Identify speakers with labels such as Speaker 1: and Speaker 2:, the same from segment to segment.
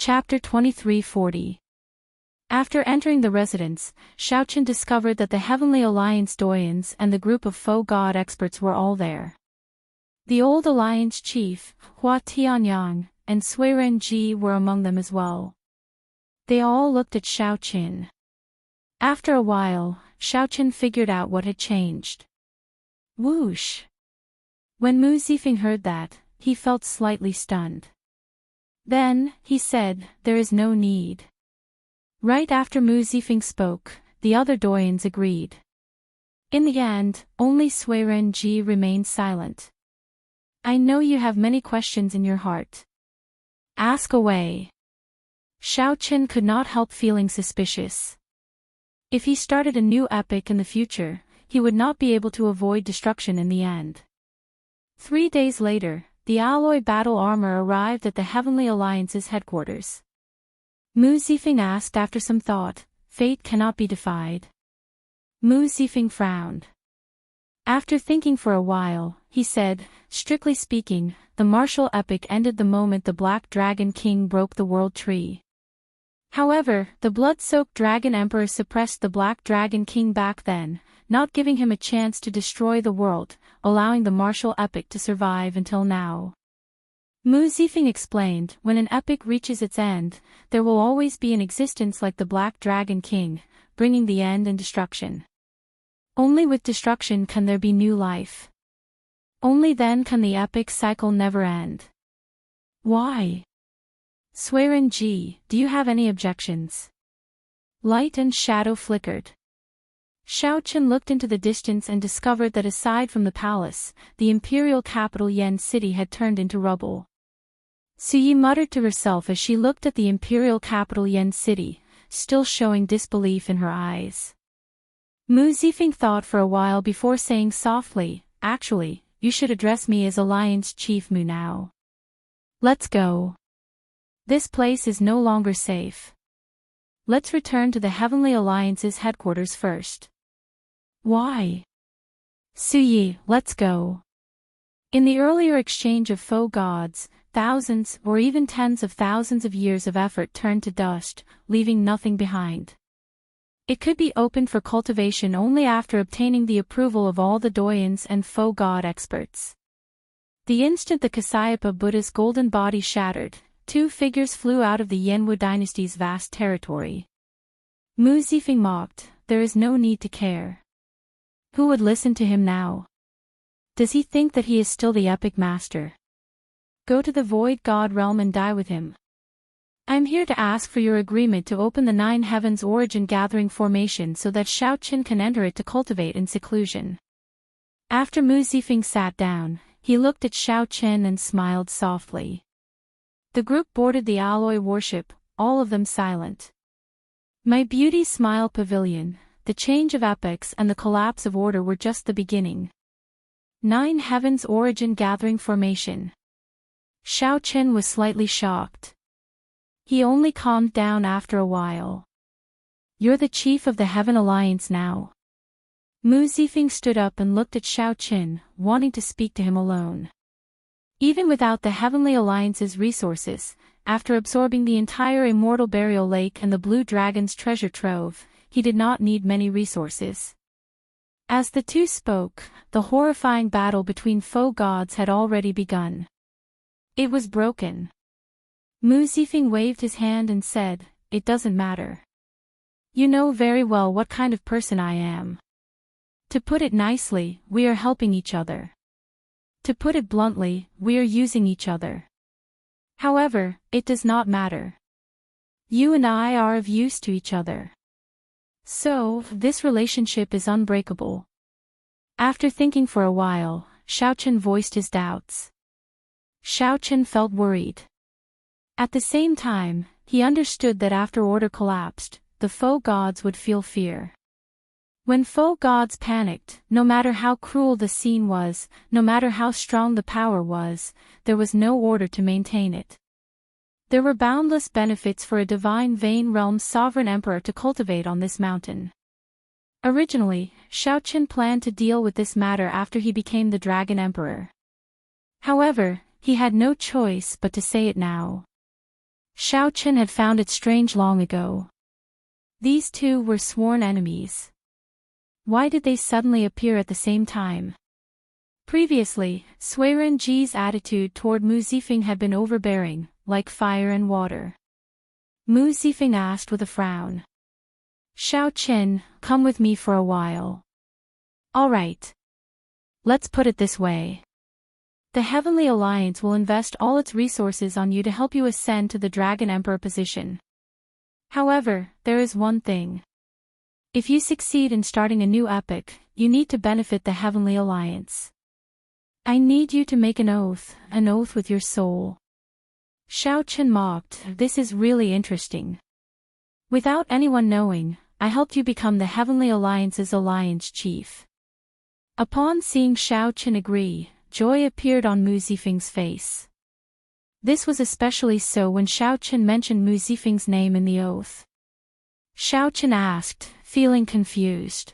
Speaker 1: Chapter 2340. After entering the residence, Xiaoqian discovered that the Heavenly Alliance Doyens and the group of faux god experts were all there. The old alliance chief, Hua Tianyang, and Suiren Ji were among them as well. They all looked at Xiaoqian. After a while, Xiaoqian figured out what had changed. Whoosh! When Mu Zifeng heard that, he felt slightly stunned. Then, he said, "There is no need." Right after Mu Zifeng spoke, the other Doyens agreed. In the end, only Suiren Ji remained silent. "I know you have many questions in your heart. Ask away." Xiaoqian could not help feeling suspicious. If he started a new epic in the future, he would not be able to avoid destruction in the end. 3 days later, the alloy battle armor arrived at the Heavenly Alliance's headquarters. Mu Zifeng asked after some thought, "Fate cannot be defied." Mu Zifeng frowned. After thinking for a while, he said, "Strictly speaking, the martial epic ended the moment the Black Dragon King broke the World Tree. However, the blood-soaked Dragon Emperor suppressed the Black Dragon King back then, not giving him a chance to destroy the world, allowing the martial epic to survive until now." Mu Zifeng explained, "When an epic reaches its end, there will always be an existence like the Black Dragon King, bringing the end and destruction. Only with destruction can there be new life. Only then can the epic cycle never end." "Why?" "Suiren Ji, do you have any objections?" Light and shadow flickered. Xiaoqian looked into the distance and discovered that aside from the palace, the imperial capital Yen City had turned into rubble. Suyi muttered to herself as she looked at the imperial capital Yen City, still showing disbelief in her eyes. Mu Zifeng thought for a while before saying softly, "Actually, you should address me as Alliance Chief Mu now. Let's go. This place is no longer safe. Let's return to the Heavenly Alliance's headquarters first." "Why?" "Suyi, let's go." In the earlier exchange of faux gods, thousands or even tens of thousands of years of effort turned to dust, leaving nothing behind. It could be opened for cultivation only after obtaining the approval of all the Doyens and faux god experts. The instant the Kasayapa Buddha's golden body shattered, 2 figures flew out of the Yenwu dynasty's vast territory. Mu Zifeng mocked, "There is no need to care. Who would listen to him now? Does he think that he is still the epic master? Go to the void god realm and die with him. I am here to ask for your agreement to open the 9 Heavens Origin Gathering Formation so that Xiaoqian can enter it to cultivate in seclusion." After Mu Zifeng sat down, he looked at Xiaoqian and smiled softly. The group boarded the alloy warship, all of them silent. My Beauty Smile Pavilion, the change of epochs and the collapse of order were just the beginning. 9 Heavens Origin Gathering Formation. Xiaoqian was slightly shocked. He only calmed down after a while. "You're the chief of the Heaven Alliance now." Mu Zifeng stood up and looked at Xiaoqian, wanting to speak to him alone. Even without the Heavenly Alliance's resources, after absorbing the entire Immortal Burial Lake and the Blue Dragon's treasure trove, he did not need many resources. As the two spoke, the horrifying battle between faux gods had already begun. It was broken. Mu Zifeng waved his hand and said, "It doesn't matter. You know very well what kind of person I am. To put it nicely, we are helping each other. To put it bluntly, we are using each other. However, it does not matter. You and I are of use to each other. So, this relationship is unbreakable." After thinking for a while, Xiaoqian voiced his doubts. Xiaoqian felt worried. At the same time, he understood that after order collapsed, the faux gods would feel fear. When faux gods panicked, no matter how cruel the scene was, no matter how strong the power was, there was no order to maintain it. There were boundless benefits for a divine Vein Realm's sovereign emperor to cultivate on this mountain. Originally, Xiaoqian planned to deal with this matter after he became the Dragon Emperor. However, he had no choice but to say it now. Xiaochen had found it strange long ago. These two were sworn enemies. Why did they suddenly appear at the same time? Previously, Sui Renji's attitude toward Mu Zifeng had been overbearing, like fire and water. Mu Zifeng asked with a frown. Xiaochen, come with me for a while. All right. Let's put it this way. The Heavenly Alliance will invest all its resources on you to help you ascend to the Dragon Emperor position. However, there is one thing. If you succeed in starting a new epic, you need to benefit the Heavenly Alliance. I need you to make an oath with your soul. Xiaochen mocked, this is really interesting. Without anyone knowing, I helped you become the Heavenly Alliance's alliance chief. Upon seeing Xiaochen agree, joy appeared on Mu Zifeng's face. This was especially so when Xiaochen mentioned Mu Zifeng's name in the oath. Xiaochen asked, feeling confused.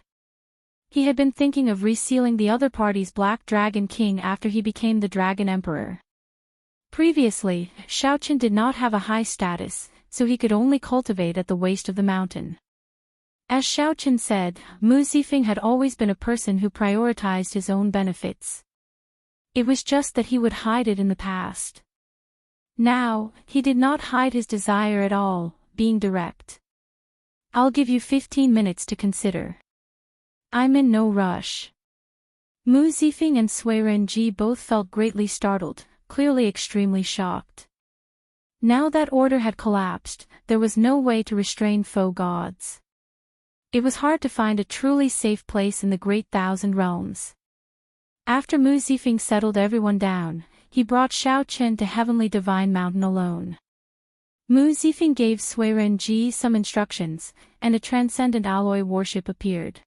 Speaker 1: He had been thinking of resealing the other party's Black Dragon King after he became the Dragon Emperor. Previously, Xiaochen did not have a high status, so he could only cultivate at the waist of the mountain. As Xiaochen said, Mu Zifeng had always been a person who prioritized his own benefits. It was just that he would hide it in the past. Now, he did not hide his desire at all, being direct. I'll give you 15 minutes to consider. I'm in no rush. Mu Zifeng and Sui Renji both felt greatly startled, clearly extremely shocked. Now that order had collapsed, there was no way to restrain foe gods. It was hard to find a truly safe place in the Great Thousand Realms. After Mu Zifeng settled everyone down, he brought Xiaochen to Heavenly Divine Mountain alone. Mu Zifeng gave Sui Renji some instructions, and a transcendent alloy warship appeared.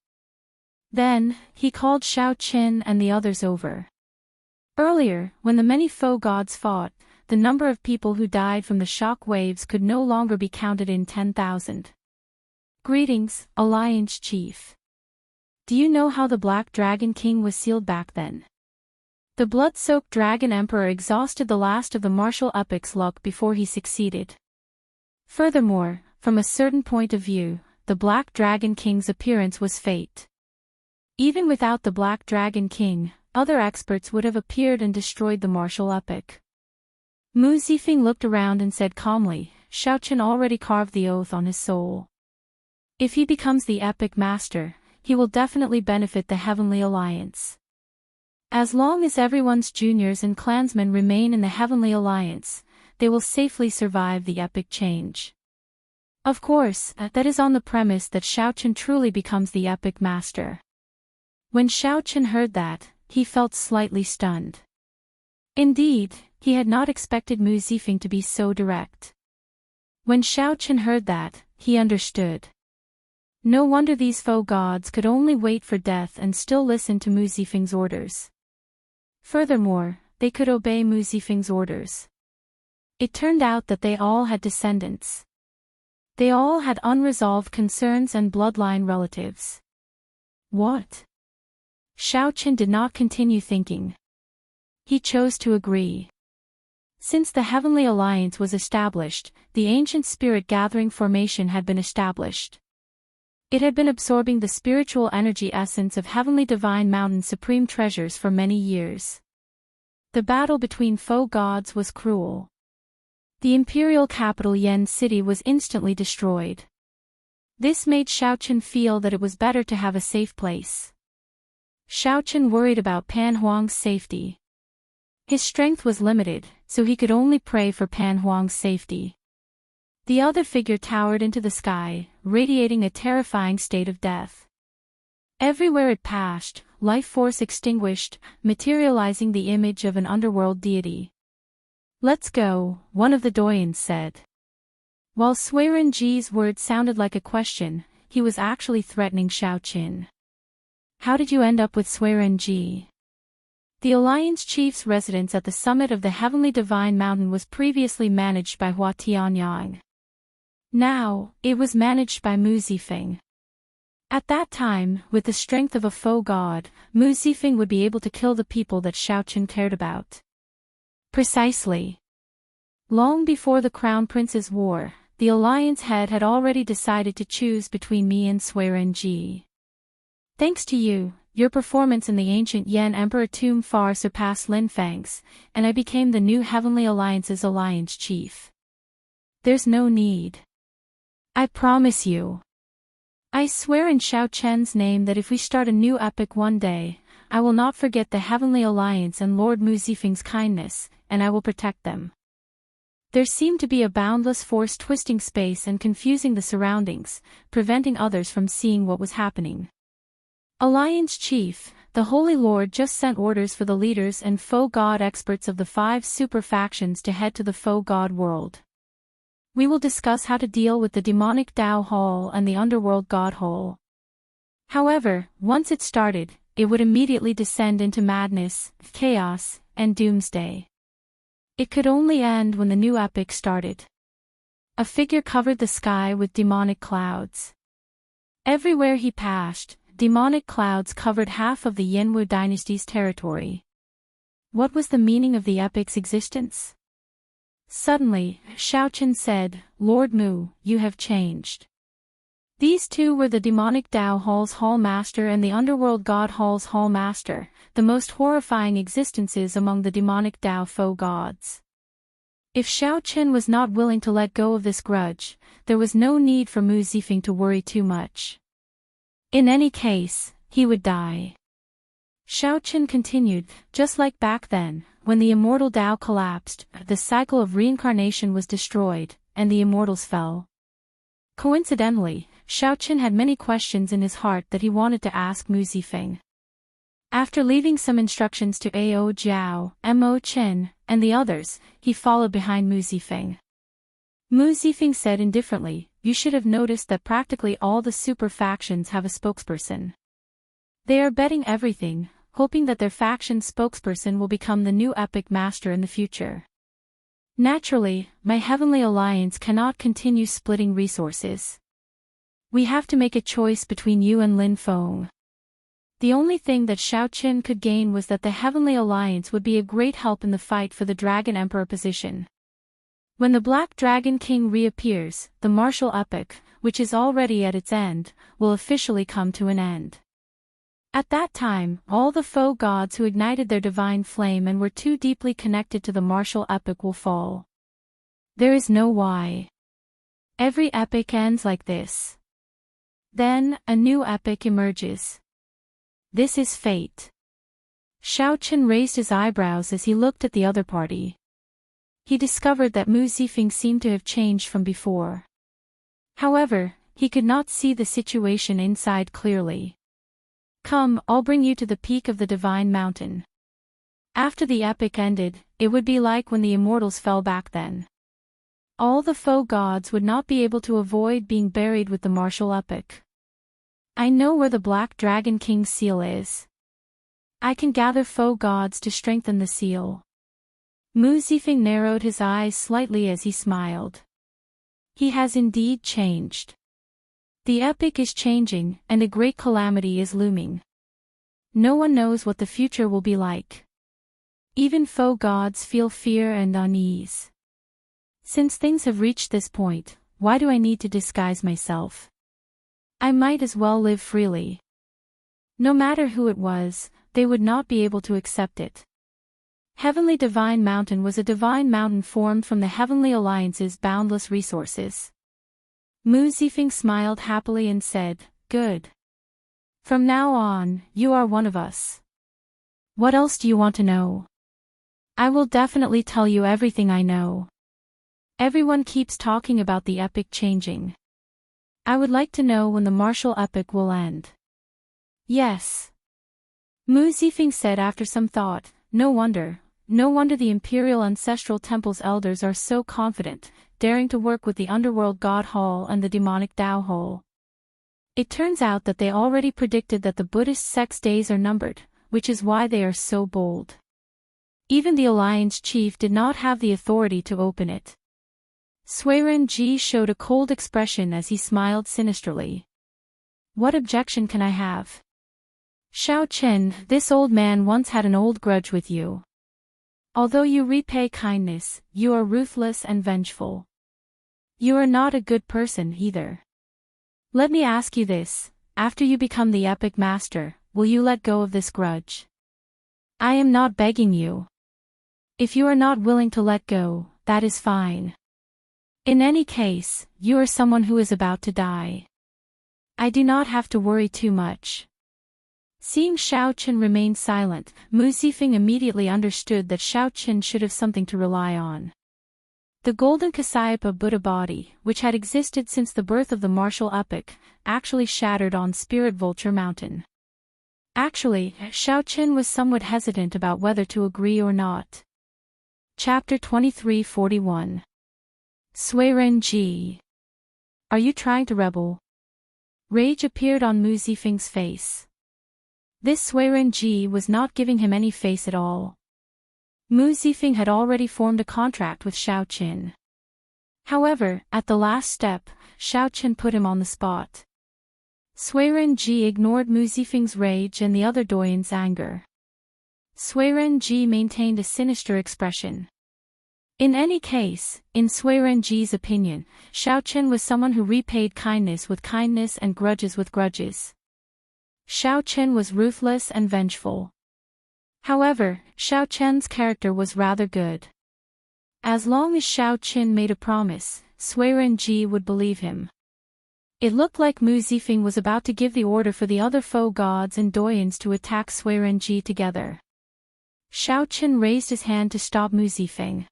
Speaker 1: Then, he called Xiaochen and the others over. Earlier, when the many foe gods fought, the number of people who died from the shock waves could no longer be counted in 10,000. Greetings, Alliance Chief. Do you know how the Black Dragon King was sealed back then? The blood-soaked Dragon Emperor exhausted the last of the martial epic's luck before he succeeded. Furthermore, from a certain point of view, the Black Dragon King's appearance was fate. Even without the Black Dragon King, other experts would have appeared and destroyed the martial epic. Mu Zifeng looked around and said calmly, Xiaochen already carved the oath on his soul. If he becomes the epic master, he will definitely benefit the Heavenly Alliance. As long as everyone's juniors and clansmen remain in the Heavenly Alliance, they will safely survive the epic change. Of course, that is on the premise that Xiaochen truly becomes the epic master. When Xiaochen heard that, he felt slightly stunned. Indeed, he had not expected Mu Zifeng to be so direct. When Xiaochen heard that, he understood. No wonder these foe gods could only wait for death and still listen to Mu Zifeng's orders. Furthermore, they could obey Mu Zifeng's orders. It turned out that they all had descendants. They all had unresolved concerns and bloodline relatives. What? Xiaochen did not continue thinking. He chose to agree. Since the Heavenly Alliance was established, the ancient spirit gathering formation had been established. It had been absorbing the spiritual energy essence of Heavenly Divine Mountain's supreme treasures for many years. The battle between foe gods was cruel. The imperial capital Yen City was instantly destroyed. This made Xiaochen feel that it was better to have a safe place. Xiaochen worried about Pan Huang's safety. His strength was limited, so he could only pray for Pan Huang's safety. The other figure towered into the sky, radiating a terrifying state of death. Everywhere it passed, life force extinguished, materializing the image of an underworld deity. Let's go, one of the Daoists said. While Sui Renji's words sounded like a question, he was actually threatening Xiaochen. How did you end up with Sui Renji? The Alliance Chief's residence at the summit of the Heavenly Divine Mountain was previously managed by Hua Tianyang. Now, it was managed by Mu Zifeng. At that time, with the strength of a foe god, Mu Zifeng would be able to kill the people that Xiaochen cared about. Precisely. Long before the Crown Prince's war, the alliance head had already decided to choose between me and Sui. Thanks to you, your performance in the ancient Yan Emperor tomb far surpassed Lin Fang's, and I became the new Heavenly Alliance's alliance chief. There's no need. I promise you. I swear in Xiao Chen's name that if we start a new epic one day, I will not forget the Heavenly Alliance and Lord Mu Zifeng's kindness, and I will protect them. There seemed to be a boundless force twisting space and confusing the surroundings, preventing others from seeing what was happening. Alliance Chief, the Holy Lord just sent orders for the leaders and foe god experts of the 5 super factions to head to the foe god world. We will discuss how to deal with the demonic Dao Hall and the underworld God Hall. However, once it started, it would immediately descend into madness, chaos, and doomsday. It could only end when the new epic started. A figure covered the sky with demonic clouds. Everywhere he passed, demonic clouds covered half of the Yanwu dynasty's territory. What was the meaning of the epic's existence? Suddenly, Xiaochen said, "Lord Mu, you have changed." These two were the demonic Dao Hall's Hall Master and the underworld God Hall's Hall Master, the most horrifying existences among the demonic Dao foe gods. If Xiaochen was not willing to let go of this grudge, there was no need for Mu Zifeng to worry too much. In any case, he would die. Xiaochen continued, just like back then, when the immortal Dao collapsed, the cycle of reincarnation was destroyed, and the immortals fell. Coincidentally, Xiaochen had many questions in his heart that he wanted to ask Mu Zifeng. After leaving some instructions to Ao Jiao, Mo Chen, and the others, he followed behind Mu Zifeng. Mu Zifeng said indifferently, "You should have noticed that practically all the super factions have a spokesperson. They are betting everything, hoping that their faction's spokesperson will become the new epic master in the future. Naturally, my Heavenly Alliance cannot continue splitting resources. We have to make a choice between you and Lin Feng." The only thing that Xiaochen could gain was that the Heavenly Alliance would be a great help in the fight for the Dragon Emperor position. When the Black Dragon King reappears, the martial epic, which is already at its end, will officially come to an end. At that time, all the foe gods who ignited their divine flame and were too deeply connected to the martial epic will fall. There is no why. Every epic ends like this. Then, a new epic emerges. This is fate. Xiaochen raised his eyebrows as he looked at the other party. He discovered that Mu Zifeng seemed to have changed from before. However, he could not see the situation inside clearly. "Come, I'll bring you to the peak of the Divine Mountain." After the epic ended, it would be like when the immortals fell back then. All the foe gods would not be able to avoid being buried with the martial epic. I know where the Black Dragon King's seal is. I can gather foe gods to strengthen the seal. Mu Zifeng narrowed his eyes slightly as he smiled. He has indeed changed. The epic is changing, and a great calamity is looming. No one knows what the future will be like. Even foe gods feel fear and unease. Since things have reached this point, why do I need to disguise myself? I might as well live freely. No matter who it was, they would not be able to accept it. Heavenly Divine Mountain was a divine mountain formed from the Heavenly Alliance's boundless resources. Mu Zifeng smiled happily and said, "Good. From now on, you are one of us. What else do you want to know? I will definitely tell you everything I know. Everyone keeps talking about the epic changing. I would like to know when the martial epic will end." "Yes." Mu Zifeng said after some thought, No wonder the Imperial Ancestral Temple's elders are so confident, daring to work with the Underworld God Hall and the Demonic Dao Hall. It turns out that they already predicted that the Buddhist sect's days are numbered, which is why they are so bold. Even the Alliance Chief did not have the authority to open it. Suiren Ji showed a cold expression as he smiled sinisterly. "What objection can I have? Xiao Chen, this old man once had an old grudge with you. Although you repay kindness, you are ruthless and vengeful. You are not a good person either. Let me ask you this, after you become the epic master, will you let go of this grudge? I am not begging you. If you are not willing to let go, that is fine. In any case, you are someone who is about to die. I do not have to worry too much. Seeing Xiaoqin remain silent, Mu Zifeng immediately understood that Xiaoqin should have something to rely on. The golden Kasayapa Buddha body, which had existed since the birth of the martial epoch, actually shattered on Spirit Vulture Mountain. Actually, Xiaoqin was somewhat hesitant about whether to agree or not. Chapter 2341. Suiren Ji. Are you trying to rebel? Rage appeared on Mu Zifeng's face. This Suiren Ji was not giving him any face at all. Mu Zifeng had already formed a contract with Xiaoqin. However, at the last step, Xiaoqin put him on the spot. Suiren Ji ignored Mu Zifeng's rage and the other Doyan's anger. Suiren Ji maintained a sinister expression. In any case, in Suiren Ji's opinion, Xiaoqin was someone who repaid kindness with kindness and grudges with grudges. Xiaoqin was ruthless and vengeful. However, Xiaoqin's character was rather good. As long as Xiaoqin made a promise, Suiren Ji would believe him. It looked like Mu Zifeng was about to give the order for the other foe gods and Doyans to attack Suiren Ji together. Xiaoqin raised his hand to stop Mu Zifeng.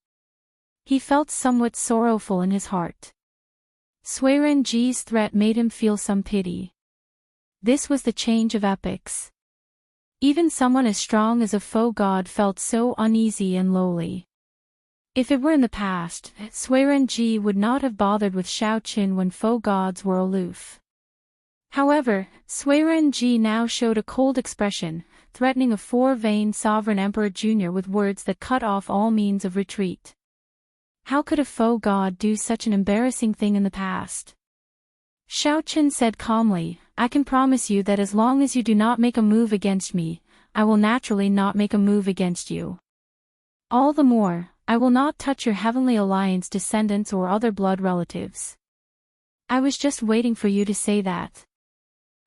Speaker 1: He felt somewhat sorrowful in his heart. Suiren Ji's threat made him feel some pity. This was the change of epochs. Even someone as strong as a foe god felt so uneasy and lowly. If it were in the past, Suiren Ji would not have bothered with Xiaoqin when foe gods were aloof. However, Suiren Ji now showed a cold expression, threatening a four-vein sovereign emperor junior with words that cut off all means of retreat. How could a foe god do such an embarrassing thing in the past? Xiaoqin said calmly, I can promise you that as long as you do not make a move against me, I will naturally not make a move against you. All the more, I will not touch your Heavenly Alliance descendants or other blood relatives. I was just waiting for you to say that.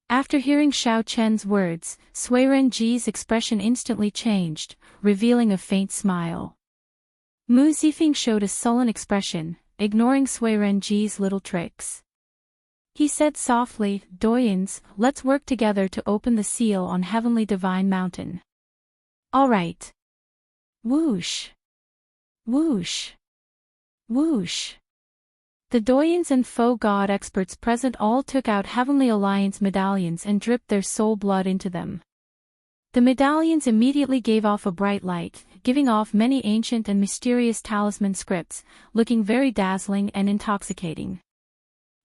Speaker 1: After hearing Xiaoqin's words, Suiren Ji's expression instantly changed, revealing a faint smile. Mu Zifeng showed a sullen expression, ignoring Suiren Ji's little tricks. He said softly, Doyans, let's work together to open the seal on Heavenly Divine Mountain. All right. Whoosh. Whoosh. Whoosh. The Doyans and foe god experts present all took out Heavenly Alliance medallions and dripped their soul blood into them. The medallions immediately gave off a bright light, giving off many ancient and mysterious talisman scripts, looking very dazzling and intoxicating.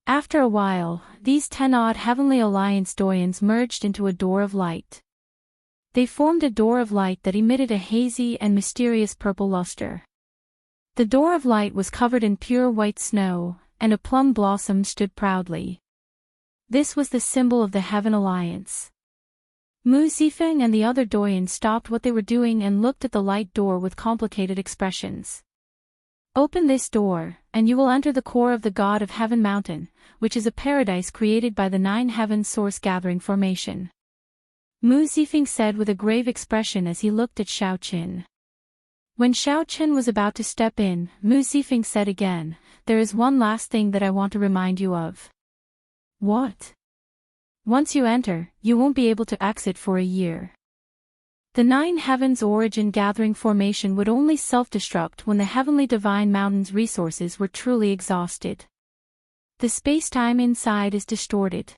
Speaker 1: After a while, these 10-odd Heavenly Alliance Doyans merged into a door of light. They formed a door of light that emitted a hazy and mysterious purple luster. The door of light was covered in pure white snow, and a plum blossom stood proudly. This was the symbol of the Heaven Alliance. Mu Zifeng and the other Doyans stopped what they were doing and looked at the light door with complicated expressions. Open this door, and you will enter the core of the God of Heaven Mountain, which is a paradise created by the 9 heaven source gathering formation. Mu Zifeng said with a grave expression as he looked at Xiaoqin. When Xiaoqin was about to step in, Mu Zifeng said again, there is one last thing that I want to remind you of. What? Once you enter, you won't be able to exit for a year. The 9 heavens origin gathering formation would only self-destruct when the Heavenly Divine Mountain's resources were truly exhausted. The space-time inside is distorted.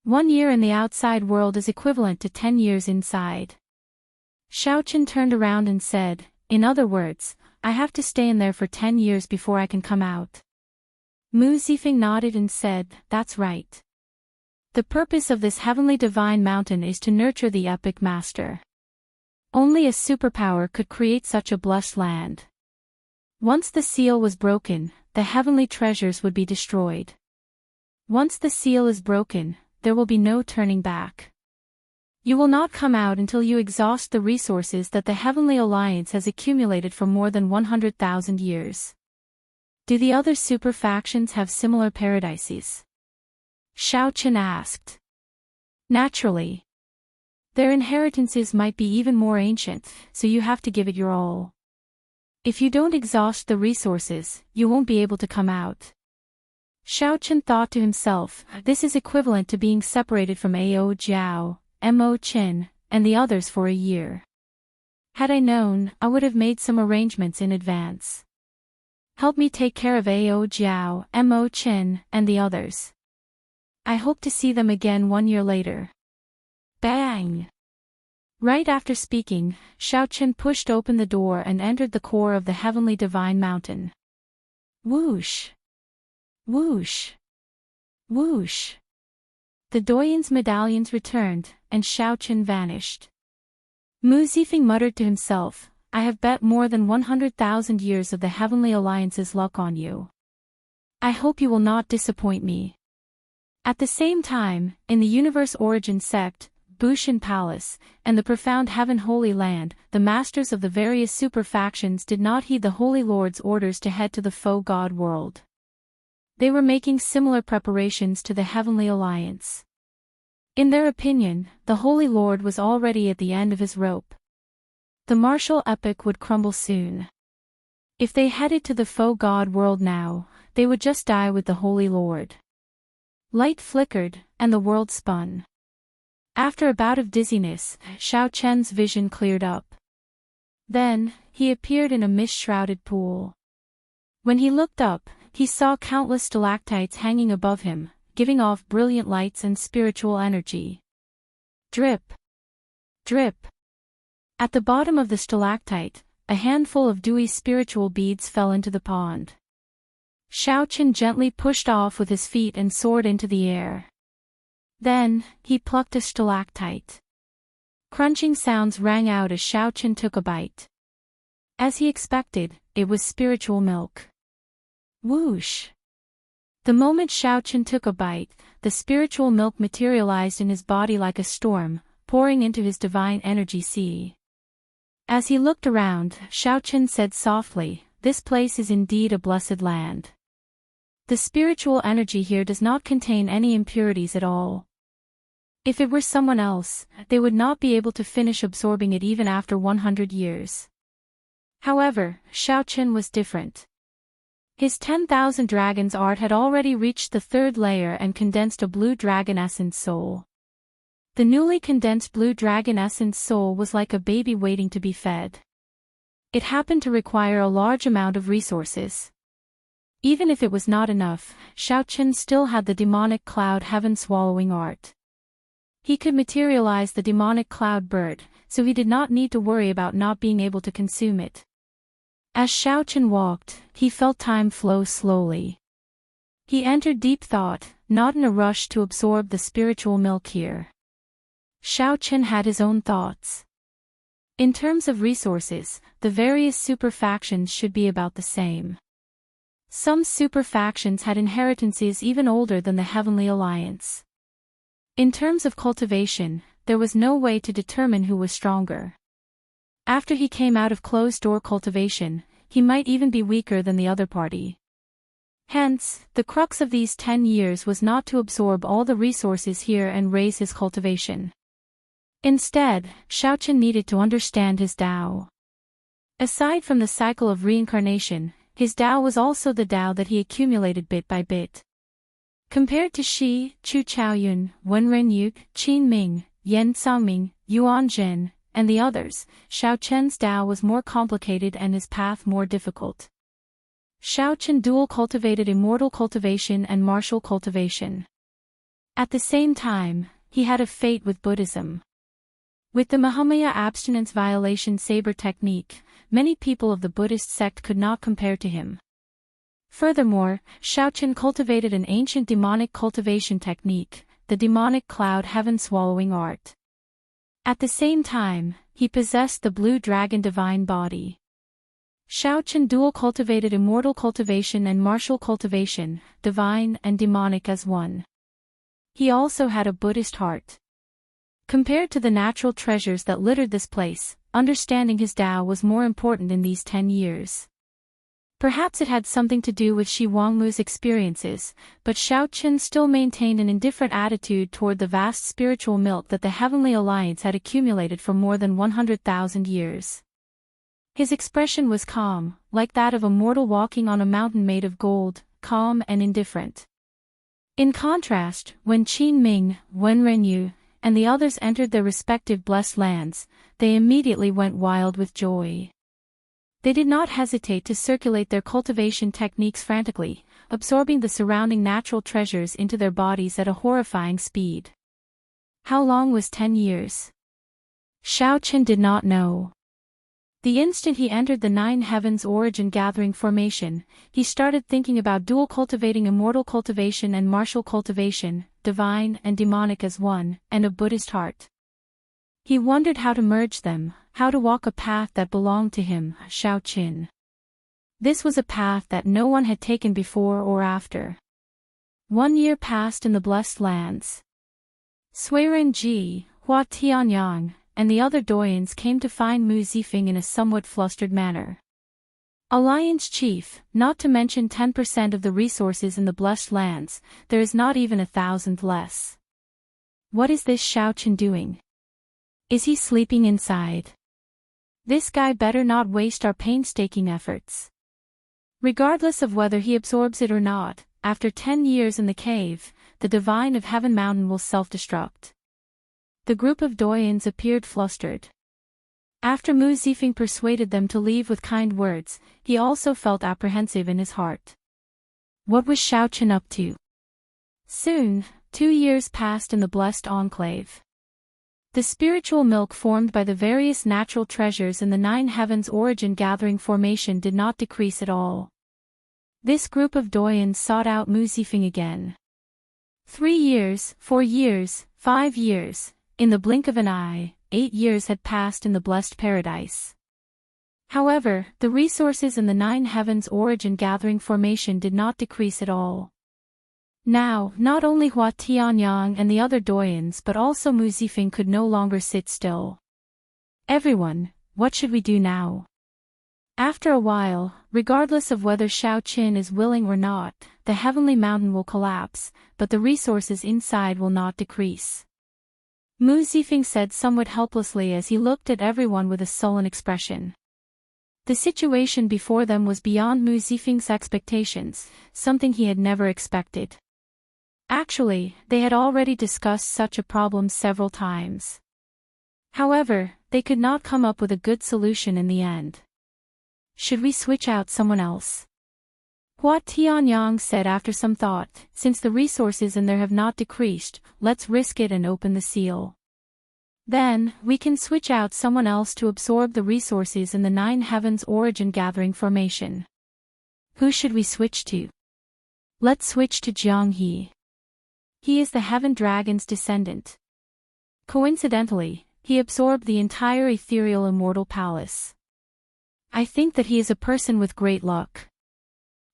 Speaker 1: 1 year in the outside world is equivalent to 10 years inside. Xiaoqin turned around and said, in other words, I have to stay in there for 10 years before I can come out. Mu Zifeng nodded and said, that's right. The purpose of this Heavenly Divine Mountain is to nurture the epic master. Only a superpower could create such a blessed land. Once the seal was broken, the heavenly treasures would be destroyed. Once the seal is broken, there will be no turning back. You will not come out until you exhaust the resources that the Heavenly Alliance has accumulated for more than 100,000 years. Do the other super factions have similar paradises? Xiaochen asked. Naturally. Their inheritances might be even more ancient, so you have to give it your all. If you don't exhaust the resources, you won't be able to come out. Xiaochen thought to himself, this is equivalent to being separated from Ao Jiao, Mo Qin, and the others for a year. Had I known, I would have made some arrangements in advance. Help me take care of Ao Jiao, Mo Qin, and the others. I hope to see them again 1 year later. Bang! Right after speaking, Xiaochen pushed open the door and entered the core of the heavenly divine mountain. Whoosh! Whoosh! Whoosh! The Doyan's medallions returned, and Xiaochen vanished. Mu Zifeng muttered to himself, I have bet more than 100,000 years of the Heavenly Alliance's luck on you. I hope you will not disappoint me. At the same time, in the Universe Origin Sect, Bushan Palace, and the Profound Heaven Holy Land, the masters of the various super factions did not heed the Holy Lord's orders to head to the Foe God world. They were making similar preparations to the Heavenly Alliance. In their opinion, the Holy Lord was already at the end of his rope. The martial epic would crumble soon. If they headed to the Foe God world now, they would just die with the Holy Lord. Light flickered, and the world spun. After a bout of dizziness, Xiaochen's vision cleared up. Then, he appeared in a mist-shrouded pool. When he looked up, he saw countless stalactites hanging above him, giving off brilliant lights and spiritual energy. Drip! Drip! At the bottom of the stalactite, a handful of dewy spiritual beads fell into the pond. Xiaochen gently pushed off with his feet and soared into the air. Then, he plucked a stalactite. Crunching sounds rang out as Xiaochen took a bite. As he expected, it was spiritual milk. Whoosh! The moment Xiaochen took a bite, the spiritual milk materialized in his body like a storm, pouring into his divine energy sea. As he looked around, Xiaochen said softly, "This place is indeed a blessed land. The spiritual energy here does not contain any impurities at all. If it were someone else, they would not be able to finish absorbing it even after 100 years. However, Xiaochen was different. His 10,000 dragons art had already reached the 3rd layer and condensed a blue dragon essence soul. The newly condensed blue dragon essence soul was like a baby waiting to be fed. It happened to require a large amount of resources. Even if it was not enough, Xiaochen still had the demonic cloud heaven swallowing art. He could materialize the demonic cloud bird, so he did not need to worry about not being able to consume it. As Xiaochen walked, he felt time flow slowly. He entered deep thought, not in a rush to absorb the spiritual milk here. Xiaochen had his own thoughts. In terms of resources, the various super factions should be about the same. Some super factions had inheritances even older than the Heavenly Alliance. In terms of cultivation, there was no way to determine who was stronger. After he came out of closed-door cultivation, he might even be weaker than the other party. Hence, the crux of these 10 years was not to absorb all the resources here and raise his cultivation. Instead, Xiaochen needed to understand his Dao. Aside from the cycle of reincarnation, his Dao was also the Dao that he accumulated bit by bit. Compared to Shi, Chu Chaoyun, Wen Renyuk, Qin Ming, Yan Sangming, Yuan Jin, and the others, Xiaochen's Dao was more complicated and his path more difficult. Xiaochen dual cultivated immortal cultivation and martial cultivation. At the same time, he had a fate with Buddhism. With the Mahamaya abstinence violation saber technique, many people of the Buddhist sect could not compare to him. Furthermore, Xiaochen cultivated an ancient demonic cultivation technique, the demonic cloud heaven swallowing art. At the same time, he possessed the blue dragon divine body. Xiaochen dual cultivated immortal cultivation and martial cultivation, divine and demonic as one. He also had a Buddhist heart. Compared to the natural treasures that littered this place, understanding his Tao was more important in these 10 years. Perhaps it had something to do with Shi Wanglu's experiences, but Xiaoqin still maintained an indifferent attitude toward the vast spiritual milk that the Heavenly Alliance had accumulated for more than 100,000 years. His expression was calm, like that of a mortal walking on a mountain made of gold, calm and indifferent. In contrast, when Qin Ming, Wen Renyu, and the others entered their respective blessed lands, they immediately went wild with joy. They did not hesitate to circulate their cultivation techniques frantically, absorbing the surrounding natural treasures into their bodies at a horrifying speed. How long was 10 years? Xiaoqin did not know. The instant he entered the Nine Heavens Origin Gathering formation, he started thinking about dual cultivating immortal cultivation and martial cultivation, divine and demonic as one, and a Buddhist heart. He wondered how to merge them, how to walk a path that belonged to him, Xiaoqin. This was a path that no one had taken before or after. 1 year passed in the blessed lands. Sui Renji, Hua Tianyang, and the other Doyens came to find Mu Zifeng in a somewhat flustered manner. Alliance chief, not to mention 10% of the resources in the blessed lands, there is not even 1,000 less. What is this Xiaoqin doing? Is he sleeping inside? This guy better not waste our painstaking efforts. Regardless of whether he absorbs it or not, after 10 years in the cave, the Divine of Heaven Mountain will self-destruct. The group of Doyens appeared flustered. After Mu Zifeng persuaded them to leave with kind words, he also felt apprehensive in his heart. What was Xiaoqin up to? Soon, 2 years passed in the blessed enclave. The spiritual milk formed by the various natural treasures in the Nine Heavens Origin Gathering formation did not decrease at all. This group of Doyens sought out Mu Zifeng again. 3 years, 4 years, 5 years, in the blink of an eye, 8 years had passed in the blessed paradise. However, the resources in the Nine Heavens Origin Gathering formation did not decrease at all. Now, not only Hua Tianyang and the other Doyens but also Mu Zifeng could no longer sit still. Everyone, what should we do now? After a while, regardless of whether Xiaoqin is willing or not, the heavenly mountain will collapse, but the resources inside will not decrease. Mu Zifeng said somewhat helplessly as he looked at everyone with a sullen expression. The situation before them was beyond Mu Zifeng's expectations, something he had never expected. Actually, they had already discussed such a problem several times. However, they could not come up with a good solution in the end. Should we switch out someone else? Hua Tianyang said after some thought, since the resources in there have not decreased, let's risk it and open the seal. Then, we can switch out someone else to absorb the resources in the Nine Heavens Origin Gathering formation. Who should we switch to? Let's switch to Jianghe. He is the Heaven Dragon's descendant. Coincidentally, he absorbed the entire ethereal immortal palace. I think that he is a person with great luck.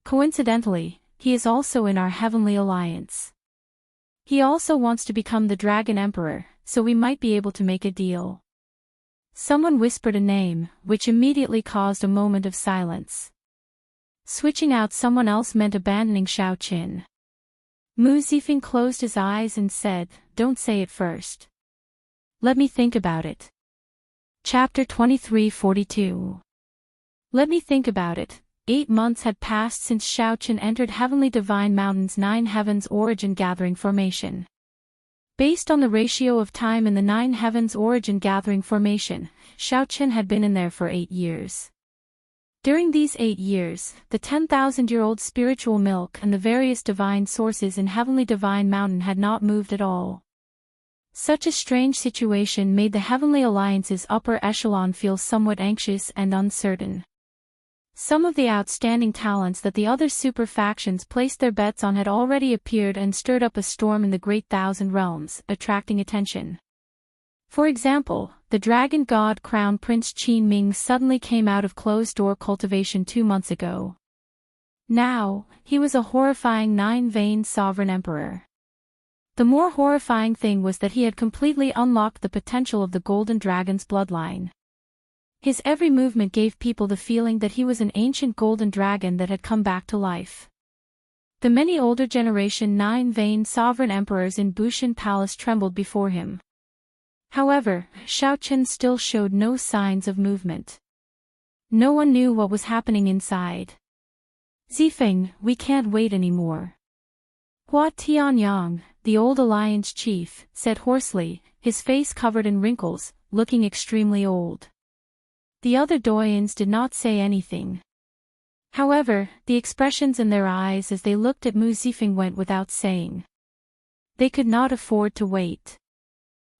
Speaker 1: Coincidentally, he is also in our Heavenly Alliance. He also wants to become the Dragon Emperor, so we might be able to make a deal. Someone whispered a name, which immediately caused a moment of silence. Switching out someone else meant abandoning Xiaoqin. Mu Zifeng closed his eyes and said, "Don't say it first. Let me think about it." Chapter 23:42. Let me think about it. 8 months had passed since Xiaoqin entered Heavenly Divine Mountain's Nine Heavens Origin Gathering formation. Based on the ratio of time in the Nine Heavens Origin Gathering formation, Xiaoqin had been in there for 8 years. During these 8 years, the 10,000-year-old spiritual milk and the various divine sources in Heavenly Divine Mountain had not moved at all. Such a strange situation made the Heavenly Alliance's upper echelon feel somewhat anxious and uncertain. Some of the outstanding talents that the other super factions placed their bets on had already appeared and stirred up a storm in the Great Thousand Realms, attracting attention. For example, the Dragon God Crown Prince Qin Ming suddenly came out of closed-door cultivation 2 months ago. Now, he was a horrifying 9-veined sovereign emperor. The more horrifying thing was that he had completely unlocked the potential of the Golden Dragon's bloodline. His every movement gave people the feeling that he was an ancient golden dragon that had come back to life. The many older generation nine-veined sovereign emperors in Bushan Palace trembled before him. However, Xiaoqin still showed no signs of movement. No one knew what was happening inside. Zifeng, we can't wait anymore. Hua Tianyang, the old alliance chief, said hoarsely, his face covered in wrinkles, looking extremely old. The other doyens did not say anything. However, the expressions in their eyes as they looked at Mu Zifeng went without saying. They could not afford to wait.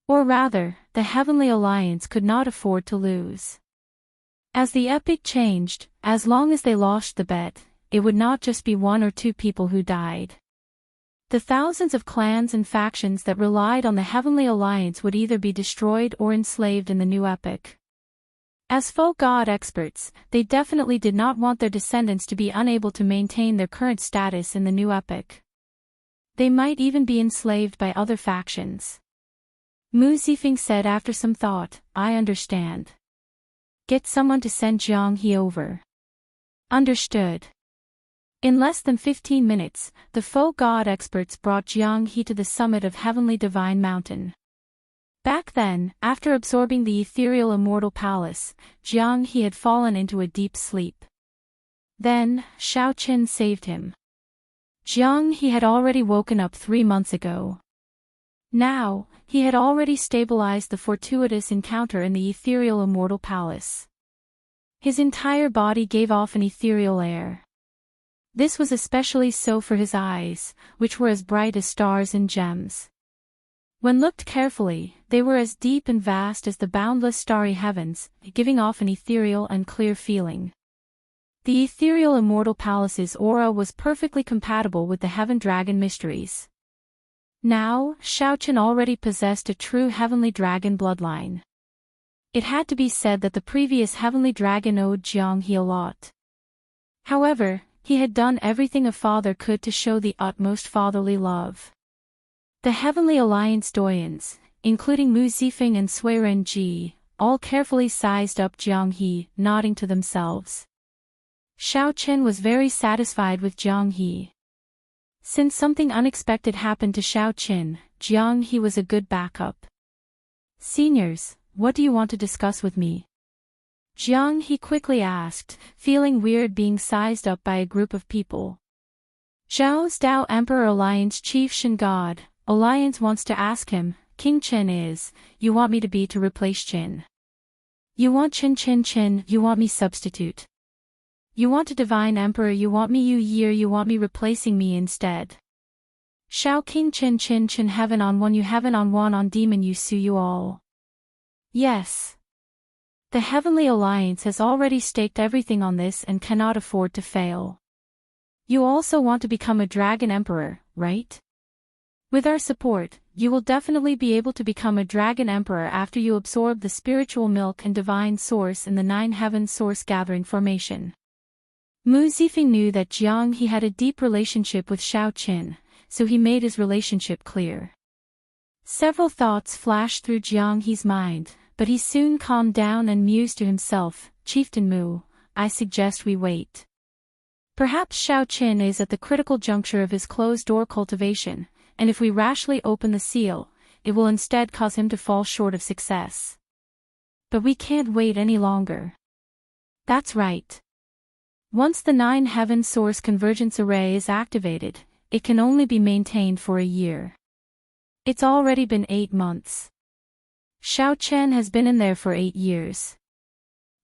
Speaker 1: Or rather, the Heavenly Alliance could not afford to lose. As the epic changed, as long as they lost the bet, it would not just be one or two people who died. The thousands of clans and factions that relied on the Heavenly Alliance would either be destroyed or enslaved in the new epic. As folk god experts, they definitely did not want their descendants to be unable to maintain their current status in the new epic. They might even be enslaved by other factions. Mu Zifeng said after some thought, I understand. Get someone to send Jiang He over. Understood. In less than 15 minutes, the folk god experts brought Jiang He to the summit of Heavenly Divine Mountain. Back then, after absorbing the ethereal Immortal Palace, Jiang He had fallen into a deep sleep. Then, Xiaoqin saved him. Jiang He had already woken up 3 months ago. Now, he had already stabilized the fortuitous encounter in the ethereal Immortal Palace. His entire body gave off an ethereal air. This was especially so for his eyes, which were as bright as stars and gems. When looked carefully, they were as deep and vast as the boundless starry heavens, giving off an ethereal and clear feeling. The ethereal Immortal Palace's aura was perfectly compatible with the Heaven Dragon mysteries. Now, Xiaoqin already possessed a true Heavenly Dragon bloodline. It had to be said that the previous Heavenly Dragon owed Jiang He a lot. However, he had done everything a father could to show the utmost fatherly love. The Heavenly Alliance doyens, including Mu Zifeng and Sui Renji, all carefully sized up Jiang He, nodding to themselves. Xiaoqin was very satisfied with Jiang He. Since something unexpected happened to Xiaoqin, Jiang He was a good backup. Seniors, what do you want to discuss with me? Jiang He quickly asked, feeling weird being sized up by a group of people. Zhao's Dao Emperor Alliance Chief Shen God, Alliance wants to ask him, King Qin is, you want me to be to replace Qin? You want Qin, you want me substitute? You want a Divine Emperor, you want me you want me replacing me instead? Shao King Qin heaven on one, you heaven on one on demon, you sue you all. Yes. The Heavenly Alliance has already staked everything on this and cannot afford to fail. You also want to become a Dragon Emperor, right? With our support, you will definitely be able to become a Dragon Emperor after you absorb the spiritual milk and divine source in the 9 heaven source gathering formation. Mu Zifeng knew that Jiang He had a deep relationship with Xiaoqin, so he made his relationship clear. Several thoughts flashed through Jiang He's mind, but he soon calmed down and mused to himself, Chieftain Mu, I suggest we wait. Perhaps Xiaoqin is at the critical juncture of his closed-door cultivation, and if we rashly open the seal, it will instead cause him to fall short of success. But we can't wait any longer. That's right. Once the 9 heaven source convergence array is activated, it can only be maintained for a year. It's already been 8 months. Xiaoqin has been in there for 8 years.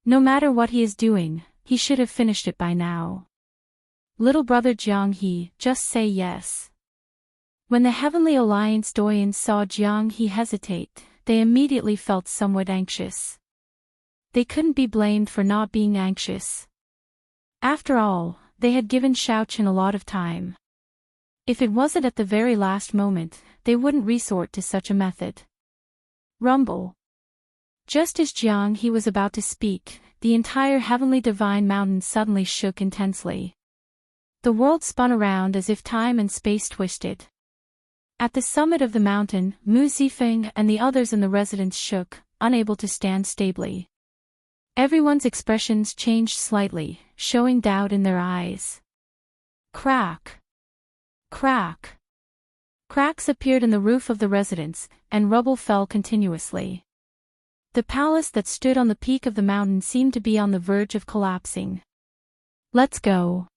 Speaker 1: No matter what he is doing, he should have finished it by now. Little brother Jiang He, just say yes. When the Heavenly Alliance doyens saw Jiang He hesitate, they immediately felt somewhat anxious. They couldn't be blamed for not being anxious. After all, they had given Xiaoqin a lot of time. If it wasn't at the very last moment, they wouldn't resort to such a method. Rumble. Just as Jiang He was about to speak, the entire Heavenly Divine Mountain suddenly shook intensely. The world spun around as if time and space twisted. At the summit of the mountain, Mu Zifeng and the others in the residence shook, unable to stand stably. Everyone's expressions changed slightly, showing doubt in their eyes. Crack! Crack! Cracks appeared in the roof of the residence, and rubble fell continuously. The palace that stood on the peak of the mountain seemed to be on the verge of collapsing. Let's go.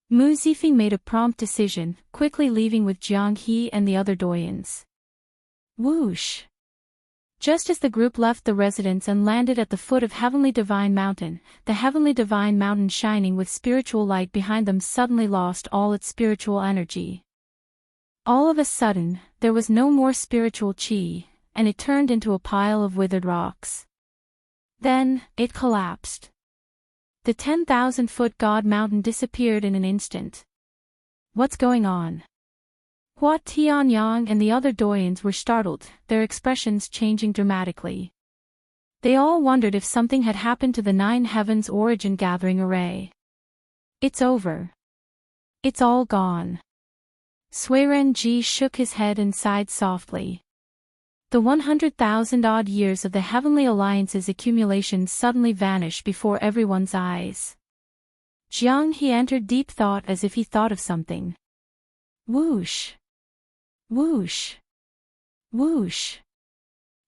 Speaker 1: Mu Zifeng made a prompt decision, quickly leaving with Jiang He and the other doyens. Whoosh! Just as the group left the residence and landed at the foot of Heavenly Divine Mountain, the Heavenly Divine Mountain shining with spiritual light behind them suddenly lost all its spiritual energy. All of a sudden, there was no more spiritual chi, and it turned into a pile of withered rocks. Then, it collapsed. The 10,000-foot God Mountain disappeared in an instant. What's going on? Hua Tianyang and the other doyens were startled, their expressions changing dramatically. They all wondered if something had happened to the Nine Heavens Origin Gathering Array. It's over. It's all gone. Suiren Ji shook his head and sighed softly. The 100,000-odd years of the Heavenly Alliance's accumulation suddenly vanished before everyone's eyes. Jiang He entered deep thought as if he thought of something. Whoosh! Whoosh! Whoosh!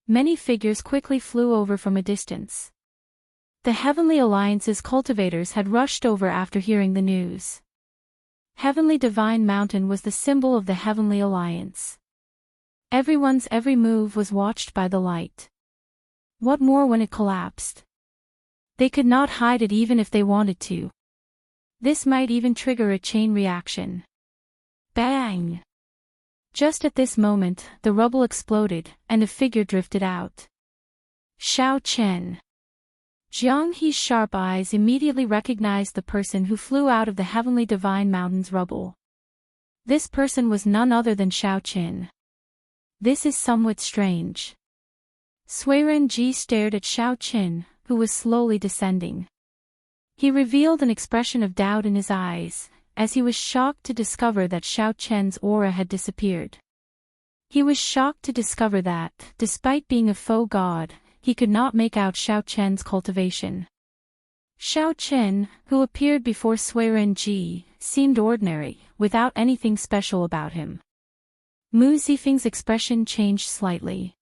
Speaker 1: Many figures quickly flew over from a distance. The Heavenly Alliance's cultivators had rushed over after hearing the news. Heavenly Divine Mountain was the symbol of the Heavenly Alliance. Everyone's every move was watched by the light. What more when it collapsed? They could not hide it even if they wanted to. This might even trigger a chain reaction. Bang! Just at this moment, the rubble exploded, and a figure drifted out. Xiao Chen. Jiang He's sharp eyes immediately recognized the person who flew out of the Heavenly Divine Mountain's rubble. This person was none other than Xiao Chen. This is somewhat strange. Suiren Ji stared at Xiao Chen, who was slowly descending. He revealed an expression of doubt in his eyes, as he was shocked to discover that Xiao Chen's aura had disappeared. He was shocked to discover that, despite being a faux god, he could not make out Xiao Chen's cultivation. Xiao Chen, who appeared before Suiren Ji, seemed ordinary, without anything special about him. Mu Zifeng's expression changed slightly.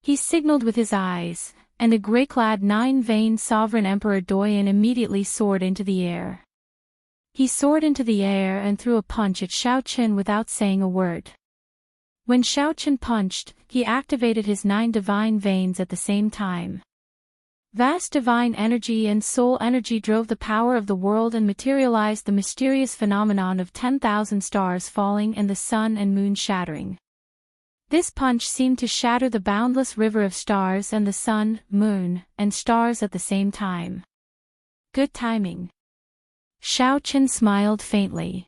Speaker 1: He signaled with his eyes, and a grey-clad nine-veined sovereign emperor Doyen immediately soared into the air. He soared into the air and threw a punch at Xiao Chen without saying a word. When Xiao Chen punched, he activated his 9 divine veins at the same time. Vast divine energy and soul energy drove the power of the world and materialized the mysterious phenomenon of 10,000 stars falling and the sun and moon shattering. This punch seemed to shatter the boundless river of stars and the sun, moon, and stars at the same time. Good timing. Xiao Chen smiled faintly.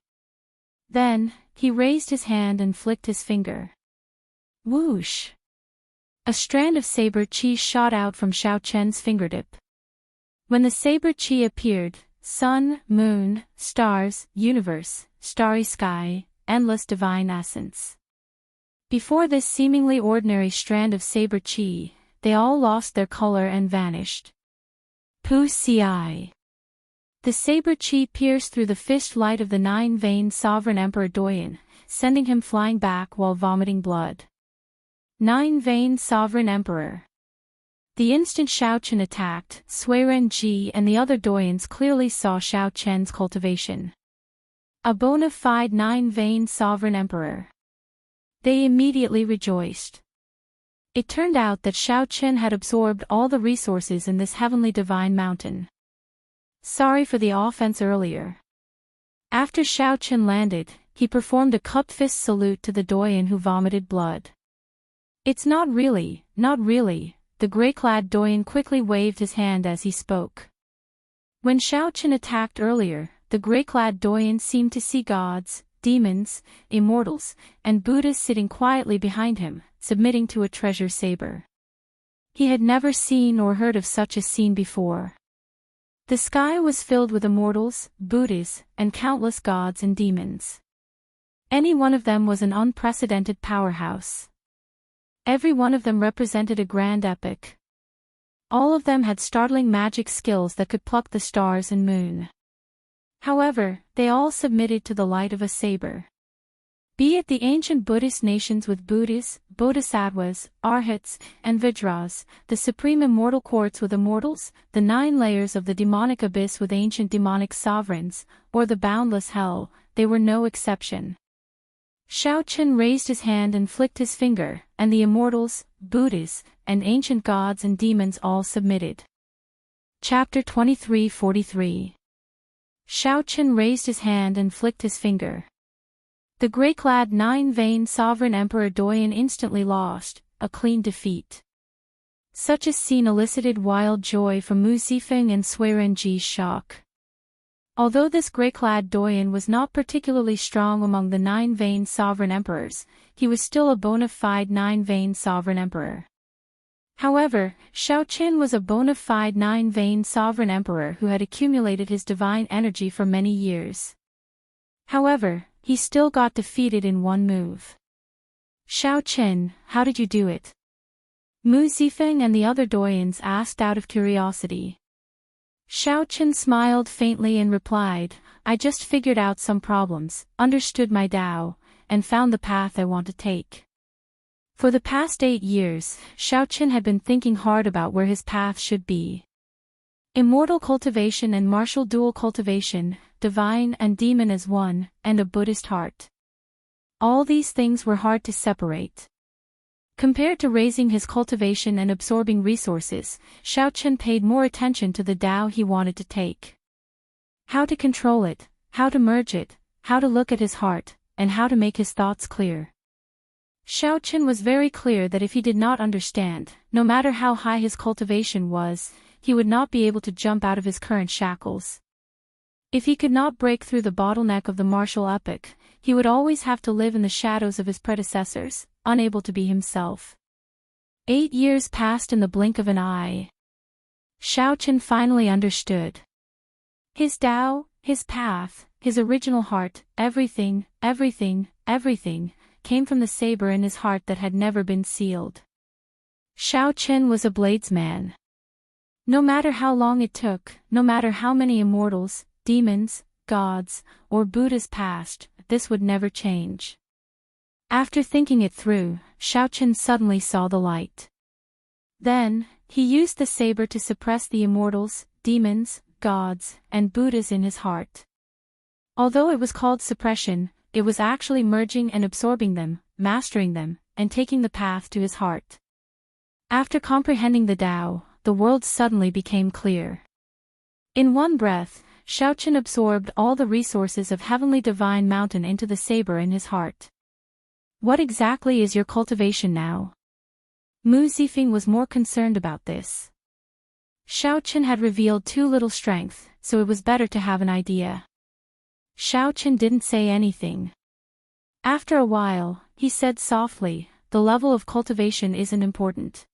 Speaker 1: Then, he raised his hand and flicked his finger. Whoosh! A strand of saber chi shot out from Xiao Chen's fingertip. When the saber chi appeared, sun, moon, stars, universe, starry sky, endless divine essence. Before this seemingly ordinary strand of saber chi, they all lost their color and vanished. Pu Ci. The saber chi pierced through the fist light of the 9-veined sovereign emperor Doyen, sending him flying back while vomiting blood. 9-veined sovereign emperor. The instant Xiao Chen attacked, Suiren Ji and the other doyens clearly saw Xiao Chen's cultivation. A bona fide 9-veined sovereign emperor. They immediately rejoiced. It turned out that Xiao Chen had absorbed all the resources in this heavenly divine mountain. Sorry for the offense earlier. After Xiao Chen landed, he performed a cupped fist salute to the doyen who vomited blood. It's not really, the grey-clad doyen quickly waved his hand as he spoke. When Xiao Chen attacked earlier, the grey-clad doyen seemed to see gods, demons, immortals, and Buddhas sitting quietly behind him, submitting to a treasure saber. He had never seen or heard of such a scene before. The sky was filled with immortals, Buddhas, and countless gods and demons. Any one of them was an unprecedented powerhouse. Every one of them represented a grand epic. All of them had startling magic skills that could pluck the stars and moon. However, they all submitted to the light of a saber. Be it the ancient Buddhist nations with Buddhas, Bodhisattvas, Arhats, and Vajras, the supreme immortal courts with immortals, the 9 layers of the demonic abyss with ancient demonic sovereigns, or the boundless hell, they were no exception. Xiaochen raised his hand and flicked his finger, and the immortals, Buddhas, and ancient gods and demons all submitted. Chapter 23:43. Xiaochen raised his hand and flicked his finger. The grey-clad 9-vein sovereign Emperor Doyan instantly lost, a clean defeat. Such a scene elicited wild joy from Mu Zifeng and Sui Renji's shock. Although this grey-clad Doyan was not particularly strong among the 9-vein sovereign emperors, he was still a bona fide 9-vein sovereign emperor. However, Xiaochen was a bona fide 9-vein sovereign emperor who had accumulated his divine energy for many years. However, he still got defeated in one move. Xiaochen, how did you do it? Mu Zifeng and the other Doyans asked out of curiosity. Xiaochen smiled faintly and replied, I just figured out some problems, understood my Tao, and found the path I want to take. For the past 8 years, Xiaochen had been thinking hard about where his path should be. Immortal cultivation and martial dual cultivation, divine and demon as one, and a Buddhist heart. All these things were hard to separate. Compared to raising his cultivation and absorbing resources, Xiaochen paid more attention to the Tao he wanted to take. How to control it, how to merge it, how to look at his heart, and how to make his thoughts clear. Xiaochen was very clear that if he did not understand, no matter how high his cultivation was, he would not be able to jump out of his current shackles. If he could not break through the bottleneck of the martial epic, he would always have to live in the shadows of his predecessors, unable to be himself. 8 years passed in the blink of an eye. Xiaochen finally understood. His Tao, his path, his original heart, everything, came from the saber in his heart that had never been sealed. Xiaochen was a bladesman. No matter how long it took, no matter how many immortals, demons, gods, or Buddhas passed, this would never change. After thinking it through, Xiaochen suddenly saw the light. Then, he used the saber to suppress the immortals, demons, gods, and Buddhas in his heart. Although it was called suppression, it was actually merging and absorbing them, mastering them, and taking the path to his heart. After comprehending the Tao, the world suddenly became clear. In one breath, Xiaochen absorbed all the resources of Heavenly Divine Mountain into the saber in his heart. What exactly is your cultivation now? Mu Zifeng was more concerned about this. Xiaochen had revealed too little strength, so it was better to have an idea. Xiaochen didn't say anything. After a while, he said softly, the level of cultivation isn't important.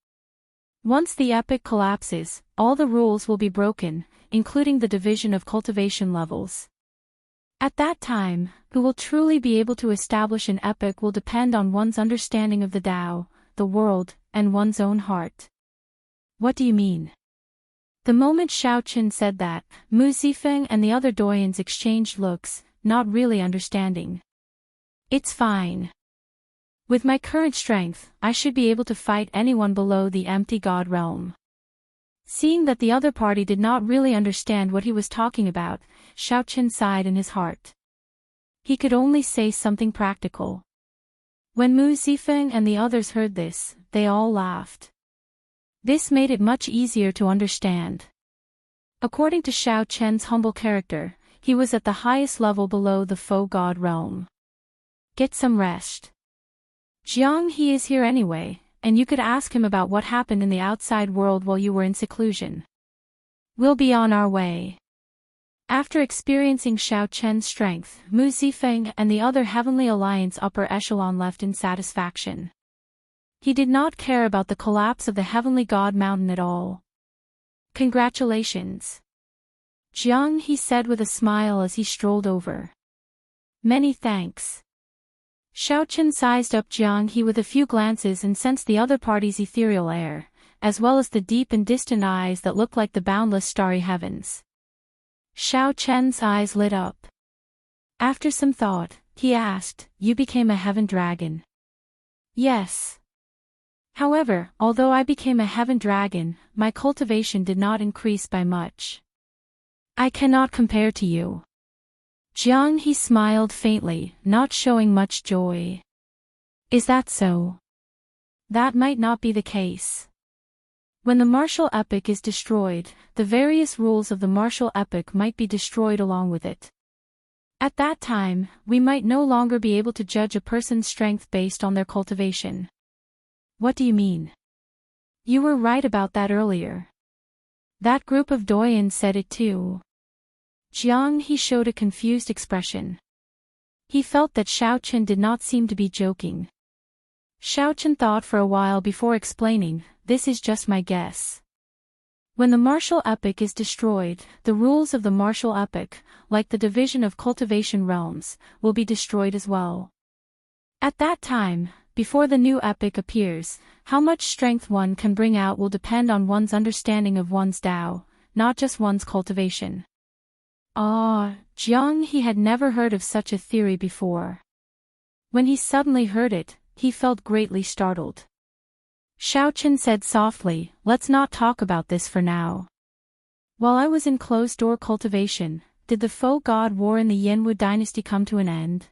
Speaker 1: Once the epic collapses, all the rules will be broken, including the division of cultivation levels. At that time, who will truly be able to establish an epic will depend on one's understanding of the Tao, the world, and one's own heart. What do you mean? The moment Xiaochen said that, Mu Zifeng and the other Doyans exchanged looks, not really understanding. It's fine. With my current strength, I should be able to fight anyone below the empty god realm. Seeing that the other party did not really understand what he was talking about, Xiaochen sighed in his heart. He could only say something practical. When Mu Zifeng and the others heard this, they all laughed. This made it much easier to understand. According to Xiaochen's humble character, he was at the highest level below the faux god realm. Get some rest. Jiang he is here anyway, and you could ask him about what happened in the outside world while you were in seclusion. We'll be on our way. After experiencing Xiaochen's strength, Mu Zifeng and the other Heavenly Alliance upper echelon left in satisfaction. He did not care about the collapse of the Heavenly God Mountain at all. Congratulations. Jiang he said with a smile as he strolled over. Many thanks. Xiaochen sized up Jiang He with a few glances and sensed the other party's ethereal air, as well as the deep and distant eyes that looked like the boundless starry heavens. Xiaochen's eyes lit up. After some thought, he asked, "You became a heaven dragon?" "Yes. However, although I became a heaven dragon, my cultivation did not increase by much. I cannot compare to you." Jiang He smiled faintly, not showing much joy. "Is that so?" "That might not be the case. When the martial epic is destroyed, the various rules of the martial epic might be destroyed along with it. At that time, we might no longer be able to judge a person's strength based on their cultivation." "What do you mean?" "You were right about that earlier. That group of Doyens said it too." Jiang He showed a confused expression. He felt that Xiaochen did not seem to be joking. Xiaochen thought for a while before explaining, "This is just my guess. When the martial epic is destroyed, the rules of the martial epic, like the division of cultivation realms, will be destroyed as well. At that time, before the new epic appears, how much strength one can bring out will depend on one's understanding of one's Tao, not just one's cultivation." Jiang He had never heard of such a theory before. When he suddenly heard it, he felt greatly startled. Xiaochen said softly, "Let's not talk about this for now. While I was in closed-door cultivation, did the faux god war in the Yanwu dynasty come to an end?"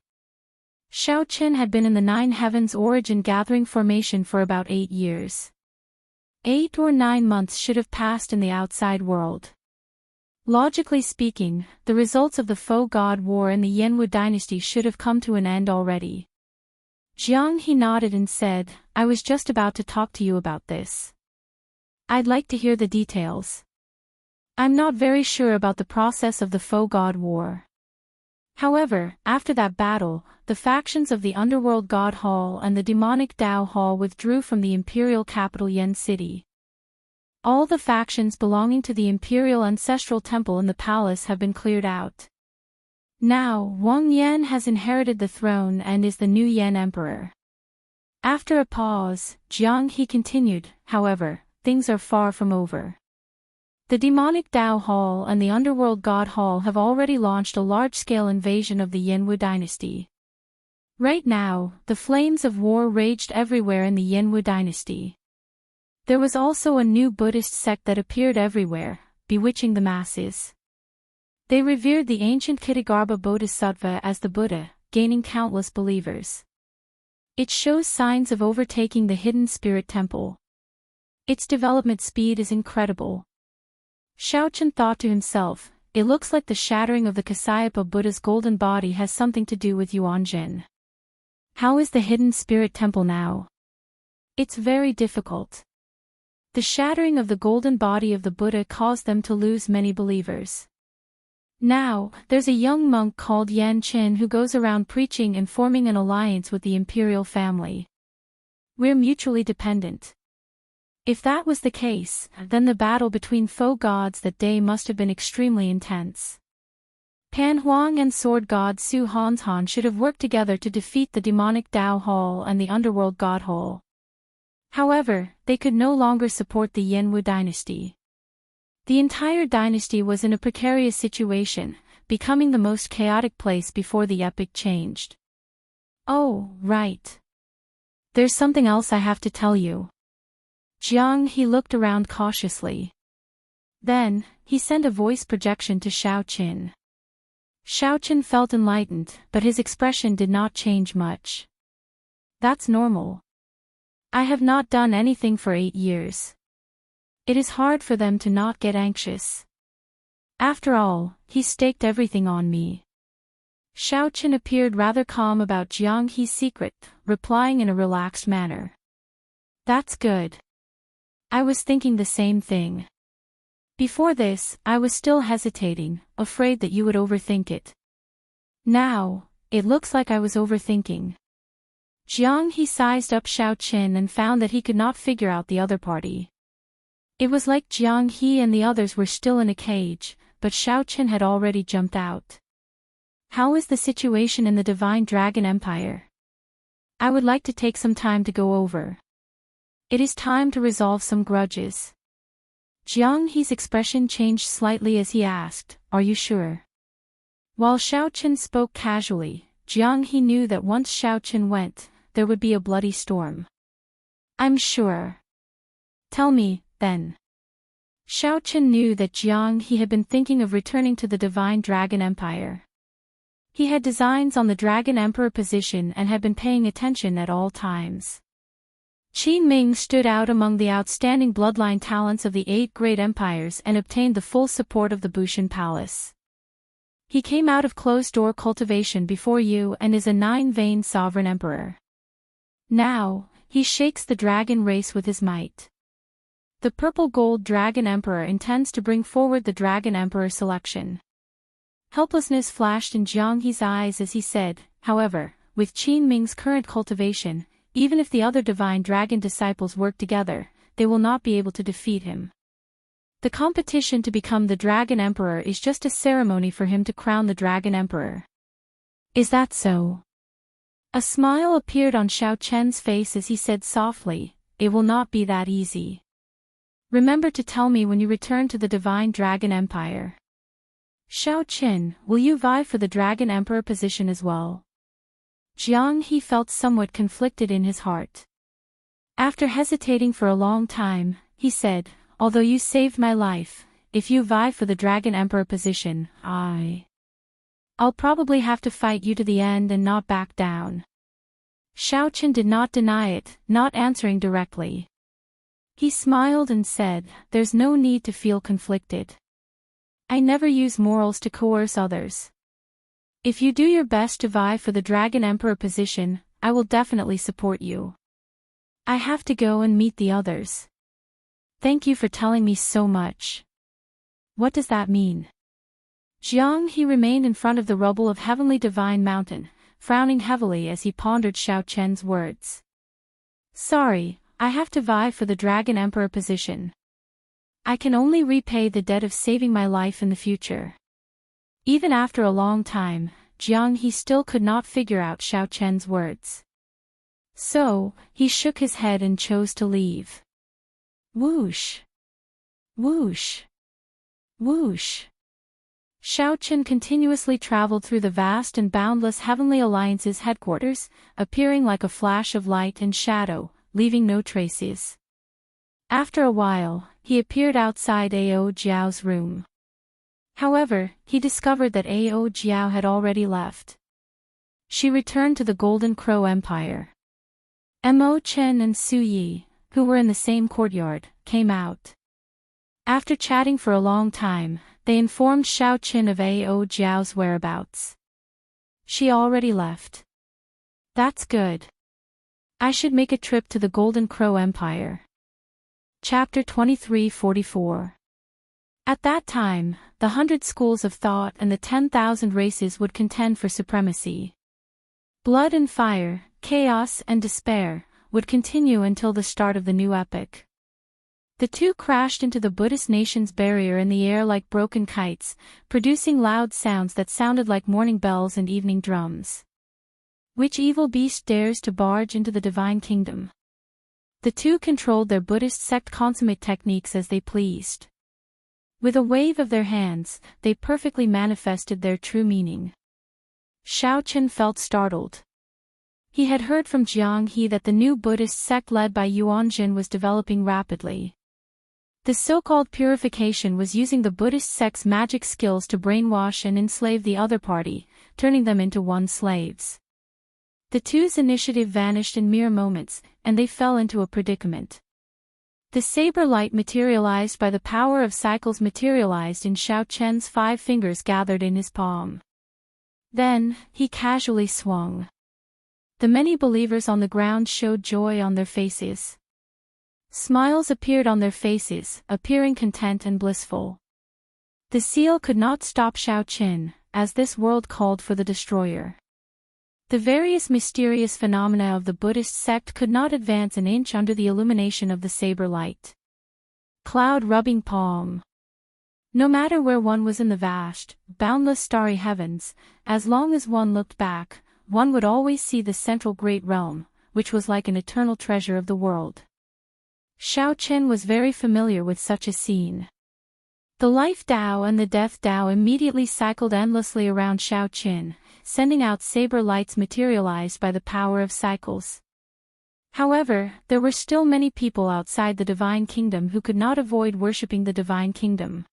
Speaker 1: Xiaochen had been in the Nine Heavens origin gathering formation for about 8 years. 8 or 9 months should have passed in the outside world. Logically speaking, the results of the faux god war in the Yanwu dynasty should have come to an end already. Jiang He nodded and said, "I was just about to talk to you about this. I'd like to hear the details. I'm not very sure about the process of the faux god war. However, after that battle, the factions of the Underworld God Hall and the demonic Dao Hall withdrew from the imperial capital Yen City. All the factions belonging to the imperial ancestral temple in the palace have been cleared out. Now, Wang Yan has inherited the throne and is the new Yan emperor." After a pause, Jiang He continued, "However, things are far from over. The demonic Dao Hall and the Underworld God Hall have already launched a large-scale invasion of the Yanwu dynasty. Right now, the flames of war raged everywhere in the Yanwu dynasty. There was also a new Buddhist sect that appeared everywhere, bewitching the masses. They revered the ancient Kitagarbha Bodhisattva as the Buddha, gaining countless believers. It shows signs of overtaking the hidden spirit temple. Its development speed is incredible." Xiaochen thought to himself, "It looks like the shattering of the Kasyapa Buddha's golden body has something to do with Yuanjin. How is the hidden spirit temple now?" "It's very difficult. The shattering of the golden body of the Buddha caused them to lose many believers. Now, there's a young monk called Yan Qin who goes around preaching and forming an alliance with the imperial family. We're mutually dependent. If that was the case, then the battle between faux gods that day must have been extremely intense. Pan Huang and sword god Su Hanshan should have worked together to defeat the demonic Dao Hall and the Underworld God Hall. However, they could no longer support the Yanwu dynasty. The entire dynasty was in a precarious situation, becoming the most chaotic place before the epic changed." "Oh, right. There's something else I have to tell you." Jiang He looked around cautiously. Then, he sent a voice projection to Xiaochen. Xiaochen felt enlightened, but his expression did not change much. "That's normal. I have not done anything for 8 years. It is hard for them to not get anxious. After all, he staked everything on me." Xiaochen appeared rather calm about Jiang He's secret, replying in a relaxed manner. "That's good. I was thinking the same thing. Before this, I was still hesitating, afraid that you would overthink it. Now, it looks like I was overthinking." Jiang He sized up Xiaochen and found that he could not figure out the other party. It was like Jiang He and the others were still in a cage, but Xiaochen had already jumped out. "How is the situation in the Divine Dragon Empire?" I would like to take some time to go over. It is time to resolve some grudges. Jiang He's expression changed slightly as he asked, "Are you sure?" While Xiaoqin spoke casually, Jiang He knew that once Xiaoqin went, there would be a bloody storm. "I'm sure." "Tell me, then." Xiaoqin knew that Jiang He had been thinking of returning to the Divine Dragon Empire. He had designs on the Dragon Emperor position and had been paying attention at all times. Qin Ming stood out among the outstanding bloodline talents of the 8 great empires and obtained the full support of the Bushan Palace. He came out of closed-door cultivation before you and is a 9-vein sovereign emperor. Now, he shakes the dragon race with his might. The purple-gold Dragon Emperor intends to bring forward the Dragon Emperor selection. Helplessness flashed in Jiang He's eyes as he said, "However, with Qin Ming's current cultivation, even if the other divine dragon disciples work together, they will not be able to defeat him. The competition to become the Dragon Emperor is just a ceremony for him to crown the Dragon Emperor." "Is that so?" A smile appeared on Xiao Chen's face as he said softly, "It will not be that easy. Remember to tell me when you return to the Divine Dragon Empire." "Xiao Chen, will you vie for the Dragon Emperor position as well?" Jiang He felt somewhat conflicted in his heart. After hesitating for a long time, he said, "Although you saved my life, if you vie for the Dragon Emperor position, I'll probably have to fight you to the end and not back down." Xiaoqin did not deny it, not answering directly. He smiled and said, "There's no need to feel conflicted. I never use morals to coerce others. If you do your best to vie for the Dragon Emperor position, I will definitely support you. I have to go and meet the others. Thank you for telling me so much." "What does that mean?" Jiang He remained in front of the rubble of Heavenly Divine Mountain, frowning heavily as he pondered Xiao Chen's words. "Sorry, I have to vie for the Dragon Emperor position. I can only repay the debt of saving my life in the future." Even after a long time, Jiang He still could not figure out Xiao Chen's words. So, he shook his head and chose to leave. Whoosh! Whoosh! Whoosh! Xiao Chen continuously traveled through the vast and boundless Heavenly Alliance's headquarters, appearing like a flash of light and shadow, leaving no traces. After a while, he appeared outside Ao Jiao's room. However, he discovered that Ao Jiao had already left. She returned to the Golden Crow Empire. Mo Chen and Su Yi, who were in the same courtyard, came out. After chatting for a long time, they informed Xiao Qin of Ao Jiao's whereabouts. "She already left." "That's good. I should make a trip to the Golden Crow Empire." Chapter 2344. At that time, the 100 schools of thought and the 10,000 races would contend for supremacy. Blood and fire, chaos and despair, would continue until the start of the new epoch. The two crashed into the Buddhist nation's barrier in the air like broken kites, producing loud sounds that sounded like morning bells and evening drums. Which evil beast dares to barge into the divine kingdom? The two controlled their Buddhist sect consummate techniques as they pleased. With a wave of their hands, they perfectly manifested their true meaning. Xiao Chen felt startled. He had heard from Jiang He that the new Buddhist sect led by Yuanjin was developing rapidly. The so-called purification was using the Buddhist sect's magic skills to brainwash and enslave the other party, turning them into one slaves. The two's initiative vanished in mere moments, and they fell into a predicament. The saber light materialized by the power of cycles materialized in Xiao Chen's 5 fingers gathered in his palm. Then, he casually swung. The many believers on the ground showed joy on their faces. Smiles appeared on their faces, appearing content and blissful. The seal could not stop Xiao Chen, as this world called for the destroyer. The various mysterious phenomena of the Buddhist sect could not advance an inch under the illumination of the saber light. Cloud rubbing palm. No matter where one was in the vast, boundless starry heavens, as long as one looked back, one would always see the central great realm, which was like an eternal treasure of the world. Xiaochen was very familiar with such a scene. The Life Dao and the Death Dao immediately cycled endlessly around Xiaochen, sending out saber lights materialized by the power of cycles. However, there were still many people outside the Divine Kingdom who could not avoid worshipping the Divine Kingdom.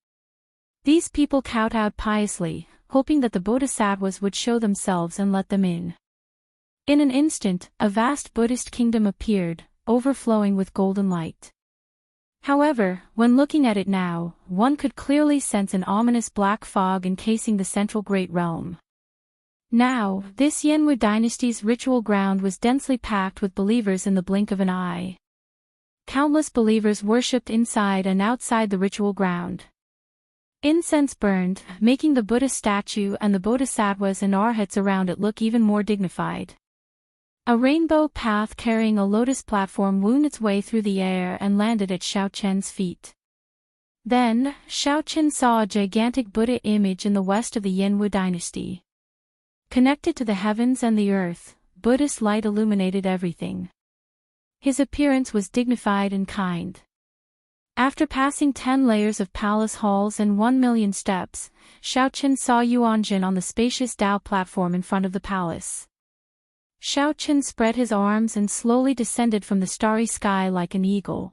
Speaker 1: These people kowtowed piously, hoping that the bodhisattvas would show themselves and let them in. In an instant, a vast Buddhist kingdom appeared, overflowing with golden light. However, when looking at it now, one could clearly sense an ominous black fog encasing the central great realm. Now, this Yanwu dynasty's ritual ground was densely packed with believers in the blink of an eye. Countless believers worshipped inside and outside the ritual ground. Incense burned, making the Buddha statue and the bodhisattvas and arhats around it look even more dignified. A rainbow path carrying a lotus platform wound its way through the air and landed at Xiaochen's feet. Then, Xiaochen saw a gigantic Buddha image in the west of the Yanwu dynasty. Connected to the heavens and the earth, Buddhist light illuminated everything. His appearance was dignified and kind. After passing 10 layers of palace halls and 1,000,000 steps, Xiaochen saw Yuanjin on the spacious Dao platform in front of the palace. Xiaochen spread his arms and slowly descended from the starry sky like an eagle.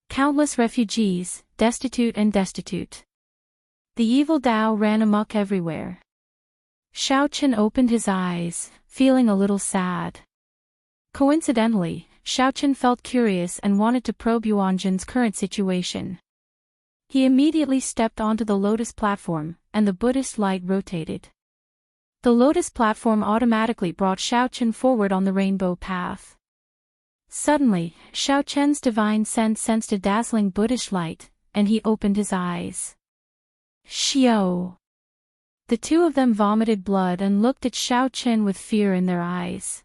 Speaker 1: Countless refugees, destitute. The evil Dao ran amok everywhere. Xiaochen opened his eyes, feeling a little sad. Coincidentally, Xiaochen felt curious and wanted to probe Yuanjin's current situation. He immediately stepped onto the lotus platform, and the Buddhist light rotated. The lotus platform automatically brought Xiaochen forward on the rainbow path. Suddenly, Xiaochen's divine sense sensed a dazzling Buddhist light, and he opened his eyes. Xiao! The two of them vomited blood and looked at Xiaochen with fear in their eyes.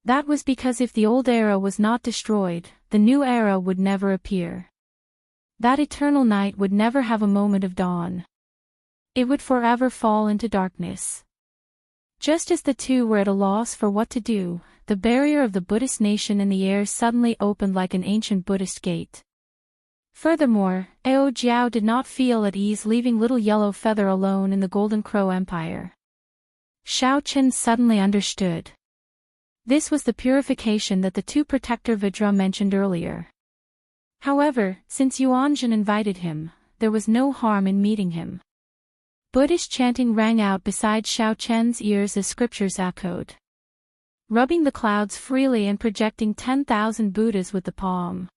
Speaker 1: That was because if the old era was not destroyed, the new era would never appear. That eternal night would never have a moment of dawn. It would forever fall into darkness. Just as the two were at a loss for what to do, the barrier of the Buddhist nation in the air suddenly opened like an ancient Buddhist gate. Furthermore, Ao Jiao did not feel at ease leaving little yellow feather alone in the Golden Crow Empire. Xiaochen suddenly understood. This was the purification that the two protector Vidra mentioned earlier. However, since Yuanjin invited him, there was no harm in meeting him. Buddhist chanting rang out beside Xiaochen's ears as scriptures echoed. Rubbing the clouds freely and projecting 10,000 Buddhas with the palm.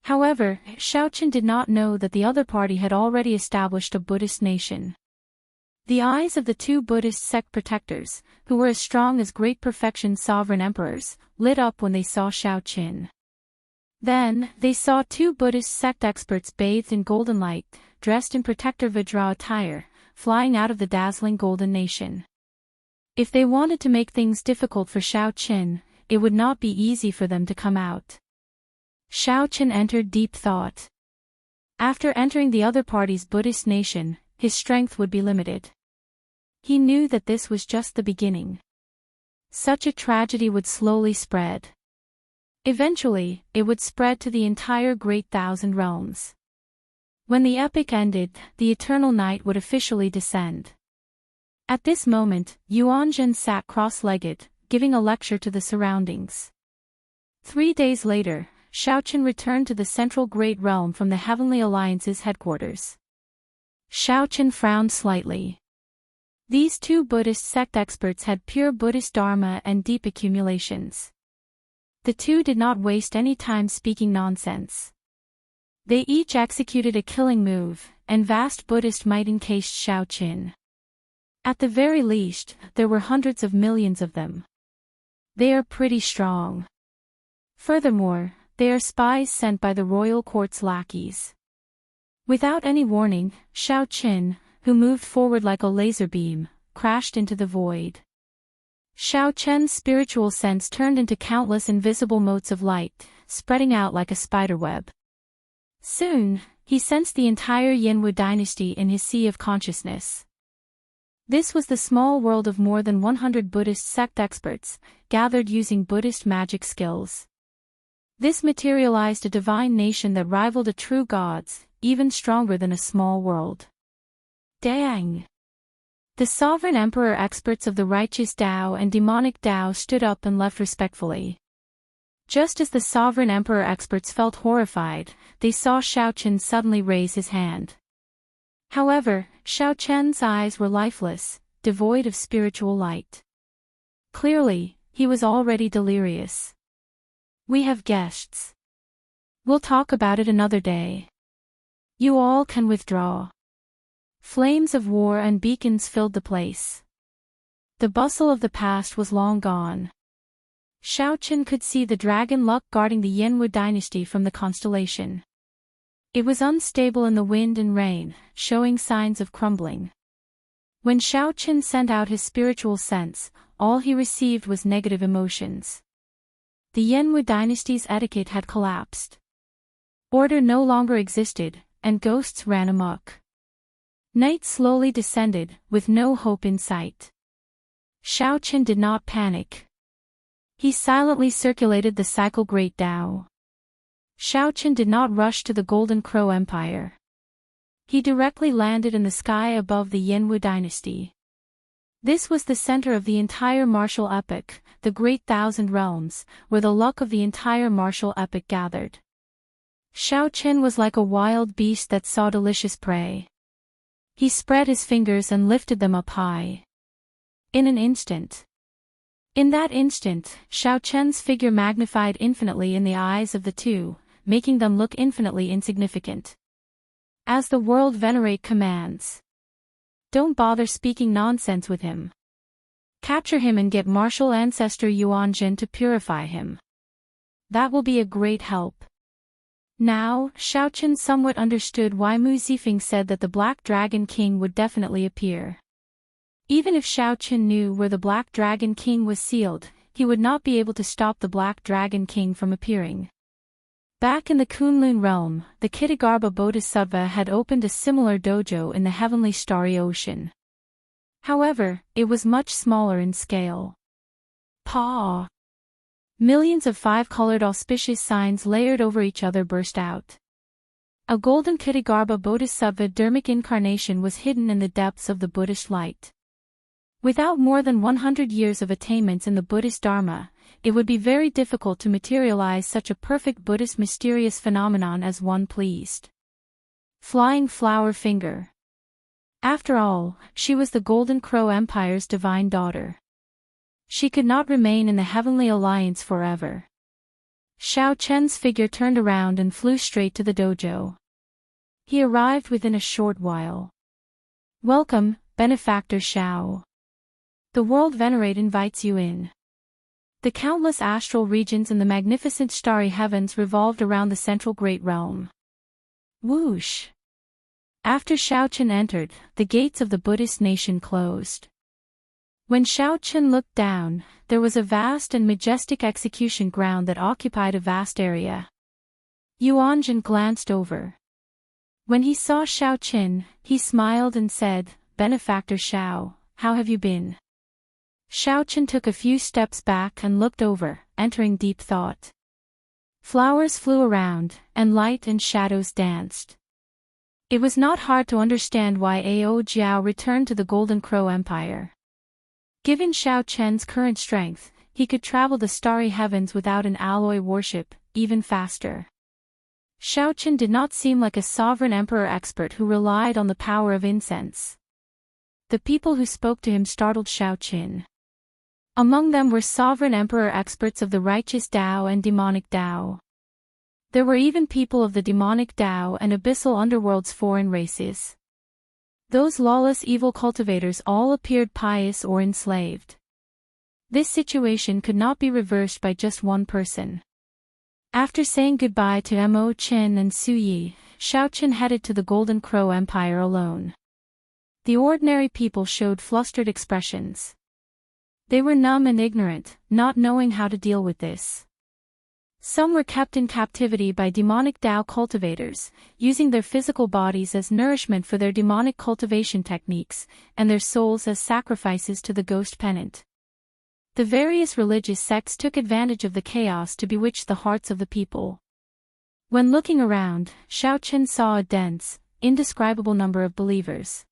Speaker 1: However, Xiaochen did not know that the other party had already established a Buddhist nation. The eyes of the two Buddhist sect protectors, who were as strong as great perfection sovereign emperors, lit up when they saw Xiaochen. Then, they saw two Buddhist sect experts bathed in golden light, dressed in protector Vidra attire, flying out of the dazzling golden nation. If they wanted to make things difficult for Xiaochen, it would not be easy for them to come out. Xiaochen entered deep thought. After entering the other party's Buddhist nation, his strength would be limited. He knew that this was just the beginning. Such a tragedy would slowly spread. Eventually, it would spread to the entire Great Thousand Realms. When the epic ended, the eternal night would officially descend. At this moment, Yuanjin sat cross-legged, giving a lecture to the surroundings. 3 days later, Xiaochen returned to the central Great Realm from the Heavenly Alliance's headquarters. Xiaochen frowned slightly. These two Buddhist sect experts had pure Buddhist dharma and deep accumulations. The two did not waste any time speaking nonsense. They each executed a killing move, and vast Buddhist might encased Xiaochen. At the very least, there were hundreds of millions of them. They are pretty strong. Furthermore, they are spies sent by the royal court's lackeys. Without any warning, Xiaochen, who moved forward like a laser beam, crashed into the void. Xiaochen's spiritual sense turned into countless invisible motes of light, spreading out like a spiderweb. Soon, he sensed the entire Yanwu dynasty in his sea of consciousness. This was the small world of more than 100 Buddhist sect experts, gathered using Buddhist magic skills. This materialized a divine nation that rivaled a true god's, even stronger than a small world. Dang! The sovereign emperor experts of the righteous Dao and demonic Dao stood up and left respectfully. Just as the sovereign emperor experts felt horrified, they saw Xiaochen suddenly raise his hand. However, Xiaochen's eyes were lifeless, devoid of spiritual light. Clearly, he was already delirious. "We have guests. We'll talk about it another day. You all can withdraw." Flames of war and beacons filled the place. The bustle of the past was long gone. Xiaochen could see the dragon luck guarding the Yanwu dynasty from the constellation. It was unstable in the wind and rain, showing signs of crumbling. When Xiaochen sent out his spiritual sense, all he received was negative emotions. The Yanwu dynasty's etiquette had collapsed. Order no longer existed, and ghosts ran amok. Night slowly descended, with no hope in sight. Xiaochen did not panic. He silently circulated the cycle Great Tao. Xiaochen did not rush to the Golden Crow Empire. He directly landed in the sky above the Yanwu dynasty. This was the center of the entire martial epic, the Great Thousand Realms, where the luck of the entire martial epic gathered. Xiaochen was like a wild beast that saw delicious prey. He spread his fingers and lifted them up high. In that instant, Xiaochen's figure magnified infinitely in the eyes of the two, making them look infinitely insignificant. As the world venerate commands. Don't bother speaking nonsense with him. Capture him and get martial ancestor Yuanjin to purify him. That will be a great help. Now, Xiaochen somewhat understood why Mu Zifeng said that the Black Dragon King would definitely appear. Even if Xiaochen knew where the Black Dragon King was sealed, he would not be able to stop the Black Dragon King from appearing. Back in the Kunlun realm, the Kitagarbha Bodhisattva had opened a similar dojo in the heavenly starry ocean. However, it was much smaller in scale. Paw! Millions of five-colored auspicious signs layered over each other burst out. A golden Kitagarbha Bodhisattva Dharmic incarnation was hidden in the depths of the Buddhist light. Without more than 100 years of attainments in the Buddhist Dharma, it would be very difficult to materialize such a perfect Buddhist mysterious phenomenon as one pleased. Flying Flower Finger. After all, she was the Golden Crow Empire's divine daughter. She could not remain in the Heavenly Alliance forever. Xiaochen's figure turned around and flew straight to the dojo. He arrived within a short while. "Welcome, Benefactor Xiao. The world venerate invites you in." The countless astral regions and the magnificent starry heavens revolved around the central great realm. Whoosh! After Xiaochen entered, the gates of the Buddhist nation closed. When Xiaochen looked down, there was a vast and majestic execution ground that occupied a vast area. Yuanjin glanced over. When he saw Xiaochen, he smiled and said, "Benefactor Xiao, how have you been?" Xiaochen took a few steps back and looked over, entering deep thought. Flowers flew around, and light and shadows danced. It was not hard to understand why Ao Jiao returned to the Golden Crow Empire. Given Xiaochen's current strength, he could travel the starry heavens without an alloy warship, even faster. Xiaochen did not seem like a sovereign emperor expert who relied on the power of incense. The people who spoke to him startled Xiaochen. Among them were sovereign emperor experts of the righteous Dao and demonic Dao. There were even people of the demonic Dao and abyssal underworld's foreign races. Those lawless evil cultivators all appeared pious or enslaved. This situation could not be reversed by just one person. After saying goodbye to Mo Qin and Su Yi, Xiaochen headed to the Golden Crow Empire alone. The ordinary people showed flustered expressions. They were numb and ignorant, not knowing how to deal with this. Some were kept in captivity by demonic Dao cultivators, using their physical bodies as nourishment for their demonic cultivation techniques, and their souls as sacrifices to the ghost pennant. The various religious sects took advantage of the chaos to bewitch the hearts of the people. When looking around, Xiaoqin saw a dense, indescribable number of believers.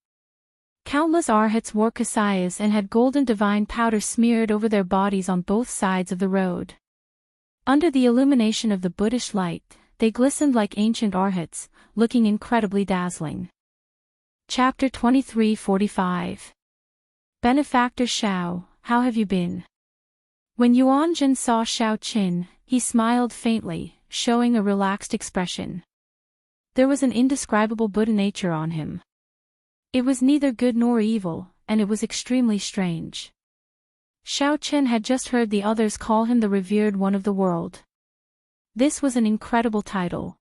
Speaker 1: Countless arhats wore kasayas and had golden divine powder smeared over their bodies on both sides of the road. Under the illumination of the Buddhist light, they glistened like ancient arhats, looking incredibly dazzling. Chapter 23:45. Benefactor Xiao, how have you been? When Yuanjun saw Xiaoqin, he smiled faintly, showing a relaxed expression. There was an indescribable Buddha nature on him. It was neither good nor evil, and it was extremely strange. Xiaoqin had just heard the others call him the revered one of the world. This was an incredible title.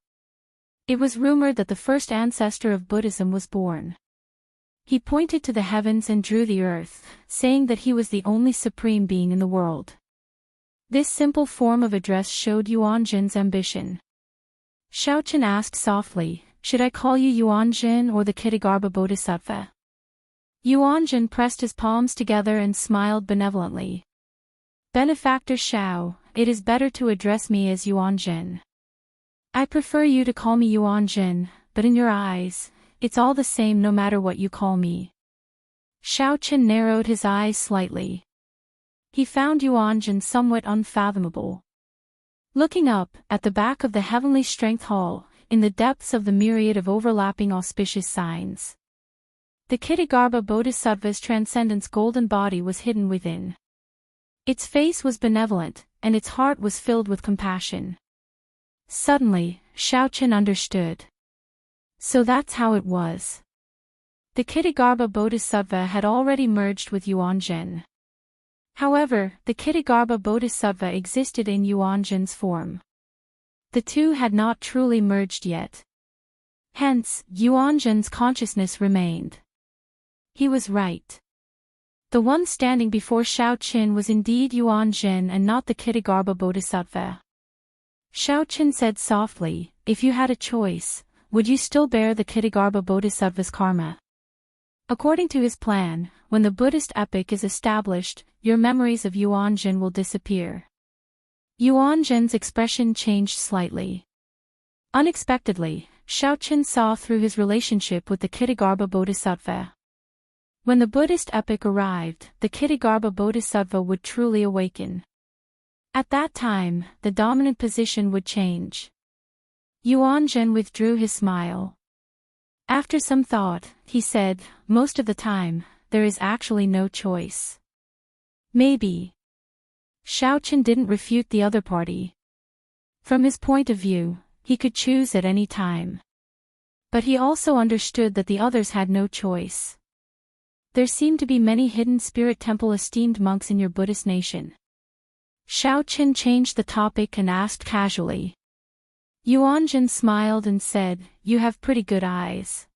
Speaker 1: It was rumored that the first ancestor of Buddhism was born. He pointed to the heavens and drew the earth, saying that he was the only supreme being in the world. This simple form of address showed Yuanjin's ambition. Xiaoqin asked softly, should I call you Yuanjin or the Kittagarbha Bodhisattva? Yuanjin pressed his palms together and smiled benevolently. Benefactor Xiao, it is better to address me as Yuanjin. I prefer you to call me Yuanjin, but in your eyes, it's all the same no matter what you call me. Xiaoqin narrowed his eyes slightly. He found Yuanjin somewhat unfathomable. Looking up, at the back of the heavenly strength hall, in the depths of the myriad of overlapping auspicious signs, the Kittagarbha Bodhisattva's transcendence golden body was hidden within. Its face was benevolent, and its heart was filled with compassion. Suddenly, Xiaoqin understood. So that's how it was. The Kittagarbha Bodhisattva had already merged with Yuanjin. However, the Kittagarbha Bodhisattva existed in Yuanjin's form. The two had not truly merged yet. Hence, Yuanjin's consciousness remained. He was right. The one standing before Xiaoqin was indeed Yuanjin and not the Kittagarbha Bodhisattva. Xiaoqin said softly, if you had a choice, would you still bear the Kittagarbha Bodhisattva's karma? According to his plan, when the Buddhist epic is established, your memories of Yuanjin will disappear. Yuanjin's expression changed slightly. Unexpectedly, Xiaoqin saw through his relationship with the Kittagarbha Bodhisattva. When the Buddhist epic arrived, the Kittagarbha Bodhisattva would truly awaken. At that time, the dominant position would change. Yuanjin withdrew his smile. After some thought, he said, most of the time, there is actually no choice. Maybe. Xiaoqin didn't refute the other party. From his point of view, he could choose at any time. But he also understood that the others had no choice. There seem to be many hidden spirit temple esteemed monks in your Buddhist nation. Xiaoqin changed the topic and asked casually. Yuanjin smiled and said, you have pretty good eyes.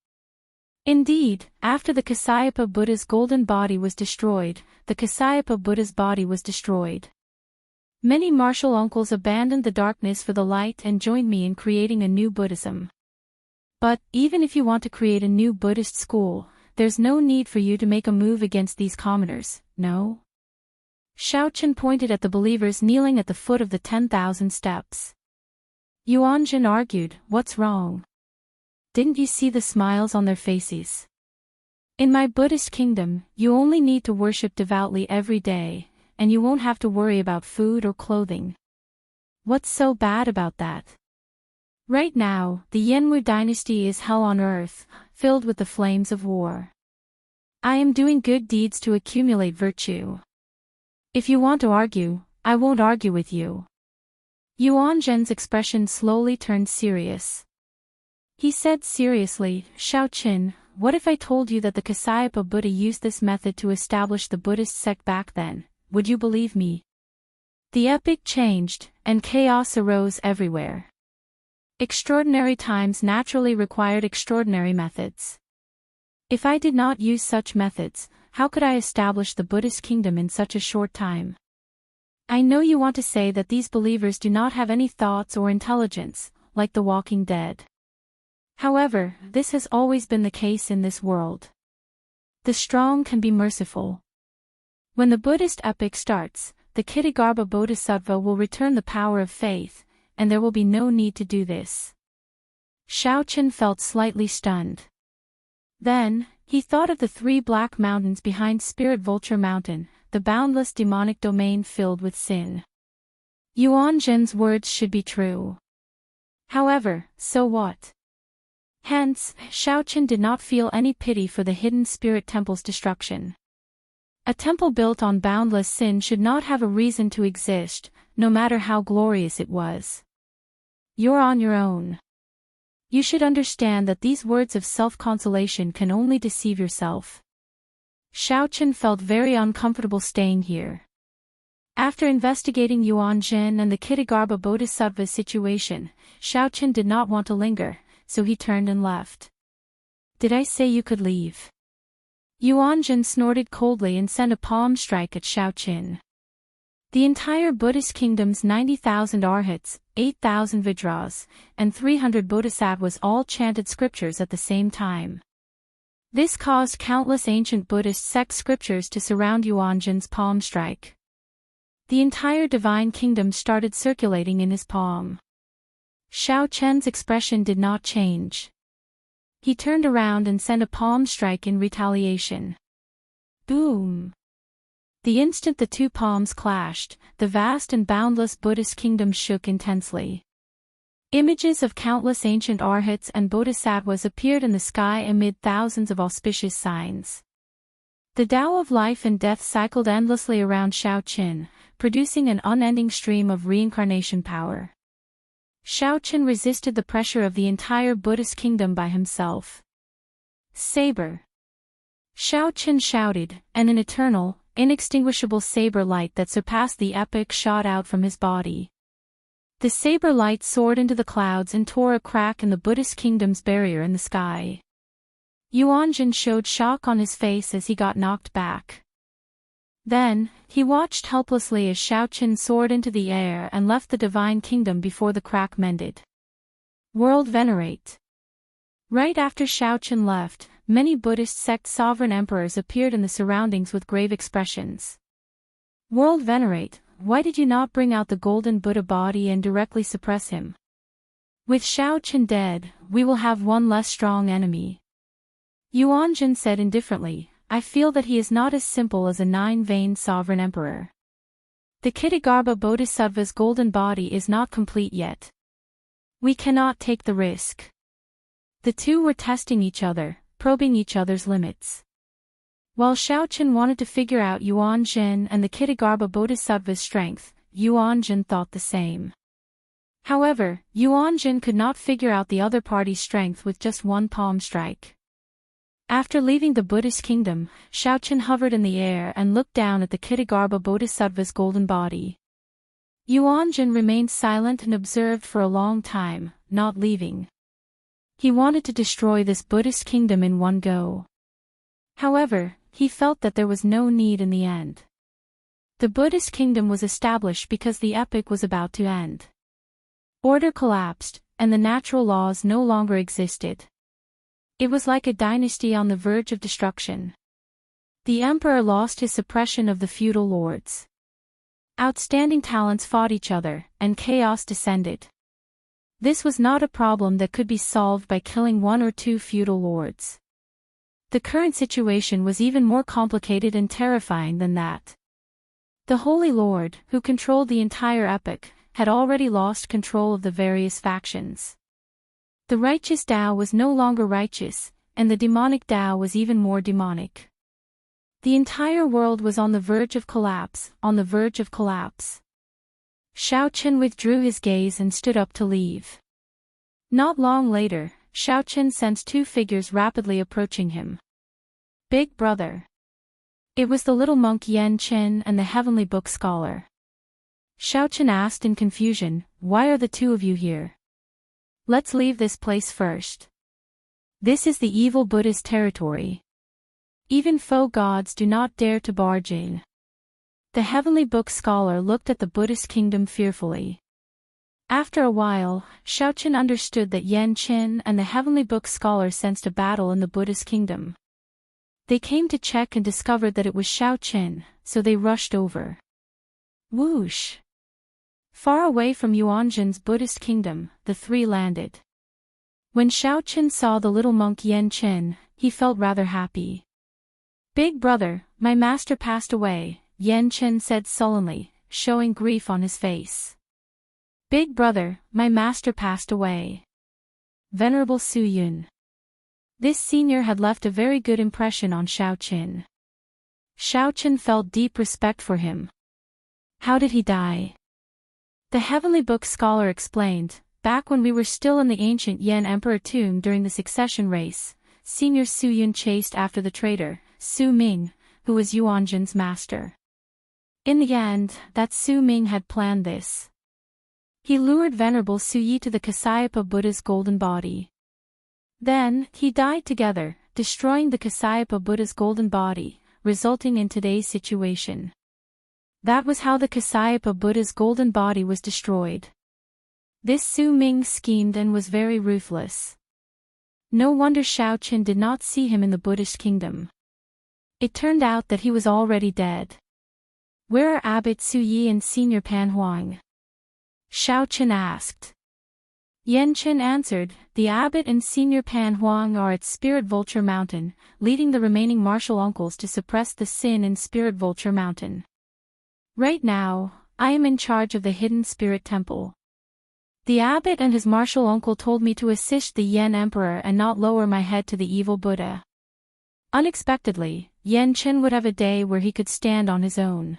Speaker 1: Indeed, after the Kasyapa Buddha's golden body was destroyed, the Kasyapa Buddha's body was destroyed. Many martial uncles abandoned the darkness for the light and joined me in creating a new Buddhism. But, even if you want to create a new Buddhist school, there's no need for you to make a move against these commoners, no? Xiaoqin pointed at the believers kneeling at the foot of the 10,000 steps. Yuanjin argued, what's wrong? Didn't you see the smiles on their faces? In my Buddhist kingdom, you only need to worship devoutly every day, and you won't have to worry about food or clothing. What's so bad about that? Right now, the Yanwu dynasty is hell on earth, filled with the flames of war. I am doing good deeds to accumulate virtue. If you want to argue, I won't argue with you. Yuanjin's expression slowly turned serious. He said seriously, Xiaoqin, what if I told you that the Kasyapa Buddha used this method to establish the Buddhist sect back then, would you believe me? The epic changed, and chaos arose everywhere. Extraordinary times naturally required extraordinary methods. If I did not use such methods, how could I establish the Buddhist kingdom in such a short time? I know you want to say that these believers do not have any thoughts or intelligence, like the walking dead. However, this has always been the case in this world. The strong can be merciful. When the Buddhist epic starts, the Kshitigarbha Bodhisattva will return the power of faith, and there will be no need to do this. Xiaoqin felt slightly stunned. Then, he thought of the 3 black mountains behind Spirit Vulture Mountain, the boundless demonic domain filled with sin. Yuanzhen's words should be true. However, so what? Hence, Xiaoqin did not feel any pity for the hidden spirit temple's destruction. A temple built on boundless sin should not have a reason to exist, no matter how glorious it was. You're on your own. You should understand that these words of self-consolation can only deceive yourself. Xiaoqin felt very uncomfortable staying here. After investigating Yuanzhen and the Kshitigarbha Bodhisattva's situation, Xiaoqin did not want to linger, so he turned and left. Did I say you could leave? Yuanzhen snorted coldly and sent a palm strike at Xiaoqin. The entire Buddhist kingdom's 90,000 arhats, 8,000 vidras, and 300 bodhisattvas all chanted scriptures at the same time. This caused countless ancient Buddhist sect scriptures to surround Yuanzhen's palm strike. The entire divine kingdom started circulating in his palm. Xiaoqian's expression did not change. He turned around and sent a palm strike in retaliation. Boom! The instant the 2 palms clashed, the vast and boundless Buddhist kingdom shook intensely. Images of countless ancient arhats and bodhisattvas appeared in the sky amid thousands of auspicious signs. The Tao of life and death cycled endlessly around Xiaoqin, producing an unending stream of reincarnation power. Xiaoqin resisted the pressure of the entire Buddhist kingdom by himself. Saber! Xiaoqin shouted, and an eternal, inextinguishable saber light that surpassed the epic shot out from his body. The saber light soared into the clouds and tore a crack in the Buddhist kingdom's barrier in the sky. Yuanzhen showed shock on his face as he got knocked back. Then, he watched helplessly as Xiaoqin soared into the air and left the divine kingdom before the crack mended. World Venerate. Right after Xiaoqin left, many Buddhist sect sovereign emperors appeared in the surroundings with grave expressions. World Venerate, why did you not bring out the golden Buddha body and directly suppress him? With Xiaoqin dead, we will have one less strong enemy. Yuanzhen said indifferently, I feel that he is not as simple as a 9-veined sovereign emperor. The Kshitigarbha Bodhisattva's golden body is not complete yet. We cannot take the risk. The 2 were testing each other, probing each other's limits. While Xiaoqin wanted to figure out Yuanzhen and the Kshitigarbha Bodhisattva's strength, Yuanzhen thought the same. However, Yuanzhen could not figure out the other party's strength with just one palm strike. After leaving the Buddhist kingdom, Xiaoqin hovered in the air and looked down at the Kshitigarbha Bodhisattva's golden body. Yuanzhen remained silent and observed for a long time, not leaving. He wanted to destroy this Buddhist kingdom in one go. However, he felt that there was no need in the end. The Buddhist kingdom was established because the epic was about to end. Order collapsed, and the natural laws no longer existed. It was like a dynasty on the verge of destruction. The emperor lost his suppression of the feudal lords. Outstanding talents fought each other, and chaos descended. This was not a problem that could be solved by killing 1 or 2 feudal lords. The current situation was even more complicated and terrifying than that. The Holy Lord, who controlled the entire epic, had already lost control of the various factions. The righteous Tao was no longer righteous, and the demonic Tao was even more demonic. The entire world was on the verge of collapse, on the verge of collapse. Xiaoqin withdrew his gaze and stood up to leave. Not long later, Xiaoqin sensed 2 figures rapidly approaching him. Big brother. It was the little monk Yan Qin and the heavenly book scholar. Xiaoqin asked in confusion, why are the 2 of you here? Let's leave this place first. This is the evil Buddhist territory. Even foe gods do not dare to barge in. The heavenly book scholar looked at the Buddhist kingdom fearfully. After a while, Xiaoqin understood that Yan Qin and the heavenly book scholar sensed a battle in the Buddhist kingdom. They came to check and discovered that it was Xiaoqin, so they rushed over. Whoosh! Far away from Yuanzhan's Buddhist kingdom, the three landed. When Xiaoqin saw the little monk Yan Qin, he felt rather happy. "Big brother, my master passed away," Yan Qin said sullenly, showing grief on his face. "Big brother, my master passed away." Venerable Su Yun. This senior had left a very good impression on Xiaoqin. Xiaoqin felt deep respect for him. "How did he die?" The heavenly book scholar explained, "Back when we were still in the ancient Yan Emperor tomb during the succession race, Senior Su Yun chased after the traitor, Su Ming, who was Yuanzhan's master. In the end, that Su Ming had planned this. He lured Venerable Su Yi to the Kasayapa Buddha's golden body. Then, he died together, destroying the Kasayapa Buddha's golden body, resulting in today's situation. That was how the Kasayapa Buddha's golden body was destroyed. This Su Ming schemed and was very ruthless. No wonder Xiaoqin did not see him in the Buddhist kingdom. It turned out that he was already dead. Where are Abbot Su Yi and Senior Pan Huang? Xiaoqin asked. Yan Qin answered, "The abbot and Senior Pan Huang are at Spirit Vulture Mountain, leading the remaining martial uncles to suppress the sin in Spirit Vulture Mountain. Right now, I am in charge of the Hidden Spirit Temple. The abbot and his martial uncle told me to assist the Yan Emperor and not lower my head to the evil Buddha." Unexpectedly, Yan Qin would have a day where he could stand on his own.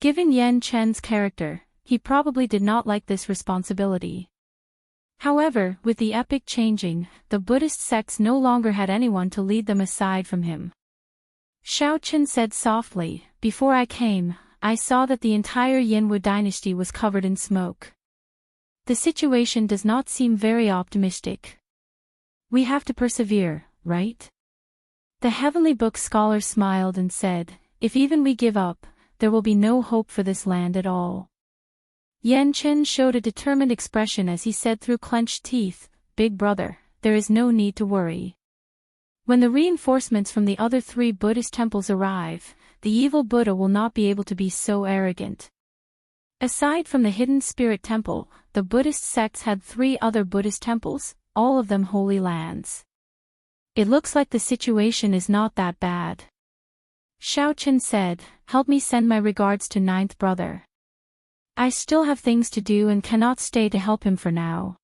Speaker 1: Given Yan Qin's character, he probably did not like this responsibility. However, with the epoch changing, the Buddhist sects no longer had anyone to lead them aside from him. Xiaoqin said softly, "Before I came, I saw that the entire Yinwu dynasty was covered in smoke. The situation does not seem very optimistic. We have to persevere, right?" The heavenly book scholar smiled and said, "If even we give up, there will be no hope for this land at all." Yan Qin showed a determined expression as he said through clenched teeth, "Big brother, there is no need to worry. When the reinforcements from the other 3 Buddhist temples arrive, the evil Buddha will not be able to be so arrogant." Aside from the Hidden Spirit Temple, the Buddhist sects had 3 other Buddhist temples, all of them holy lands. "It looks like the situation is not that bad." Xiaoqin said, "Help me send my regards to 9th brother. I still have things to do and cannot stay to help him for now."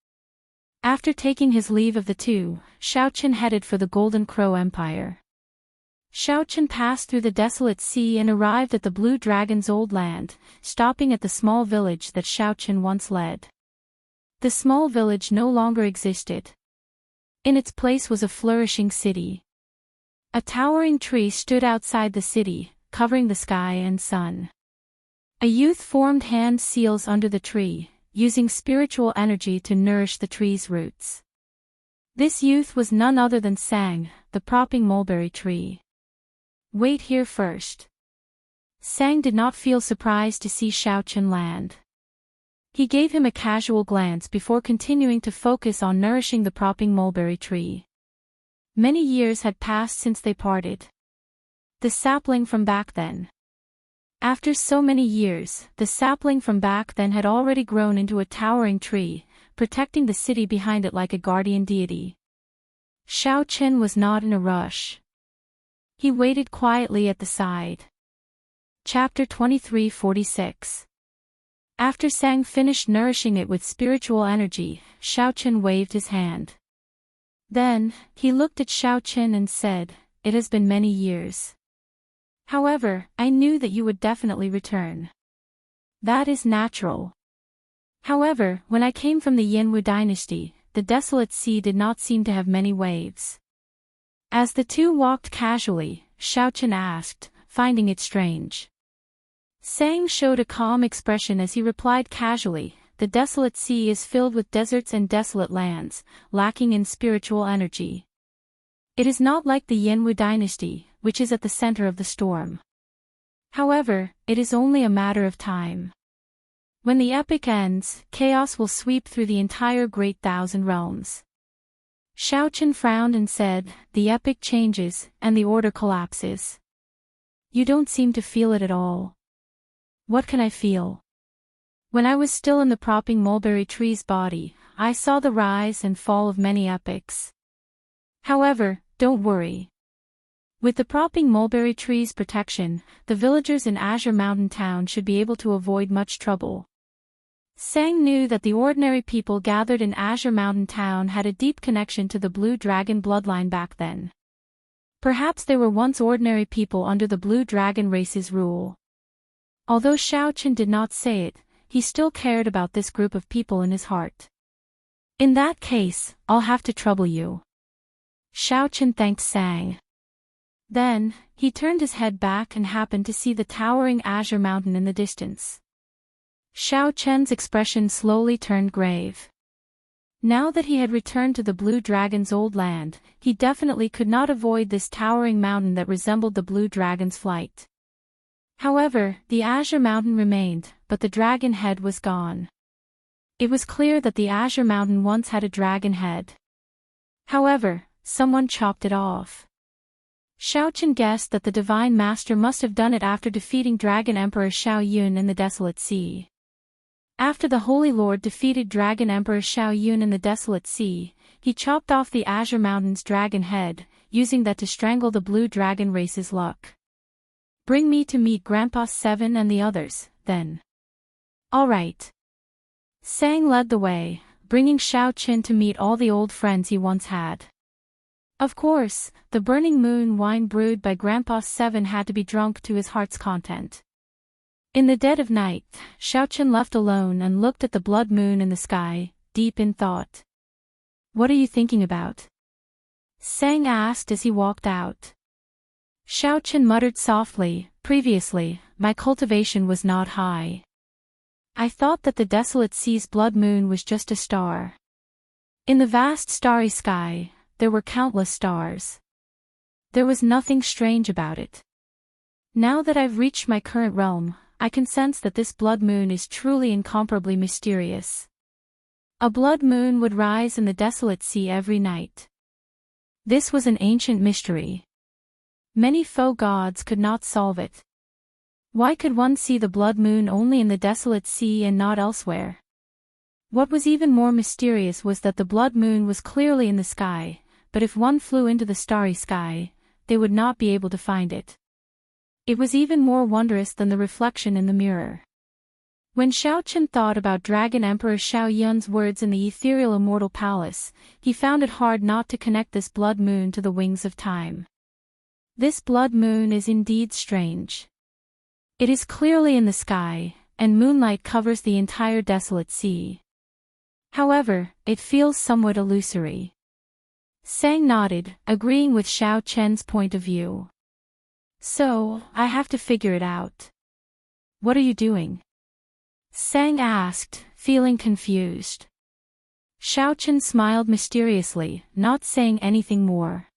Speaker 1: After taking his leave of the two, Xiaoqin headed for the Golden Crow Empire. Xiaoqin passed through the desolate sea and arrived at the Blue Dragon's old land, stopping at the small village that Xiaoqin once led. The small village no longer existed. In its place was a flourishing city. A towering tree stood outside the city, covering the sky and sun. A youth formed hand seals under the tree, using spiritual energy to nourish the tree's roots. This youth was none other than Sang, the propping mulberry tree. "Wait here first." Sang did not feel surprised to see Xiaoqin land. He gave him a casual glance before continuing to focus on nourishing the propping mulberry tree. Many years had passed since they parted. The sapling from back then. After so many years, the sapling from back then had already grown into a towering tree, protecting the city behind it like a guardian deity. Xiaoqin was not in a rush. He waited quietly at the side. Chapter 2346. After Sang finished nourishing it with spiritual energy, Xiaoqin waved his hand. Then, he looked at Xiaoqin and said, "It has been many years. However, I knew that you would definitely return. That is natural. However, when I came from the Yinwu dynasty, the desolate sea did not seem to have many waves." As the two walked casually, Xiaoqin asked, finding it strange. Sang showed a calm expression as he replied casually, "The desolate sea is filled with deserts and desolate lands, lacking in spiritual energy. It is not like the Yinwu dynasty, which is at the center of the storm. However, it is only a matter of time. When the epic ends, chaos will sweep through the entire Great Thousand Realms. Xiaochen frowned and said, "The epic changes, and the order collapses." "You don't seem to feel it at all." "What can I feel? When I was still in the propping mulberry tree's body, I saw the rise and fall of many epics. However, don't worry. With the propping mulberry tree's protection, the villagers in Azure Mountain Town should be able to avoid much trouble." Sang knew that the ordinary people gathered in Azure Mountain Town had a deep connection to the Blue Dragon bloodline back then. Perhaps they were once ordinary people under the Blue Dragon race's rule. Although Xiaochen did not say it, he still cared about this group of people in his heart. "In that case, I'll have to trouble you." Xiaochen thanked Sang. Then, he turned his head back and happened to see the towering Azure Mountain in the distance. Xiaochen's expression slowly turned grave. Now that he had returned to the Blue Dragon's old land, he definitely could not avoid this towering mountain that resembled the Blue Dragon's flight. However, the Azure Mountain remained, but the dragon head was gone. It was clear that the Azure Mountain once had a dragon head. However, someone chopped it off. Xiaochen guessed that the Divine Master must have done it after defeating Dragon Emperor Xiao Yun in the Desolate Sea. After the Holy Lord defeated Dragon Emperor Xiao Yun in the Desolate Sea, he chopped off the Azure Mountain's dragon head, using that to strangle the Blue Dragon race's luck. "Bring me to meet Grandpa Seven and the others, then." "All right." Sang led the way, bringing Xiaochen to meet all the old friends he once had. Of course, the burning moon wine brewed by Grandpa Seven had to be drunk to his heart's content. In the dead of night, Xiaochen left alone and looked at the blood moon in the sky, deep in thought. "What are you thinking about?" Sang asked as he walked out. Xiaochen muttered softly, "Previously, my cultivation was not high. I thought that the Desolate Sea's blood moon was just a star. In the vast starry sky, there were countless stars. There was nothing strange about it. Now that I've reached my current realm, I can sense that this blood moon is truly incomparably mysterious. A blood moon would rise in the Desolate Sea every night. This was an ancient mystery. Many faux gods could not solve it. Why could one see the blood moon only in the Desolate Sea and not elsewhere? What was even more mysterious was that the blood moon was clearly in the sky, but if one flew into the starry sky, they would not be able to find it. It was even more wondrous than the reflection in the mirror. When Xiaochen thought about Dragon Emperor Xiao Yun's words in the ethereal Immortal Palace, he found it hard not to connect this blood moon to the wings of time. This blood moon is indeed strange. It is clearly in the sky, and moonlight covers the entire Desolate Sea. However, it feels somewhat illusory. Sang nodded, agreeing with Xiaochen's point of view. "So, I have to figure it out." "What are you doing?" Sang asked, feeling confused. Xiaochen smiled mysteriously, not saying anything more.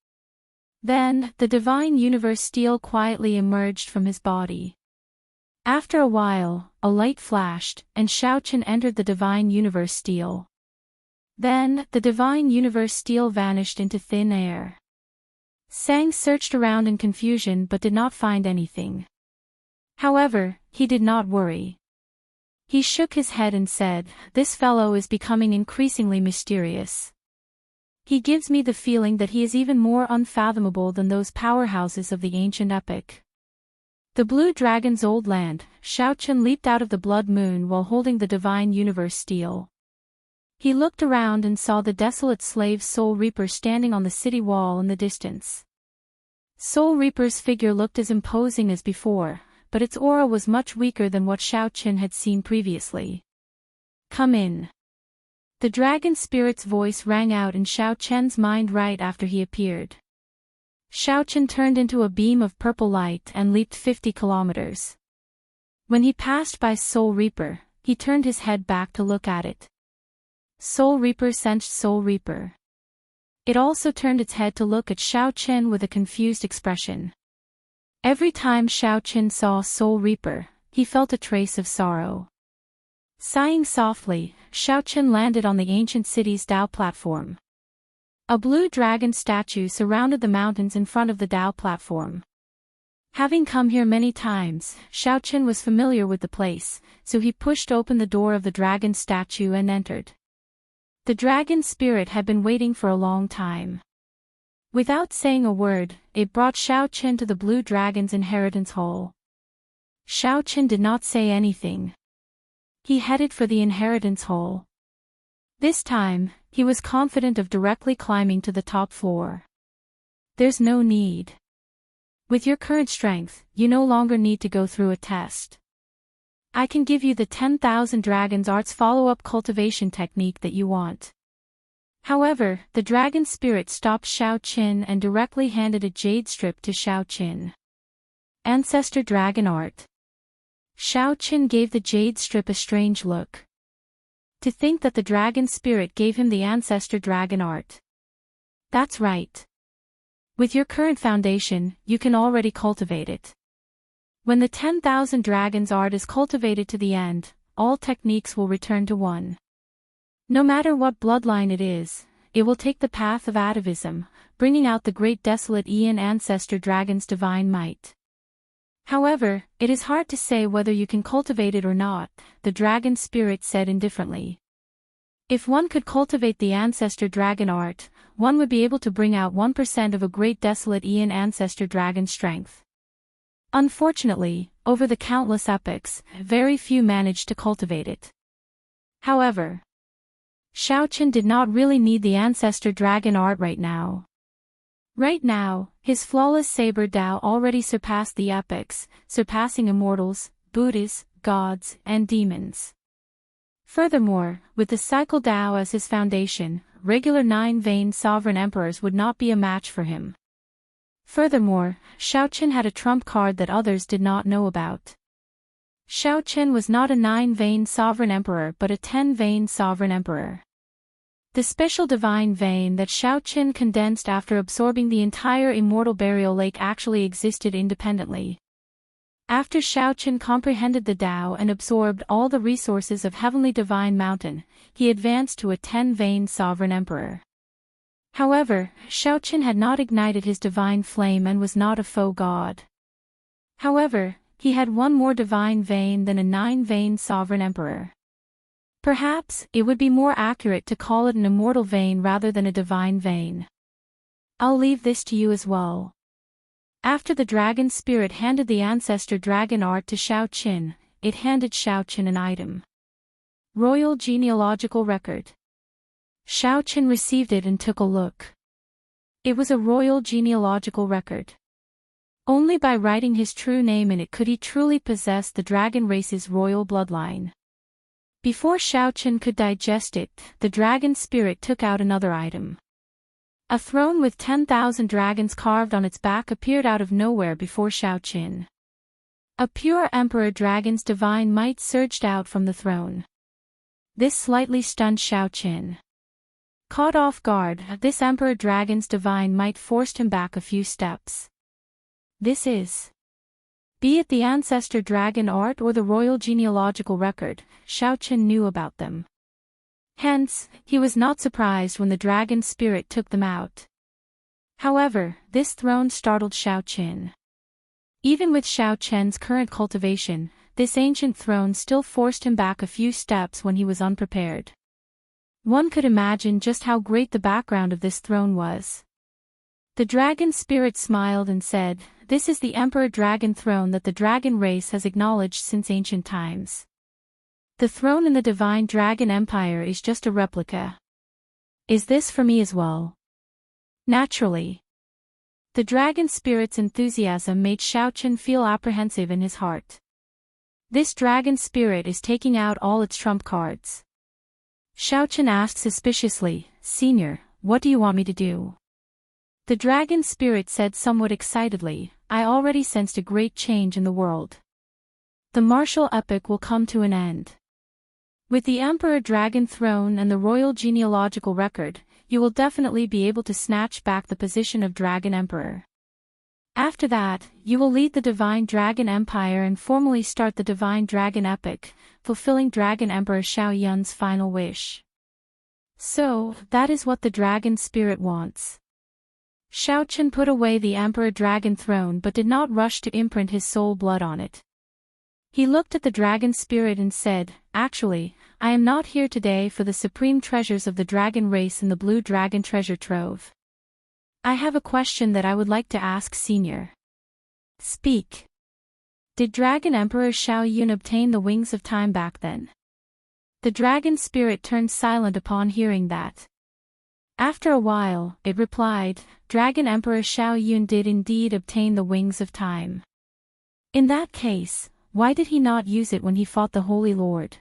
Speaker 1: Then, the Divine Universe Steel quietly emerged from his body. After a while, a light flashed, and Xiaochen entered the Divine Universe Steel. Then, the Divine Universe Steel vanished into thin air. Sang searched around in confusion but did not find anything. However, he did not worry. He shook his head and said, "This fellow is becoming increasingly mysterious. He gives me the feeling that he is even more unfathomable than those powerhouses of the ancient epic." The Blue Dragon's old land, Xiaochen leaped out of the blood moon while holding the Divine Universe Steel. He looked around and saw the desolate slave Soul Reaper standing on the city wall in the distance. Soul Reaper's figure looked as imposing as before, but its aura was much weaker than what Xiaochen had seen previously. "Come in." The dragon spirit's voice rang out in Xiaochen's mind right after he appeared. Xiaochen turned into a beam of purple light and leaped 50 kilometers. When he passed by Soul Reaper, he turned his head back to look at it. Soul Reaper sensed Soul Reaper. It also turned its head to look at Xiaochen with a confused expression. Every time Xiaoqin saw Soul Reaper, he felt a trace of sorrow. Sighing softly, Xiaoqin landed on the ancient city's Dao platform. A blue dragon statue surrounded the mountains in front of the Dao platform. Having come here many times, Xiaoqin was familiar with the place, so he pushed open the door of the dragon statue and entered. The dragon spirit had been waiting for a long time. Without saying a word, it brought Xiaoqin to the blue dragon's inheritance hall. Xiaoqin did not say anything. He headed for the inheritance hall. This time, he was confident of directly climbing to the top floor. There's no need. With your current strength, you no longer need to go through a test. I can give you the 10,000 Dragons Arts follow-up cultivation technique that you want. However, the dragon spirit stopped Xiaoqin and directly handed a jade strip to Xiaoqin. Ancestor Dragon Art. Xiaoqin gave the jade strip a strange look. To think that the dragon spirit gave him the Ancestor Dragon Art. That's right. With your current foundation, you can already cultivate it. When the 10,000 Dragons Art is cultivated to the end, all techniques will return to one. No matter what bloodline it is, it will take the path of atavism, bringing out the great desolate Aeon Ancestor Dragon's divine might. However, it is hard to say whether you can cultivate it or not, the dragon spirit said indifferently. If one could cultivate the Ancestor Dragon Art, one would be able to bring out 1% of a great desolate Aeon Ancestor Dragon strength. Unfortunately, over the countless epochs, very few managed to cultivate it. However, Xiaoqin did not really need the Ancestor Dragon Art right now. Right now, his flawless saber Dao already surpassed the epochs, surpassing immortals, Buddhas, gods, and demons. Furthermore, with the cycle Dao as his foundation, regular 9-vein sovereign emperors would not be a match for him. Furthermore, Xiaoqin had a trump card that others did not know about. Xiaoqin was not a 9-vein sovereign emperor but a 10-vein sovereign emperor. The special divine vein that Xiaoqin condensed after absorbing the entire immortal burial lake actually existed independently. After Xiaoqin comprehended the Dao and absorbed all the resources of Heavenly Divine Mountain, he advanced to a 10-vein sovereign emperor. However, Xiaoqin had not ignited his divine flame and was not a faux god. However, he had one more divine vein than a 9-vein sovereign emperor. Perhaps, it would be more accurate to call it an immortal vein rather than a divine vein. I'll leave this to you as well. After the dragon spirit handed the Ancestor Dragon Art to Xiaoqin, it handed Xiaoqin an item. Royal Genealogical Record. Xiaoqin received it and took a look. It was a royal genealogical record. Only by writing his true name in it could he truly possess the dragon race's royal bloodline. Before Xiaoqin could digest it, the dragon spirit took out another item. A throne with 10,000 dragons carved on its back appeared out of nowhere before Xiaoqin. A pure emperor dragon's divine might surged out from the throne. This slightly stunned Xiaoqin. Caught off guard, this emperor dragon's divine might forced him back a few steps. This is. Be it the Ancestor Dragon Art or the Royal Genealogical Record, Xiaoqin knew about them. Hence, he was not surprised when the dragon spirit took them out. However, this throne startled Xiaoqin. Even with Xiaoqin's current cultivation, this ancient throne still forced him back a few steps when he was unprepared. One could imagine just how great the background of this throne was. The dragon spirit smiled and said, "This is the Emperor Dragon throne that the dragon race has acknowledged since ancient times. The throne in the Divine Dragon Empire is just a replica. Is this for me as well?" Naturally. The dragon spirit's enthusiasm made Xiaoqin feel apprehensive in his heart. This dragon spirit is taking out all its trump cards. Xiaoqin asked suspiciously, "Senior, what do you want me to do?" The dragon spirit said somewhat excitedly, "I already sensed a great change in the world. The martial epoch will come to an end. With the Emperor Dragon throne and the Royal Genealogical Record, you will definitely be able to snatch back the position of Dragon Emperor. After that, you will lead the Divine Dragon Empire and formally start the Divine Dragon Epic, fulfilling Dragon Emperor Xiaoyun's final wish. So, that is what the dragon spirit wants. Xiaochen put away the Emperor Dragon throne but did not rush to imprint his soul blood on it. He looked at the dragon spirit and said, "Actually, I am not here today for the supreme treasures of the dragon race in the blue dragon treasure trove. I have a question that I would like to ask Senior." "Speak." "Did Dragon Emperor Xiaoyun obtain the wings of time back then?" The dragon spirit turned silent upon hearing that. After a while, it replied, "Dragon Emperor Xiaoyun did indeed obtain the wings of time. In that case, why did he not use it when he fought the Holy Lord?"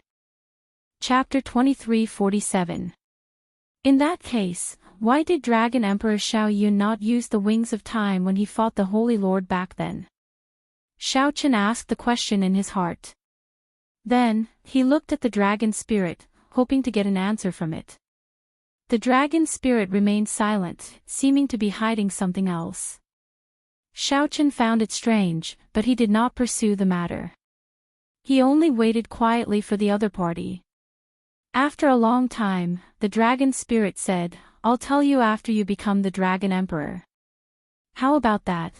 Speaker 1: Chapter 2347. In that case, why did Dragon Emperor Xiaoyun not use the wings of time when he fought the Holy Lord back then? Xiaochen asked the question in his heart. Then, he looked at the dragon spirit, hoping to get an answer from it. The dragon spirit remained silent, seeming to be hiding something else. Xiaochen found it strange, but he did not pursue the matter. He only waited quietly for the other party. After a long time, the dragon spirit said, "I'll tell you after you become the Dragon Emperor." "How about that?"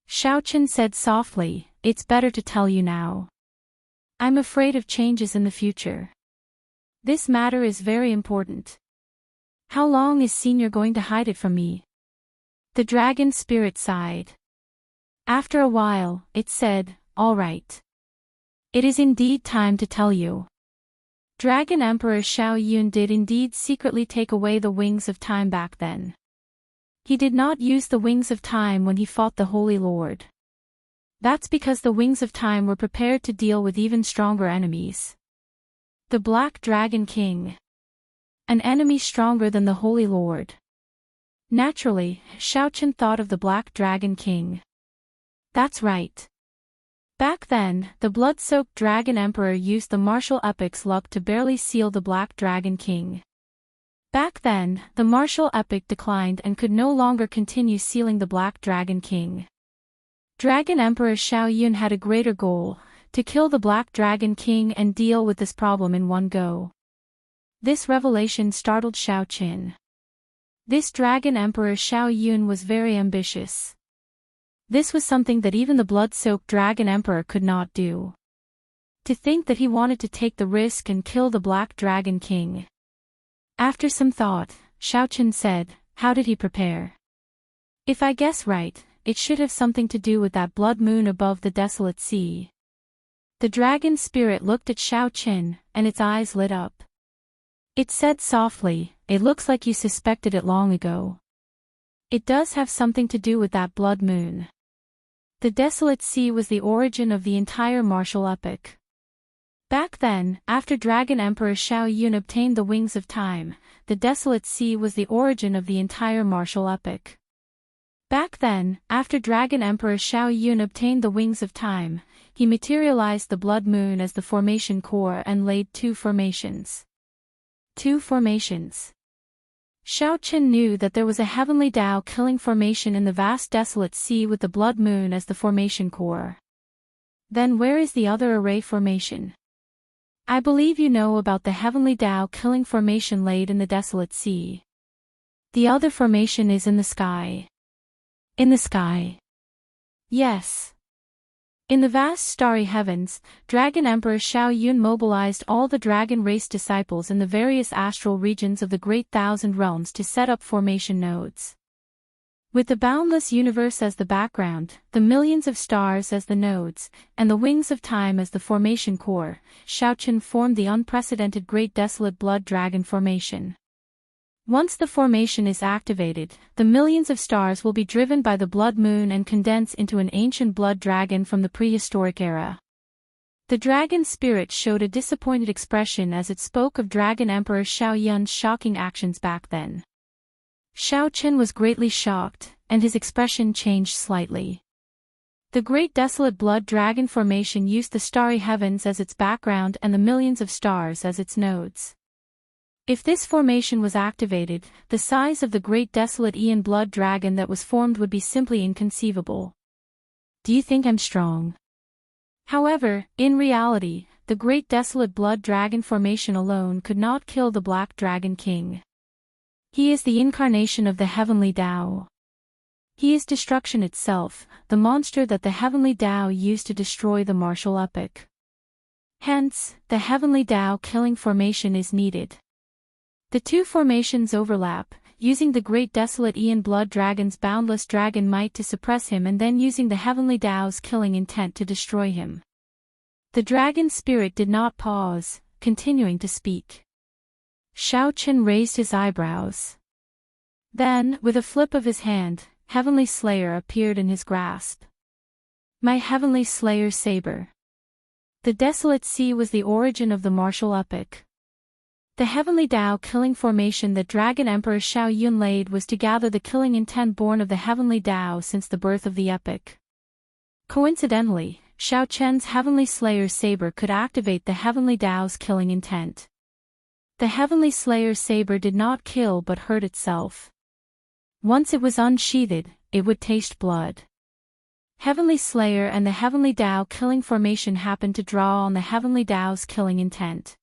Speaker 1: Xiaochen said softly, "It's better to tell you now. I'm afraid of changes in the future. This matter is very important. How long is Senior going to hide it from me?" The dragon spirit sighed. After a while, it said, "All right. It is indeed time to tell you. Dragon Emperor Xiaoyun did indeed secretly take away the wings of time back then. He did not use the wings of time when he fought the Holy Lord. That's because the wings of time were prepared to deal with even stronger enemies. The Black Dragon King. An enemy stronger than the Holy Lord." Naturally, Xiaochen thought of the Black Dragon King. That's right. Back then, the blood-soaked Dragon Emperor used the martial epic's luck to barely seal the Black Dragon King. Back then, the martial epic declined and could no longer continue sealing the Black Dragon King. Dragon Emperor Xiaoyun had a greater goal, to kill the Black Dragon King and deal with this problem in one go. This revelation startled Xiaochen. This Dragon Emperor Xiaoyun was very ambitious. This was something that even the blood-soaked Dragon Emperor could not do. To think that he wanted to take the risk and kill the Black Dragon King. After some thought, Xiaochen said, "How did he prepare?" "If I guess right, it should have something to do with that blood moon above the desolate sea." The dragon spirit looked at Xiaochen, and its eyes lit up. It said softly, "It looks like you suspected it long ago. It does have something to do with that blood moon. The desolate sea was the origin of the entire martial epic. Back then, after Dragon Emperor Xiaoyun obtained the wings of time, the desolate sea was the origin of the entire martial epic. Back then, after Dragon Emperor Xiaoyun obtained the wings of time, he materialized the blood moon as the formation core and laid two formations. Two formations. Xiaochen knew that there was a heavenly Dao killing formation in the vast desolate sea with the blood moon as the formation core. Then where is the other array formation? I believe you know about the heavenly Dao killing formation laid in the desolate sea. The other formation is in the sky. In the sky. Yes. In the vast starry heavens, Dragon Emperor Xiaoyun mobilized all the dragon race disciples in the various astral regions of the Great Thousand Realms to set up formation nodes. With the boundless universe as the background, the millions of stars as the nodes, and the wings of time as the formation core, Xiaochen formed the unprecedented Great Desolate Blood Dragon formation. Once the formation is activated, the millions of stars will be driven by the blood moon and condense into an ancient blood dragon from the prehistoric era. The dragon spirit showed a disappointed expression as it spoke of Dragon Emperor Xiaoyun's shocking actions back then. Xiaochen was greatly shocked, and his expression changed slightly. The Great Desolate Blood Dragon formation used the starry heavens as its background and the millions of stars as its nodes. If this formation was activated, the size of the great desolate Aeon blood dragon that was formed would be simply inconceivable. Do you think I'm strong? However, in reality, the great desolate blood dragon formation alone could not kill the Black Dragon King. He is the incarnation of the heavenly Tao. He is destruction itself, the monster that the heavenly Tao used to destroy the martial epic. Hence, the heavenly Tao killing formation is needed. The two formations overlap, using the great desolate Aeon blood dragon's boundless dragon might to suppress him and then using the heavenly Tao's killing intent to destroy him. The dragon spirit did not pause, continuing to speak. Xiaoqin raised his eyebrows. Then, with a flip of his hand, Heavenly Slayer appeared in his grasp. My Heavenly Slayer saber. The desolate sea was the origin of the martial epic. The heavenly Tao killing formation that Dragon Emperor Xiao Yun laid was to gather the killing intent born of the heavenly Tao since the birth of the epic. Coincidentally, Xiao Chen's Heavenly Slayer saber could activate the heavenly Tao's killing intent. The Heavenly Slayer saber did not kill but hurt itself. Once it was unsheathed, it would taste blood. Heavenly Slayer and the Heavenly Tao killing formation happened to draw on the Heavenly Tao's killing intent.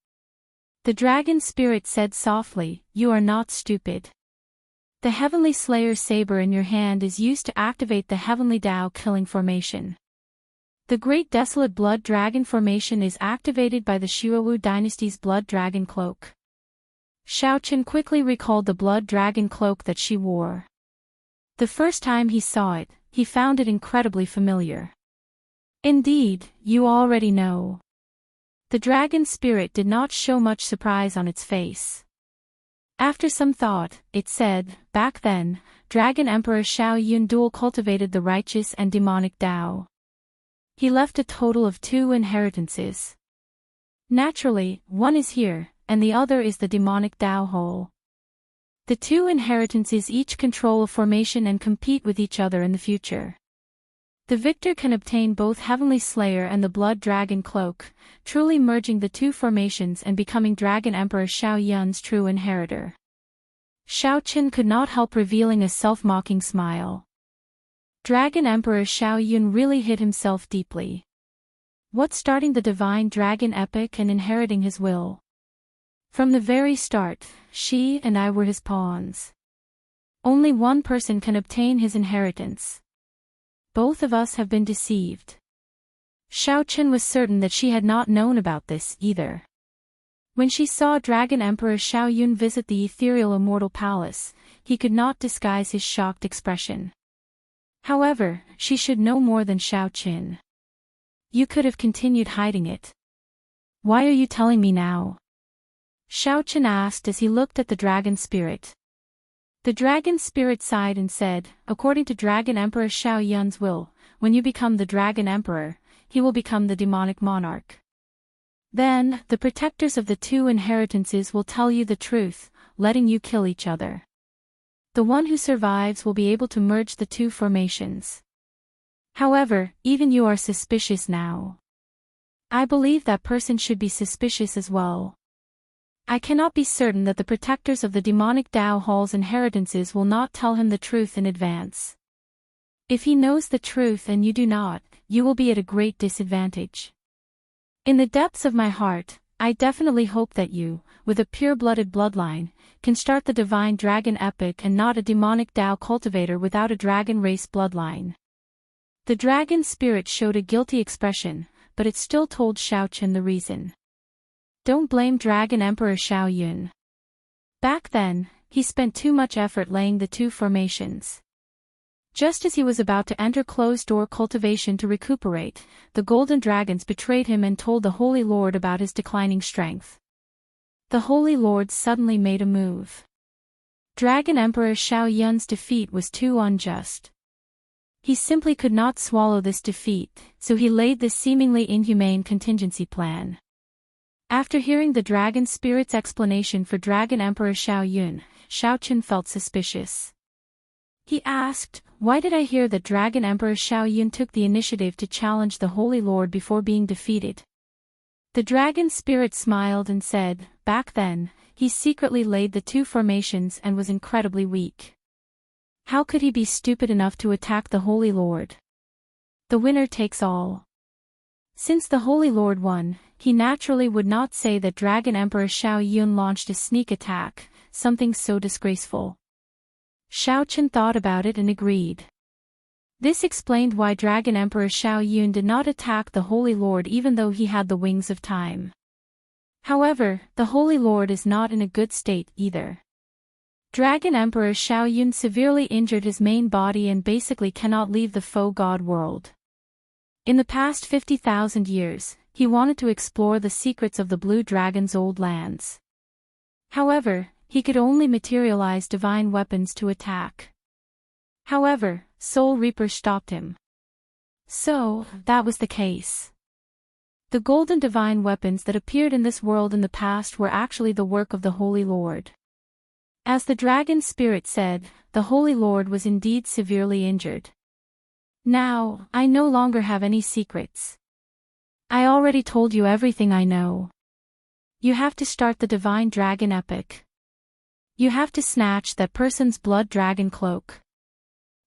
Speaker 1: The dragon spirit said softly, "You are not stupid. The Heavenly Slayer saber in your hand is used to activate the Heavenly Tao killing formation. The Great Desolate Blood Dragon formation is activated by the Xuewu dynasty's Blood Dragon Cloak." Xiaoqin quickly recalled the Blood Dragon Cloak that she wore. The first time he saw it, he found it incredibly familiar. Indeed, you already know. The dragon spirit did not show much surprise on its face. After some thought, it said, "Back then, Dragon Emperor Xiao Yun dual cultivated the righteous and demonic Tao. He left a total of 2 inheritances. Naturally, one is here, and the other is the demonic Tao whole. The 2 inheritances each control a formation and compete with each other in the future. The victor can obtain both Heavenly Slayer and the Blood Dragon Cloak, truly merging the 2 formations and becoming Dragon Emperor Xiao Yun's true inheritor." Xiaoqin could not help revealing a self-mocking smile. Dragon Emperor Xiao Yun really hit himself deeply. What starting the divine dragon epic and inheriting his will? From the very start, she and I were his pawns. Only one person can obtain his inheritance. Both of us have been deceived. Xiaoqin was certain that she had not known about this either. When she saw Dragon Emperor Xiao Yun visit the ethereal immortal palace, he could not disguise his shocked expression. However, she should know more than Xiaoqin. You could have continued hiding it. Why are you telling me now? Xiaoqin asked as he looked at the dragon spirit. The dragon spirit sighed and said, "According to Dragon Emperor Xiao Yun's will, when you become the Dragon Emperor, he will become the demonic monarch. Then, the protectors of the 2 inheritances will tell you the truth, letting you kill each other. The one who survives will be able to merge the 2 formations. However, even you are suspicious now. I believe that person should be suspicious as well. I cannot be certain that the protectors of the demonic Tao Hall's inheritances will not tell him the truth in advance. If he knows the truth and you do not, you will be at a great disadvantage. In the depths of my heart, I definitely hope that you, with a pure-blooded bloodline, can start the divine dragon epic and not a demonic Tao cultivator without a dragon race bloodline." The dragon spirit showed a guilty expression, but it still told Xiaoqin the reason. Don't blame Dragon Emperor Xiao Yun. Back then, he spent too much effort laying the 2 formations. Just as he was about to enter closed-door cultivation to recuperate, the golden dragons betrayed him and told the Holy Lord about his declining strength. The Holy Lord suddenly made a move. Dragon Emperor Xiao Yun's defeat was too unjust. He simply could not swallow this defeat, so he laid this seemingly inhumane contingency plan. After hearing the dragon spirit's explanation for Dragon Emperor Xiao Yun, Xiaoqin felt suspicious. He asked, "Why did I hear that Dragon Emperor Xiao Yun took the initiative to challenge the Holy Lord before being defeated?" The dragon spirit smiled and said, back then, he secretly laid the two formations and was incredibly weak. How could he be stupid enough to attack the Holy Lord? The winner takes all. Since the Holy Lord won, he naturally would not say that Dragon Emperor Xiao Yun launched a sneak attack, something so disgraceful. Xiaochen thought about it and agreed. This explained why Dragon Emperor Xiao Yun did not attack the Holy Lord even though he had the wings of time. However, the Holy Lord is not in a good state either. Dragon Emperor Xiao Yun severely injured his main body and basically cannot leave the faux god world. In the past 50,000 years, he wanted to explore the secrets of the Blue Dragon's old lands. However, he could only materialize divine weapons to attack. However, Soul Reaper stopped him. So, that was the case. The golden divine weapons that appeared in this world in the past were actually the work of the Holy Lord. As the dragon spirit said, the Holy Lord was indeed severely injured. Now, I no longer have any secrets. I already told you everything I know. You have to start the divine dragon epic. You have to snatch that person's blood dragon cloak.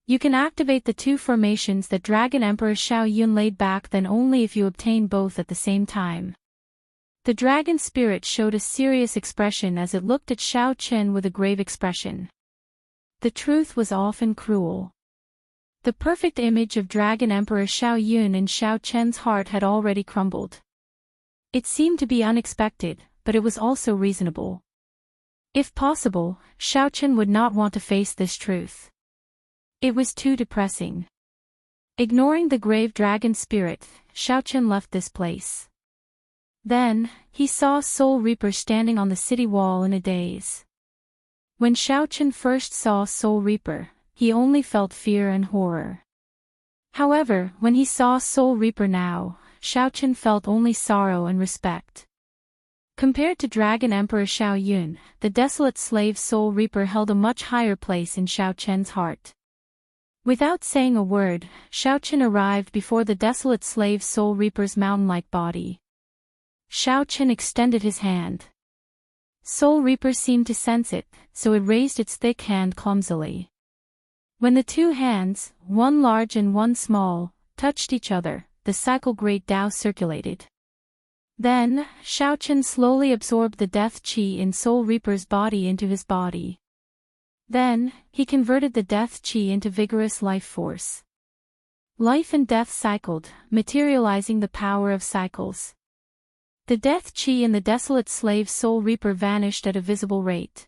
Speaker 1: You can activate the two formations that Dragon Emperor Xiao Yun laid back then only if you obtain both at the same time. The dragon spirit showed a serious expression as it looked at Xiao Chen with a grave expression. The truth was often cruel. The perfect image of Dragon Emperor Xiao Yun in Xiao Chen's heart had already crumbled. It seemed to be unexpected, but it was also reasonable. If possible, Xiao Chen would not want to face this truth. It was too depressing. Ignoring the grave dragon spirit, Xiao Chen left this place. Then, he saw Soul Reaper standing on the city wall in a daze. When Xiao Chen first saw Soul Reaper, he only felt fear and horror. However, when he saw Soul Reaper now, Xiao Chen felt only sorrow and respect. Compared to Dragon Emperor Xiao Yun, the desolate slave Soul Reaper held a much higher place in Xiao Chen's heart. Without saying a word, Xiao Chen arrived before the desolate slave Soul Reaper's mountain-like body. Xiao Chen extended his hand. Soul Reaper seemed to sense it, so it raised its thick hand clumsily. When the two hands, one large and one small, touched each other, the cycle Great Tao circulated. Then, Xiao Chen slowly absorbed the death qi in Soul Reaper's body into his body. Then, he converted the death qi into vigorous life force. Life and death cycled, materializing the power of cycles. The death qi in the desolate slave Soul Reaper vanished at a visible rate.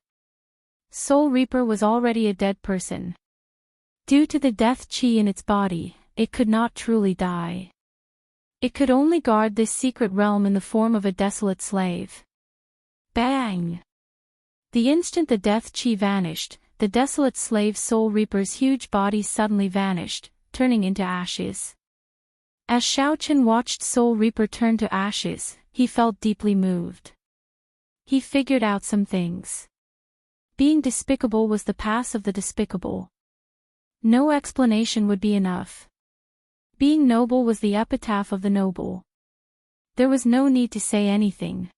Speaker 1: Soul Reaper was already a dead person. Due to the death qi in its body, it could not truly die. It could only guard this secret realm in the form of a desolate slave. Bang! The instant the death qi vanished, the desolate slave Soul Reaper's huge body suddenly vanished, turning into ashes. As Xiao Chen watched Soul Reaper turn to ashes, he felt deeply moved. He figured out some things. Being despicable was the pass of the despicable. No explanation would be enough. Being noble was the epitaph of the noble. There was no need to say anything.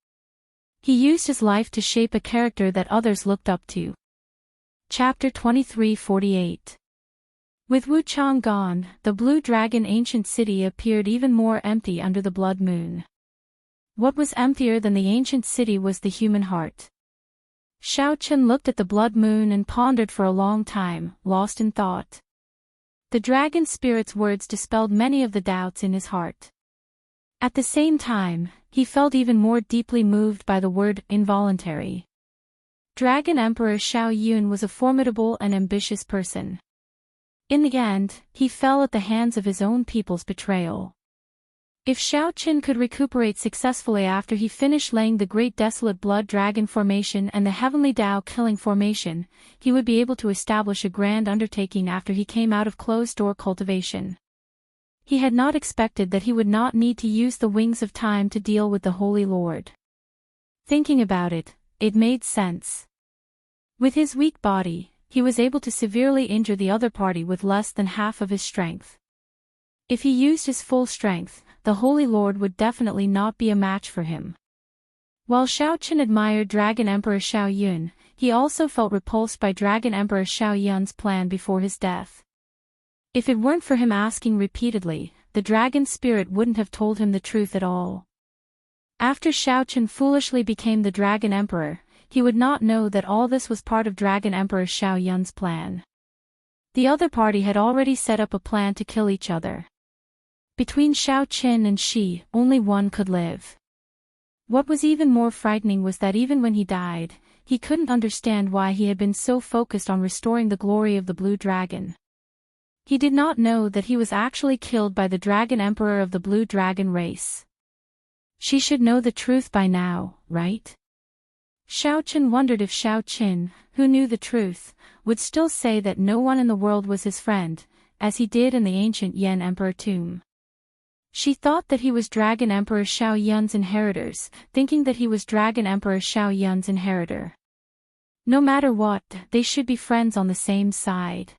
Speaker 1: He used his life to shape a character that others looked up to. Chapter 23:48. With Wuchang gone, the Blue Dragon ancient city appeared even more empty under the blood moon. What was emptier than the ancient city was the human heart. Xiao Chen looked at the blood moon and pondered for a long time, lost in thought. The dragon spirit's words dispelled many of the doubts in his heart. At the same time, he felt even more deeply moved by the word involuntary. Dragon Emperor Xiao Yun was a formidable and ambitious person. In the end, he fell at the hands of his own people's betrayal. If Xiao Chen could recuperate successfully after he finished laying the Great Desolate Blood Dragon Formation and the Heavenly Tao Killing Formation, he would be able to establish a grand undertaking after he came out of closed-door cultivation. He had not expected that he would not need to use the Wings of Time to deal with the Holy Lord. Thinking about it, it made sense. With his weak body, he was able to severely injure the other party with less than half of his strength. If he used his full strength, the the Holy Lord would definitely not be a match for him. While Xiaoqin admired Dragon Emperor Xiao Yun, he also felt repulsed by Dragon Emperor Xiao Yun's plan before his death. If it weren't for him asking repeatedly, the dragon spirit wouldn't have told him the truth at all. After Xiaoqin foolishly became the Dragon Emperor, he would not know that all this was part of Dragon Emperor Xiao Yun's plan. The other party had already set up a plan to kill each other. Between Xiaoqin and Shi, only one could live. What was even more frightening was that even when he died, he couldn't understand why he had been so focused on restoring the glory of the Blue Dragon. He did not know that he was actually killed by the Dragon Emperor of the Blue Dragon race. She should know the truth by now, right? Xiaoqin wondered if Xiaoqin, who knew the truth, would still say that no one in the world was his friend, as he did in the ancient Yan Emperor tomb. She thought that he was Dragon Emperor Xiao Yun's inheritors, thinking that he was Dragon Emperor Xiao Yun's inheritor. No matter what, they should be friends on the same side.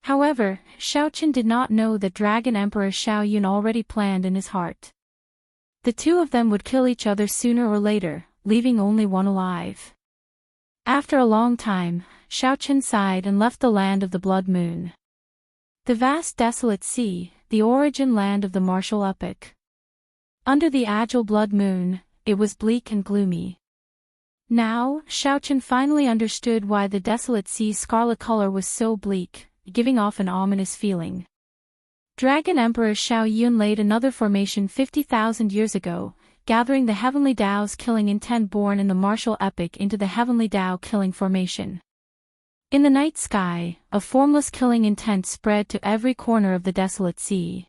Speaker 1: However, Xiaoqin did not know that Dragon Emperor Xiao Yun already planned in his heart. The two of them would kill each other sooner or later, leaving only one alive. After a long time, Xiaoqin sighed and left the land of the Blood Moon. The vast desolate sea, the origin land of the martial epic. Under the agile Blood Moon, it was bleak and gloomy. Now, Xiaoqin finally understood why the desolate sea's scarlet color was so bleak, giving off an ominous feeling. Dragon Emperor Xiao Yun laid another formation 50,000 years ago, gathering the heavenly Dao's killing intent born in the martial epic into the heavenly Dao killing formation. In the night sky, a formless killing intent spread to every corner of the desolate sea.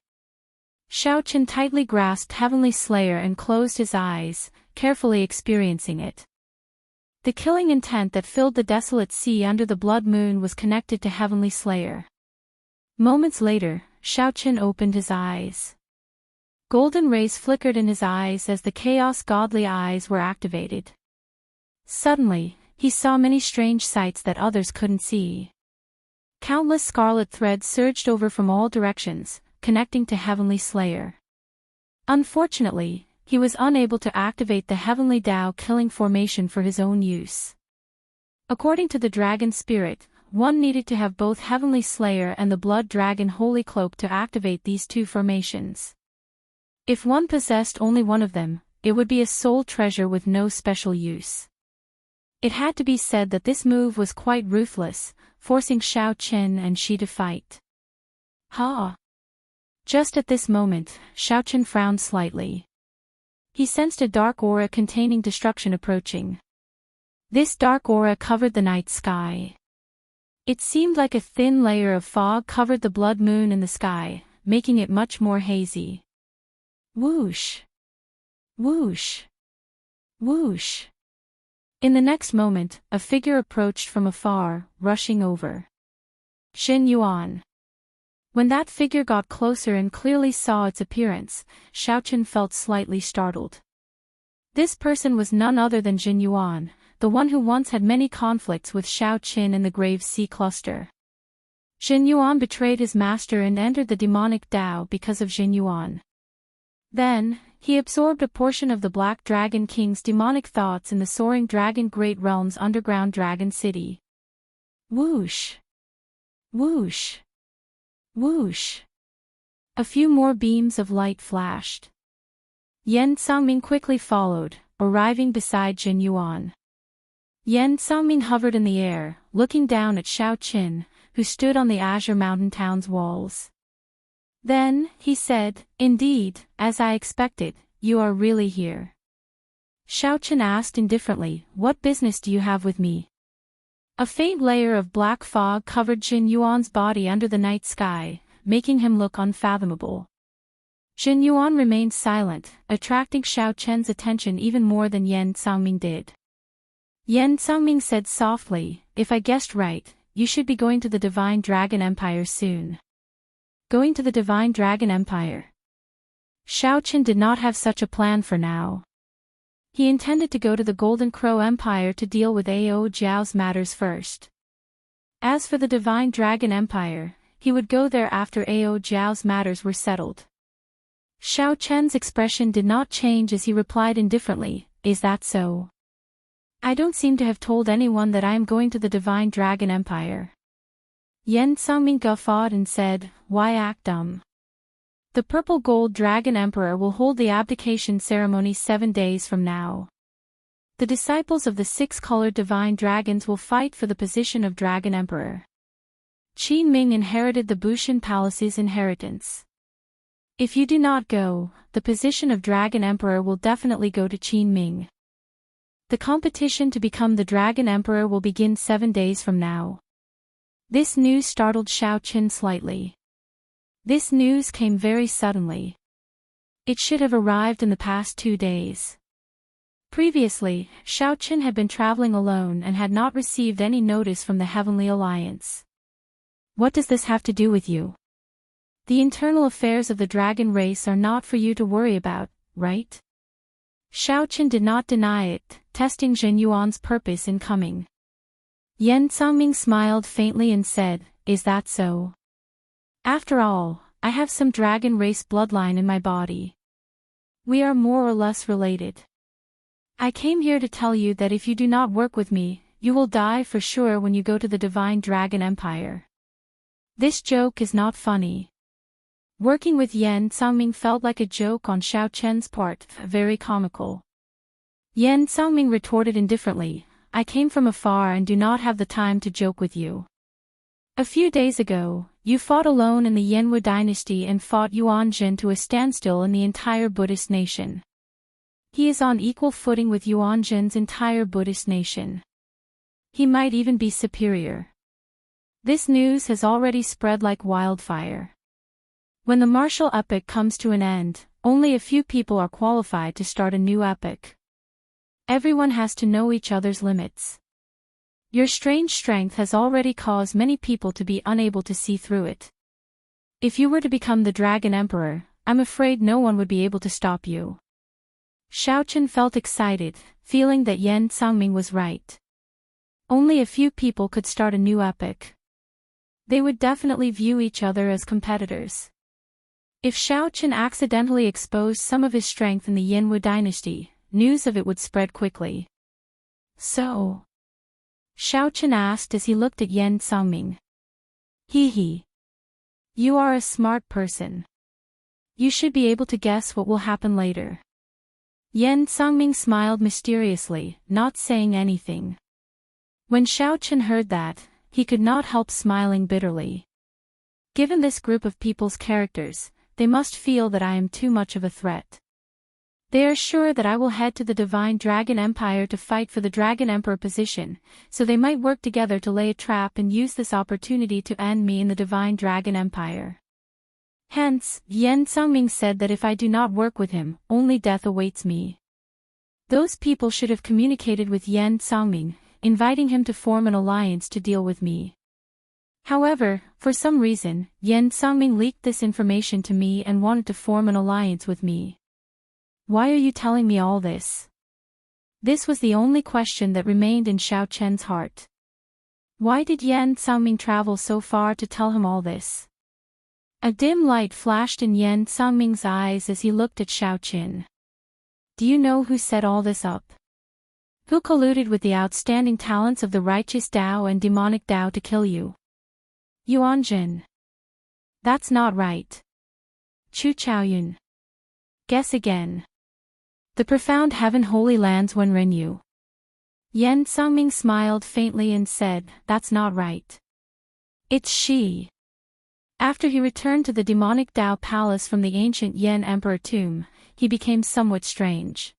Speaker 1: Xiaoqin tightly grasped Heavenly Slayer and closed his eyes, carefully experiencing it. The killing intent that filled the desolate sea under the Blood Moon was connected to Heavenly Slayer. Moments later, Xiaoqin opened his eyes. Golden rays flickered in his eyes as the Chaos Godly eyes were activated. Suddenly, he saw many strange sights that others couldn't see. Countless scarlet threads surged over from all directions, connecting to Heavenly Slayer. Unfortunately, he was unable to activate the Heavenly Dao killing formation for his own use. According to the Dragon Spirit, one needed to have both Heavenly Slayer and the Blood Dragon Holy Cloak to activate these two formations. If one possessed only one of them, it would be a soul treasure with no special use. It had to be said that this move was quite ruthless, forcing Xiaoqin and Shi to fight. Ha! Just at this moment, Xiaoqin frowned slightly. He sensed a dark aura containing destruction approaching. This dark aura covered the night sky. It seemed like a thin layer of fog covered the Blood Moon in the sky, making it much more hazy. Whoosh! Whoosh! Whoosh! In the next moment, a figure approached from afar, rushing over. Xin Yuan. When that figure got closer and clearly saw its appearance, Xiaoqin felt slightly startled. This person was none other than Xin Yuan, the one who once had many conflicts with Xiaoqin in the Grave Sea Cluster. Xin Yuan betrayed his master and entered the demonic Dao because of Xin Yuan. Then, he absorbed a portion of the Black Dragon King's demonic thoughts in the soaring Dragon Great Realm's underground dragon city. Whoosh! Whoosh! Whoosh! A few more beams of light flashed. Yan Cangming quickly followed, arriving beside Jin Yuan. Yan Cangming hovered in the air, looking down at Xiaoqin, who stood on the Azure Mountain town's walls. Then, he said, "Indeed, as I expected, you are really here." Xiaoqin asked indifferently, "What business do you have with me?" A faint layer of black fog covered Jin Yuan's body under the night sky, making him look unfathomable. Jin Yuan remained silent, attracting Xiaoqin's attention even more than Yan Cangming did. Yan Cangming said softly, "If I guessed right, you should be going to the Divine Dragon Empire soon." Going to the Divine Dragon Empire? Xiaoqin did not have such a plan for now. He intended to go to the Golden Crow Empire to deal with Ao Jiao's matters first. As for the Divine Dragon Empire, he would go there after Ao Jiao's matters were settled. Xiao Chen's expression did not change as he replied indifferently, "Is that so? I don't seem to have told anyone that I am going to the Divine Dragon Empire." Yan Sangming guffawed and said, "Why act dumb? The Purple Gold Dragon Emperor will hold the abdication ceremony 7 days from now. The disciples of the 6-colored divine dragons will fight for the position of Dragon Emperor. Qin Ming inherited the Bushan Palace's inheritance. If you do not go, the position of Dragon Emperor will definitely go to Qin Ming. The competition to become the Dragon Emperor will begin 7 days from now." This news startled Xiao Chen slightly. This news came very suddenly. It should have arrived in the past 2 days. Previously, Xiao Chen had been traveling alone and had not received any notice from the Heavenly Alliance. "What does this have to do with you? The internal affairs of the dragon race are not for you to worry about, right?" Xiao Chen did not deny it, testing Zhen Yuan's purpose in coming. Yan Sangming smiled faintly and said, "Is that so? After all, I have some dragon race bloodline in my body. We are more or less related. I came here to tell you that if you do not work with me, you will die for sure when you go to the Divine Dragon Empire." This joke is not funny. Working with Yan Sangming felt like a joke on Xiao Chen's part, very comical. Yan Sangming retorted indifferently, "I came from afar and do not have the time to joke with you. A few days ago, you fought alone in the Yanwu dynasty and fought Yuan Jin to a standstill in the entire Buddhist nation. He is on equal footing with Yuan Jin's entire Buddhist nation. He might even be superior. This news has already spread like wildfire. When the martial epoch comes to an end, only a few people are qualified to start a new epoch. Everyone has to know each other's limits. Your strange strength has already caused many people to be unable to see through it. If you were to become the Dragon Emperor, I'm afraid no one would be able to stop you." Xiao Chen felt excited, feeling that Yan Sangming was right. Only a few people could start a new epoch. They would definitely view each other as competitors. If Xiao Chen accidentally exposed some of his strength in the Yanwu dynasty, news of it would spread quickly. "So?" Xiao Chen asked as he looked at Yan Sangming. He. You are a smart person. You should be able to guess what will happen later." Yan Sangming smiled mysteriously, not saying anything. When Xiao Chen heard that, he could not help smiling bitterly. Given this group of people's characters, they must feel that I am too much of a threat. They are sure that I will head to the Divine Dragon Empire to fight for the Dragon Emperor position, so they might work together to lay a trap and use this opportunity to end me in the Divine Dragon Empire. Hence, Yan Sangming said that if I do not work with him, only death awaits me. Those people should have communicated with Yan Sangming, inviting him to form an alliance to deal with me. However, for some reason, Yan Sangming leaked this information to me and wanted to form an alliance with me. Why are you telling me all this? This was the only question that remained in Xiao Chen's heart. Why did Yan Sangming travel so far to tell him all this? A dim light flashed in Yan Sangming's eyes as he looked at Xiao Chen. Do you know who set all this up? Who colluded with the outstanding talents of the righteous Dao and demonic Dao to kill you? Yuan Jin. That's not right. Chu Chaoyun. Guess again. The profound heaven holy lands Wenrenyu. Yan Sangming smiled faintly and said, "That's not right. It's she." After he returned to the demonic Dao palace from the ancient Yan Emperor tomb, he became somewhat strange.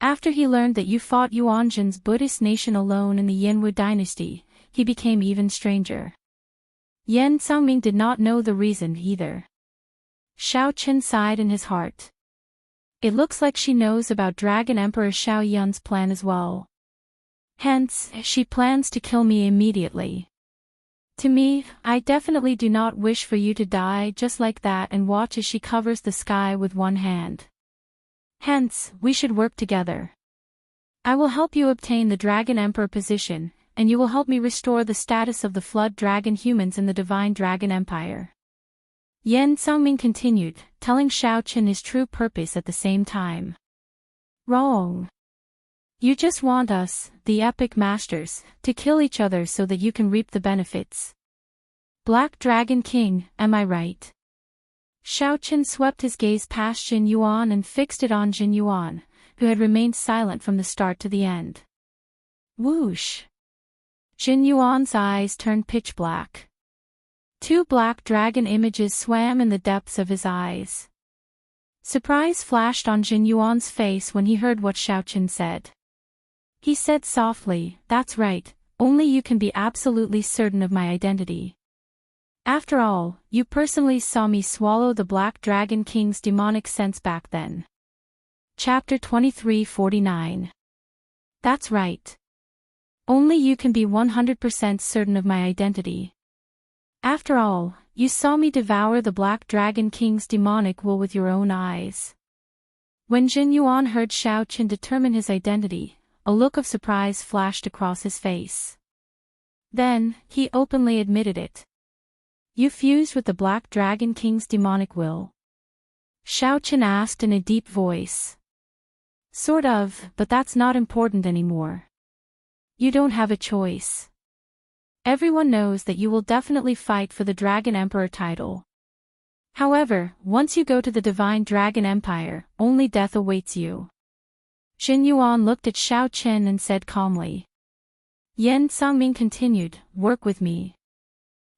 Speaker 1: After he learned that you fought Yuanjin's Buddhist nation alone in the Yanwu dynasty, he became even stranger. Yan Sangming did not know the reason either. Xiao Chen sighed in his heart. It looks like she knows about Dragon Emperor Xiao Yun's plan as well. Hence, she plans to kill me immediately. To me, I definitely do not wish for you to die just like that and watch as she covers the sky with one hand. Hence, we should work together. I will help you obtain the Dragon Emperor position, and you will help me restore the status of the Flood Dragon humans in the Divine Dragon Empire. Yan Sangming continued, telling Xiaochen his true purpose at the same time. Wrong. You just want us, the epic masters, to kill each other so that you can reap the benefits. Black Dragon King, am I right? Xiaochen swept his gaze past Jin Yuan and fixed it on Jin Yuan, who had remained silent from the start to the end. Whoosh! Jin Yuan's eyes turned pitch black. Two black dragon images swam in the depths of his eyes. Surprise flashed on Jin Yuan's face when he heard what Xiaochen said. He said softly, "That's right, only you can be absolutely certain of my identity. After all, you personally saw me swallow the Black Dragon King's demonic sense back then." Chapter 23:49. That's right. Only you can be 100% certain of my identity. After all, you saw me devour the Black Dragon King's demonic will with your own eyes. When Jin Yuan heard Xiaochen determine his identity, a look of surprise flashed across his face. Then, he openly admitted it. You fused with the Black Dragon King's demonic will? Xiaochen asked in a deep voice. Sort of, but that's not important anymore. You don't have a choice. Everyone knows that you will definitely fight for the Dragon Emperor title. However, once you go to the Divine Dragon Empire, only death awaits you. Jin Yuan looked at Xiaochen and said calmly. Yan Sangming continued, work with me.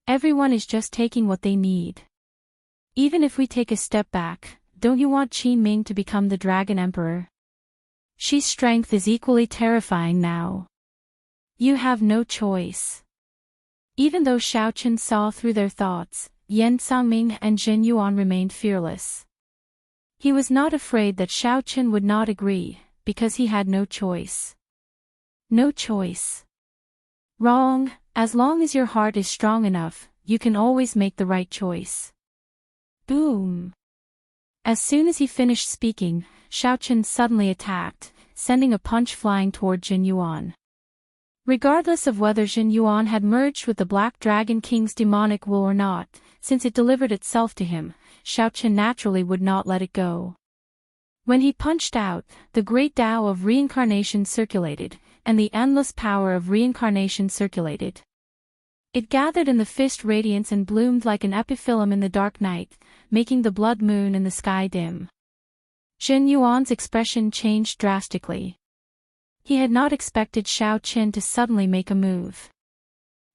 Speaker 1: Everyone is just taking what they need. Even if we take a step back, don't you want Qin Ming to become the Dragon Emperor? She's strength is equally terrifying now. You have no choice. Even though Xiaochen saw through their thoughts, Yan Sangming and Jin Yuan remained fearless. He was not afraid that Xiaochen would not agree, because he had no choice. No choice. Wrong, as long as your heart is strong enough, you can always make the right choice. Boom. As soon as he finished speaking, Xiaochen suddenly attacked, sending a punch flying toward Jin Yuan. Regardless of whether Jin Yuan had merged with the Black Dragon King's demonic will or not, since it delivered itself to him, Xiaochen naturally would not let it go. When he punched out, the great Tao of reincarnation circulated, and the endless power of reincarnation circulated. It gathered in the fist radiance and bloomed like an epiphyllum in the dark night, making the blood moon in the sky dim. Jin Yuan's expression changed drastically. He had not expected Xiaochen to suddenly make a move.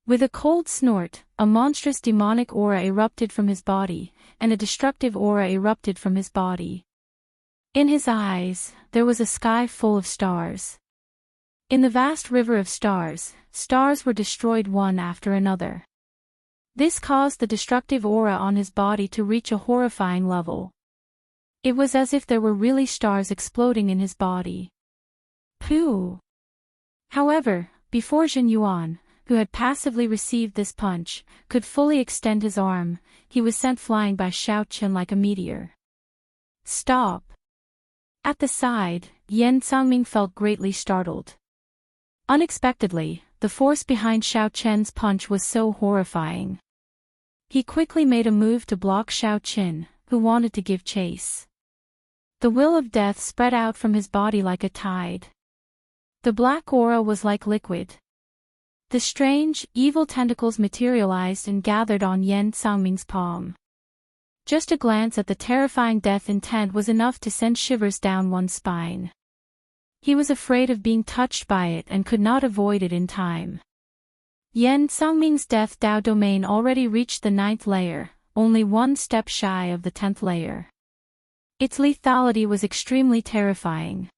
Speaker 1: With a cold snort, a monstrous demonic aura erupted from his body, and a destructive aura erupted from his body. In his eyes, there was a sky full of stars. In the vast river of stars, stars were destroyed one after another. This caused the destructive aura on his body to reach a horrifying level. It was as if there were really stars exploding in his body. Pooh! However, before Jin Yuan, who had passively received this punch, could fully extend his arm, he was sent flying by Xiaochen like a meteor. Stop! At the side, Yan Sangming felt greatly startled. Unexpectedly, the force behind Xiaochen's punch was so horrifying. He quickly made a move to block Xiaochen, who wanted to give chase. The will of death spread out from his body like a tide. The black aura was like liquid. The strange, evil tentacles materialized and gathered on Yan Sangming's palm. Just a glance at the terrifying death intent was enough to send shivers down one's spine. He was afraid of being touched by it and could not avoid it in time. Yan Sangming's death Dao domain already reached the 9th layer, only one step shy of the 10th layer. Its lethality was extremely terrifying.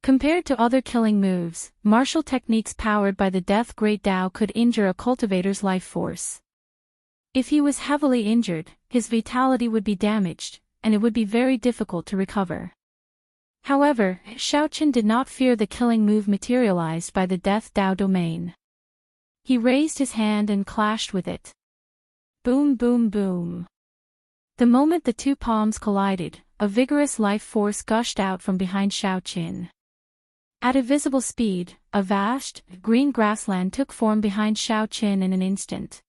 Speaker 1: Compared to other killing moves, martial techniques powered by the Death Great Tao could injure a cultivator's life force. If he was heavily injured, his vitality would be damaged, and it would be very difficult to recover. However, Xiaochen did not fear the killing move materialized by the Death Dao domain. He raised his hand and clashed with it. Boom boom boom. The moment the two palms collided, a vigorous life force gushed out from behind Xiaochen. At a visible speed, a vast, green grassland took form behind Xiaochen in an instant.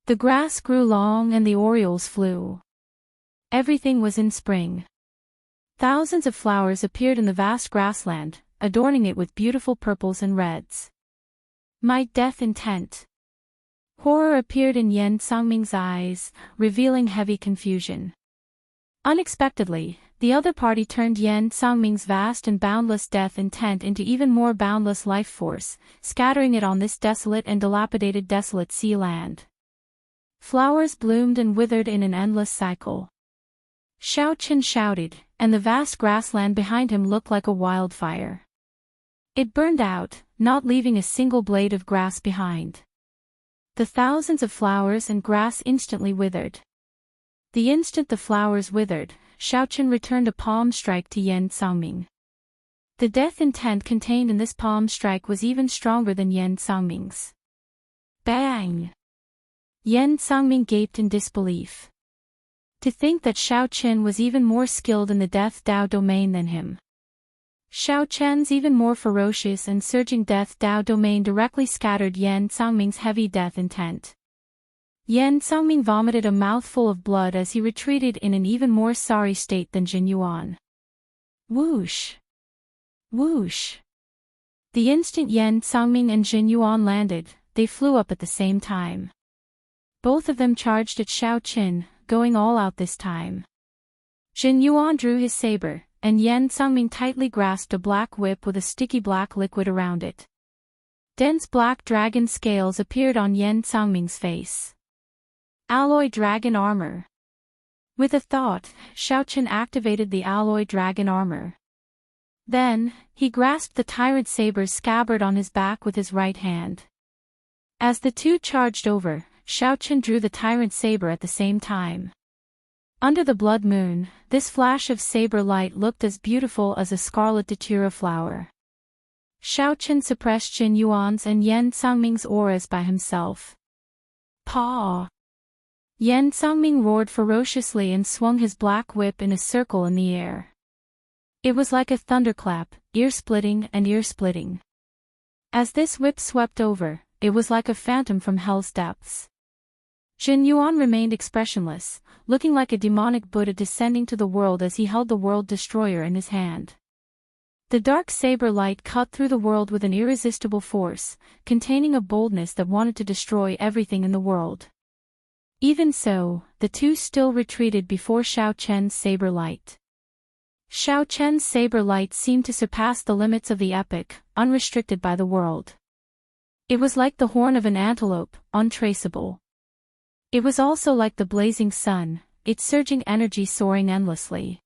Speaker 1: The grass grew long and the orioles flew. Everything was in spring. Thousands of flowers appeared in the vast grassland, adorning it with beautiful purples and reds. Might, death, intent. Horror appeared in Yan Sangming's eyes, revealing heavy confusion. Unexpectedly, the other party turned Yan Sangming's vast and boundless death intent into even more boundless life force, scattering it on this desolate and desolate sea land. Flowers bloomed and withered in an endless cycle. Xiaoqin shouted, and the vast grassland behind him looked like a wildfire. It burned out, not leaving a single blade of grass behind. The thousands of flowers and grass instantly withered. The instant the flowers withered, Xiaoqin returned a palm strike to Yan Sangming. The death intent contained in this palm strike was even stronger than Yan Sangming's. Bang! Yan Sangming gaped in disbelief. To think that Xiaoqin was even more skilled in the Death Dao domain than him. Xiaoqian's even more ferocious and surging Death Dao domain directly scattered Yan Sangming's heavy death intent. Yan Sangming vomited a mouthful of blood as he retreated in an even more sorry state than Jin Yuan. Whoosh! Whoosh! The instant Yan Sangming and Jin Yuan landed, they flew up at the same time. Both of them charged at Xiaoqin, going all out this time. Jin Yuan drew his saber, and Yan Sangming tightly grasped a black whip with a sticky black liquid around it. Dense black dragon scales appeared on Yan Sangming's face. Alloy dragon armor. With a thought, Xiaoqin activated the alloy dragon armor. Then, he grasped the tyrant saber's scabbard on his back with his right hand. As the two charged over, Xiaoqin drew the tyrant saber at the same time. Under the blood moon, this flash of saber light looked as beautiful as a scarlet datura flower. Xiaoqin suppressed Jin Yuan's and Yan Sangming's auras by himself. Paw! Yan Sangming roared ferociously and swung his black whip in a circle in the air. It was like a thunderclap, ear-splitting and ear-splitting. As this whip swept over, it was like a phantom from hell's depths. Jin Yuan remained expressionless, looking like a demonic Buddha descending to the world as he held the world destroyer in his hand. The dark saber light cut through the world with an irresistible force, containing a boldness that wanted to destroy everything in the world. Even so, the two still retreated before Xiaoqian's saber light. Xiaoqian's saber light seemed to surpass the limits of the epic, unrestricted by the world. It was like the horn of an antelope, untraceable. It was also like the blazing sun, its surging energy soaring endlessly.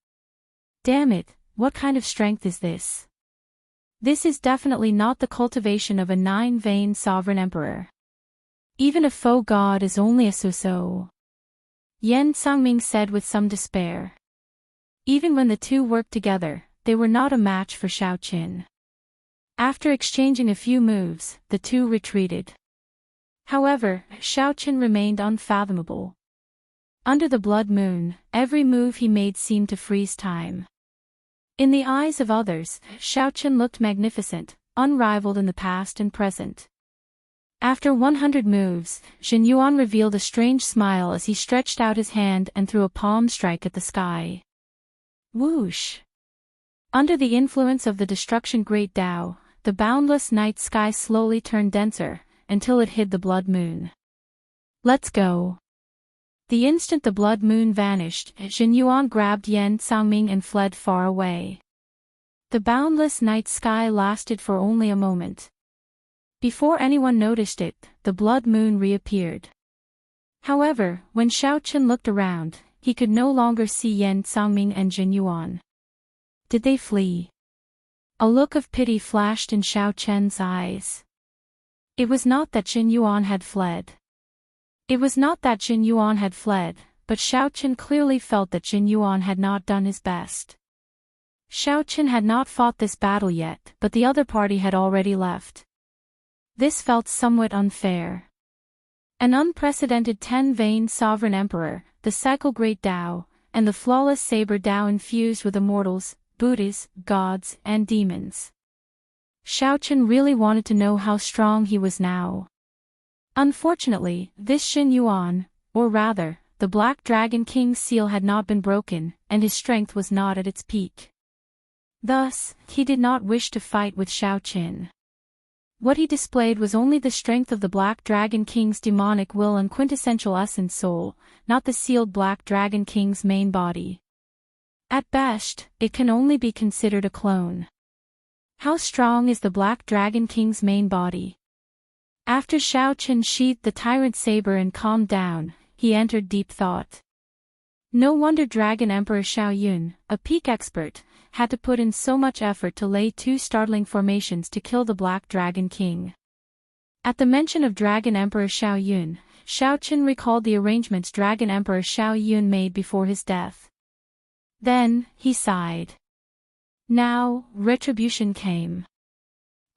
Speaker 1: Damn it, what kind of strength is this? This is definitely not the cultivation of a nine-vein sovereign emperor. Even a faux god is only a so-so. Yan Sangming said with some despair. Even when the two worked together, they were not a match for Xiaoqin. After exchanging a few moves, the two retreated. However, Xiaoqin remained unfathomable. Under the blood moon, every move he made seemed to freeze time. In the eyes of others, Xiaoqin looked magnificent, unrivaled in the past and present. After 100 moves, Jin Yuan revealed a strange smile as he stretched out his hand and threw a palm strike at the sky. Whoosh! Under the influence of the destruction Great Dao, the boundless night sky slowly turned denser, until it hid the blood moon. Let's go. The instant the blood moon vanished, Jin Yuan grabbed Yan Sangming and fled far away. The boundless night sky lasted for only a moment. Before anyone noticed it, the blood moon reappeared. However, when Xiaoqin looked around, he could no longer see Yan Sangming and Jin Yuan. Did they flee? A look of pity flashed in Xiaoqian's eyes. It was not that Jin Yuan had fled. It was not that Jin Yuan had fled, but Xiaoqin clearly felt that Jin Yuan had not done his best. Xiaoqin had not fought this battle yet, but the other party had already left. This felt somewhat unfair. An unprecedented 10-vein sovereign emperor, the cycle Great Dao, and the flawless saber Dao infused with immortals, Buddhas, gods, and demons. Xiaoqin really wanted to know how strong he was now. Unfortunately, this Xin Yuan, or rather, the Black Dragon King's seal had not been broken, and his strength was not at its peak. Thus, he did not wish to fight with Xiaoqin. What he displayed was only the strength of the Black Dragon King's demonic will and quintessential essence soul, not the sealed Black Dragon King's main body. At best, it can only be considered a clone. How strong is the Black Dragon King's main body? After Xiaoqin sheathed the tyrant saber and calmed down, he entered deep thought. No wonder Dragon Emperor Xiaoyun, a peak expert, had to put in so much effort to lay two startling formations to kill the Black Dragon King. At the mention of Dragon Emperor Xiaoyun, Xiaoqin recalled the arrangements Dragon Emperor Xiaoyun made before his death. Then, he sighed. Now, retribution came.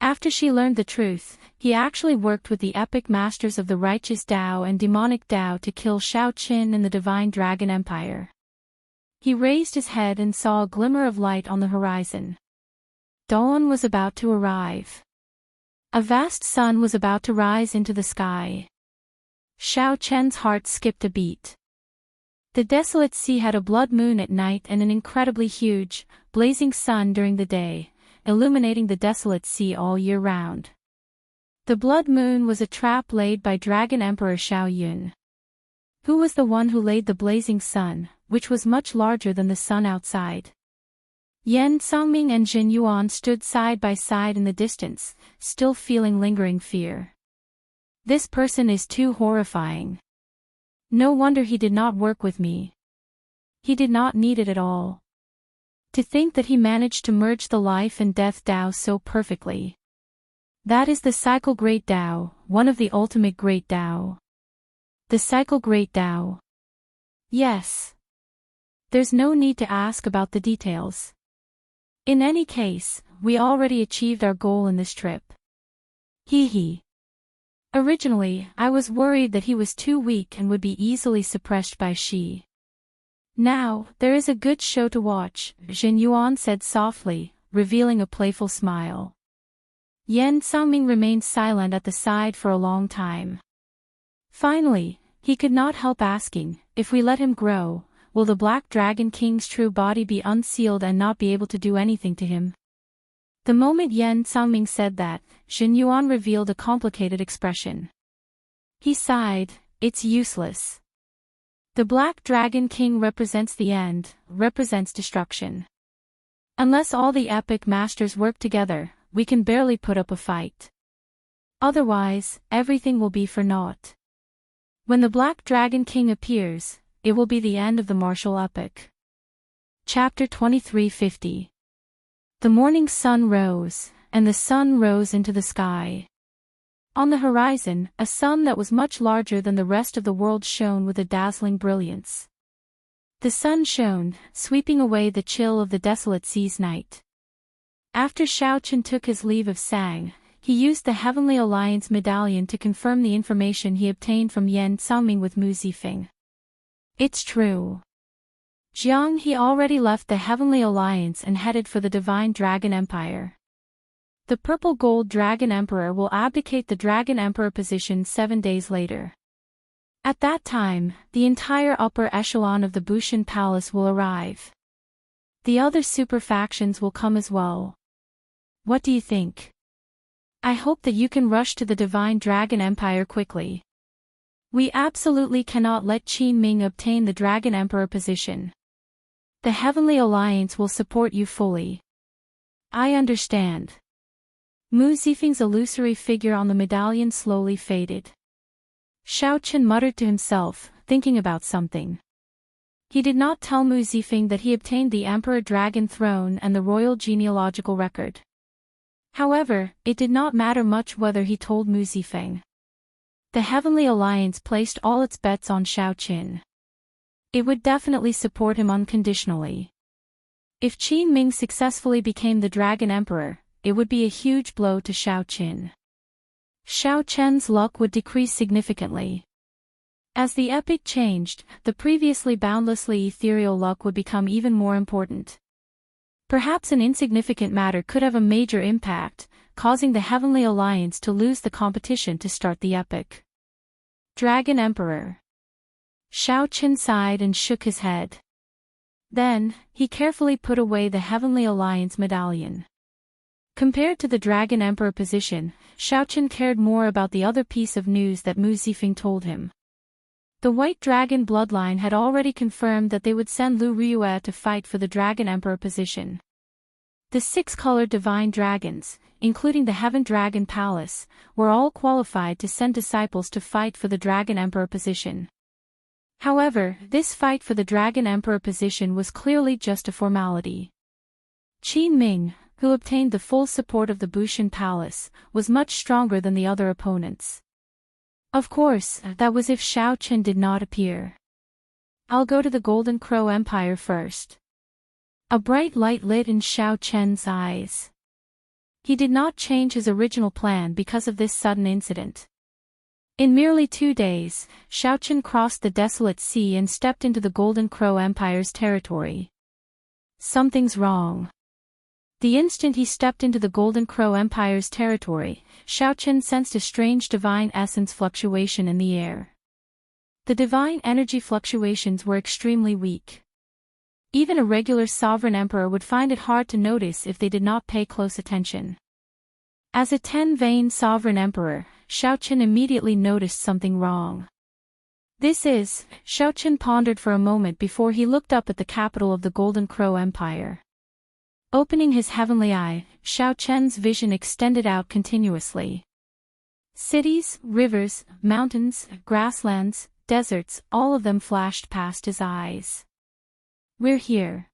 Speaker 1: After she learned the truth, he actually worked with the epic masters of the righteous Dao and demonic Dao to kill Xiaoqin and the divine Dragon Empire. He raised his head and saw a glimmer of light on the horizon. Dawn was about to arrive. A vast sun was about to rise into the sky. Xiaoqian's heart skipped a beat. The desolate sea had a blood moon at night and an incredibly huge, blazing sun during the day, illuminating the desolate sea all year round. The blood moon was a trap laid by Dragon Emperor Xiaoyun. Who was the one who laid the blazing sun, which was much larger than the sun outside? Yan Songming and Jin Yuan stood side by side in the distance, still feeling lingering fear. This person is too horrifying. No wonder he did not work with me. He did not need it at all. To think that he managed to merge the life and death Dao so perfectly. That is the cycle Great Dao, one of the ultimate Great Dao. The cycle Great Dao. Yes. There's no need to ask about the details. In any case, we already achieved our goal in this trip. Hee hee. Originally, I was worried that he was too weak and would be easily suppressed by Shi. Now, there is a good show to watch, Jin Yuan said softly, revealing a playful smile. Yan Songming remained silent at the side for a long time. Finally, he could not help asking, if we let him grow, will the Black Dragon King's true body be unsealed and not be able to do anything to him? The moment Yan Songming said that, Jin Yuan revealed a complicated expression. He sighed, it's useless. The Black Dragon King represents the end, represents destruction. Unless all the epic masters work together, we can barely put up a fight. Otherwise, everything will be for naught. When the Black Dragon King appears, it will be the end of the martial epic. Chapter 2350. The morning sun rose, and the sun rose into the sky. On the horizon, a sun that was much larger than the rest of the world shone with a dazzling brilliance. The sun shone, sweeping away the chill of the desolate sea's night. After Xiaoqin took his leave of Sang, he used the Heavenly Alliance medallion to confirm the information he obtained from Yan Songming with Mu Zifeng. It's true. Jiang He already left the Heavenly Alliance and headed for the Divine Dragon Empire. The Purple Gold Dragon Emperor will abdicate the Dragon Emperor position 7 days later. At that time, the entire upper echelon of the Bushan Palace will arrive. The other super factions will come as well. What do you think? I hope that you can rush to the Divine Dragon Empire quickly. We absolutely cannot let Qin Ming obtain the Dragon Emperor position. The Heavenly Alliance will support you fully. I understand. Mu Zifeng's illusory figure on the medallion slowly faded. Xiaoqin muttered to himself, thinking about something. He did not tell Mu Zifeng that he obtained the Emperor Dragon Throne and the royal genealogical record. However, it did not matter much whether he told Mu Zifeng. The Heavenly Alliance placed all its bets on Xiaoqin. It would definitely support him unconditionally. If Qin Ming successfully became the Dragon Emperor, it would be a huge blow to Xiaoqin. Xiaoqian's luck would decrease significantly. As the epic changed, the previously boundlessly ethereal luck would become even more important. Perhaps an insignificant matter could have a major impact, causing the Heavenly Alliance to lose the competition to start the epic. Dragon Emperor. Xiaoqin sighed and shook his head. Then, he carefully put away the Heavenly Alliance medallion. Compared to the Dragon Emperor position, Xiaoqin cared more about the other piece of news that Mu Zifeng told him. The White Dragon bloodline had already confirmed that they would send Lu Riyue to fight for the Dragon Emperor position. The 6-colored divine dragons, including the Heaven Dragon Palace, were all qualified to send disciples to fight for the Dragon Emperor position. However, this fight for the Dragon Emperor position was clearly just a formality. Qin Ming, who obtained the full support of the Bushan Palace, was much stronger than the other opponents. Of course, that was if Xiaoqin did not appear. I'll go to the Golden Crow Empire first. A bright light lit in Xiaoqin's eyes. He did not change his original plan because of this sudden incident. In merely 2 days, Xiaoqin crossed the desolate sea and stepped into the Golden Crow Empire's territory. Something's wrong. The instant he stepped into the Golden Crow Empire's territory, Xiaoqin sensed a strange divine essence fluctuation in the air. The divine energy fluctuations were extremely weak. Even a regular sovereign emperor would find it hard to notice if they did not pay close attention. As a 10-vein sovereign emperor, Xiaoqin immediately noticed something wrong. Xiaoqin pondered for a moment before he looked up at the capital of the Golden Crow Empire. Opening his heavenly eye, Xiaoqin's vision extended out continuously. Cities, rivers, mountains, grasslands, deserts, all of them flashed past his eyes. We're here.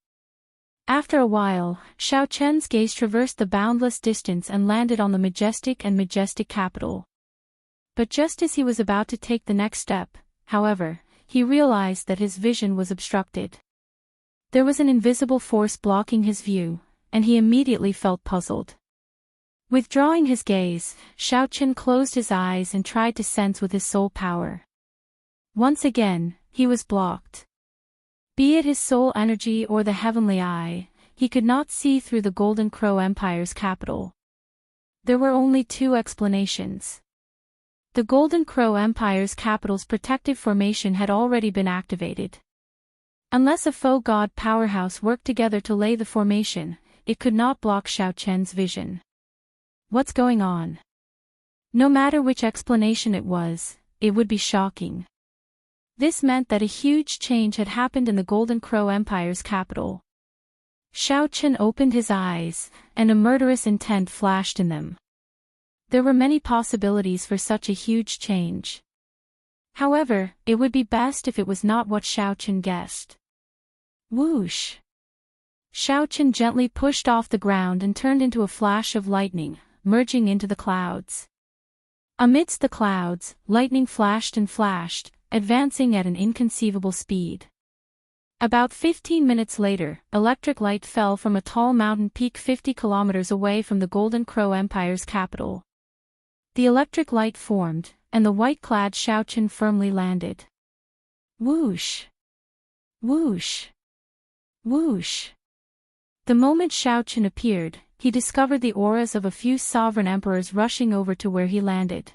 Speaker 1: After a while, Xiaoqin's gaze traversed the boundless distance and landed on the majestic capital. But just as he was about to take the next step, however, he realized that his vision was obstructed. There was an invisible force blocking his view, and he immediately felt puzzled. Withdrawing his gaze, Xiaoqin closed his eyes and tried to sense with his soul power. Once again, he was blocked. Be it his soul energy or the heavenly eye, he could not see through the Golden Crow Empire's capital. There were only 2 explanations. The Golden Crow Empire's capital's protective formation had already been activated. Unless a faux god powerhouse worked together to lay the formation, it could not block Xiaoqin's vision. What's going on? No matter which explanation it was, it would be shocking. This meant that a huge change had happened in the Golden Crow Empire's capital. Xiaoqin opened his eyes, and a murderous intent flashed in them. There were many possibilities for such a huge change. However, it would be best if it was not what Xiaoqin guessed. Whoosh! Xiaoqin gently pushed off the ground and turned into a flash of lightning, merging into the clouds. Amidst the clouds, lightning flashed and flashed, advancing at an inconceivable speed. About 15 minutes later, electric light fell from a tall mountain peak 50 kilometers away from the Golden Crow Empire's capital. The electric light formed, and the white-clad Xiaoqin firmly landed. Whoosh! Whoosh! Whoosh! The moment Xiaoqin appeared, he discovered the auras of a few sovereign emperors rushing over to where he landed.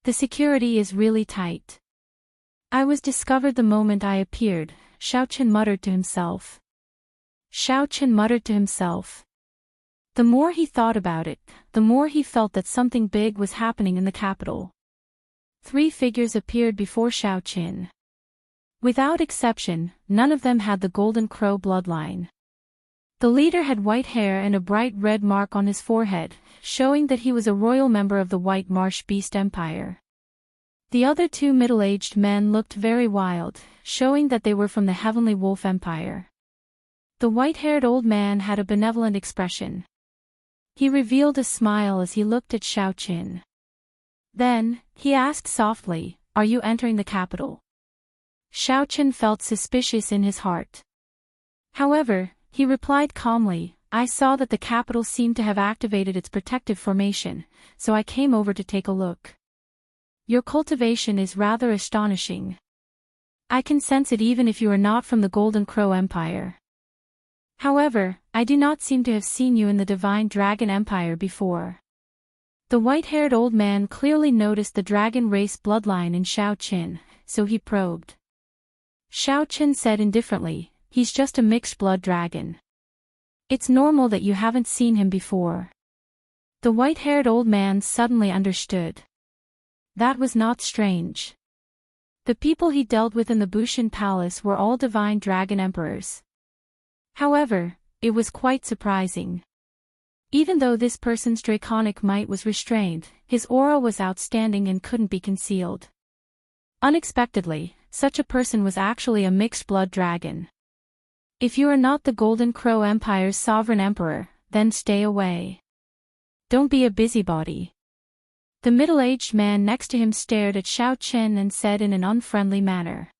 Speaker 1: The security is really tight. I was discovered the moment I appeared, Xiaoqin muttered to himself. Xiaoqin muttered to himself. The more he thought about it, the more he felt that something big was happening in the capital. 3 figures appeared before Xiaoqin. Without exception, none of them had the Golden Crow bloodline. The leader had white hair and a bright red mark on his forehead, showing that he was a royal member of the White Marsh Beast Empire. The other 2 middle-aged men looked very wild, showing that they were from the Heavenly Wolf Empire. The white-haired old man had a benevolent expression. He revealed a smile as he looked at Xiaoqin. Then, he asked softly, "Are you entering the capital?" Xiaoqin felt suspicious in his heart. However, he replied calmly, "I saw that the capital seemed to have activated its protective formation, so I came over to take a look. Your cultivation is rather astonishing. I can sense it even if you are not from the Golden Crow Empire. However, I do not seem to have seen you in the Divine Dragon Empire before." The white-haired old man clearly noticed the dragon race bloodline in Xiaoqin, so he probed. Xiaoqin said indifferently, "He's just a mixed-blood dragon. It's normal that you haven't seen him before." The white-haired old man suddenly understood. That was not strange. The people he dealt with in the Bushan Palace were all divine dragon emperors. However, it was quite surprising. Even though this person's draconic might was restrained, his aura was outstanding and couldn't be concealed. Unexpectedly, such a person was actually a mixed-blood dragon. If you are not the Golden Crow Empire's sovereign emperor, then stay away. Don't be a busybody. The middle-aged man next to him stared at Xiaoqin and said in an unfriendly manner.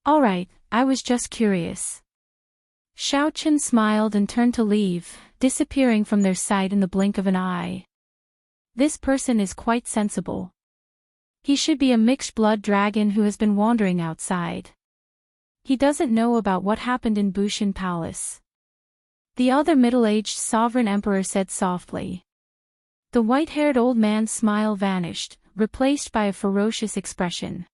Speaker 1: "All right, I was just curious." Xiaoqin smiled and turned to leave, disappearing from their sight in the blink of an eye. This person is quite sensible. He should be a mixed-blood dragon who has been wandering outside. He doesn't know about what happened in Bushan Palace. The other middle-aged sovereign emperor said softly. The white-haired old man's smile vanished, replaced by a ferocious expression.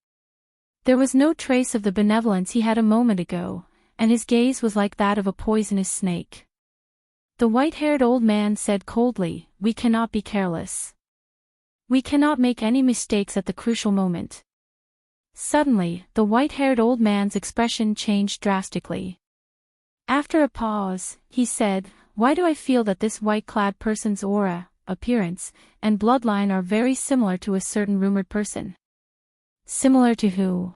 Speaker 1: There was no trace of the benevolence he had a moment ago, and his gaze was like that of a poisonous snake. The white-haired old man said coldly, "We cannot be careless. We cannot make any mistakes at the crucial moment." Suddenly, the white-haired old man's expression changed drastically. After a pause, he said, "Why do I feel that this white-clad person's aura, appearance, and bloodline are very similar to a certain rumored person?" "Similar to who?"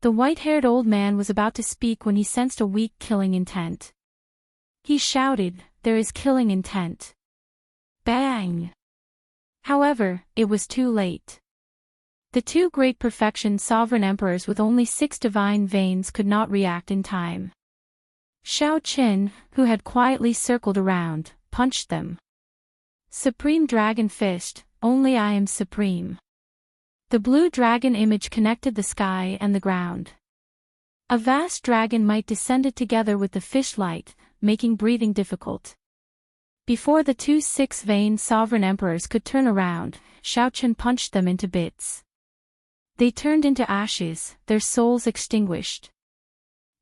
Speaker 1: The white-haired old man was about to speak when he sensed a weak killing intent. He shouted, "There is killing intent." Bang! However, it was too late. The two great perfection sovereign emperors with only 6 divine veins could not react in time. Xiaoqin, who had quietly circled around, punched them. Supreme Dragon Fist, only I am supreme. The blue dragon image connected the sky and the ground. A vast dragon might descended together with the fish light, making breathing difficult. Before the two 6-vein sovereign emperors could turn around, Xiaoqin punched them into bits. They turned into ashes, their souls extinguished.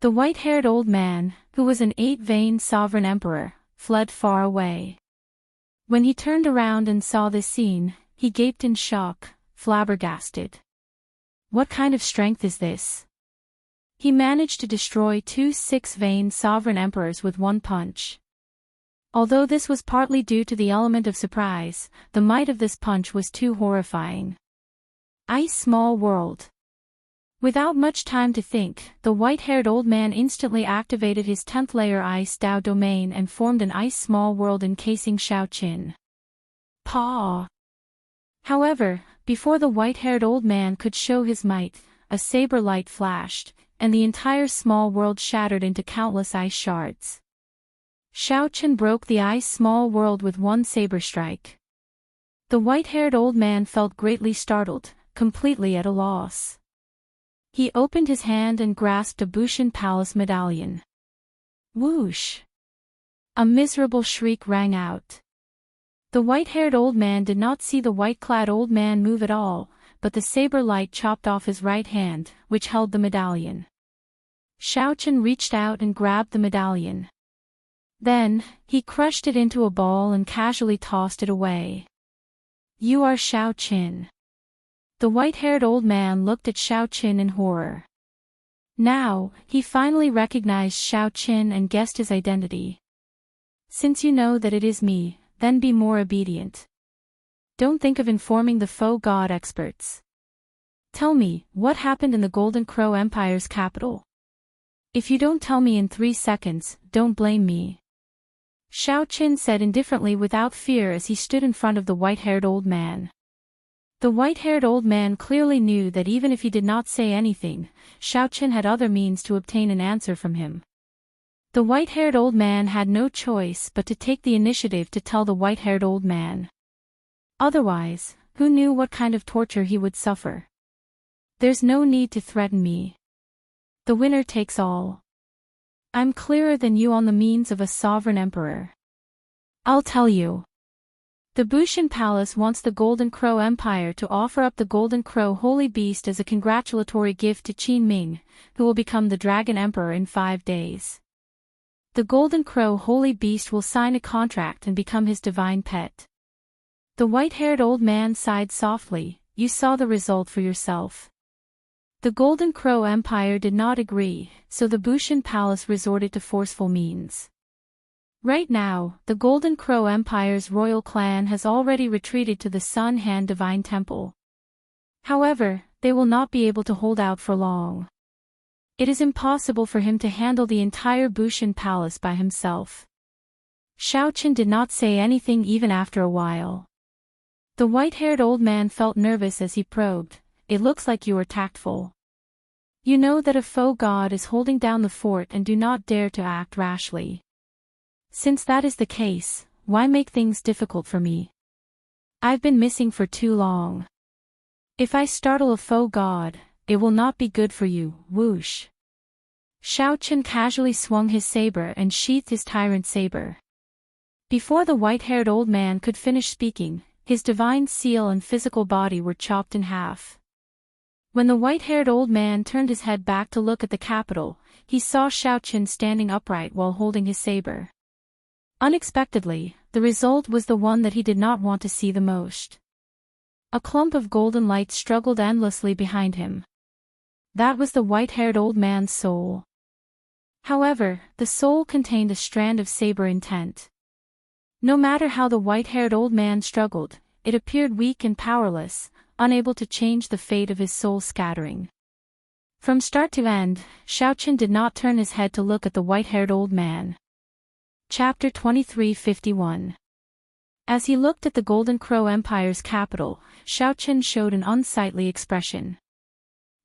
Speaker 1: The white-haired old man, who was an 8-vein sovereign emperor, fled far away. When he turned around and saw this scene, he gaped in shock, flabbergasted. What kind of strength is this? He managed to destroy 2 6-vein sovereign emperors with one punch. Although this was partly due to the element of surprise, the might of this punch was too horrifying. Ice small world. Without much time to think, the white-haired old man instantly activated his 10th layer Ice Dao domain and formed an ice small world encasing Xiaoqin. Paw! However, before the white-haired old man could show his might, a saber light flashed, and the entire small world shattered into countless ice shards. Xiaoqin broke the ice small world with one saber strike. The white-haired old man felt greatly startled, completely at a loss. He opened his hand and grasped a Bushan Palace medallion. Whoosh! A miserable shriek rang out. The white-haired old man did not see the white-clad old man move at all, but the saber light chopped off his right hand, which held the medallion. Xiaoqin reached out and grabbed the medallion. Then, he crushed it into a ball and casually tossed it away. "You are Xiaoqin." The white-haired old man looked at Xiaoqin in horror. Now, he finally recognized Xiaoqin and guessed his identity. "Since you know that it is me, then be more obedient. Don't think of informing the faux god experts. Tell me, what happened in the Golden Crow Empire's capital? If you don't tell me in 3 seconds, don't blame me." Xiaoqin said indifferently without fear as he stood in front of the white-haired old man. The white-haired old man clearly knew that even if he did not say anything, Xiaoqin had other means to obtain an answer from him. The white-haired old man had no choice but to take the initiative to tell the white-haired old man. Otherwise, who knew what kind of torture he would suffer? "There's no need to threaten me. The winner takes all. I'm clearer than you on the means of a sovereign emperor. I'll tell you." The Bushan Palace wants the Golden Crow Empire to offer up the Golden Crow Holy Beast as a congratulatory gift to Qin Ming, who will become the Dragon Emperor in 5 days. The Golden Crow Holy Beast will sign a contract and become his divine pet. The white-haired old man sighed softly. You saw the result for yourself. The Golden Crow Empire did not agree, so the Bushan Palace resorted to forceful means. Right now, the Golden Crow Empire's royal clan has already retreated to the Sun Han Divine Temple. However, they will not be able to hold out for long. It is impossible for him to handle the entire Bushan Palace by himself. Xiaoqin did not say anything even after a while. The white-haired old man felt nervous as he probed. It looks like you are tactful. You know that a foe god is holding down the fort and do not dare to act rashly. Since that is the case, why make things difficult for me? I've been missing for too long. If I startle a foe god, it will not be good for you. Whoosh. Xiaoqin casually swung his saber and sheathed his tyrant saber. Before the white-haired old man could finish speaking, his divine seal and physical body were chopped in half. When the white-haired old man turned his head back to look at the capital, he saw Xiaoqin standing upright while holding his saber. Unexpectedly, the result was the one that he did not want to see the most. A clump of golden light struggled endlessly behind him. That was the white-haired old man's soul. However, the soul contained a strand of saber intent. No matter how the white-haired old man struggled, it appeared weak and powerless, unable to change the fate of his soul scattering. From start to end, Xiaoqin did not turn his head to look at the white-haired old man. Chapter 2351. As he looked at the Golden Crow Empire's capital, Xiaoqin showed an unsightly expression.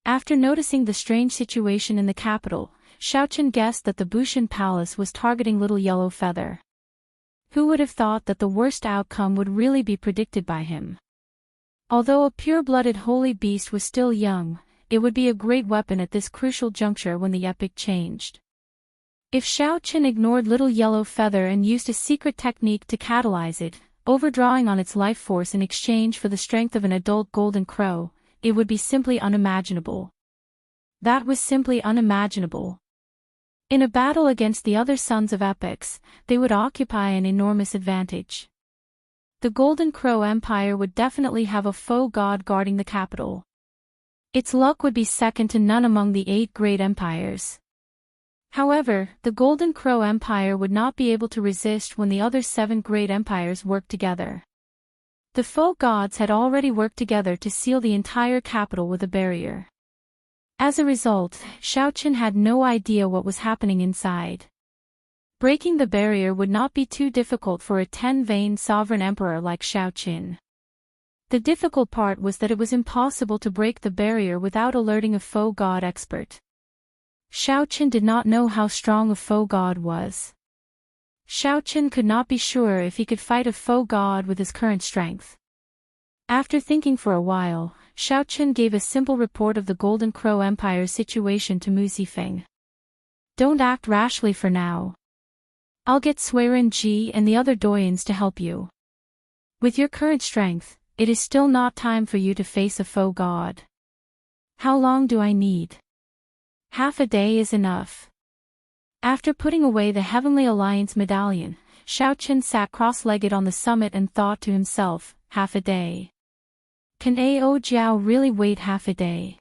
Speaker 1: After noticing the strange situation in the capital, Xiaoqin guessed that the Bushan Palace was targeting Little Yellow Feather. Who would have thought that the worst outcome would really be predicted by him? Although a pure-blooded holy beast was still young, it would be a great weapon at this crucial juncture when the epic changed. If Xiaoqin ignored Little Yellow Feather and used a secret technique to catalyze it, overdrawing on its life force in exchange for the strength of an adult golden crow, it would be simply unimaginable. That was simply unimaginable. In a battle against the other sons of epics, they would occupy an enormous advantage. The Golden Crow Empire would definitely have a foe god guarding the capital. Its luck would be second to none among the 8 great empires. However, the Golden Crow Empire would not be able to resist when the other 7 great empires worked together. The foe gods had already worked together to seal the entire capital with a barrier. As a result, Xiaoqin had no idea what was happening inside. Breaking the barrier would not be too difficult for a 10-vein sovereign emperor like Xiaoqin. The difficult part was that it was impossible to break the barrier without alerting a foe god expert. Xiaoqin did not know how strong a foe god was. Xiaoqin could not be sure if he could fight a foe god with his current strength. After thinking for a while, Xiaoqin gave a simple report of the Golden Crow Empire's situation to Mu Zifeng. Don't act rashly for now. I'll get Suiren Ji and the other Doyens to help you. With your current strength, it is still not time for you to face a foe god. How long do I need? Half a day is enough. After putting away the Heavenly Alliance medallion, Xiaoqin sat cross-legged on the summit and thought to himself, half a day. Can Ao Jiao really wait half a day?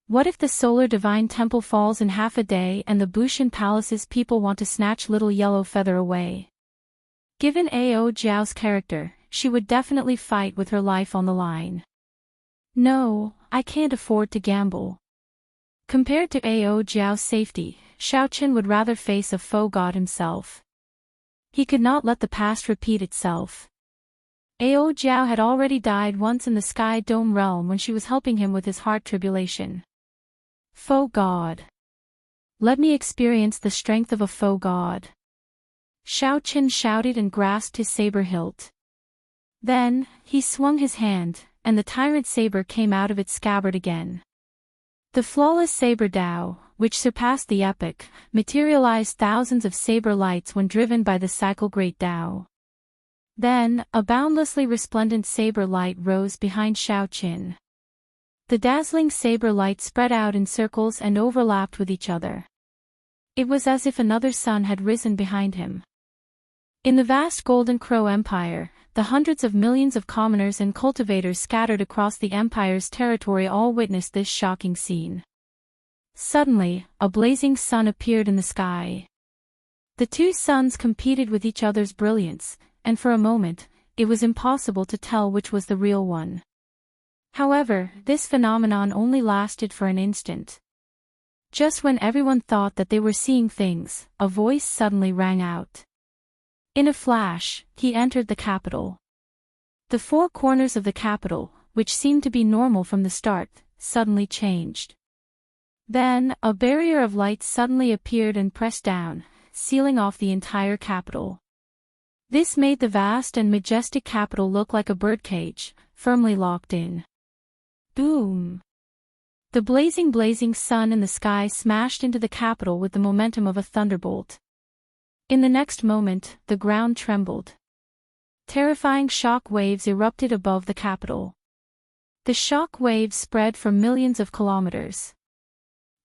Speaker 1: What if the Solar Divine Temple falls in half a day and the Bushan Palace's people want to snatch Little Yellow Feather away? Given Ao Jiao's character, she would definitely fight with her life on the line. No, I can't afford to gamble. Compared to Ao Jiao's safety, Xiaoqin would rather face a foe god himself. He could not let the past repeat itself. Ao Jiao had already died once in the Sky Dome realm when she was helping him with his heart tribulation. Foe god. Let me experience the strength of a foe god. Xiaoqin shouted and grasped his saber hilt. Then, he swung his hand, and the tyrant saber came out of its scabbard again. The flawless saber Dao, which surpassed the epic, materialized thousands of saber lights when driven by the cycle Great Dao. Then, a boundlessly resplendent saber light rose behind Xiaoqin. The dazzling saber light spread out in circles and overlapped with each other. It was as if another sun had risen behind him. In the vast Golden Crow Empire, the hundreds of millions of commoners and cultivators scattered across the empire's territory all witnessed this shocking scene. Suddenly, a blazing sun appeared in the sky. The two suns competed with each other's brilliance, and for a moment, it was impossible to tell which was the real one. However, this phenomenon only lasted for an instant. Just when everyone thought that they were seeing things, a voice suddenly rang out. In a flash, he entered the capital. The four corners of the capital, which seemed to be normal from the start, suddenly changed. Then, a barrier of light suddenly appeared and pressed down, sealing off the entire capital. This made the vast and majestic capital look like a birdcage, firmly locked in. Boom! The blazing sun in the sky smashed into the capital with the momentum of a thunderbolt. In the next moment, the ground trembled. Terrifying shock waves erupted above the capital. The shock waves spread for millions of kilometers.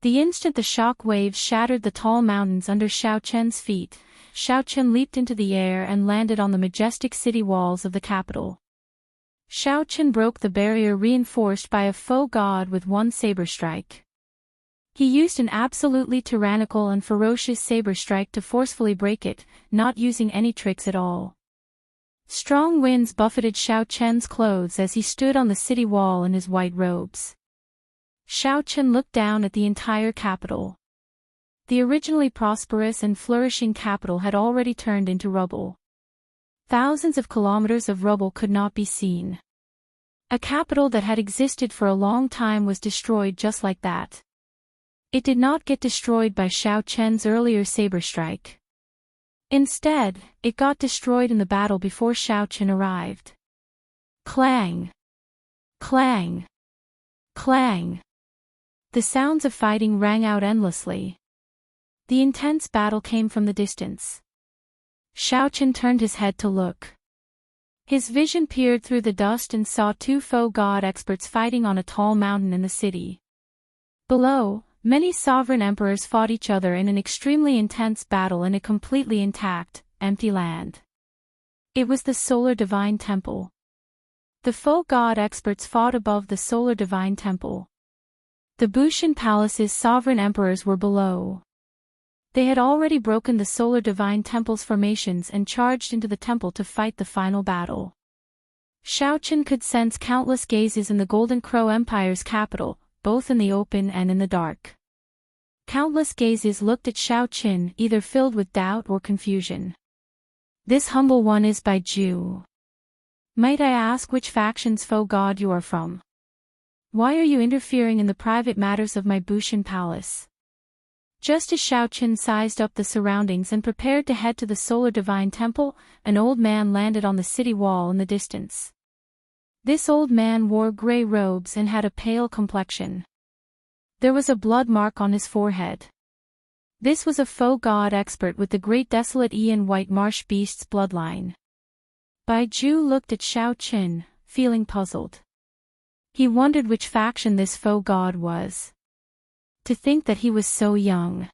Speaker 1: The instant the shock waves shattered the tall mountains under Xiaoqian's feet, Xiaoqian leaped into the air and landed on the majestic city walls of the capital. Xiaoqian broke the barrier reinforced by a faux god with one saber strike. He used an absolutely tyrannical and ferocious saber strike to forcefully break it, not using any tricks at all. Strong winds buffeted Xiaoqian's clothes as he stood on the city wall in his white robes. Xiaoqian looked down at the entire capital. The originally prosperous and flourishing capital had already turned into rubble. Thousands of kilometers of rubble could not be seen. A capital that had existed for a long time was destroyed just like that. It did not get destroyed by Xiaoqian's earlier saber strike. Instead, it got destroyed in the battle before Xiaoqian arrived. Clang! Clang! Clang! The sounds of fighting rang out endlessly. The intense battle came from the distance. Xiaoqian turned his head to look. His vision peered through the dust and saw two faux god experts fighting on a tall mountain in the city. Below, many sovereign emperors fought each other in an extremely intense battle in a completely intact, empty land. It was the Solar Divine Temple. The faux god experts fought above the Solar Divine Temple. The Bushan Palace's sovereign emperors were below. They had already broken the Solar Divine Temple's formations and charged into the temple to fight the final battle. Xiaoqian could sense countless gazes in the Golden Crow Empire's capital, both in the open and in the dark. Countless gazes looked at Xiaoqian, either filled with doubt or confusion. This humble one is Baiju. Might I ask which faction's faux god you are from? Why are you interfering in the private matters of my Bushan Palace? Just as Xiaoqian sized up the surroundings and prepared to head to the Solar Divine Temple, an old man landed on the city wall in the distance. This old man wore gray robes and had a pale complexion. There was a blood mark on his forehead. This was a faux god expert with the great desolate Ian White Marsh Beast's bloodline. Baiju looked at Xiaoqian, feeling puzzled. He wondered which faction this faux god was. To think that he was so young.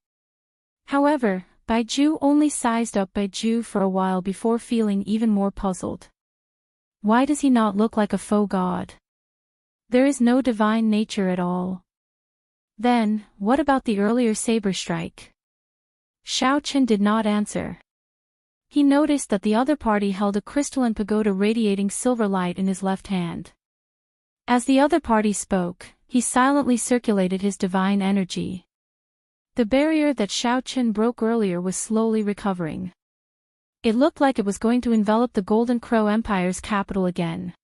Speaker 1: However, Baiju only sized up Baiju for a while before feeling even more puzzled. Why does he not look like a faux god? There is no divine nature at all. Then, what about the earlier saber strike? Xiaoqian did not answer. He noticed that the other party held a crystalline pagoda radiating silver light in his left hand. As the other party spoke, he silently circulated his divine energy. The barrier that Xiaoqian broke earlier was slowly recovering. It looked like it was going to envelop the Golden Crow Empire's capital again.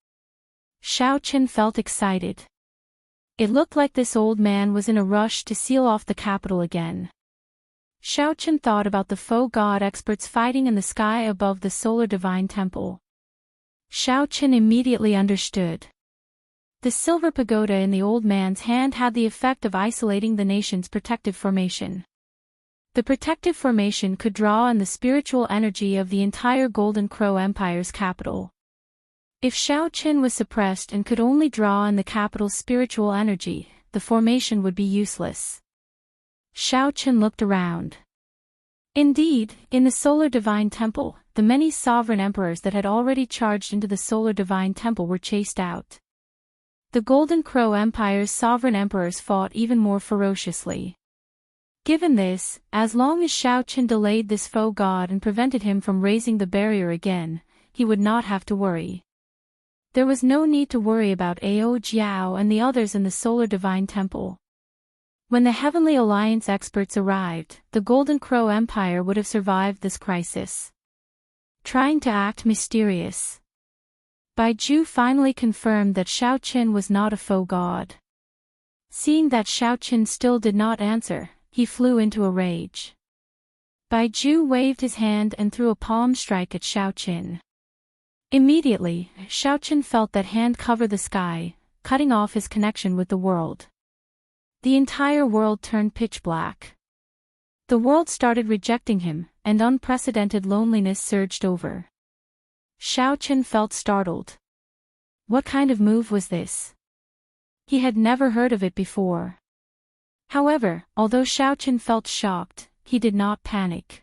Speaker 1: Xiaoqian felt excited. It looked like this old man was in a rush to seal off the capital again. Xiaoqian thought about the faux god experts fighting in the sky above the Solar Divine Temple. Xiaoqian immediately understood. The silver pagoda in the old man's hand had the effect of isolating the nation's protective formation. The protective formation could draw on the spiritual energy of the entire Golden Crow Empire's capital. If Xiaoqin was suppressed and could only draw on the capital's spiritual energy, the formation would be useless. Xiaoqin looked around. Indeed, in the Solar Divine Temple, the many sovereign emperors that had already charged into the Solar Divine Temple were chased out. The Golden Crow Empire's sovereign emperors fought even more ferociously. Given this, as long as Xiaoqin delayed this foe god and prevented him from raising the barrier again, he would not have to worry. There was no need to worry about Ao Jiao and the others in the Solar Divine Temple. When the Heavenly Alliance experts arrived, the Golden Crow Empire would have survived this crisis. Trying to act mysterious, Bai Ju finally confirmed that Xiaoqin was not a foe god. Seeing that Xiaoqin still did not answer, he flew into a rage. Bai Ju waved his hand and threw a palm strike at Xiaoqin. Immediately, Xiaoqin felt that hand cover the sky, cutting off his connection with the world. The entire world turned pitch black. The world started rejecting him, and unprecedented loneliness surged over. Xiaoqin felt startled. What kind of move was this? He had never heard of it before. However, although Xiaoqin felt shocked, he did not panic.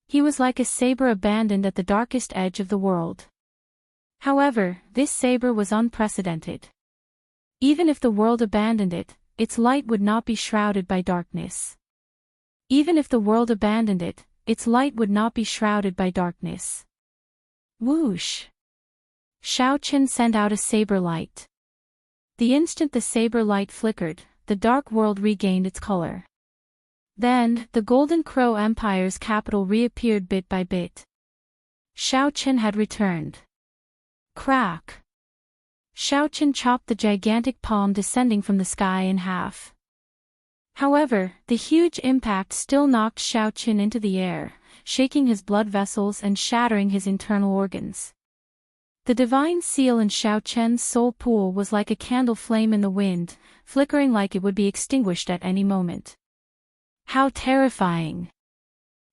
Speaker 1: He was like a saber abandoned at the darkest edge of the world. However, this saber was unprecedented. Even if the world abandoned it, its light would not be shrouded by darkness. Even if the world abandoned it, its light would not be shrouded by darkness. Whoosh! Xiaoqin sent out a saber light. The instant the saber light flickered, the dark world regained its color. Then, the Golden Crow Empire's capital reappeared bit by bit. Xiaoqin had returned. Crack! Xiaoqin chopped the gigantic palm descending from the sky in half. However, the huge impact still knocked Xiaoqin into the air, shaking his blood vessels and shattering his internal organs. The divine seal in Xiaoqin's soul pool was like a candle flame in the wind, flickering like it would be extinguished at any moment. How terrifying!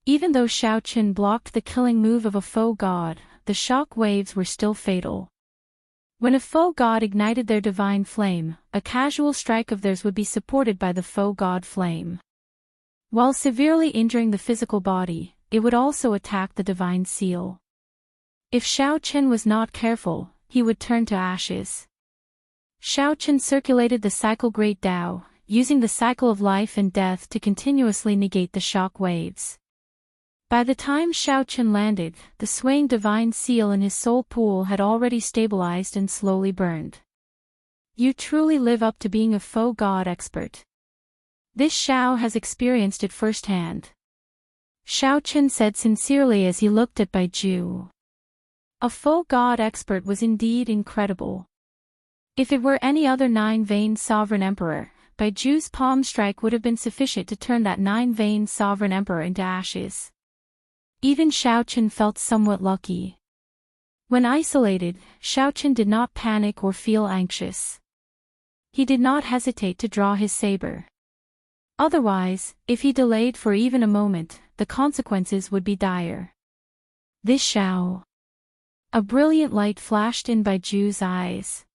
Speaker 1: Even though Xiaoqin blocked the killing move of a foe god, the shock waves were still fatal. When a foe god ignited their divine flame, a casual strike of theirs would be supported by the foe god flame. While severely injuring the physical body, it would also attack the divine seal. If Xiaoqin was not careful, he would turn to ashes. Xiaoqin circulated the cycle Great Tao, using the cycle of life and death to continuously negate the shock waves. By the time Xiaoqin landed, the swaying divine seal in his soul pool had already stabilized and slowly burned. You truly live up to being a foe god expert. This Xiao has experienced it firsthand. Xiaoqin said sincerely as he looked at Bai Ju. A foe god expert was indeed incredible. If it were any other nine-veined sovereign emperor, Bai Ju's palm strike would have been sufficient to turn that nine-veined sovereign emperor into ashes. Even Xiaoqin felt somewhat lucky. When isolated, Xiaoqin did not panic or feel anxious. He did not hesitate to draw his saber. Otherwise, if he delayed for even a moment, the consequences would be dire. This Xiao. A brilliant light flashed in Bai Ju's eyes.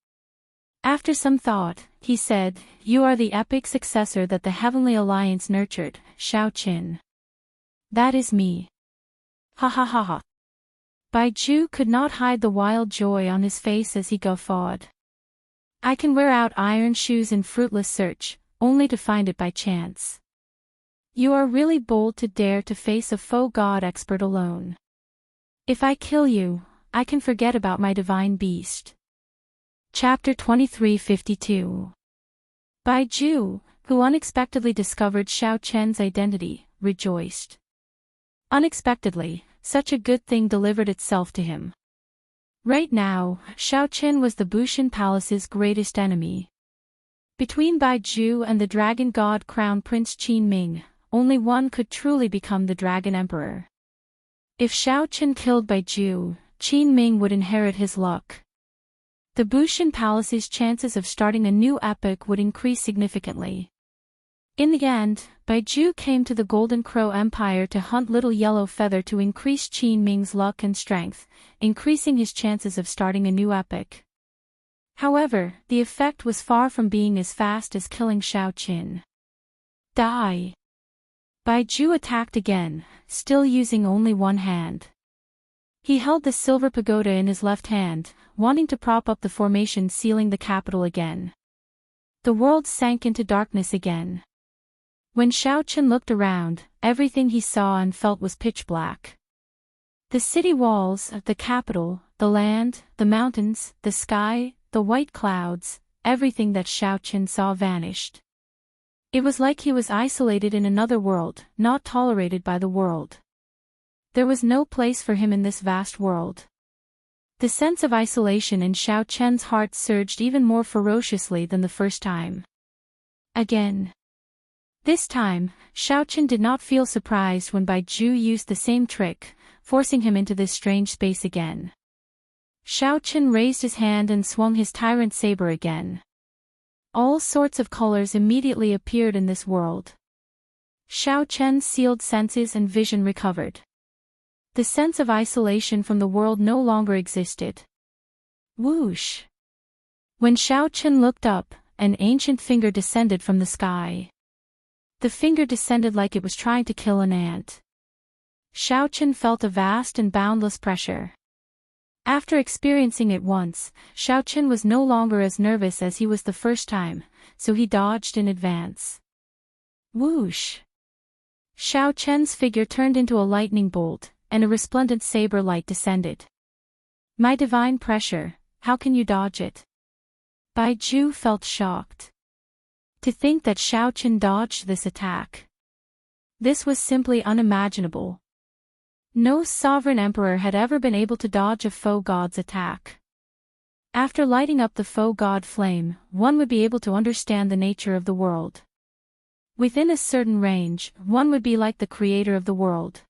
Speaker 1: After some thought, he said, "You are the epic successor that the Heavenly Alliance nurtured, Xiaoqin." That is me. Ha ha ha ha. Bai Ju could not hide the wild joy on his face as he guffawed. I can wear out iron shoes in fruitless search, only to find it by chance. You are really bold to dare to face a foe god expert alone. If I kill you, I can forget about my divine beast. Chapter 2352. Bai Ju, who unexpectedly discovered Xiaoqin's identity, rejoiced. Unexpectedly, such a good thing delivered itself to him. Right now, Xiaoqin was the Bushan Palace's greatest enemy. Between Bai Ju and the Dragon God Crown Prince Qin Ming, only one could truly become the Dragon Emperor. If Xiaoqin killed Bai Ju, Qin Ming would inherit his luck. The Bushan Palace's chances of starting a new epoch would increase significantly. In the end, Baiju came to the Golden Crow Empire to hunt Little Yellow Feather to increase Qin Ming's luck and strength, increasing his chances of starting a new epic. However, the effect was far from being as fast as killing Xiaoqin. Die! Baiju attacked again, still using only one hand. He held the silver pagoda in his left hand, wanting to prop up the formation sealing the capital again. The world sank into darkness again. When Xiaoqin looked around, everything he saw and felt was pitch black. The city walls, the capital, the land, the mountains, the sky, the white clouds, everything that Xiaoqin saw vanished. It was like he was isolated in another world, not tolerated by the world. There was no place for him in this vast world. The sense of isolation in Xiaoqian's heart surged even more ferociously than the first time. Again. This time, Xiaoqin did not feel surprised when Baiju used the same trick, forcing him into this strange space again. Xiaoqin raised his hand and swung his tyrant saber again. All sorts of colors immediately appeared in this world. Xiaoqian's sealed senses and vision recovered. The sense of isolation from the world no longer existed. Whoosh! When Xiaoqin looked up, an ancient finger descended from the sky. The finger descended like it was trying to kill an ant. Xiaoqin felt a vast and boundless pressure. After experiencing it once, Xiaoqin was no longer as nervous as he was the first time, so he dodged in advance. Whoosh! Xiaoqian's figure turned into a lightning bolt, and a resplendent saber light descended. My divine pressure, how can you dodge it? Baiju felt shocked. To think that Xiaoqin dodged this attack. This was simply unimaginable. No sovereign emperor had ever been able to dodge a foe god's attack. After lighting up the foe god flame, one would be able to understand the nature of the world. Within a certain range, one would be like the creator of the world.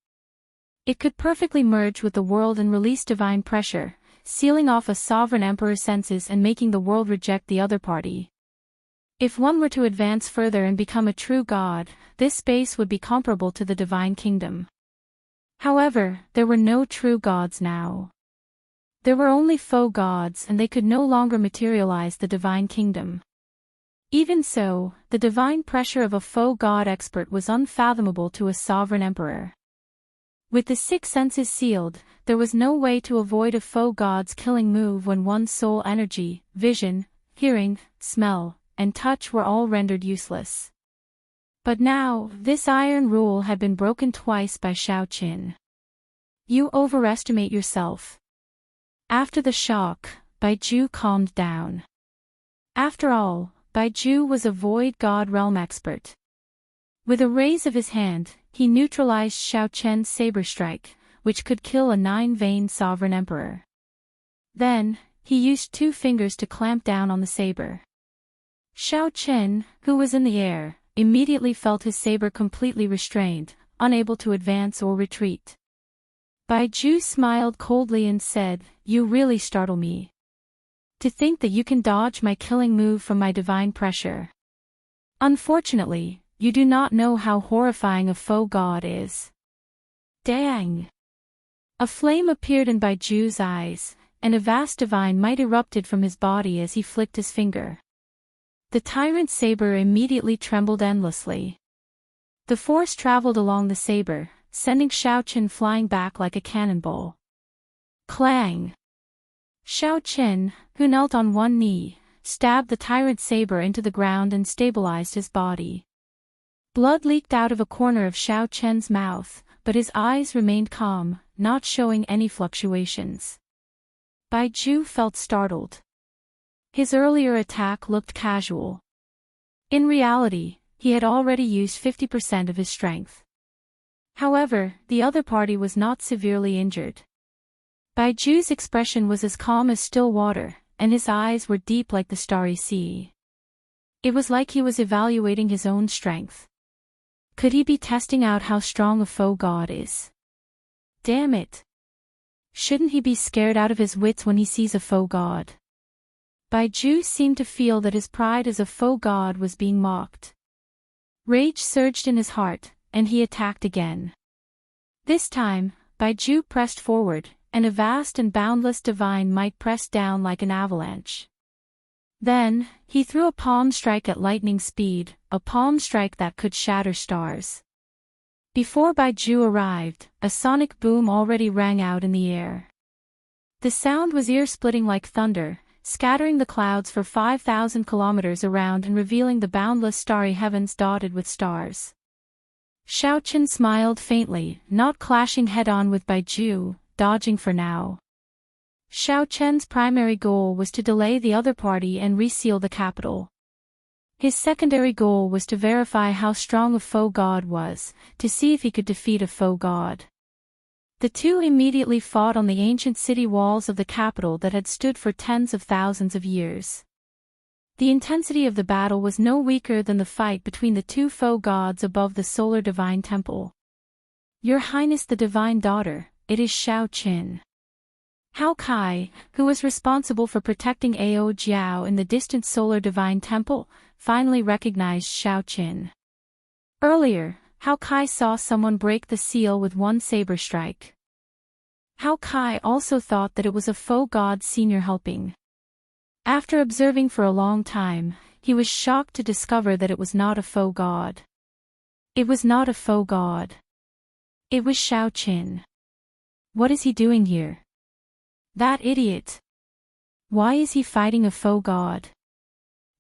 Speaker 1: It could perfectly merge with the world and release divine pressure, sealing off a sovereign emperor's senses and making the world reject the other party. If one were to advance further and become a true god, this space would be comparable to the divine kingdom. However, there were no true gods now. There were only foe gods and they could no longer materialize the divine kingdom. Even so, the divine pressure of a foe god expert was unfathomable to a sovereign emperor. With the six senses sealed, there was no way to avoid a foe god's killing move when one's soul energy, vision, hearing, smell, and touch were all rendered useless. But now, this iron rule had been broken twice by Xiaoqin. You overestimate yourself. After the shock, Baiju calmed down. After all, Baiju was a void god realm expert. With a raise of his hand, he neutralized Xiaoqian's saber strike, which could kill a nine-vein sovereign emperor. Then, he used two fingers to clamp down on the saber. Xiaoqin, who was in the air, immediately felt his saber completely restrained, unable to advance or retreat. Baiju smiled coldly and said, "You really startle me. To think that you can dodge my killing move from my divine pressure. Unfortunately, you do not know how horrifying a foe god is." Dang! A flame appeared in Baiju's eyes, and a vast divine might erupted from his body as he flicked his finger. The tyrant's saber immediately trembled endlessly. The force traveled along the saber, sending Xiaoqin flying back like a cannonball. Clang! Xiaoqin, who knelt on one knee, stabbed the tyrant's saber into the ground and stabilized his body. Blood leaked out of a corner of Xiaoqin's mouth, but his eyes remained calm, not showing any fluctuations. Baiju felt startled. His earlier attack looked casual. In reality, he had already used 50% of his strength. However, the other party was not severely injured. Baiju's expression was as calm as still water, and his eyes were deep like the starry sea. It was like he was evaluating his own strength. Could he be testing out how strong a foe god is? Damn it! Shouldn't he be scared out of his wits when he sees a foe god? Baiju seemed to feel that his pride as a foe god was being mocked. Rage surged in his heart, and he attacked again. This time, Baiju pressed forward, and a vast and boundless divine might pressed down like an avalanche. Then, he threw a palm strike at lightning speed, a palm strike that could shatter stars. Before Baiju arrived, a sonic boom already rang out in the air. The sound was ear-splitting like thunder, scattering the clouds for 5,000 kilometers around and revealing the boundless starry heavens dotted with stars. Xiaoqin smiled faintly, not clashing head-on with Baiju, dodging for now. Xiaoqin's primary goal was to delay the other party and reseal the capital. His secondary goal was to verify how strong a foe god was, to see if he could defeat a foe god. The two immediately fought on the ancient city walls of the capital that had stood for tens of thousands of years. The intensity of the battle was no weaker than the fight between the two foe gods above the solar divine temple. Your Highness the Divine Daughter, it is Xiaoqin. Hao Kai, who was responsible for protecting Ao Jiao in the distant solar divine temple, finally recognized Xiaoqin. Earlier, Hao Kai saw someone break the seal with one saber strike. Hao Kai also thought that it was a foe god senior helping. After observing for a long time, he was shocked to discover that it was not a foe god. It was not a foe god. It was Xiaoqin. What is he doing here? That idiot. Why is he fighting a foe god?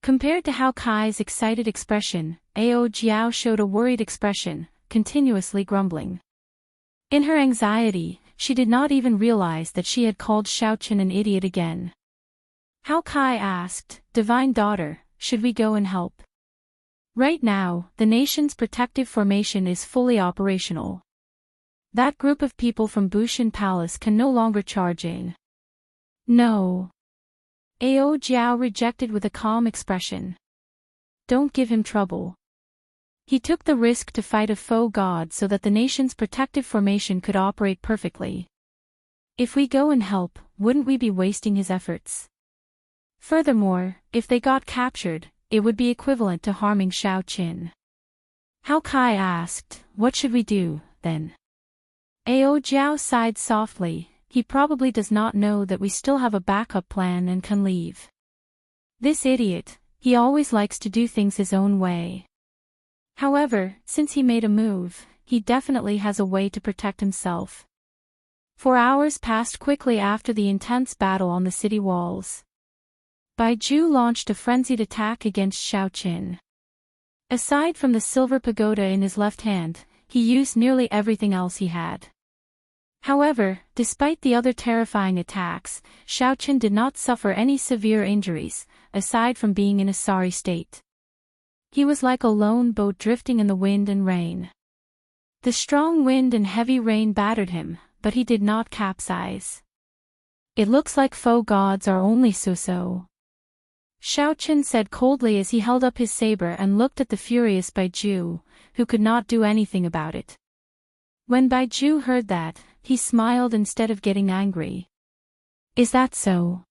Speaker 1: Compared to Hao Kai's excited expression, Ao Jiao showed a worried expression, continuously grumbling. In her anxiety, she did not even realize that she had called Xiaoqin an idiot again. Hao Kai asked, Divine Daughter, should we go and help? Right now, the nation's protective formation is fully operational. That group of people from Bushan Palace can no longer charge in. No. Ao Jiao rejected with a calm expression. Don't give him trouble. He took the risk to fight a foe god so that the nation's protective formation could operate perfectly. If we go and help, wouldn't we be wasting his efforts? Furthermore, if they got captured, it would be equivalent to harming Xiaoqin. Hao Kai asked, what should we do, then? Ao Jiao sighed softly, he probably does not know that we still have a backup plan and can leave. This idiot, he always likes to do things his own way. However, since he made a move, he definitely has a way to protect himself. 4 hours passed quickly after the intense battle on the city walls. Baiju launched a frenzied attack against Xiaoqin. Aside from the silver pagoda in his left hand, he used nearly everything else he had. However, despite the other terrifying attacks, Xiaoqin did not suffer any severe injuries, aside from being in a sorry state. He was like a lone boat drifting in the wind and rain. The strong wind and heavy rain battered him, but he did not capsize. It looks like foe gods are only so-so. Xiaoqin said coldly as he held up his saber and looked at the furious Baiju, who could not do anything about it. When Baiju heard that, he smiled instead of getting angry. Is that so?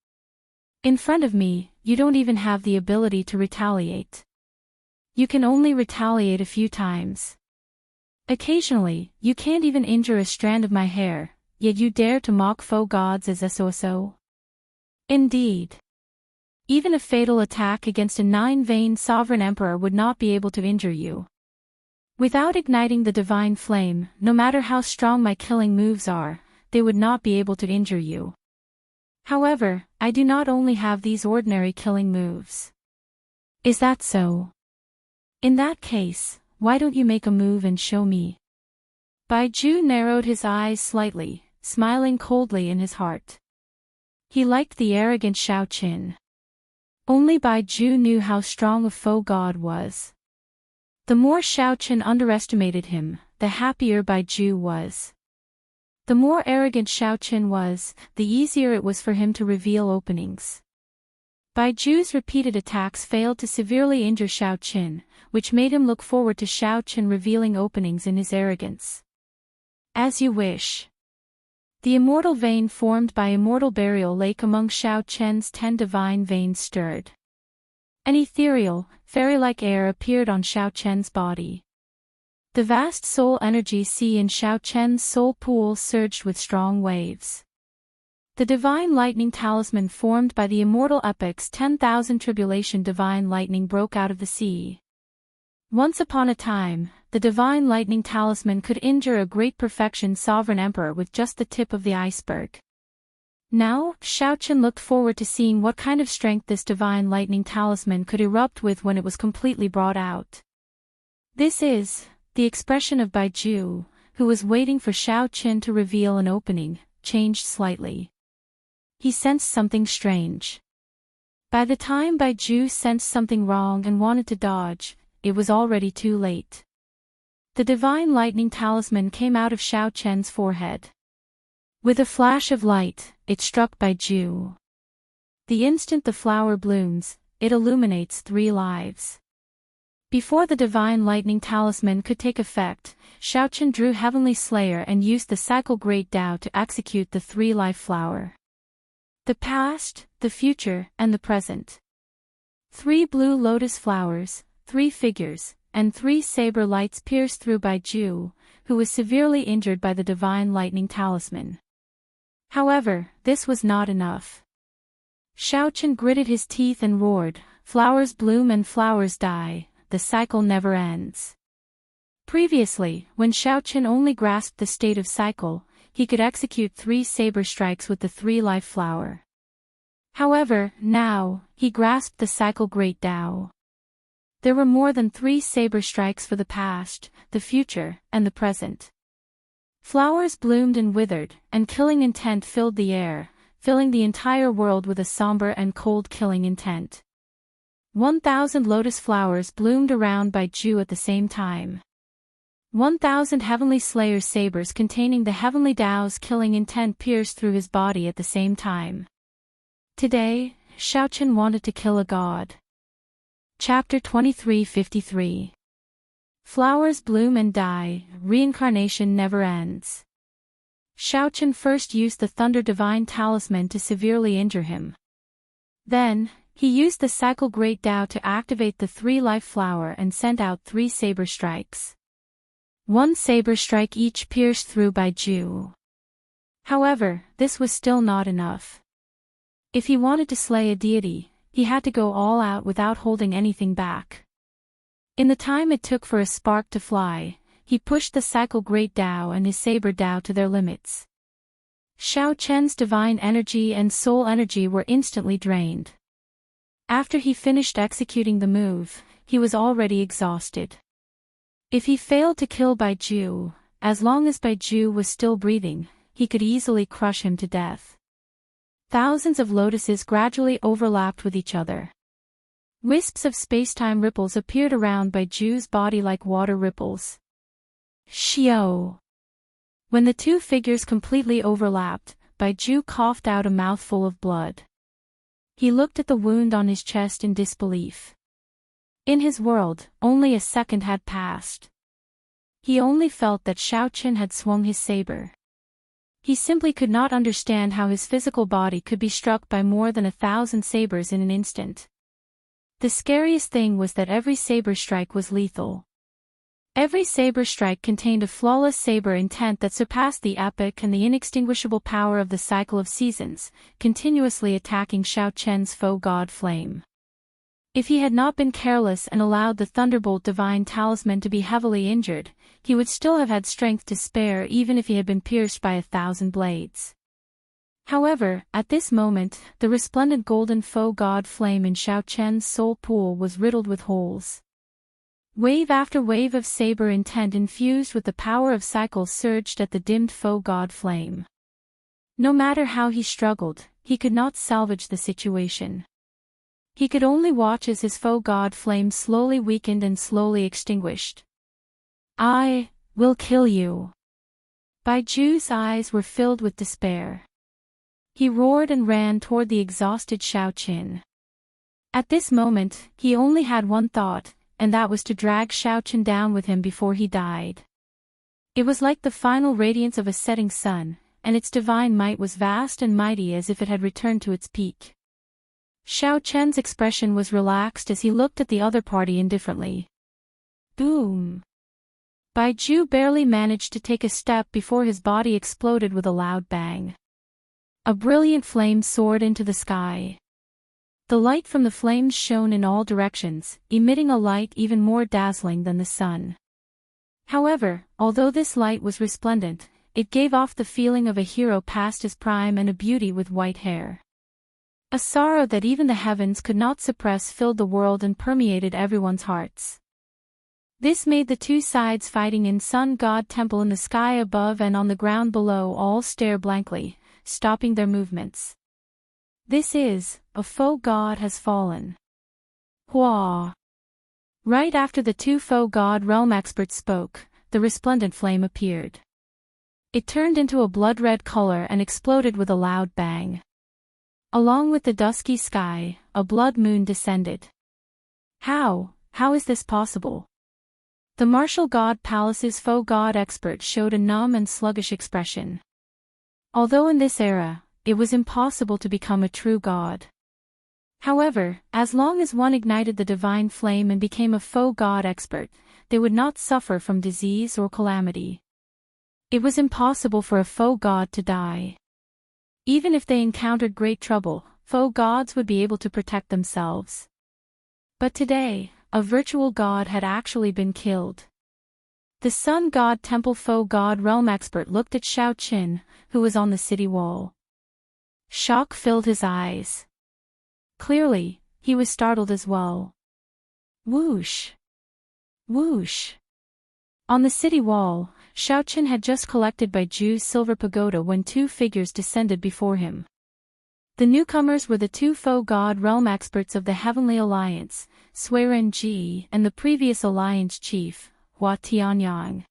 Speaker 1: In front of me, you don't even have the ability to retaliate. You can only retaliate a few times. Occasionally, you can't even injure a strand of my hair, yet you dare to mock foe gods as so. Indeed. Even a fatal attack against a 9-vein sovereign emperor would not be able to injure you. Without igniting the divine flame, no matter how strong my killing moves are, they would not be able to injure you. However, I do not only have these ordinary killing moves. Is that so? In that case, why don't you make a move and show me? Baiju narrowed his eyes slightly, smiling coldly in his heart. He liked the arrogant Xiaoqin. Only Baiju knew how strong a foe god was. The more Xiaoqin underestimated him, the happier Baiju was. The more arrogant Xiaoqin was, the easier it was for him to reveal openings. Baiju's repeated attacks failed to severely injure Xiaoqin, which made him look forward to Xiaoqin revealing openings in his arrogance. As you wish. The immortal vein formed by immortal burial lake among Xiaoqin's 10 divine veins stirred. An ethereal, fairy-like air appeared on Xiaochen's body. The vast soul energy sea in Xiaochen's soul pool surged with strong waves. The divine lightning talisman formed by the immortal epic's 10,000 tribulation divine lightning broke out of the sea. Once upon a time, the divine lightning talisman could injure a great perfection sovereign emperor with just the tip of the iceberg. Now, Xiaochen looked forward to seeing what kind of strength this divine lightning talisman could erupt with when it was completely brought out. This is the expression of Baiju, who was waiting for Xiaochen to reveal an opening, changed slightly. He sensed something strange. By the time Baiju sensed something wrong and wanted to dodge, it was already too late. The divine lightning talisman came out of Xiaochen's forehead. With a flash of light, it struck Baiju. The instant the flower blooms, it illuminates 3 lives. Before the divine lightning talisman could take effect, Xiaochen drew Heavenly Slayer and used the cycle Great Tao to execute the 3-life flower. The past, the future, and the present. 3 blue lotus flowers, 3 figures, and 3 saber lights pierced through Baiju, who was severely injured by the divine lightning talisman. However, this was not enough. Xiaochen gritted his teeth and roared, "Flowers bloom and flowers die, the cycle never ends." Previously, when Xiaochen only grasped the state of cycle, he could execute 3 saber strikes with the 3-life flower. However, now, he grasped the cycle Great Tao. There were more than 3 saber strikes for the past, the future, and the present. Flowers bloomed and withered, and killing intent filled the air, filling the entire world with a somber and cold killing intent. 1,000 lotus flowers bloomed around Baiju at the same time. 1,000 Heavenly Slayer sabers containing the Heavenly Tao's killing intent pierced through his body at the same time. Today, Xiaochen wanted to kill a god. Chapter 2353. Flowers bloom and die, reincarnation never ends. Xiaochen first used the Thunder Divine Talisman to severely injure him. Then, he used the Cycle Great Tao to activate the 3-life flower and sent out 3 saber strikes. 1 saber strike each pierced through Baiju. However, this was still not enough. If he wanted to slay a deity, he had to go all out without holding anything back. In the time it took for a spark to fly, he pushed the Cycle Great Tao and his saber Tao to their limits. Xiaochen's divine energy and soul energy were instantly drained. After he finished executing the move, he was already exhausted. If he failed to kill Baiju, as long as Baiju was still breathing, he could easily crush him to death. Thousands of lotuses gradually overlapped with each other. Wisps of spacetime ripples appeared around Baiju's body like water ripples. Xiao! When the 2 figures completely overlapped, Baiju coughed out a mouthful of blood. He looked at the wound on his chest in disbelief. In his world, only a second had passed. He only felt that Xiaochen had swung his saber. He simply could not understand how his physical body could be struck by more than 1,000 sabers in an instant. The scariest thing was that every saber strike was lethal. Every saber strike contained a flawless saber intent that surpassed the epic and the inextinguishable power of the cycle of seasons, continuously attacking Xiaochen's foe god flame. If he had not been careless and allowed the Thunderbolt Divine Talisman to be heavily injured, he would still have had strength to spare even if he had been pierced by 1,000 blades. However, at this moment, the resplendent golden foe god flame in Xiaochen's soul pool was riddled with holes. Wave after wave of saber intent infused with the power of cycles surged at the dimmed foe god flame. No matter how he struggled, he could not salvage the situation. He could only watch as his foe god flame slowly weakened and slowly extinguished. "I will kill you." Baiju's eyes were filled with despair. He roared and ran toward the exhausted Xiaochen. At this moment, he only had one thought, and that was to drag Xiaochen down with him before he died. It was like the final radiance of a setting sun, and its divine might was vast and mighty as if it had returned to its peak. Xiao Chen's expression was relaxed as he looked at the other party indifferently. Boom! Bai Ju barely managed to take a step before his body exploded with a loud bang. A brilliant flame soared into the sky. The light from the flames shone in all directions, emitting a light even more dazzling than the sun. However, although this light was resplendent, it gave off the feeling of a hero past his prime and a beauty with white hair. A sorrow that even the heavens could not suppress filled the world and permeated everyone's hearts. This made the two sides fighting in Sun God Temple in the sky above and on the ground below all stare blankly, stopping their movements. This is, a foe god has fallen. Hua! Right after the two foe god realm experts spoke, the resplendent flame appeared. It turned into a blood-red color and exploded with a loud bang. Along with the dusky sky, a blood moon descended. How is this possible? The martial god palace's foe god expert showed a numb and sluggish expression. Although in this era, it was impossible to become a true god. However, as long as one ignited the divine flame and became a foe god expert, they would not suffer from disease or calamity. It was impossible for a foe god to die. Even if they encountered great trouble, foe gods would be able to protect themselves. But today, a virtual god had actually been killed. The Sun God Temple foe god realm expert looked at Xiao Qin, who was on the city wall. Shock filled his eyes. Clearly, he was startled as well. Whoosh! Whoosh! On the city wall, Xiao Qin had just collected Bai Ju's silver pagoda when two figures descended before him. The newcomers were the two foe god realm experts of the Heavenly Alliance, Suiren Ji and the previous alliance chief, Hua Tianyang.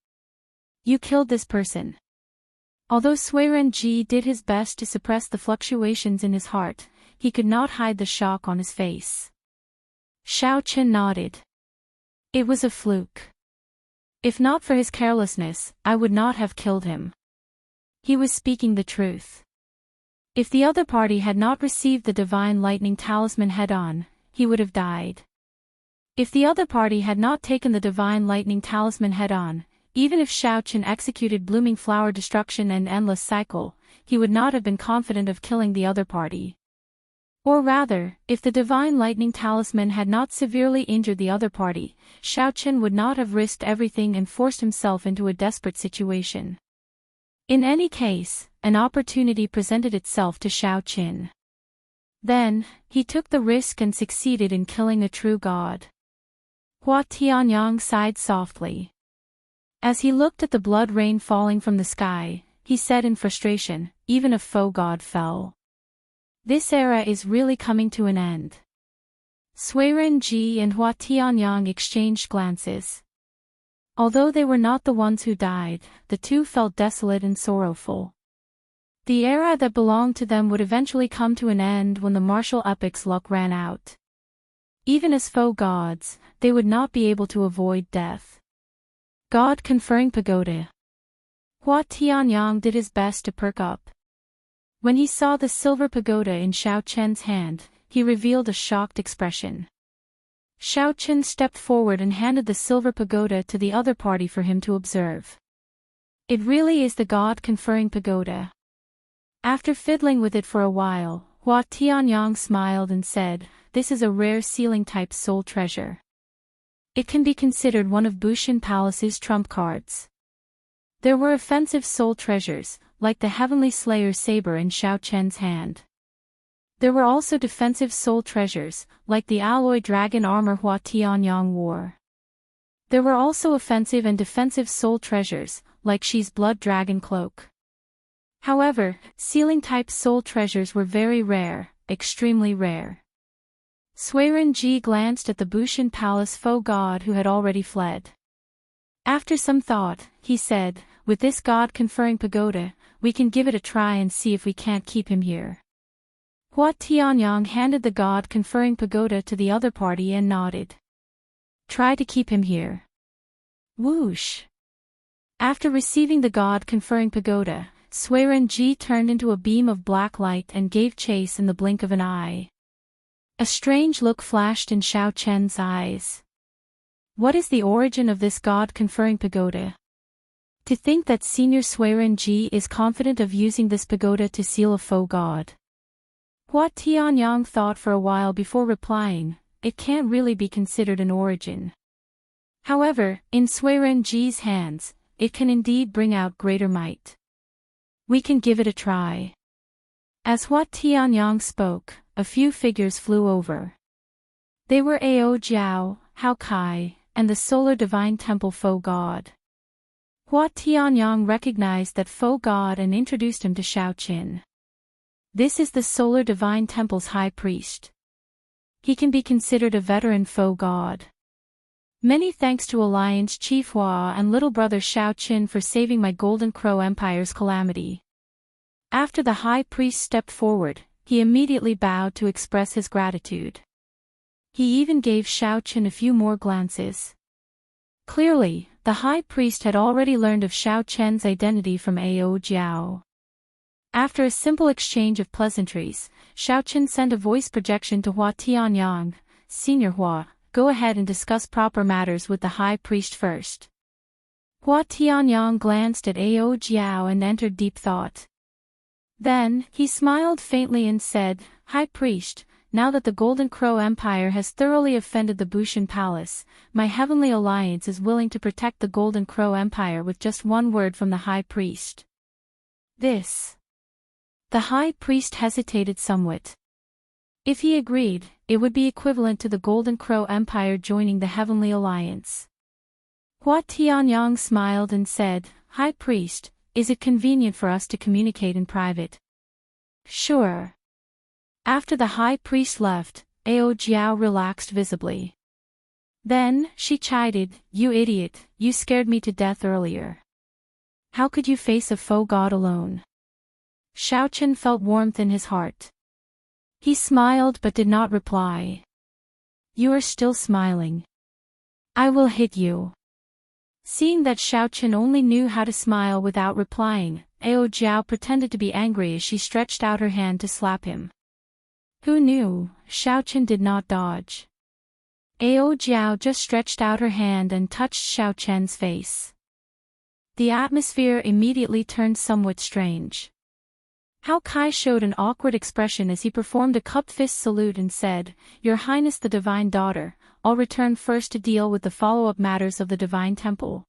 Speaker 1: You killed this person. Although Suiren Ji did his best to suppress the fluctuations in his heart, he could not hide the shock on his face. Xiao Qin nodded. It was a fluke. If not for his carelessness, I would not have killed him. He was speaking the truth. If the other party had not received the divine lightning talisman head-on, he would have died. If the other party had not taken the divine lightning talisman head-on, even if Xiao Qin executed blooming flower destruction and endless cycle, he would not have been confident of killing the other party. Or rather, if the divine lightning talisman had not severely injured the other party, Xiao Qin would not have risked everything and forced himself into a desperate situation. In any case, an opportunity presented itself to Xiao Qin. Then, he took the risk and succeeded in killing a true god. Hua Tianyang sighed softly. As he looked at the blood rain falling from the sky, he said in frustration, even a foe god fell. This era is really coming to an end. Suiren Ji and Hua Tianyang exchanged glances. Although they were not the ones who died, the two felt desolate and sorrowful. The era that belonged to them would eventually come to an end when the martial epic's luck ran out. Even as foe gods, they would not be able to avoid death. God conferring pagoda. Hua Tianyang did his best to perk up. When he saw the silver pagoda in Xiao Chen's hand, he revealed a shocked expression. Xiao Chen stepped forward and handed the silver pagoda to the other party for him to observe. It really is the god-conferring pagoda. After fiddling with it for a while, Hua Tianyang smiled and said, "This is a rare sealing-type soul treasure. It can be considered one of Bushin Palace's trump cards." There were offensive soul treasures, like the Heavenly Slayer's saber in Xiao Chen's hand. There were also defensive soul treasures, like the alloy dragon armor Hua Tianyang wore. There were also offensive and defensive soul treasures, like Shi's blood dragon cloak. However, sealing-type soul treasures were very rare, extremely rare. Suiren Ji glanced at the Bushin Palace foe god who had already fled. After some thought, he said, "With this god-conferring pagoda, we can give it a try and see if we can't keep him here." Hua Tianyang handed the god-conferring pagoda to the other party and nodded. "Try to keep him here." Whoosh! After receiving the god-conferring pagoda, Suiren Ji turned into a beam of black light and gave chase in the blink of an eye. A strange look flashed in Xiao Chen's eyes. What is the origin of this god-conferring pagoda? To think that Senior Suiren Ji is confident of using this pagoda to seal a faux god. Hua Tianyang thought for a while before replying, it can't really be considered an origin. However, in Suiren Ji's hands, it can indeed bring out greater might. We can give it a try. As Hua Tianyang spoke, a few figures flew over. They were Ao Jiao, Hao Kai, and the Solar Divine Temple faux god. Hua Tianyang recognized that faux god and introduced him to Xiao Qin. This is the Solar Divine Temple's high priest. He can be considered a veteran faux god. Many thanks to Alliance Chief Hua and little brother Xiao Qin for saving my Golden Crow Empire's calamity. After the high priest stepped forward, he immediately bowed to express his gratitude. He even gave Xiao Qin a few more glances. Clearly, the high priest had already learned of Xiao Chen's identity from Ao Jiao. After a simple exchange of pleasantries, Xiao Chen sent a voice projection to Hua Tianyang, Senior Hua, go ahead and discuss proper matters with the high priest first. Hua Tianyang glanced at Ao Jiao and entered deep thought. Then, he smiled faintly and said, High priest, now that the Golden Crow Empire has thoroughly offended the Bushan Palace, my Heavenly Alliance is willing to protect the Golden Crow Empire with just one word from the High Priest. This. The High Priest hesitated somewhat. If he agreed, it would be equivalent to the Golden Crow Empire joining the Heavenly Alliance. Hua Tianyang smiled and said, High Priest, is it convenient for us to communicate in private? Sure. After the high priest left, Ao Jiao relaxed visibly. Then, she chided, You idiot, you scared me to death earlier. How could you face a faux god alone? Xiao Chen felt warmth in his heart. He smiled but did not reply. You are still smiling. I will hit you. Seeing that Xiao Chen only knew how to smile without replying, Ao Jiao pretended to be angry as she stretched out her hand to slap him. Who knew? Xiao Chen did not dodge. Ao Jiao just stretched out her hand and touched Xiao Chen's face. The atmosphere immediately turned somewhat strange. Hao Kai showed an awkward expression as he performed a cupped fist salute and said, Your Highness the Divine Daughter, I'll return first to deal with the follow-up matters of the Divine Temple.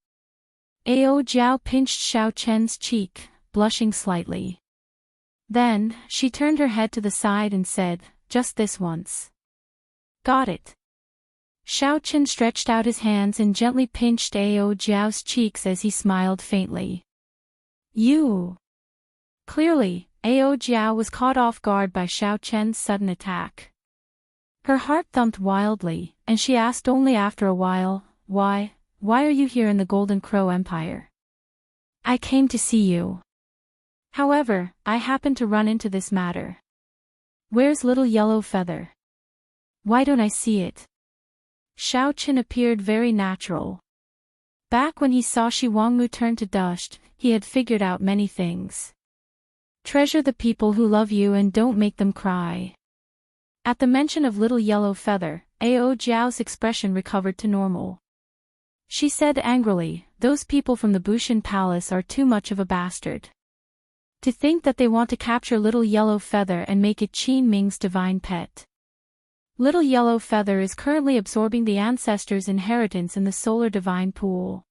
Speaker 1: Ao Jiao pinched Xiao Chen's cheek, blushing slightly. Then, she turned her head to the side and said, Just this once. Got it. Xiao Chen stretched out his hands and gently pinched Ao Jiao's cheeks as he smiled faintly. You. Clearly, Ao Jiao was caught off guard by Xiao Chen's sudden attack. Her heart thumped wildly, and she asked only after a while, Why are you here in the Golden Crow Empire? I came to see you. However, I happened to run into this matter. Where's little yellow feather? Why don't I see it? Xiao Chen appeared very natural. Back when he saw Shi Wangmu turn to dust, he had figured out many things. Treasure the people who love you and don't make them cry. At the mention of little yellow feather, Ao Jiao's expression recovered to normal. She said angrily, Those people from the Bushan Palace are too much of a bastard. To think that they want to capture little yellow feather and make it Qin Ming's divine pet. Little yellow feather is currently absorbing the ancestors' inheritance in the solar divine pool.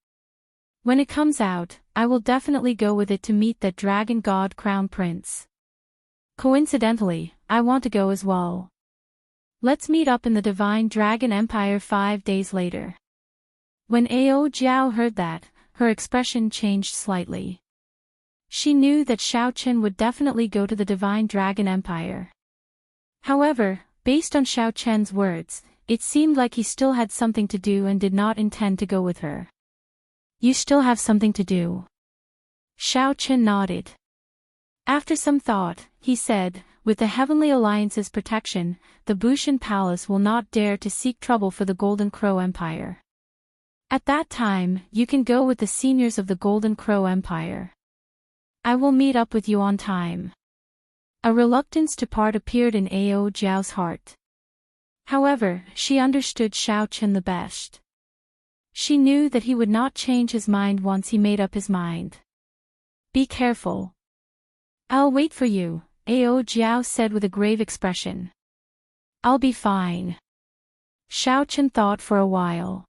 Speaker 1: When it comes out, I will definitely go with it to meet that dragon god crown prince. Coincidentally, I want to go as well. Let's meet up in the Divine Dragon Empire 5 days later. When Ao Jiao heard that, her expression changed slightly. She knew that Xiao Chen would definitely go to the Divine Dragon Empire. However, based on Xiao Chen's words, it seemed like he still had something to do and did not intend to go with her. You still have something to do. Xiao Chen nodded. After some thought, he said, With the Heavenly Alliance's protection, the Bushan Palace will not dare to seek trouble for the Golden Crow Empire. At that time, you can go with the seniors of the Golden Crow Empire. I will meet up with you on time. A reluctance to part appeared in Ao Jiao's heart. However, she understood Xiaochen the best. She knew that he would not change his mind once he made up his mind. Be careful. I'll wait for you, Ao Jiao said with a grave expression. I'll be fine. Xiaochen thought for a while.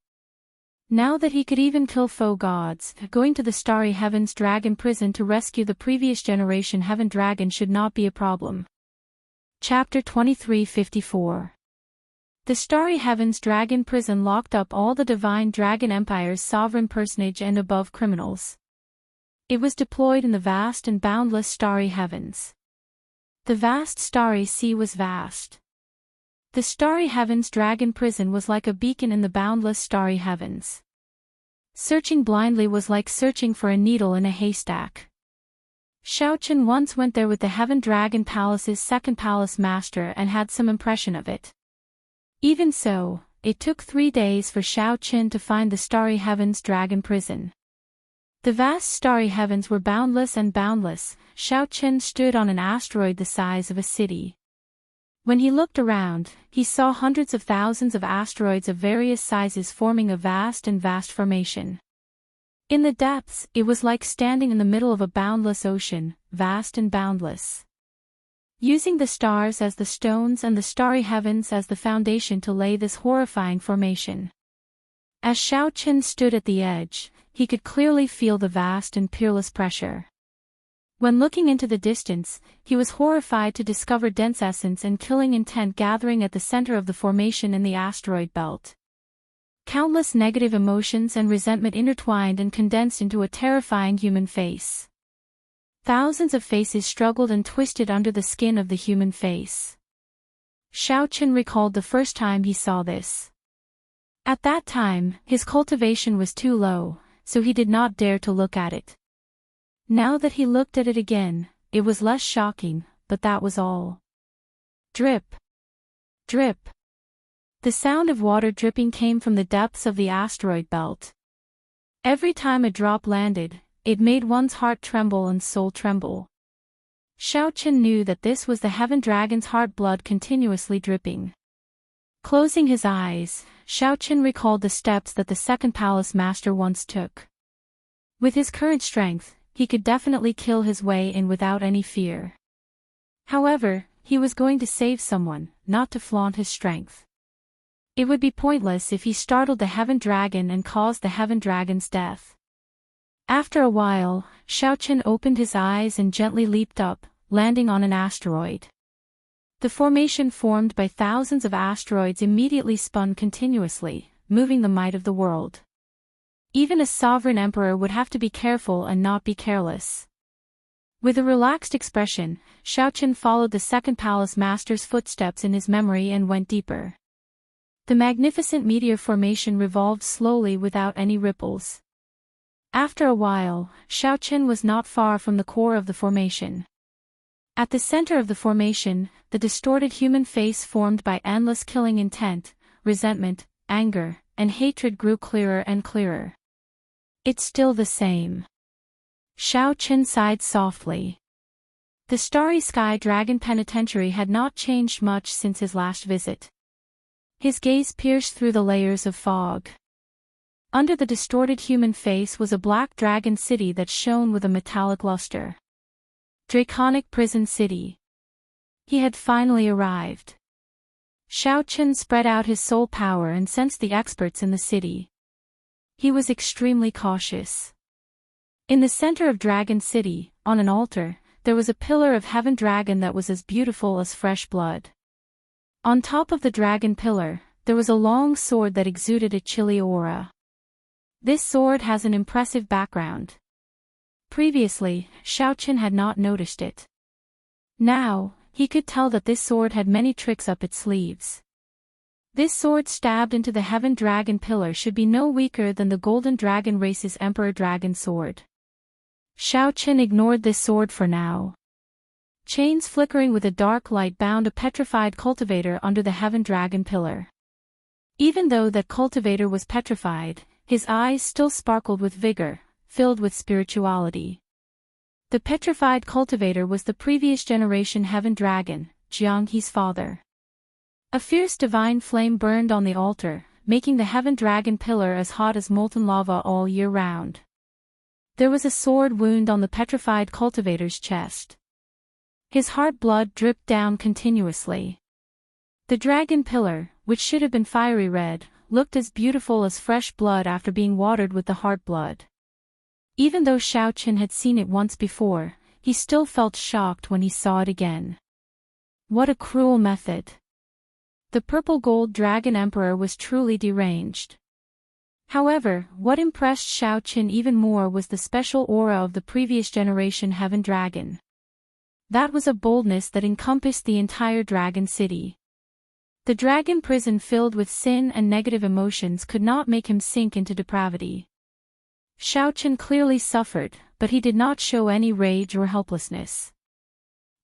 Speaker 1: Now that he could even kill foe gods, going to the Starry Heavens Dragon prison to rescue the previous generation Heaven Dragon should not be a problem. Chapter 2354. The Starry Heavens Dragon prison locked up all the Divine Dragon Empire's sovereign personage and above criminals. It was deployed in the vast and boundless Starry Heavens. The vast Starry Sea was vast. The Starry Heavens Dragon prison was like a beacon in the boundless Starry Heavens. Searching blindly was like searching for a needle in a haystack. Xiaochen once went there with the Heaven Dragon Palace's second palace master and had some impression of it. Even so, it took 3 days for Xiaochen to find the Starry Heavens Dragon prison. The vast Starry Heavens were boundless and boundless. Xiaochen stood on an asteroid the size of a city. When he looked around, he saw hundreds of thousands of asteroids of various sizes forming a vast and vast formation. In the depths, it was like standing in the middle of a boundless ocean, vast and boundless. Using the stars as the stones and the starry heavens as the foundation to lay this horrifying formation. As Xiaochen stood at the edge, he could clearly feel the vast and peerless pressure. When looking into the distance, he was horrified to discover dense essence and killing intent gathering at the center of the formation in the asteroid belt. Countless negative emotions and resentment intertwined and condensed into a terrifying human face. Thousands of faces struggled and twisted under the skin of the human face. Xiaochen recalled the first time he saw this. At that time, his cultivation was too low, so he did not dare to look at it. Now that he looked at it again, it was less shocking, but that was all. Drip. Drip. The sound of water dripping came from the depths of the asteroid belt. Every time a drop landed, it made one's heart tremble and soul tremble. Xiaochen knew that this was the Heaven Dragon's heart blood continuously dripping. Closing his eyes, Xiaochen recalled the steps that the second palace master once took. With his current strength, he could definitely kill his way in without any fear. However, he was going to save someone, not to flaunt his strength. It would be pointless if he startled the Heaven Dragon and caused the Heaven Dragon's death. After a while, Xiaochen opened his eyes and gently leaped up, landing on an asteroid. The formation formed by thousands of asteroids immediately spun continuously, moving the might of the world. Even a sovereign emperor would have to be careful and not be careless. With a relaxed expression, Xiaochen followed the second palace master's footsteps in his memory and went deeper. The magnificent meteor formation revolved slowly without any ripples. After a while, Xiaochen was not far from the core of the formation. At the center of the formation, the distorted human face formed by endless killing intent, resentment, anger, and hatred grew clearer and clearer. It's still the same. Xiaochen sighed softly. The Starry Sky Dragon Penitentiary had not changed much since his last visit. His gaze pierced through the layers of fog. Under the distorted human face was a black dragon city that shone with a metallic luster. Draconic Prison City. He had finally arrived. Xiaochen spread out his soul power and sensed the experts in the city. He was extremely cautious. In the center of Dragon City, on an altar, there was a pillar of Heaven Dragon that was as beautiful as fresh blood. On top of the dragon pillar, there was a long sword that exuded a chilly aura. This sword has an impressive background. Previously, Xiaochen had not noticed it. Now, he could tell that this sword had many tricks up its sleeves. This sword stabbed into the Heaven Dragon pillar should be no weaker than the Golden Dragon race's Emperor Dragon sword. Xiaochen ignored this sword for now. Chains flickering with a dark light bound a petrified cultivator under the Heaven Dragon pillar. Even though that cultivator was petrified, his eyes still sparkled with vigor, filled with spirituality. The petrified cultivator was the previous generation Heaven Dragon, Xianxi's father. A fierce divine flame burned on the altar, making the heaven dragon pillar as hot as molten lava all year round. There was a sword wound on the petrified cultivator's chest. His heart blood dripped down continuously. The dragon pillar, which should have been fiery red, looked as beautiful as fresh blood after being watered with the heart blood. Even though Xiaoqin had seen it once before, he still felt shocked when he saw it again. What a cruel method! The purple gold dragon emperor was truly deranged. However, what impressed Xiaoqin even more was the special aura of the previous generation heaven dragon. That was a boldness that encompassed the entire dragon city. The dragon prison filled with sin and negative emotions could not make him sink into depravity. Xiaoqin clearly suffered, but he did not show any rage or helplessness.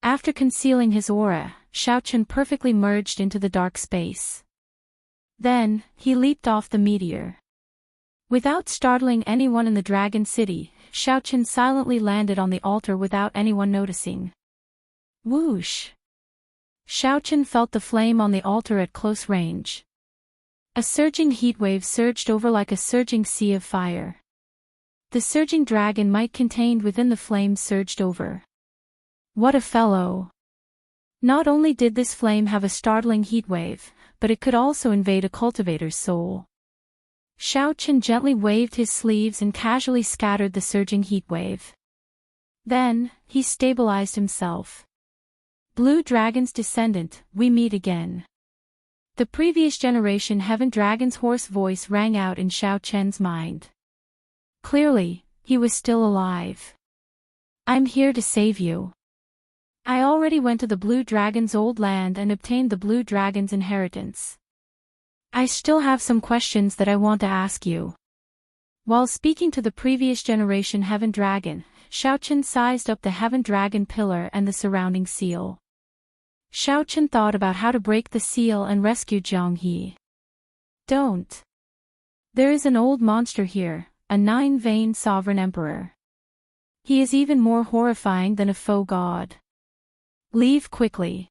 Speaker 1: After concealing his aura, Xiaoqin perfectly merged into the dark space. Then, he leaped off the meteor. Without startling anyone in the dragon city, Xiaoqin silently landed on the altar without anyone noticing. Whoosh! Xiaoqin felt the flame on the altar at close range. A surging heatwave surged over like a surging sea of fire. The surging dragon might contained within the flame surged over. What a fellow! Not only did this flame have a startling heatwave, but it could also invade a cultivator's soul. Xiaoqin gently waved his sleeves and casually scattered the surging heatwave. Then, he stabilized himself. Blue Dragon's descendant, we meet again. The previous generation Heaven Dragon's hoarse voice rang out in Xiaoqian's mind. Clearly, he was still alive. I'm here to save you. I already went to the Blue Dragon's old land and obtained the Blue Dragon's inheritance. I still have some questions that I want to ask you. While speaking to the previous generation Heaven Dragon, Xiaoqin sized up the Heaven Dragon pillar and the surrounding seal. Xiaoqin thought about how to break the seal and rescue Jianghe. Don't. There is an old monster here, a nine-veined sovereign emperor. He is even more horrifying than a faux god. Leave quickly.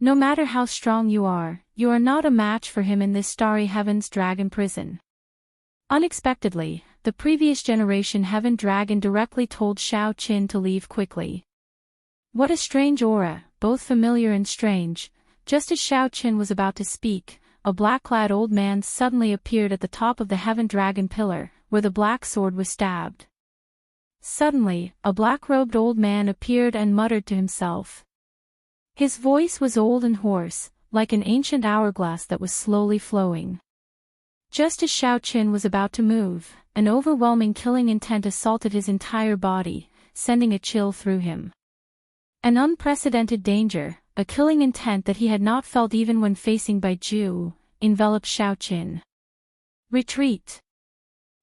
Speaker 1: No matter how strong you are not a match for him in this starry heaven's dragon prison. Unexpectedly, the previous generation Heaven Dragon directly told Xiaoqin to leave quickly. What a strange aura, both familiar and strange. Just as Xiaoqin was about to speak, a black-clad old man suddenly appeared at the top of the Heaven Dragon pillar, where the black sword was stabbed. Suddenly, a black-robed old man appeared and muttered to himself. His voice was old and hoarse, like an ancient hourglass that was slowly flowing. Just as Xiaoqin was about to move, an overwhelming killing intent assaulted his entire body, sending a chill through him. An unprecedented danger, a killing intent that he had not felt even when facing Baiju, enveloped Xiaoqin. Retreat.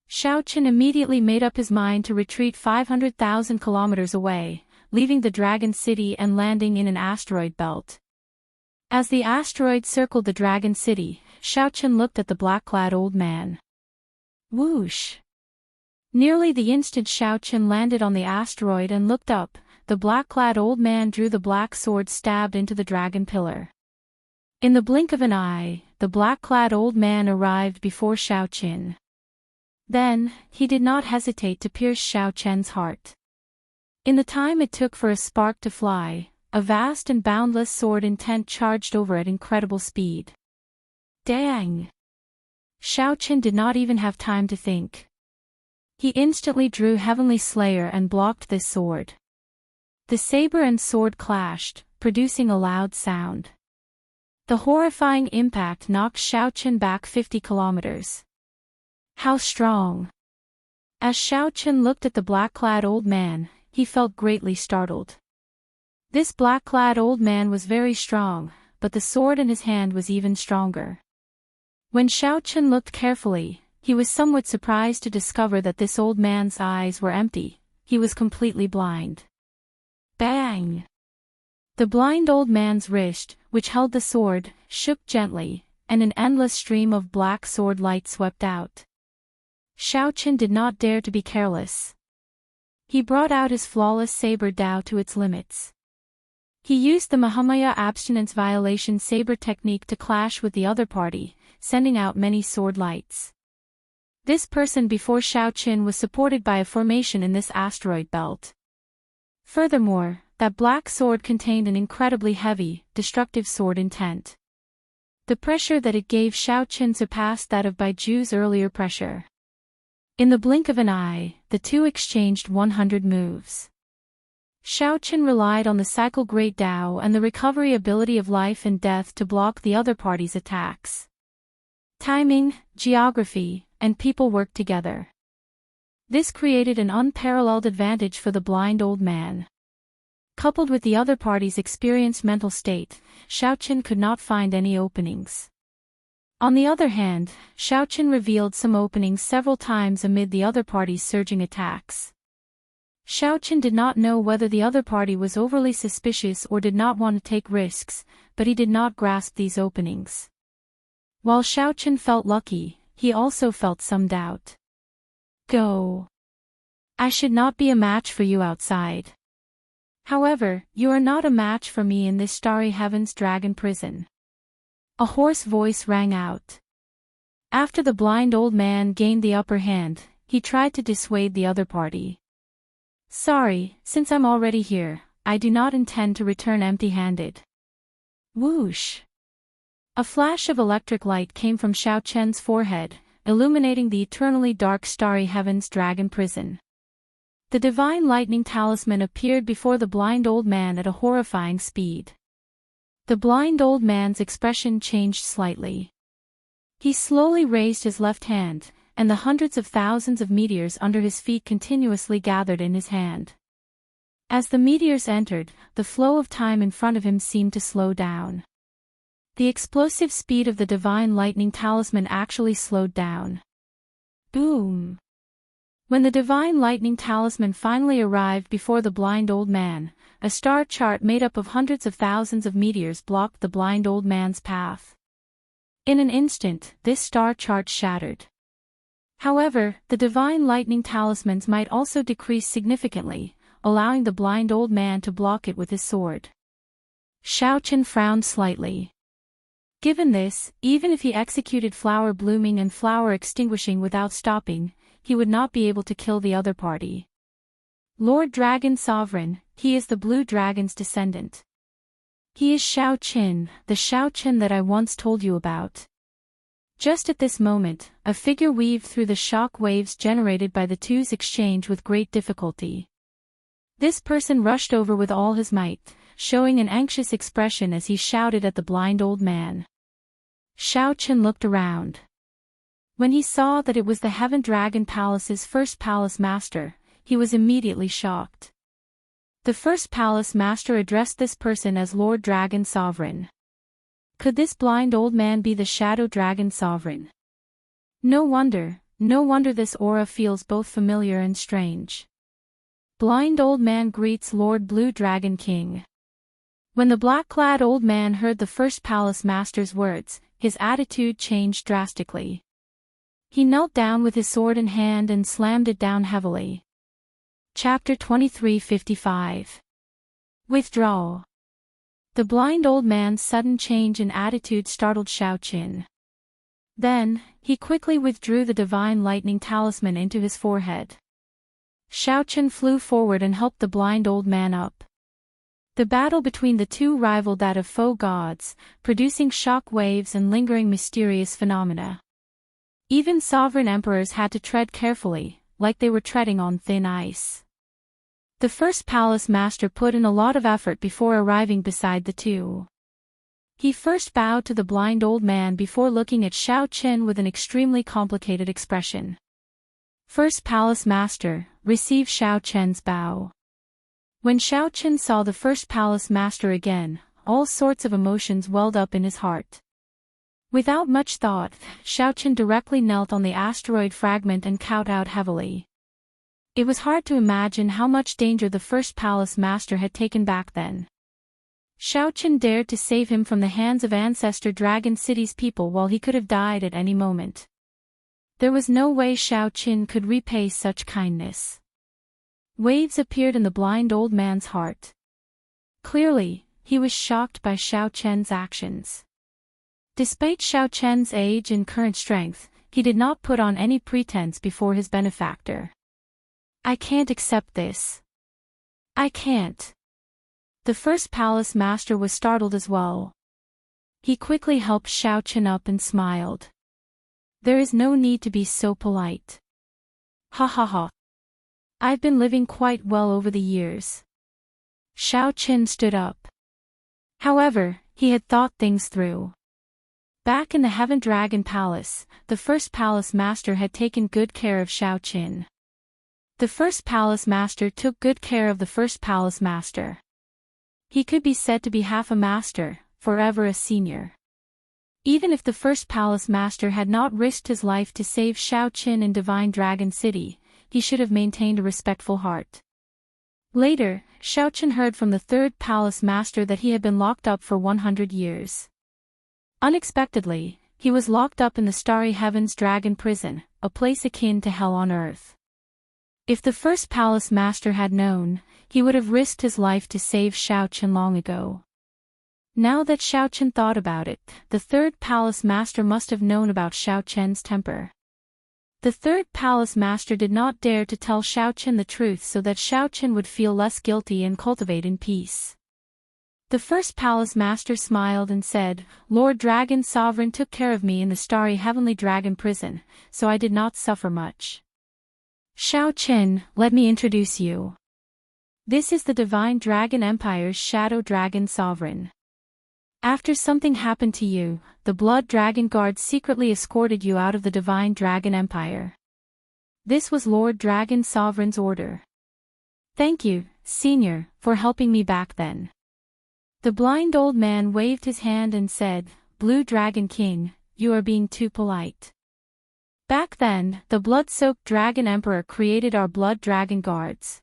Speaker 1: Xiaoqin immediately made up his mind to retreat 500,000 kilometers away, leaving the Dragon City and landing in an asteroid belt. As the asteroid circled the Dragon City, Xiaoqin looked at the black-clad old man. Whoosh! Nearly the instant Xiaoqin landed on the asteroid and looked up, the black-clad old man drew the black sword stabbed into the dragon pillar. In the blink of an eye, the black-clad old man arrived before Xiaoqin. Then, he did not hesitate to pierce Xiaoqian's heart. In the time it took for a spark to fly, a vast and boundless sword intent charged over at incredible speed. Dang! Xiaoqin did not even have time to think. He instantly drew Heavenly Slayer and blocked this sword. The saber and sword clashed, producing a loud sound. The horrifying impact knocked Xiaoqin back 50 kilometers. How strong! As Xiaoqin looked at the black-clad old man, he felt greatly startled. This black-clad old man was very strong, but the sword in his hand was even stronger. When Xiaoqin looked carefully, he was somewhat surprised to discover that this old man's eyes were empty. He was completely blind. Bang! The blind old man's wrist, which held the sword, shook gently, and an endless stream of black sword light swept out. Xiaoqin did not dare to be careless. He brought out his flawless saber Dao to its limits. He used the Mahamaya abstinence violation saber technique to clash with the other party, sending out many sword lights. This person before Xiaoqin was supported by a formation in this asteroid belt. Furthermore, that black sword contained an incredibly heavy, destructive sword intent. The pressure that it gave Xiaoqin surpassed that of Baiju's earlier pressure. In the blink of an eye, the two exchanged 100 moves. Xiaoqin relied on the cycle Great Tao and the recovery ability of life and death to block the other party's attacks. Timing, geography, and people worked together. This created an unparalleled advantage for the blind old man. Coupled with the other party's experienced mental state, Xiaoqin could not find any openings. On the other hand, Xiaoqin revealed some openings several times amid the other party's surging attacks. Xiaoqin did not know whether the other party was overly suspicious or did not want to take risks, but he did not grasp these openings. While Xiaoqin felt lucky, he also felt some doubt. Go. I should not be a match for you outside. However, you are not a match for me in this starry heaven's dragon prison. A hoarse voice rang out. After the blind old man gained the upper hand, he tried to dissuade the other party. Sorry, since I'm already here, I do not intend to return empty-handed. Whoosh! A flash of electric light came from Xiaoqian's forehead, illuminating the eternally dark starry heaven's dragon prison. The divine lightning talisman appeared before the blind old man at a horrifying speed. The blind old man's expression changed slightly. He slowly raised his left hand, and the hundreds of thousands of meteors under his feet continuously gathered in his hand. As the meteors entered, the flow of time in front of him seemed to slow down. The explosive speed of the divine lightning talisman actually slowed down. Boom! When the divine lightning talisman finally arrived before the blind old man, a star chart made up of hundreds of thousands of meteors blocked the blind old man's path. In an instant, this star chart shattered. However, the divine lightning talismans might also decrease significantly, allowing the blind old man to block it with his sword. Xiaoqin frowned slightly. Given this, even if he executed flower blooming and flower extinguishing without stopping, he would not be able to kill the other party. Lord Dragon Sovereign, he is the blue dragon's descendant. He is Xiaoqin, the Xiaoqin that I once told you about. Just at this moment, a figure weaved through the shock waves generated by the two's exchange with great difficulty. This person rushed over with all his might, showing an anxious expression as he shouted at the blind old man. Xiaoqin looked around. When he saw that it was the Heaven Dragon Palace's first palace master, he was immediately shocked. The first palace master addressed this person as Lord Dragon Sovereign. Could this blind old man be the Shadow Dragon Sovereign? No wonder this aura feels both familiar and strange. Blind old man greets Lord Blue Dragon King. When the black-clad old man heard the first palace master's words, his attitude changed drastically. He knelt down with his sword in hand and slammed it down heavily. Chapter 2355. Withdrawal. The blind old man's sudden change in attitude startled Xiaoqin. Then, he quickly withdrew the divine lightning talisman into his forehead. Xiaoqin flew forward and helped the blind old man up. The battle between the two rivaled that of foe gods, producing shock waves and lingering mysterious phenomena. Even sovereign emperors had to tread carefully, like they were treading on thin ice. The first palace master put in a lot of effort before arriving beside the two. He first bowed to the blind old man before looking at Xiaoqin with an extremely complicated expression. First palace master, receive Xiaoqin's bow. When Xiaoqin saw the first palace master again, all sorts of emotions welled up in his heart. Without much thought, Xiaoqin directly knelt on the asteroid fragment and kowtowed heavily. It was hard to imagine how much danger the first palace master had taken back then. Xiaoqin dared to save him from the hands of Ancestor Dragon City's people while he could have died at any moment. There was no way Xiaoqin could repay such kindness. Waves appeared in the blind old man's heart. Clearly, he was shocked by Xiao Chen's actions. Despite Xiao Chen's age and current strength, he did not put on any pretense before his benefactor. I can't accept this. I can't. The first palace master was startled as well. He quickly helped Xiao Chen up and smiled. There is no need to be so polite. Ha ha ha. I've been living quite well over the years. Xiao Chen stood up. However, he had thought things through. Back in the Heaven Dragon Palace, the first palace master had taken good care of Xiao Chen. The first palace master took good care of the first palace master. He could be said to be half a master, forever a senior. Even if the first palace master had not risked his life to save Xiao Chen in Divine Dragon City, he should have maintained a respectful heart. Later, Xiao Chen heard from the third palace master that he had been locked up for 100 years. Unexpectedly, he was locked up in the Starry Heavens Dragon Prison, a place akin to hell on earth. If the first palace master had known, he would have risked his life to save Xiao Chen long ago. Now that Xiao Chen thought about it, the third palace master must have known about Xiao Chen's temper. The third palace master did not dare to tell Xiao Chen the truth so that Xiao Chen would feel less guilty and cultivate in peace. The first palace master smiled and said, Lord Dragon Sovereign took care of me in the starry heavenly dragon prison, so I did not suffer much. Xiao Chen, let me introduce you. This is the Divine Dragon Empire's Shadow Dragon Sovereign. After something happened to you, the Blood Dragon Guard secretly escorted you out of the Divine Dragon Empire. This was Lord Dragon Sovereign's order. Thank you, Senior, for helping me back then. The blind old man waved his hand and said, Blue Dragon King, you are being too polite. Back then, the blood-soaked Dragon Emperor created our Blood Dragon Guards.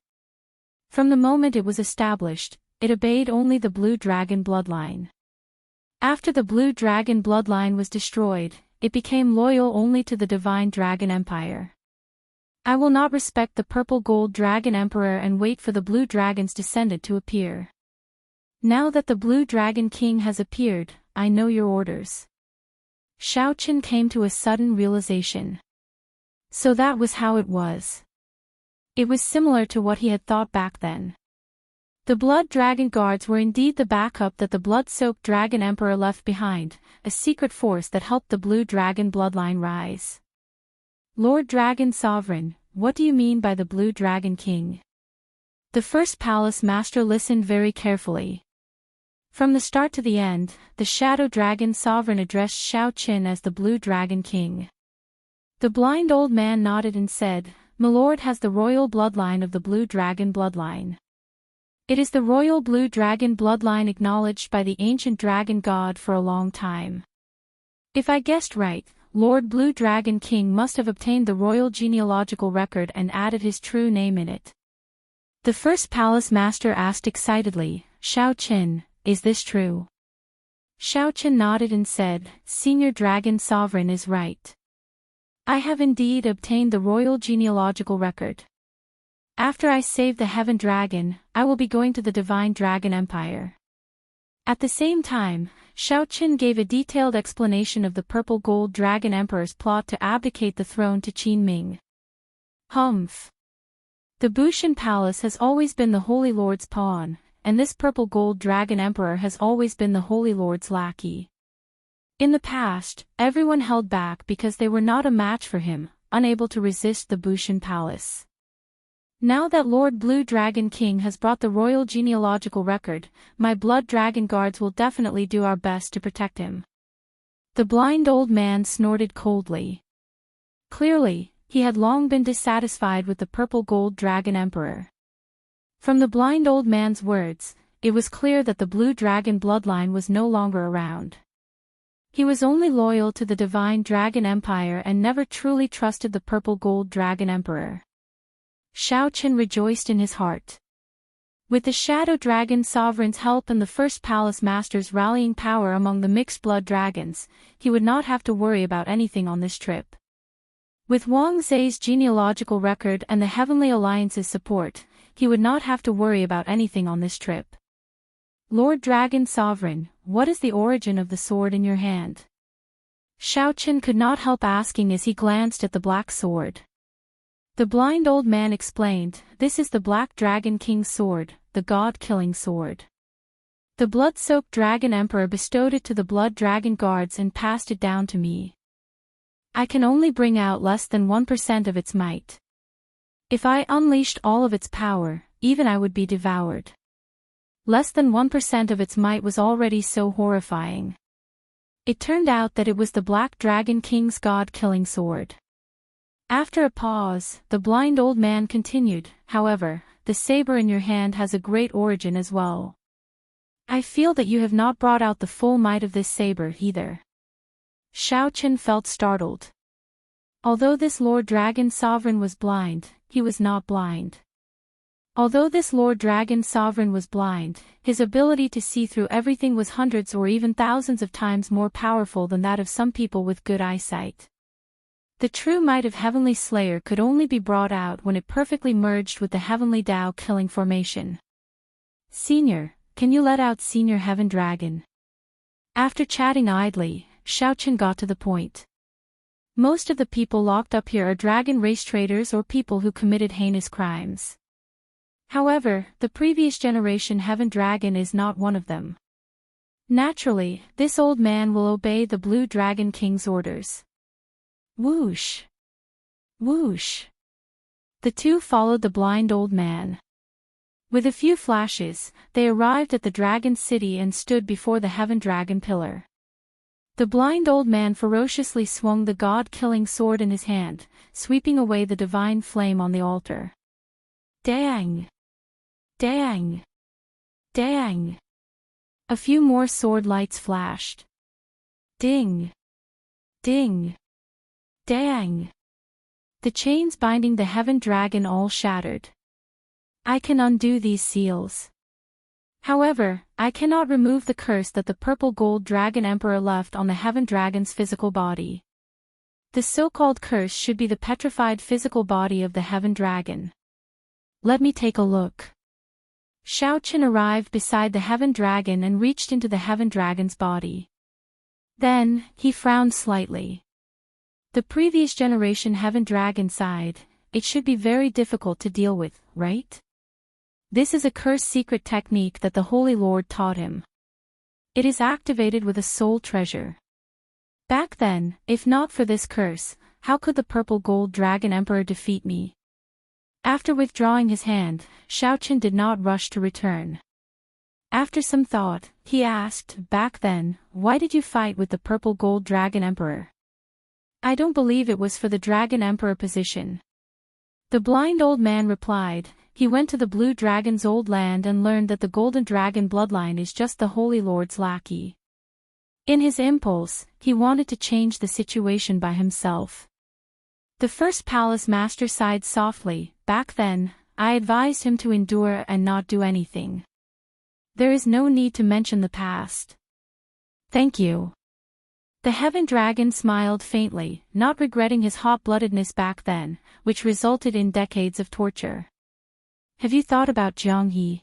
Speaker 1: From the moment it was established, it obeyed only the Blue Dragon bloodline. After the Blue Dragon bloodline was destroyed, it became loyal only to the Divine Dragon Empire. I will not respect the Purple Gold Dragon Emperor and wait for the Blue Dragon's descendant to appear. Now that the Blue Dragon King has appeared, I know your orders. Xiao Chen came to a sudden realization. So that was how it was. It was similar to what he had thought back then. The Blood Dragon Guards were indeed the backup that the blood-soaked Dragon Emperor left behind, a secret force that helped the Blue Dragon bloodline rise. Lord Dragon Sovereign, what do you mean by the Blue Dragon King? The first palace master listened very carefully. From the start to the end, the Shadow Dragon Sovereign addressed Xiao Chen as the Blue Dragon King. The blind old man nodded and said, My lord has the royal bloodline of the Blue Dragon bloodline. It is the royal Blue Dragon bloodline acknowledged by the ancient dragon god for a long time. If I guessed right, Lord Blue Dragon King must have obtained the royal genealogical record and added his true name in it. The first palace master asked excitedly, Xiao Chen, is this true? Xiao Chen nodded and said, Senior Dragon Sovereign is right. I have indeed obtained the royal genealogical record. After I save the Heaven Dragon, I will be going to the Divine Dragon Empire. At the same time, Xiao Chen gave a detailed explanation of the Purple Gold Dragon Emperor's plot to abdicate the throne to Qin Ming. Humph. The Bushan Palace has always been the Holy Lord's pawn, and this Purple Gold Dragon Emperor has always been the Holy Lord's lackey. In the past, everyone held back because they were not a match for him, unable to resist the Bushan Palace. Now that Lord Blue Dragon King has brought the royal genealogical record, my Blood Dragon Guards will definitely do our best to protect him. The blind old man snorted coldly. Clearly, he had long been dissatisfied with the Purple Gold Dragon Emperor. From the blind old man's words, it was clear that the Blue Dragon bloodline was no longer around. He was only loyal to the Divine Dragon Empire and never truly trusted the Purple Gold Dragon Emperor. Xiao Chen rejoiced in his heart. With the Shadow Dragon Sovereign's help and the first palace master's rallying power among the mixed blood dragons, he would not have to worry about anything on this trip. With Wang Zai's genealogical record and the Heavenly Alliance's support, he would not have to worry about anything on this trip. Lord Dragon Sovereign, what is the origin of the sword in your hand? Xiaochen could not help asking as he glanced at the black sword. The blind old man explained, this is the Black Dragon King's sword, the god-killing sword. The blood-soaked Dragon Emperor bestowed it to the Blood Dragon Guards and passed it down to me. I can only bring out less than 1% of its might. If I unleashed all of its power, even I would be devoured. Less than 1% of its might was already so horrifying. It turned out that it was the Black Dragon King's god-killing sword. After a pause, the blind old man continued, however, the saber in your hand has a great origin as well. I feel that you have not brought out the full might of this saber either. Xiaochen felt startled. Although this Lord Dragon Sovereign was blind, he was not blind. Although this Lord Dragon Sovereign was blind, his ability to see through everything was hundreds or even thousands of times more powerful than that of some people with good eyesight. The true might of Heavenly Slayer could only be brought out when it perfectly merged with the Heavenly Tao killing formation. Senior, can you let out Senior Heaven Dragon? After chatting idly, Xiaochen got to the point. Most of the people locked up here are dragon race traders or people who committed heinous crimes. However, the previous generation Heaven Dragon is not one of them. Naturally, this old man will obey the Blue Dragon King's orders. Whoosh! Whoosh! The two followed the blind old man. With a few flashes, they arrived at the Dragon City and stood before the Heaven Dragon Pillar. The blind old man ferociously swung the god-killing sword in his hand, sweeping away the divine flame on the altar. Dang! Dang! Dang! A few more sword lights flashed. Ding! Ding! Dang! The chains binding the Heaven Dragon all shattered. I can undo these seals. However, I cannot remove the curse that the purple gold Dragon Emperor left on the Heaven Dragon's physical body. The so-called curse should be the petrified physical body of the Heaven Dragon. Let me take a look. Xiaochen arrived beside the Heaven Dragon and reached into the Heaven Dragon's body. Then, he frowned slightly. The previous generation Heaven Dragon sighed, it should be very difficult to deal with, right? This is a curse secret technique that the Holy Lord taught him. It is activated with a soul treasure. Back then, if not for this curse, how could the purple gold Dragon Emperor defeat me? After withdrawing his hand, Xiaochen did not rush to return. After some thought, he asked, back then, why did you fight with the purple gold Dragon Emperor? I don't believe it was for the Dragon Emperor position. The blind old man replied, he went to the Blue Dragon's old land and learned that the Golden Dragon bloodline is just the Holy Lord's lackey. In his impulse, he wanted to change the situation by himself. The first palace master sighed softly, back then, I advised him to endure and not do anything. There is no need to mention the past. Thank you. The Heaven Dragon smiled faintly, not regretting his hot-bloodedness back then, which resulted in decades of torture. Have you thought about Jianghe?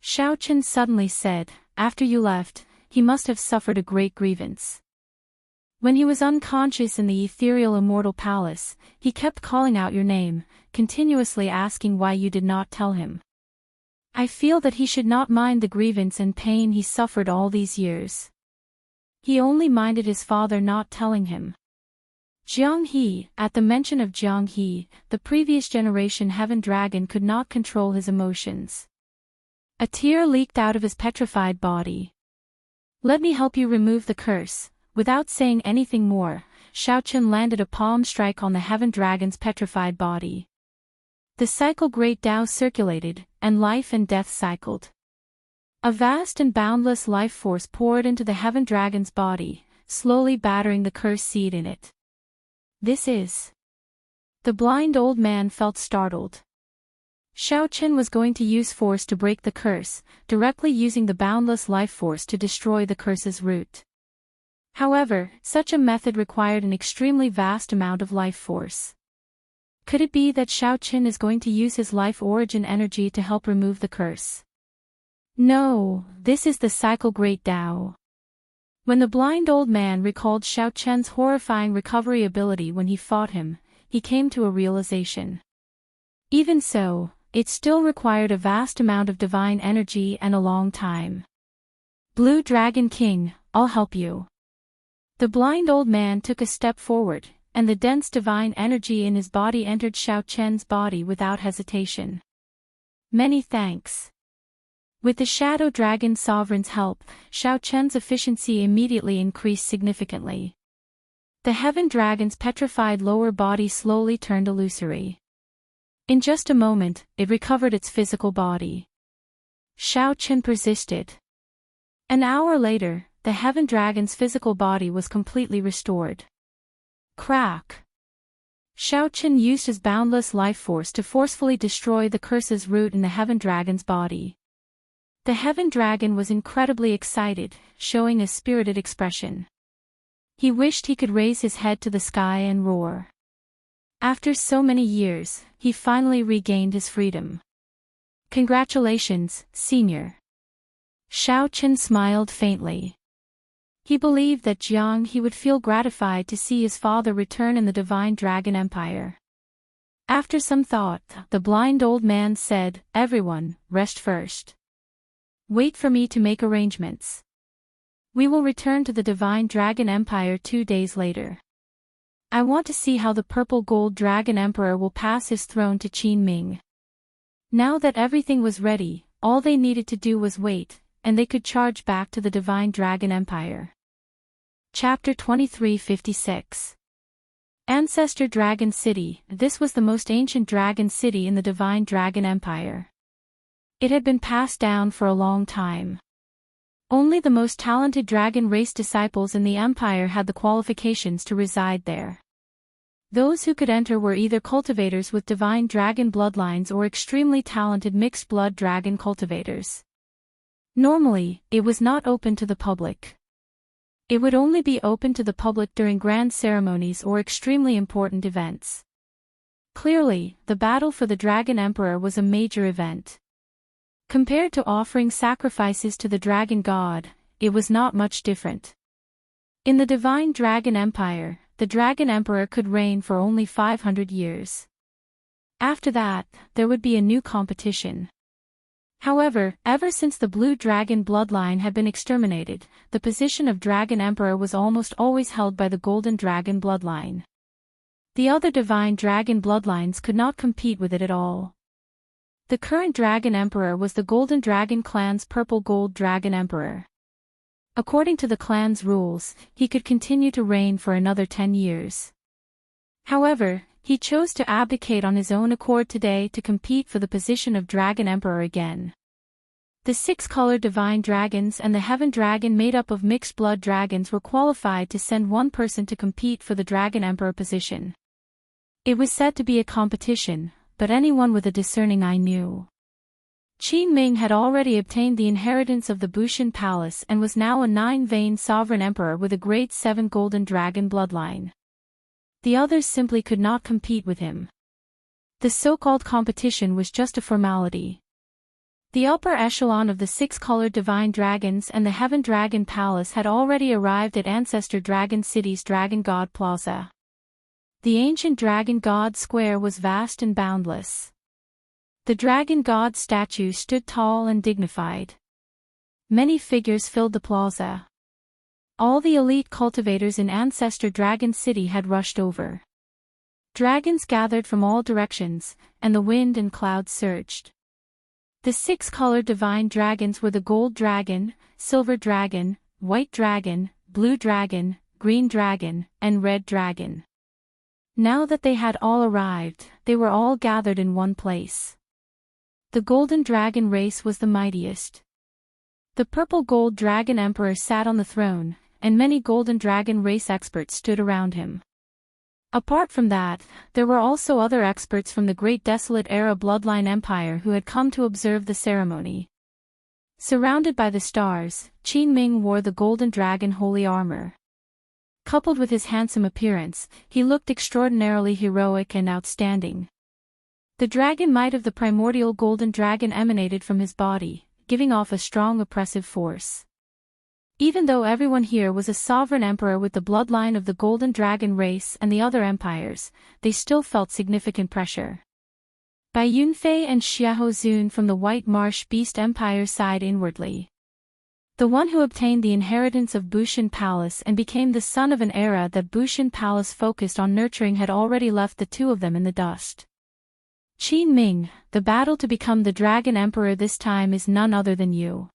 Speaker 1: Xiaochen suddenly said, after you left, he must have suffered a great grievance. When he was unconscious in the ethereal immortal palace, he kept calling out your name, continuously asking why you did not tell him. I feel that he should not mind the grievance and pain he suffered all these years. He only minded his father not telling him. Jianghe, at the mention of Jianghe, the previous generation Heaven Dragon could not control his emotions. A tear leaked out of his petrified body. Let me help you remove the curse. Without saying anything more, Xiaochen landed a palm strike on the Heaven Dragon's petrified body. The cycle Great Tao circulated, and life and death cycled. A vast and boundless life force poured into the Heaven Dragon's body, slowly battering the curse seed in it. This is... The blind old man felt startled. Xiaochen was going to use force to break the curse, directly using the boundless life force to destroy the curse's root. However, such a method required an extremely vast amount of life force. Could it be that Xiaochen is going to use his life origin energy to help remove the curse? No, this is the cycle Great Tao. When the blind old man recalled Xiao Chen's horrifying recovery ability when he fought him, he came to a realization. Even so, it still required a vast amount of divine energy and a long time. Blue Dragon King, I'll help you. The blind old man took a step forward, and the dense divine energy in his body entered Xiao Chen's body without hesitation. Many thanks. With the Shadow Dragon Sovereign's help, Xiao Chen's efficiency immediately increased significantly. The Heaven Dragon's petrified lower body slowly turned illusory. In just a moment, it recovered its physical body. Xiao Chen persisted. An hour later, the Heaven Dragon's physical body was completely restored. Crack! Xiao Chen used his boundless life force to forcefully destroy the curse's root in the Heaven Dragon's body. The Heaven Dragon was incredibly excited, showing a spirited expression. He wished he could raise his head to the sky and roar. After so many years, he finally regained his freedom. Congratulations, Senior. Xiao Chen smiled faintly. He believed that He would feel gratified to see his father return in the Divine Dragon Empire. After some thought, the blind old man said, "Everyone, rest first. Wait for me to make arrangements. We will return to the Divine Dragon Empire 2 days later. I want to see how the Purple Gold Dragon Emperor will pass his throne to Qin Ming." Now that everything was ready, all they needed to do was wait, and they could charge back to the Divine Dragon Empire. Chapter 2356. Ancestor Dragon City. This was the most ancient dragon city in the Divine Dragon Empire. It had been passed down for a long time. Only the most talented dragon race disciples in the empire had the qualifications to reside there. Those who could enter were either cultivators with divine dragon bloodlines or extremely talented mixed-blood dragon cultivators. Normally, it was not open to the public. It would only be open to the public during grand ceremonies or extremely important events. Clearly, the battle for the Dragon Emperor was a major event. Compared to offering sacrifices to the dragon god, it was not much different. In the Divine Dragon Empire, the Dragon Emperor could reign for only 500 years. After that, there would be a new competition. However, ever since the Blue Dragon bloodline had been exterminated, the position of Dragon Emperor was almost always held by the Golden Dragon bloodline. The other Divine Dragon bloodlines could not compete with it at all. The current Dragon Emperor was the Golden Dragon clan's Purple Gold Dragon Emperor. According to the clan's rules, he could continue to reign for another 10 years. However, he chose to abdicate on his own accord today to compete for the position of Dragon Emperor again. The 6-colored Divine Dragons and the Heaven Dragon made up of mixed-blood dragons were qualified to send one person to compete for the Dragon Emperor position. It was said to be a competition, but anyone with a discerning eye knew. Qin Ming had already obtained the inheritance of the Bushan Palace and was now a 9-vein sovereign emperor with a grade 7 golden dragon bloodline. The others simply could not compete with him. The so-called competition was just a formality. The upper echelon of the 6-colored Divine Dragons and the Heaven Dragon Palace had already arrived at Ancestor Dragon City's Dragon God Plaza. The ancient Dragon God Square was vast and boundless. The Dragon God statue stood tall and dignified. Many figures filled the plaza. All the elite cultivators in Ancestor Dragon City had rushed over. Dragons gathered from all directions, and the wind and clouds surged. The 6-colored Divine Dragons were the Gold Dragon, Silver Dragon, White Dragon, Blue Dragon, Green Dragon, and Red Dragon. Now that they had all arrived, they were all gathered in one place. The Golden Dragon race was the mightiest. The Purple Gold Dragon Emperor sat on the throne, and many Golden Dragon race experts stood around him. Apart from that, there were also other experts from the Great Desolate Era Bloodline Empire who had come to observe the ceremony. Surrounded by the stars, Qin Ming wore the Golden Dragon holy armor. Coupled with his handsome appearance, he looked extraordinarily heroic and outstanding. The dragon might of the primordial Golden Dragon emanated from his body, giving off a strong oppressive force. Even though everyone here was a sovereign emperor with the bloodline of the Golden Dragon race and the other empires, they still felt significant pressure. Bai Yunfei and Xiahou Zun from the White Marsh Beast Empire sighed inwardly. The one who obtained the inheritance of Bushan Palace and became the son of an era that Bushan Palace focused on nurturing had already left the two of them in the dust. Qin Ming, the battle to become the Dragon Emperor this time is none other than you.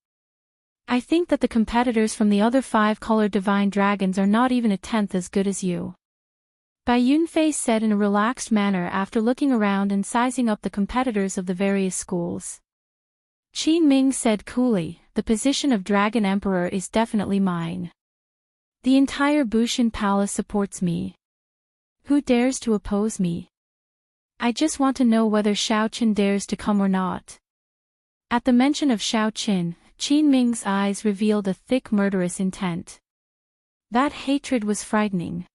Speaker 1: I think that the competitors from the other 5 colored divine dragons are not even a tenth as good as you. Bai Yunfei said in a relaxed manner after looking around and sizing up the competitors of the various schools. Qin Ming said coolly, the position of Dragon Emperor is definitely mine. The entire Bushan Palace supports me. Who dares to oppose me? I just want to know whether Xiaoqin dares to come or not. At the mention of Xiaoqin, Qin Ming's eyes revealed a thick murderous intent. That hatred was frightening.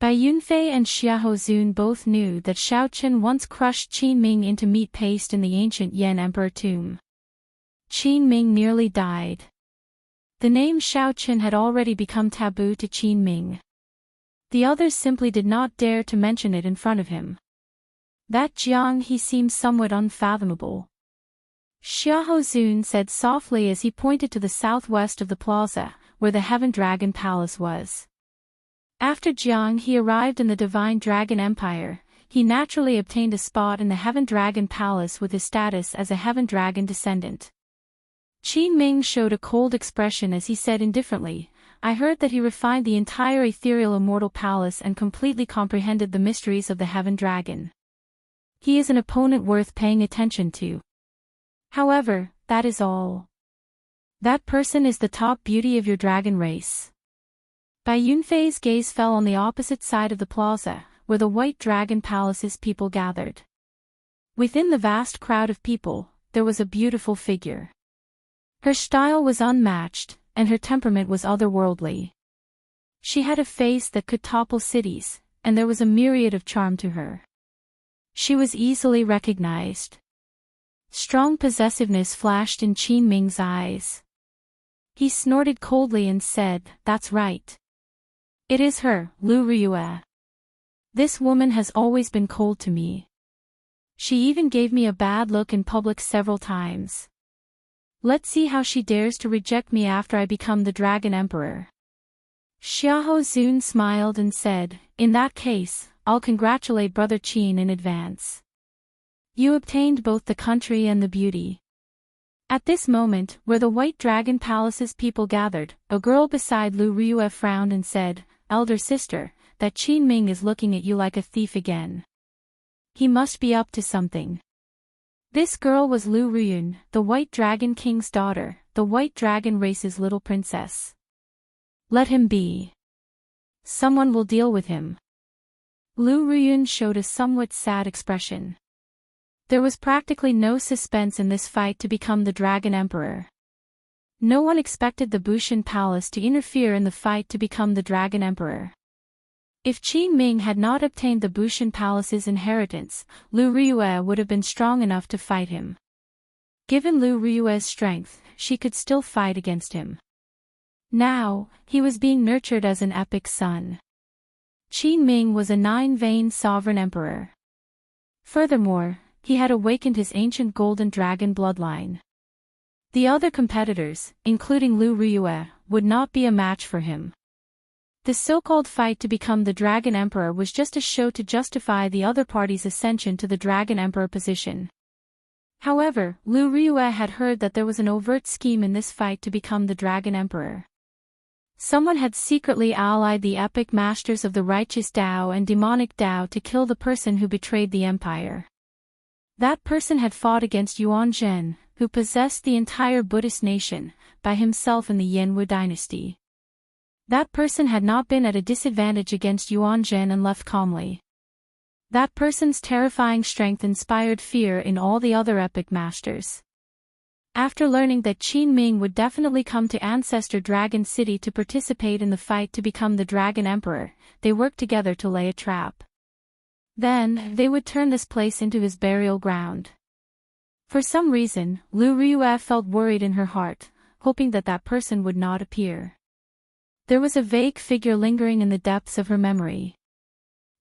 Speaker 1: Bai Yunfei and Xiahou Zun both knew that Xiaoqin once crushed Qin Ming into meat paste in the ancient Yan Emperor tomb. Qin Ming nearly died. The name Xiaoqin had already become taboo to Qin Ming. The others simply did not dare to mention it in front of him. That Jiang he seemed somewhat unfathomable. Xiahou Zun said softly as he pointed to the southwest of the plaza, where the Heaven Dragon Palace was. After Jiang he arrived in the Divine Dragon Empire, he naturally obtained a spot in the Heaven Dragon Palace with his status as a Heaven Dragon descendant. Qin Ming showed a cold expression as he said indifferently, I heard that he refined the entire ethereal Immortal Palace and completely comprehended the mysteries of the Heaven Dragon. He is an opponent worth paying attention to. However, that is all. That person is the top beauty of your dragon race. Bai Yunfei's gaze fell on the opposite side of the plaza, where the White Dragon Palace's people gathered. Within the vast crowd of people, there was a beautiful figure. Her style was unmatched, and her temperament was otherworldly. She had a face that could topple cities, and there was a myriad of charm to her. She was easily recognized. Strong possessiveness flashed in Qin Ming's eyes. He snorted coldly and said, That's right. It is her, Lu Riyue. This woman has always been cold to me. She even gave me a bad look in public several times. Let's see how she dares to reject me after I become the Dragon Emperor. Xiahou Zun smiled and said, In that case, I'll congratulate Brother Qin in advance. You obtained both the country and the beauty. At this moment, where the White Dragon Palace's people gathered, a girl beside Lu Riyue frowned and said, Elder sister, that Qin Ming is looking at you like a thief again. He must be up to something. This girl was Lu Riyun, the White Dragon King's daughter, the White Dragon race's little princess. Let him be. Someone will deal with him. Lu Riyun showed a somewhat sad expression. There was practically no suspense in this fight to become the Dragon Emperor. No one expected the Bushan Palace to interfere in the fight to become the Dragon Emperor. If Qin Ming had not obtained the Bushan Palace's inheritance, Lu Riyue would have been strong enough to fight him. Given Lu Riyue's strength, she could still fight against him. Now, he was being nurtured as an epic son. Qin Ming was a 9-vein sovereign emperor. Furthermore, he had awakened his ancient golden dragon bloodline. The other competitors, including Lu Riyue, would not be a match for him. The so-called fight to become the Dragon Emperor was just a show to justify the other party's ascension to the Dragon Emperor position. However, Lu Riyue had heard that there was an overt scheme in this fight to become the Dragon Emperor. Someone had secretly allied the epic masters of the righteous Dao and demonic Dao to kill the person who betrayed the empire. That person had fought against Yuan Zhen, who possessed the entire Buddhist nation, by himself in the Yanwu dynasty. That person had not been at a disadvantage against Yuan Zhen and left calmly. That person's terrifying strength inspired fear in all the other epic masters. After learning that Qin Ming would definitely come to Ancestor Dragon City to participate in the fight to become the Dragon Emperor, they worked together to lay a trap. Then, they would turn this place into his burial ground. For some reason, Lu Riyue felt worried in her heart, hoping that that person would not appear. There was a vague figure lingering in the depths of her memory.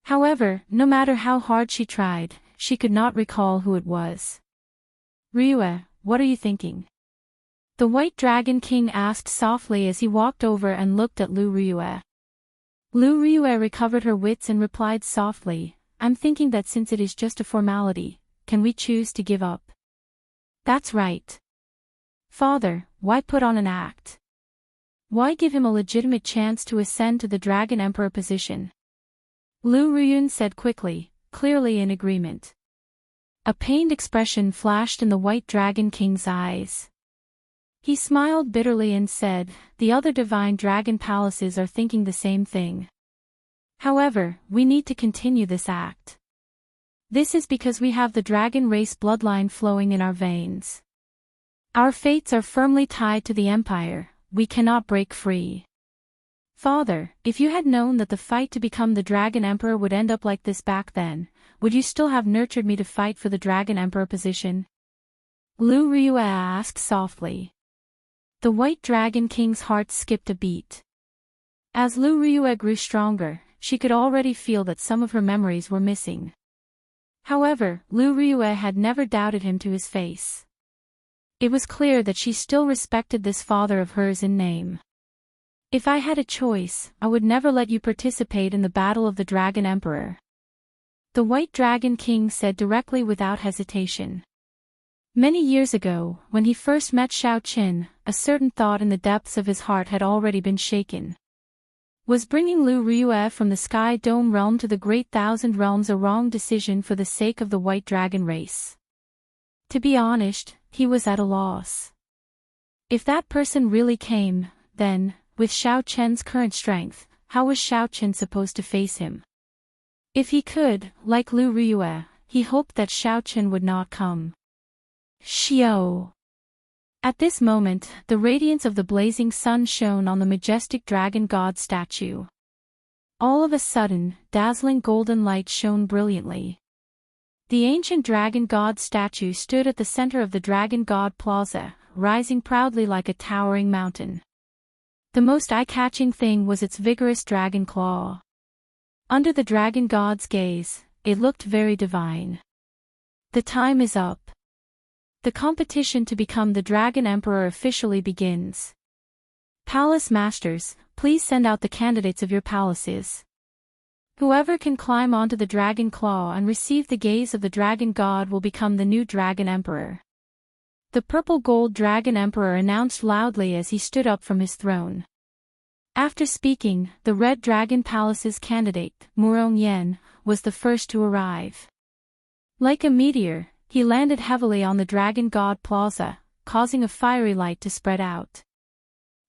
Speaker 1: However, no matter how hard she tried, she could not recall who it was. Riyue, what are you thinking? The White Dragon King asked softly as he walked over and looked at Lu Riyue. Lu Riyue recovered her wits and replied softly, I'm thinking that since it is just a formality, can we choose to give up? That's right. Father, why put on an act? Why give him a legitimate chance to ascend to the Dragon Emperor position? Lu Riyun said quickly, clearly in agreement. A pained expression flashed in the White Dragon King's eyes. He smiled bitterly and said, the other divine dragon palaces are thinking the same thing. However, we need to continue this act. This is because we have the dragon race bloodline flowing in our veins. Our fates are firmly tied to the empire, we cannot break free. Father, if you had known that the fight to become the Dragon Emperor would end up like this back then, would you still have nurtured me to fight for the Dragon Emperor position? Lu Riyue asked softly. The White Dragon King's heart skipped a beat. As Lu Riyue grew stronger, she could already feel that some of her memories were missing. However, Lu Riyue had never doubted him to his face. It was clear that she still respected this father of hers in name. If I had a choice, I would never let you participate in the battle of the Dragon Emperor. The White Dragon King said directly without hesitation. Many years ago, when he first met Xiaoqin, a certain thought in the depths of his heart had already been shaken. Was bringing Lu Riyue from the Sky Dome realm to the Great Thousand Realms a wrong decision for the sake of the White Dragon race? To be honest, he was at a loss. If that person really came, then, with Xiaoqin's current strength, how was Xiaoqin supposed to face him? If he could, like Lu Riyue, he hoped that Xiaoqin would not come. Xiao. At this moment, the radiance of the blazing sun shone on the majestic dragon god statue. All of a sudden, dazzling golden light shone brilliantly. The ancient dragon god statue stood at the center of the dragon god plaza, rising proudly like a towering mountain. The most eye-catching thing was its vigorous dragon claw. Under the dragon god's gaze, it looked very divine. The time is up. The competition to become the Dragon Emperor officially begins. Palace Masters, please send out the candidates of your palaces. Whoever can climb onto the Dragon Claw and receive the gaze of the Dragon God will become the new Dragon Emperor. The purple-gold Dragon Emperor announced loudly as he stood up from his throne. After speaking, the Red Dragon Palace's candidate, Murong Yan, was the first to arrive. Like a meteor, he landed heavily on the Dragon God Plaza, causing a fiery light to spread out.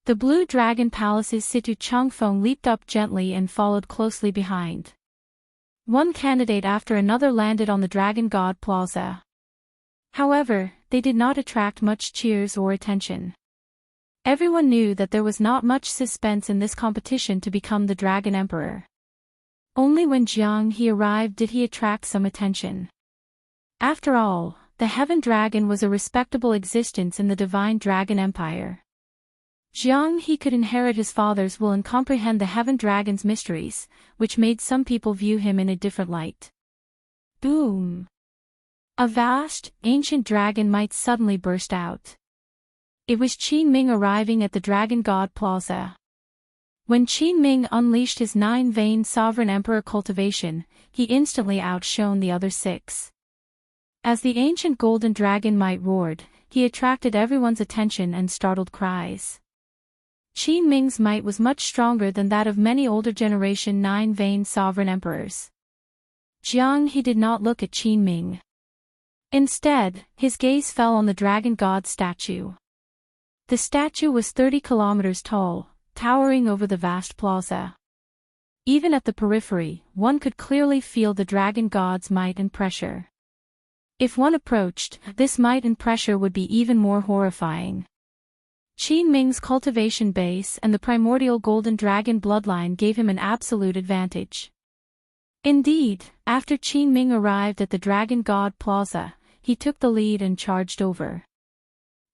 Speaker 1: The Blue Dragon Palace's Situ Changfeng leaped up gently and followed closely behind. One candidate after another landed on the Dragon God Plaza. However, they did not attract much cheers or attention. Everyone knew that there was not much suspense in this competition to become the Dragon Emperor. Only when Jiang He arrived did he attract some attention. After all, the Heaven Dragon was a respectable existence in the Divine Dragon Empire. Jiang He could inherit his father's will and comprehend the Heaven Dragon's mysteries, which made some people view him in a different light. Boom! A vast, ancient dragon might suddenly burst out. It was Qin Ming arriving at the Dragon God Plaza. When Qin Ming unleashed his 9-vein Sovereign Emperor Cultivation, he instantly outshone the other 6. As the ancient golden dragon might roared, he attracted everyone's attention and startled cries. Qin Ming's might was much stronger than that of many older generation 9-vein sovereign emperors. Jiang He did not look at Qin Ming. Instead, his gaze fell on the dragon god statue. The statue was 30 kilometers tall, towering over the vast plaza. Even at the periphery, one could clearly feel the dragon god's might and pressure. If one approached, this might and pressure would be even more horrifying. Qin Ming's cultivation base and the primordial golden dragon bloodline gave him an absolute advantage. Indeed, after Qin Ming arrived at the Dragon God Plaza, he took the lead and charged over.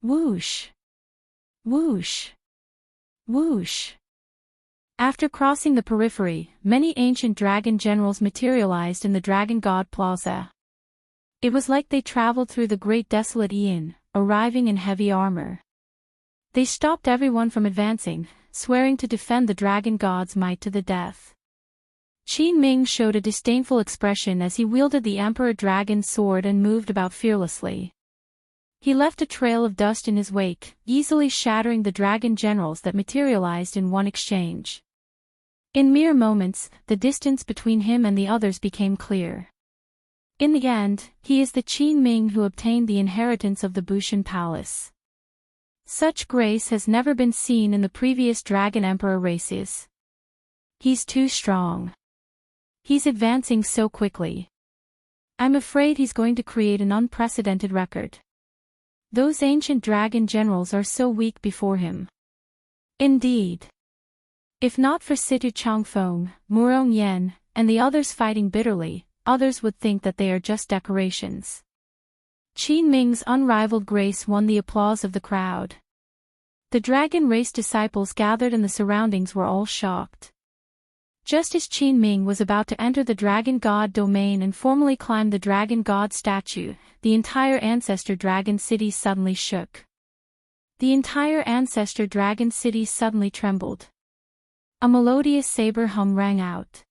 Speaker 1: Whoosh! Whoosh! Whoosh! After crossing the periphery, many ancient dragon generals materialized in the Dragon God Plaza. It was like they traveled through the great desolate Aeon, arriving in heavy armor. They stopped everyone from advancing, swearing to defend the dragon god's might to the death. Qin Ming showed a disdainful expression as he wielded the Emperor Dragon's sword and moved about fearlessly. He left a trail of dust in his wake, easily shattering the dragon generals that materialized in one exchange. In mere moments, the distance between him and the others became clear. In the end, he is the Qin Ming who obtained the inheritance of the Bushan Palace. Such grace has never been seen in the previous Dragon Emperor races. He's too strong. He's advancing so quickly. I'm afraid he's going to create an unprecedented record. Those ancient dragon generals are so weak before him. Indeed. If not for Situ Changfeng, Murong Yen, and the others fighting bitterly, others would think that they are just decorations. Qin Ming's unrivaled grace won the applause of the crowd. The dragon race disciples gathered in the surroundings were all shocked. Just as Qin Ming was about to enter the dragon god domain and formally climb the dragon god statue, the entire ancestor dragon city suddenly shook. The entire ancestor dragon city suddenly trembled. A melodious saber hum rang out.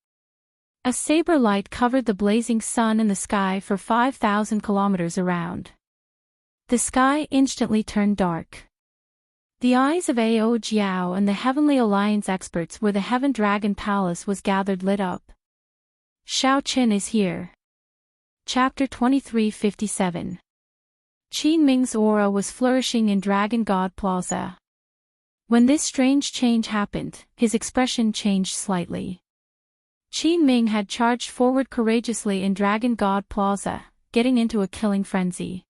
Speaker 1: A saber light covered the blazing sun in the sky for 5,000 kilometers around. The sky instantly turned dark. The eyes of Ao Jiao and the Heavenly Alliance experts where the Heaven Dragon Palace was gathered lit up. Shao Qin is here. Chapter 2357. Qin Ming's aura was flourishing in Dragon God Plaza. When this strange change happened, his expression changed slightly. Qin Ming had charged forward courageously in Dragon God Plaza, getting into a killing frenzy.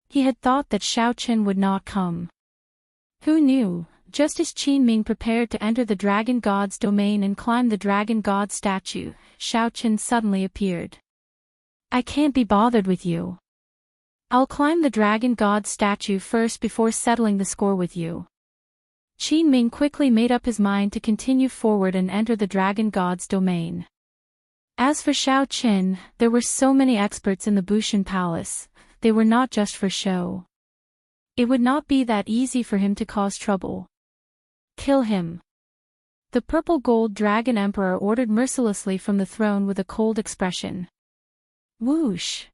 Speaker 1: He had thought that Shao Qin would not come. Who knew, just as Qin Ming prepared to enter the Dragon God's domain and climb the Dragon God statue, Shao Qin suddenly appeared. I can't be bothered with you. I'll climb the Dragon God statue first before settling the score with you. Qin Ming quickly made up his mind to continue forward and enter the Dragon God's domain. As for Shao Qin, there were so many experts in the Bushan Palace, they were not just for show. It would not be that easy for him to cause trouble. Kill him. The purple gold dragon emperor ordered mercilessly from the throne with a cold expression. Whoosh!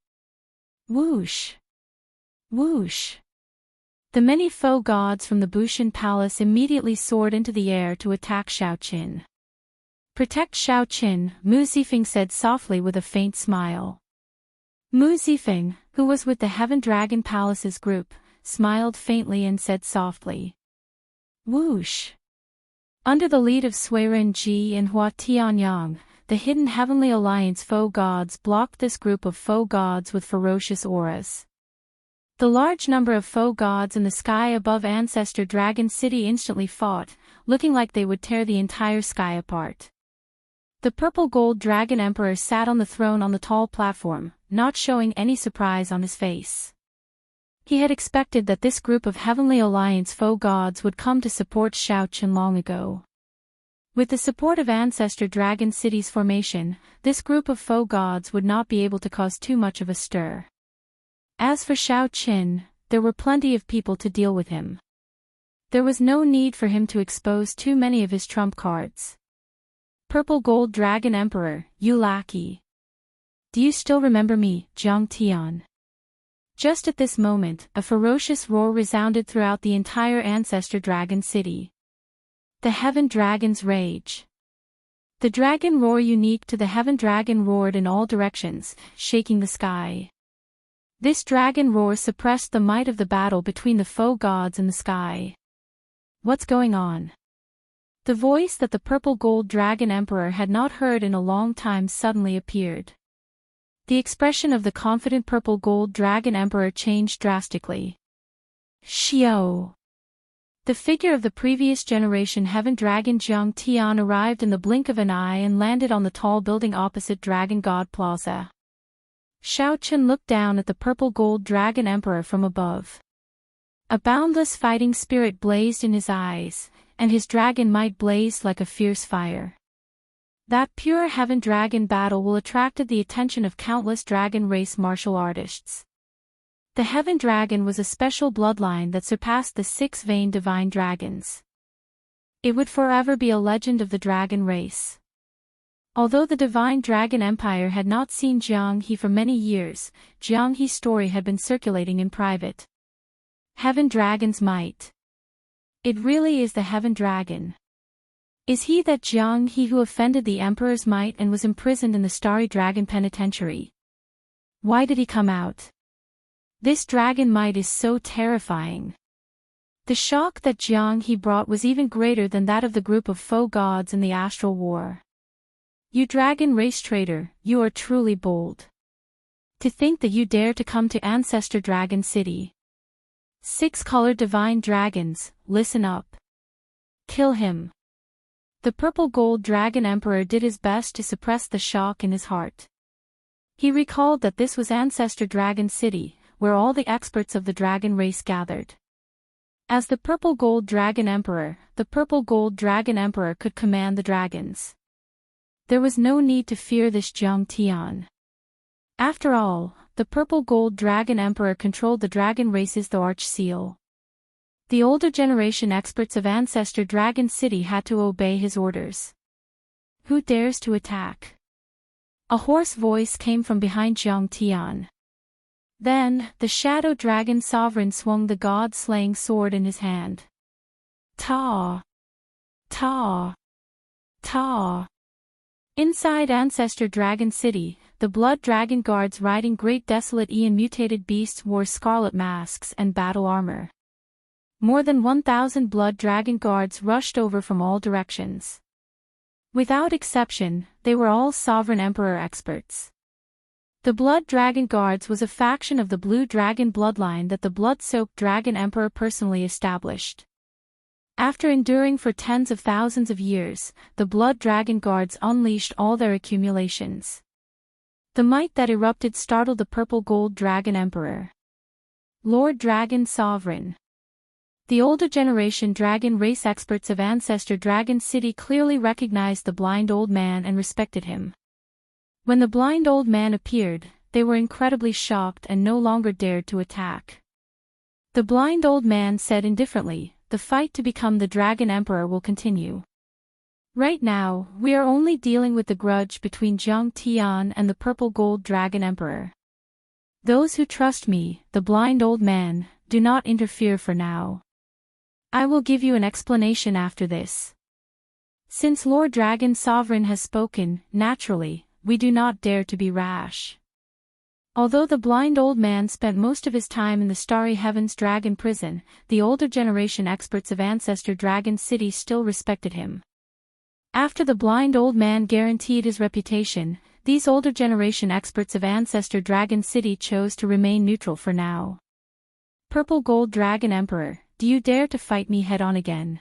Speaker 1: Whoosh! Whoosh! The many foe gods from the Bushan Palace immediately soared into the air to attack Shao Qin. Protect Shao Qin, Mu Zifeng said softly with a faint smile. Mu Zifeng, who was with the Heaven Dragon Palace's group, smiled faintly and said softly. Whoosh! Under the lead of Suiren Ji and Hua Tianyang, the hidden Heavenly Alliance foe gods blocked this group of foe gods with ferocious auras. The large number of foe gods in the sky above Ancestor Dragon City instantly fought, looking like they would tear the entire sky apart. The purple gold dragon emperor sat on the throne on the tall platform, not showing any surprise on his face. He had expected that this group of Heavenly Alliance foe gods would come to support Shao Qin long ago. With the support of Ancestor Dragon City's formation, this group of foe gods would not be able to cause too much of a stir. As for Shao Qin, there were plenty of people to deal with him. There was no need for him to expose too many of his trump cards. Purple Gold Dragon Emperor, you lackey. Do you still remember me, Jiang Tian? Just at this moment, a ferocious roar resounded throughout the entire Ancestor Dragon City. The Heaven Dragon's rage. The dragon roar unique to the Heaven Dragon roared in all directions, shaking the sky. This dragon roar suppressed the might of the battle between the foe gods in the sky. What's going on? The voice that the purple gold dragon emperor had not heard in a long time suddenly appeared. The expression of the confident purple gold dragon emperor changed drastically. Xiao! The figure of the previous generation Heaven Dragon Jiang Tian arrived in the blink of an eye and landed on the tall building opposite Dragon God Plaza. Xiaochen looked down at the purple gold dragon emperor from above. A boundless fighting spirit blazed in his eyes, and his dragon might blazed like a fierce fire. That pure heaven dragon battle will attracted the attention of countless dragon race martial artists. The heaven dragon was a special bloodline that surpassed the six-veined divine dragons. It would forever be a legend of the dragon race. Although the divine dragon empire had not seen Jiang He for many years, Jiang He's story had been circulating in private. Heaven dragon's might. It really is the heaven dragon. Is he that Jiang He who offended the emperor's might and was imprisoned in the starry dragon penitentiary? Why did he come out? This dragon might is so terrifying. The shock that Jiang He brought was even greater than that of the group of foe gods in the astral war. You dragon race traitor, you are truly bold. To think that you dare to come to Ancestor Dragon City. Six-colored divine dragons, listen up. Kill him. The purple gold dragon emperor did his best to suppress the shock in his heart. He recalled that this was Ancestor Dragon City, where all the experts of the dragon race gathered. As the purple gold dragon emperor, the purple gold dragon emperor could command the dragons. There was no need to fear this Zhang Tian. After all, the purple gold dragon emperor controlled the dragon race's the arch seal. The older generation experts of Ancestor Dragon City had to obey his orders. Who dares to attack? A hoarse voice came from behind Zhang Tian. Then, the shadow dragon sovereign swung the god-slaying sword in his hand. Ta! Ta! Ta! Inside Ancestor Dragon City, the blood dragon guards riding great desolate and mutated beasts wore scarlet masks and battle armor. More than 1,000 blood dragon guards rushed over from all directions. Without exception, they were all sovereign emperor experts. The blood dragon guards was a faction of the blue dragon bloodline that the blood-soaked dragon emperor personally established. After enduring for tens of thousands of years, the blood dragon guards unleashed all their accumulations. The might that erupted startled the purple gold dragon emperor. Lord Dragon Sovereign. The older generation dragon race experts of Ancestor Dragon City clearly recognized the blind old man and respected him. When the blind old man appeared, they were incredibly shocked and no longer dared to attack. The blind old man said indifferently, "The fight to become the Dragon Emperor will continue. Right now, we are only dealing with the grudge between Zhang Tian and the Purple Gold Dragon Emperor. Those who trust me, the blind old man, do not interfere for now. I will give you an explanation after this. Since Lord Dragon Sovereign has spoken, naturally, we do not dare to be rash." Although the blind old man spent most of his time in the Starry Heavens Dragon Prison, the older generation experts of Ancestor Dragon City still respected him. After the blind old man guaranteed his reputation, these older generation experts of Ancestor Dragon City chose to remain neutral for now. "Purple Gold Dragon Emperor, do you dare to fight me head-on again?"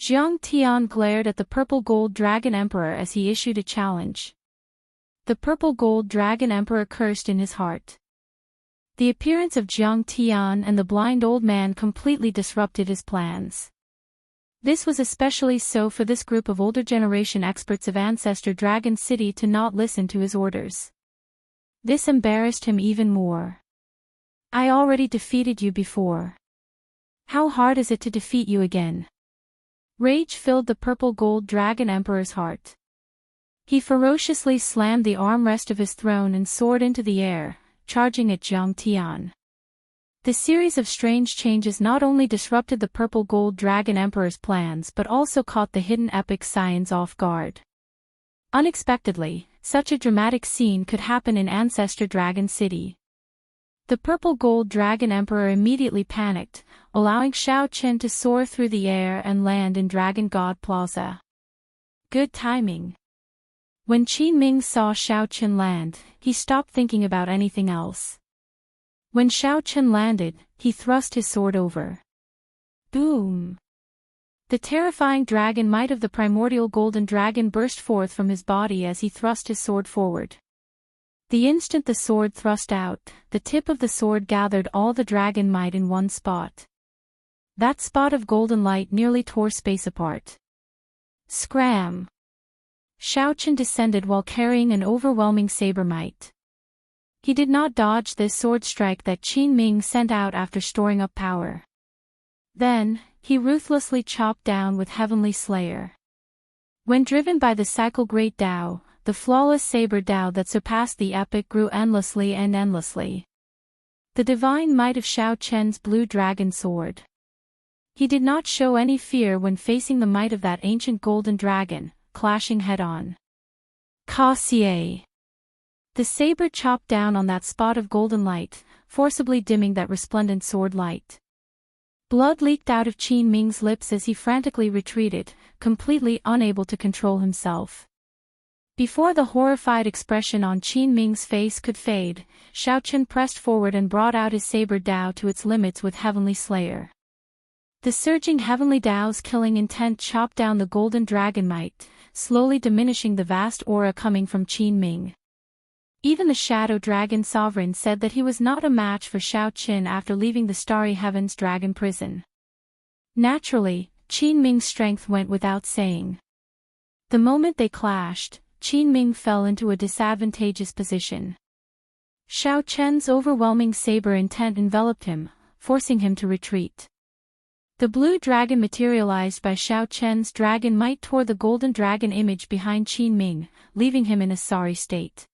Speaker 1: Zhang Tian glared at the Purple Gold Dragon Emperor as he issued a challenge. The Purple Gold Dragon Emperor cursed in his heart. The appearance of Zhang Tian and the blind old man completely disrupted his plans. This was especially so for this group of older generation experts of Ancestor Dragon City to not listen to his orders. This embarrassed him even more. "I already defeated you before. How hard is it to defeat you again?" Rage filled the Purple Gold Dragon Emperor's heart. He ferociously slammed the armrest of his throne and soared into the air, charging at Zhang Tian. The series of strange changes not only disrupted the Purple Gold Dragon Emperor's plans but also caught the hidden epic scions off guard. Unexpectedly, such a dramatic scene could happen in Ancestor Dragon City. The Purple Gold Dragon Emperor immediately panicked, allowing Xiaochen to soar through the air and land in Dragon God Plaza. Good timing. When Qin Ming saw Xiaochen land, he stopped thinking about anything else. When Xiaochen landed, he thrust his sword over. Boom! The terrifying dragon might of the primordial golden dragon burst forth from his body as he thrust his sword forward. The instant the sword thrust out, the tip of the sword gathered all the dragon might in one spot. That spot of golden light nearly tore space apart. Scram! Xiaoqian descended while carrying an overwhelming saber might. He did not dodge this sword strike that Qin Ming sent out after storing up power. Then, he ruthlessly chopped down with Heavenly Slayer. When driven by the cycle Great Dao, the flawless saber Dao that surpassed the epic grew endlessly and endlessly. The divine might of Xiaoqian's blue dragon sword. He did not show any fear when facing the might of that ancient golden dragon, clashing head-on. Ka-xie. The saber chopped down on that spot of golden light, forcibly dimming that resplendent sword light. Blood leaked out of Qin Ming's lips as he frantically retreated, completely unable to control himself. Before the horrified expression on Qin Ming's face could fade, Xiaoqian pressed forward and brought out his saber Dao to its limits with Heavenly Slayer. The surging Heavenly Dao's killing intent chopped down the golden dragon might, slowly diminishing the vast aura coming from Qin Ming. Even the Shadow Dragon Sovereign said that he was not a match for Xiaoqian after leaving the Starry Heavens dragon prison. Naturally, Qin Ming's strength went without saying. The moment they clashed, Qin Ming fell into a disadvantageous position. Xiaoqian's overwhelming saber intent enveloped him, forcing him to retreat. The blue dragon materialized by Xiaoqian's dragon might tore the golden dragon image behind Qin Ming, leaving him in a sorry state.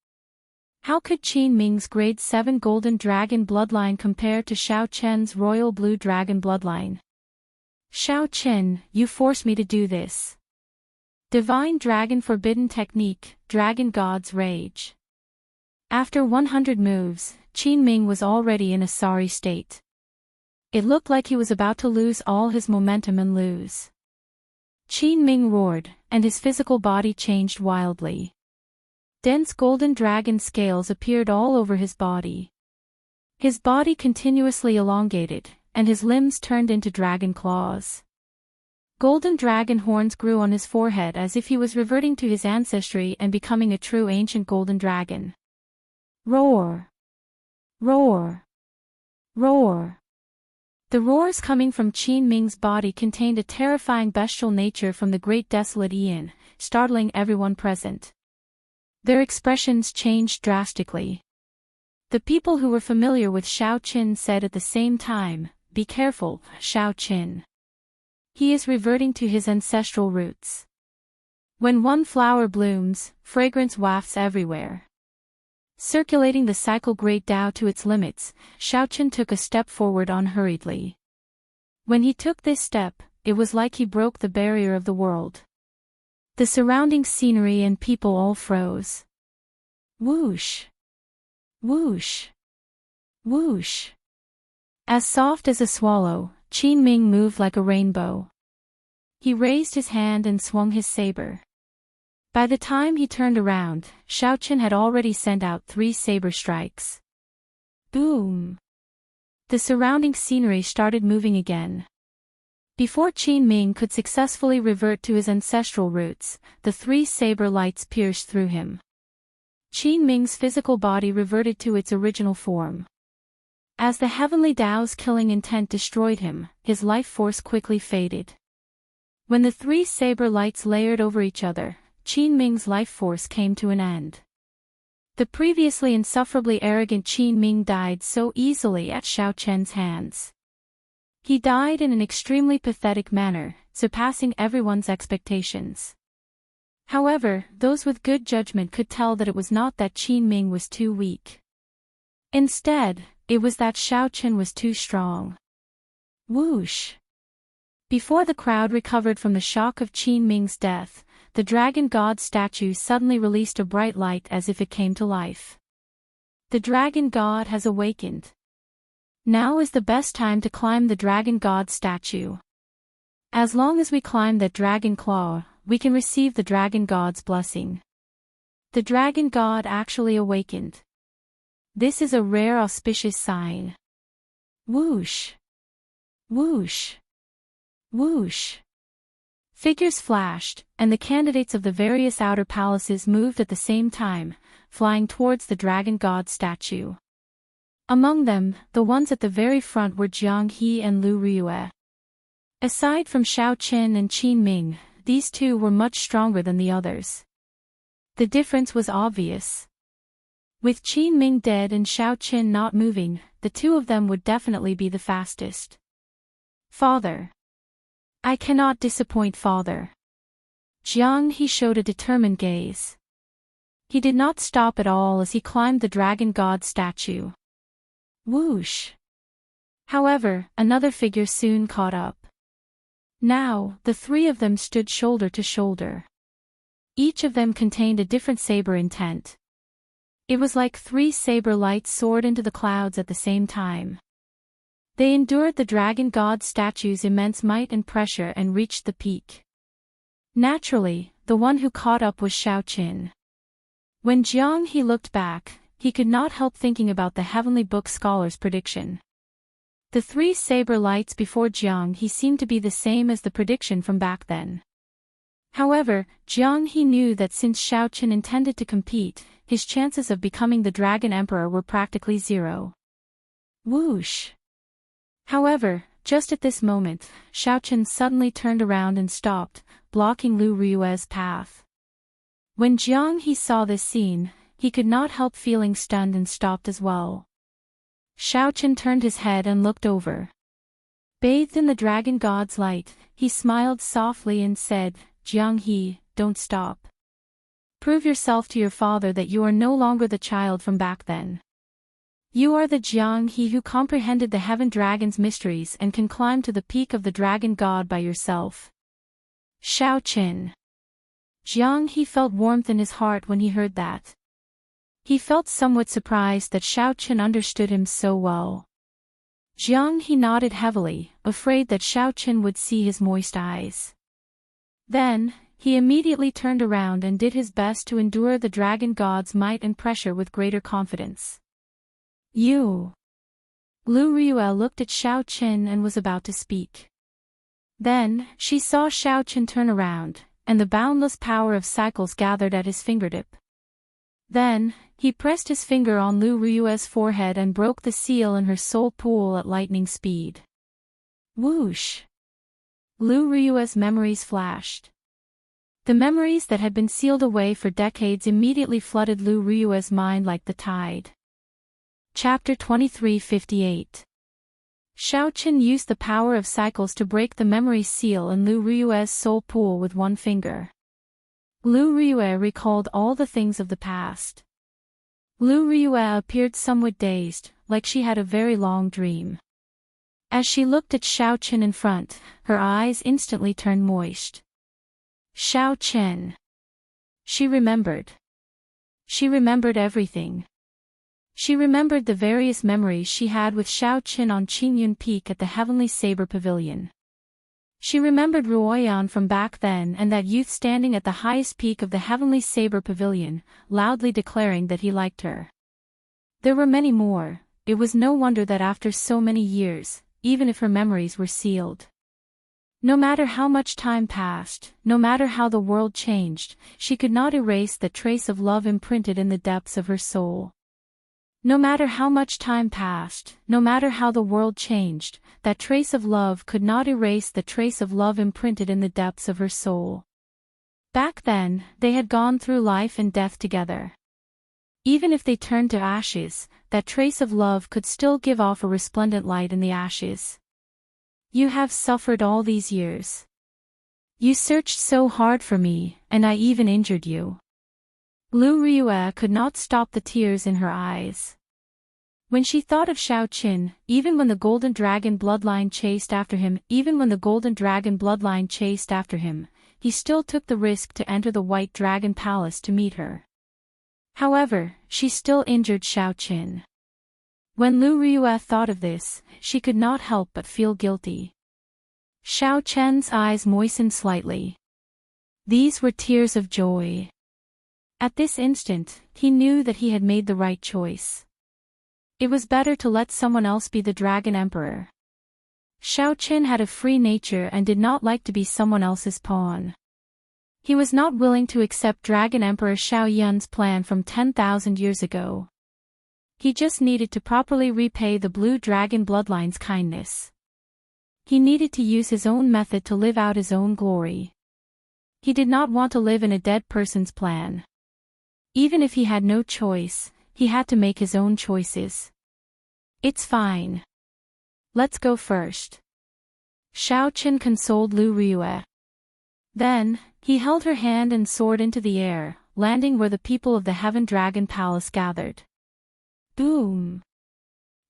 Speaker 1: How could Qin Ming's grade 7 golden dragon bloodline compare to Xiaoqian's royal blue dragon bloodline? Xiaoqian, you forced me to do this. Divine Dragon Forbidden Technique, Dragon God's Rage. After 100 moves, Qin Ming was already in a sorry state. It looked like he was about to lose all his momentum and lose. Qin Ming roared, and his physical body changed wildly. Dense golden dragon scales appeared all over his body. His body continuously elongated, and his limbs turned into dragon claws. Golden dragon horns grew on his forehead as if he was reverting to his ancestry and becoming a true ancient golden dragon. Roar! Roar! Roar! The roars coming from Qin Ming's body contained a terrifying bestial nature from the great desolate Aeon, startling everyone present. Their expressions changed drastically. The people who were familiar with Xiaoqian said at the same time, "Be careful, Xiaoqian. He is reverting to his ancestral roots." When one flower blooms, fragrance wafts everywhere. Circulating the cycle Great Dao to its limits, Xiaoqian took a step forward unhurriedly. When he took this step, it was like he broke the barrier of the world. The surrounding scenery and people all froze. Whoosh! Whoosh! Whoosh! As soft as a swallow, Qin Ming moved like a rainbow. He raised his hand and swung his saber. By the time he turned around, Xiaoqian had already sent out 3 saber strikes. Boom! The surrounding scenery started moving again. Before Qin Ming could successfully revert to his ancestral roots, the 3 saber lights pierced through him. Qin Ming's physical body reverted to its original form. As the heavenly Dao's killing intent destroyed him, his life force quickly faded. When the 3 saber lights layered over each other, Qin Ming's life force came to an end. The previously insufferably arrogant Qin Ming died so easily at Xiaoqian's hands. He died in an extremely pathetic manner, surpassing everyone's expectations. However, those with good judgment could tell that it was not that Qin Ming was too weak. Instead, it was that Xiaoqian was too strong. Whoosh! Before the crowd recovered from the shock of Qin Ming's death, the Dragon God statue suddenly released a bright light as if it came to life. The Dragon God has awakened. Now is the best time to climb the Dragon God statue. As long as we climb that dragon claw, we can receive the Dragon God's blessing. The Dragon God actually awakened. This is a rare auspicious sign. Whoosh! Whoosh! Whoosh! Figures flashed, and the candidates of the various outer palaces moved at the same time, flying towards the dragon god statue. Among them, the ones at the very front were Jiang He and Lu Riyue. Aside from Xiao Qin and Qin Ming, these two were much stronger than the others. The difference was obvious. With Qin Ming dead and Xiao Qin not moving, the two of them would definitely be the fastest. Father. I cannot disappoint father. Jiang He showed a determined gaze. He did not stop at all as he climbed the dragon god statue. Whoosh! However, another figure soon caught up. Now, the three of them stood shoulder to shoulder. Each of them contained a different saber intent. It was like three saber lights soared into the clouds at the same time. They endured the dragon god statue's immense might and pressure and reached the peak. Naturally, the one who caught up was Xiao Qin. When Jiang He looked back, he could not help thinking about the Heavenly Book scholar's prediction. The three saber lights before Jiang He seemed to be the same as the prediction from back then. However, Jiang He knew that since Xiao Qin intended to compete, his chances of becoming the Dragon Emperor were practically zero. Whoosh! However, just at this moment, Xiao Qin suddenly turned around and stopped, blocking Lu Riyue's path. When Jiang He saw this scene, he could not help feeling stunned and stopped as well. Xiao Qin turned his head and looked over. Bathed in the dragon god's light, he smiled softly and said, Jiang He, don't stop. Prove yourself to your father that you are no longer the child from back then. You are the Jiang He who comprehended the Heaven Dragon's mysteries and can climb to the peak of the dragon god by yourself. Xiao Qin. Jiang He felt warmth in his heart when he heard that. He felt somewhat surprised that Xiao Qin understood him so well. Jiang He nodded heavily, afraid that Xiao Qin would see his moist eyes. Then, he immediately turned around and did his best to endure the dragon god's might and pressure with greater confidence. You. Lu Riyue looked at Xiao Qin and was about to speak. Then, she saw Xiao Qin turn around, and the boundless power of cycles gathered at his fingertip. Then, he pressed his finger on Lu Riyue's forehead and broke the seal in her soul pool at lightning speed. Whoosh! Lu Riyue's memories flashed. The memories that had been sealed away for decades immediately flooded Lu Riyue's mind like the tide. Chapter 2358. Xiao Qin used the power of cycles to break the memory seal in Lu Riyue's soul pool with one finger. Lu Riyue recalled all the things of the past. Lu Riyue appeared somewhat dazed, like she had a very long dream. As she looked at Xiao Qin in front, her eyes instantly turned moist. Xiao Qin. She remembered. She remembered everything. She remembered the various memories she had with Xiao Qin on Qingyun Peak at the Heavenly Saber Pavilion. She remembered Ruoyan from back then and that youth standing at the highest peak of the Heavenly Saber Pavilion, loudly declaring that he liked her. There were many more. It was no wonder that after so many years, even if her memories were sealed. No matter how much time passed, no matter how the world changed, she could not erase the trace of love imprinted in the depths of her soul. No matter how much time passed, no matter how the world changed, that trace of love could not erase the trace of love imprinted in the depths of her soul. Back then, they had gone through life and death together. Even if they turned to ashes, that trace of love could still give off a resplendent light in the ashes. You have suffered all these years. You searched so hard for me, and I even injured you. Lu Riyue could not stop the tears in her eyes. When she thought of Xiao Qin, even when the Golden Dragon bloodline chased after him, he still took the risk to enter the White Dragon Palace to meet her. However, she still injured Xiao Qin. When Lu Riyue thought of this, she could not help but feel guilty. Xiao Qin's eyes moistened slightly. These were tears of joy. At this instant, he knew that he had made the right choice. It was better to let someone else be the Dragon Emperor. Xiao Qin had a free nature and did not like to be someone else's pawn. He was not willing to accept Dragon Emperor Xiao Yun's plan from 10,000 years ago. He just needed to properly repay the Blue Dragon bloodline's kindness. He needed to use his own method to live out his own glory. He did not want to live in a dead person's plan. Even if he had no choice, he had to make his own choices. It's fine. Let's go first. Xiao Qin consoled Lu Riyue. Then, he held her hand and soared into the air, landing where the people of the Heaven Dragon Palace gathered. Boom!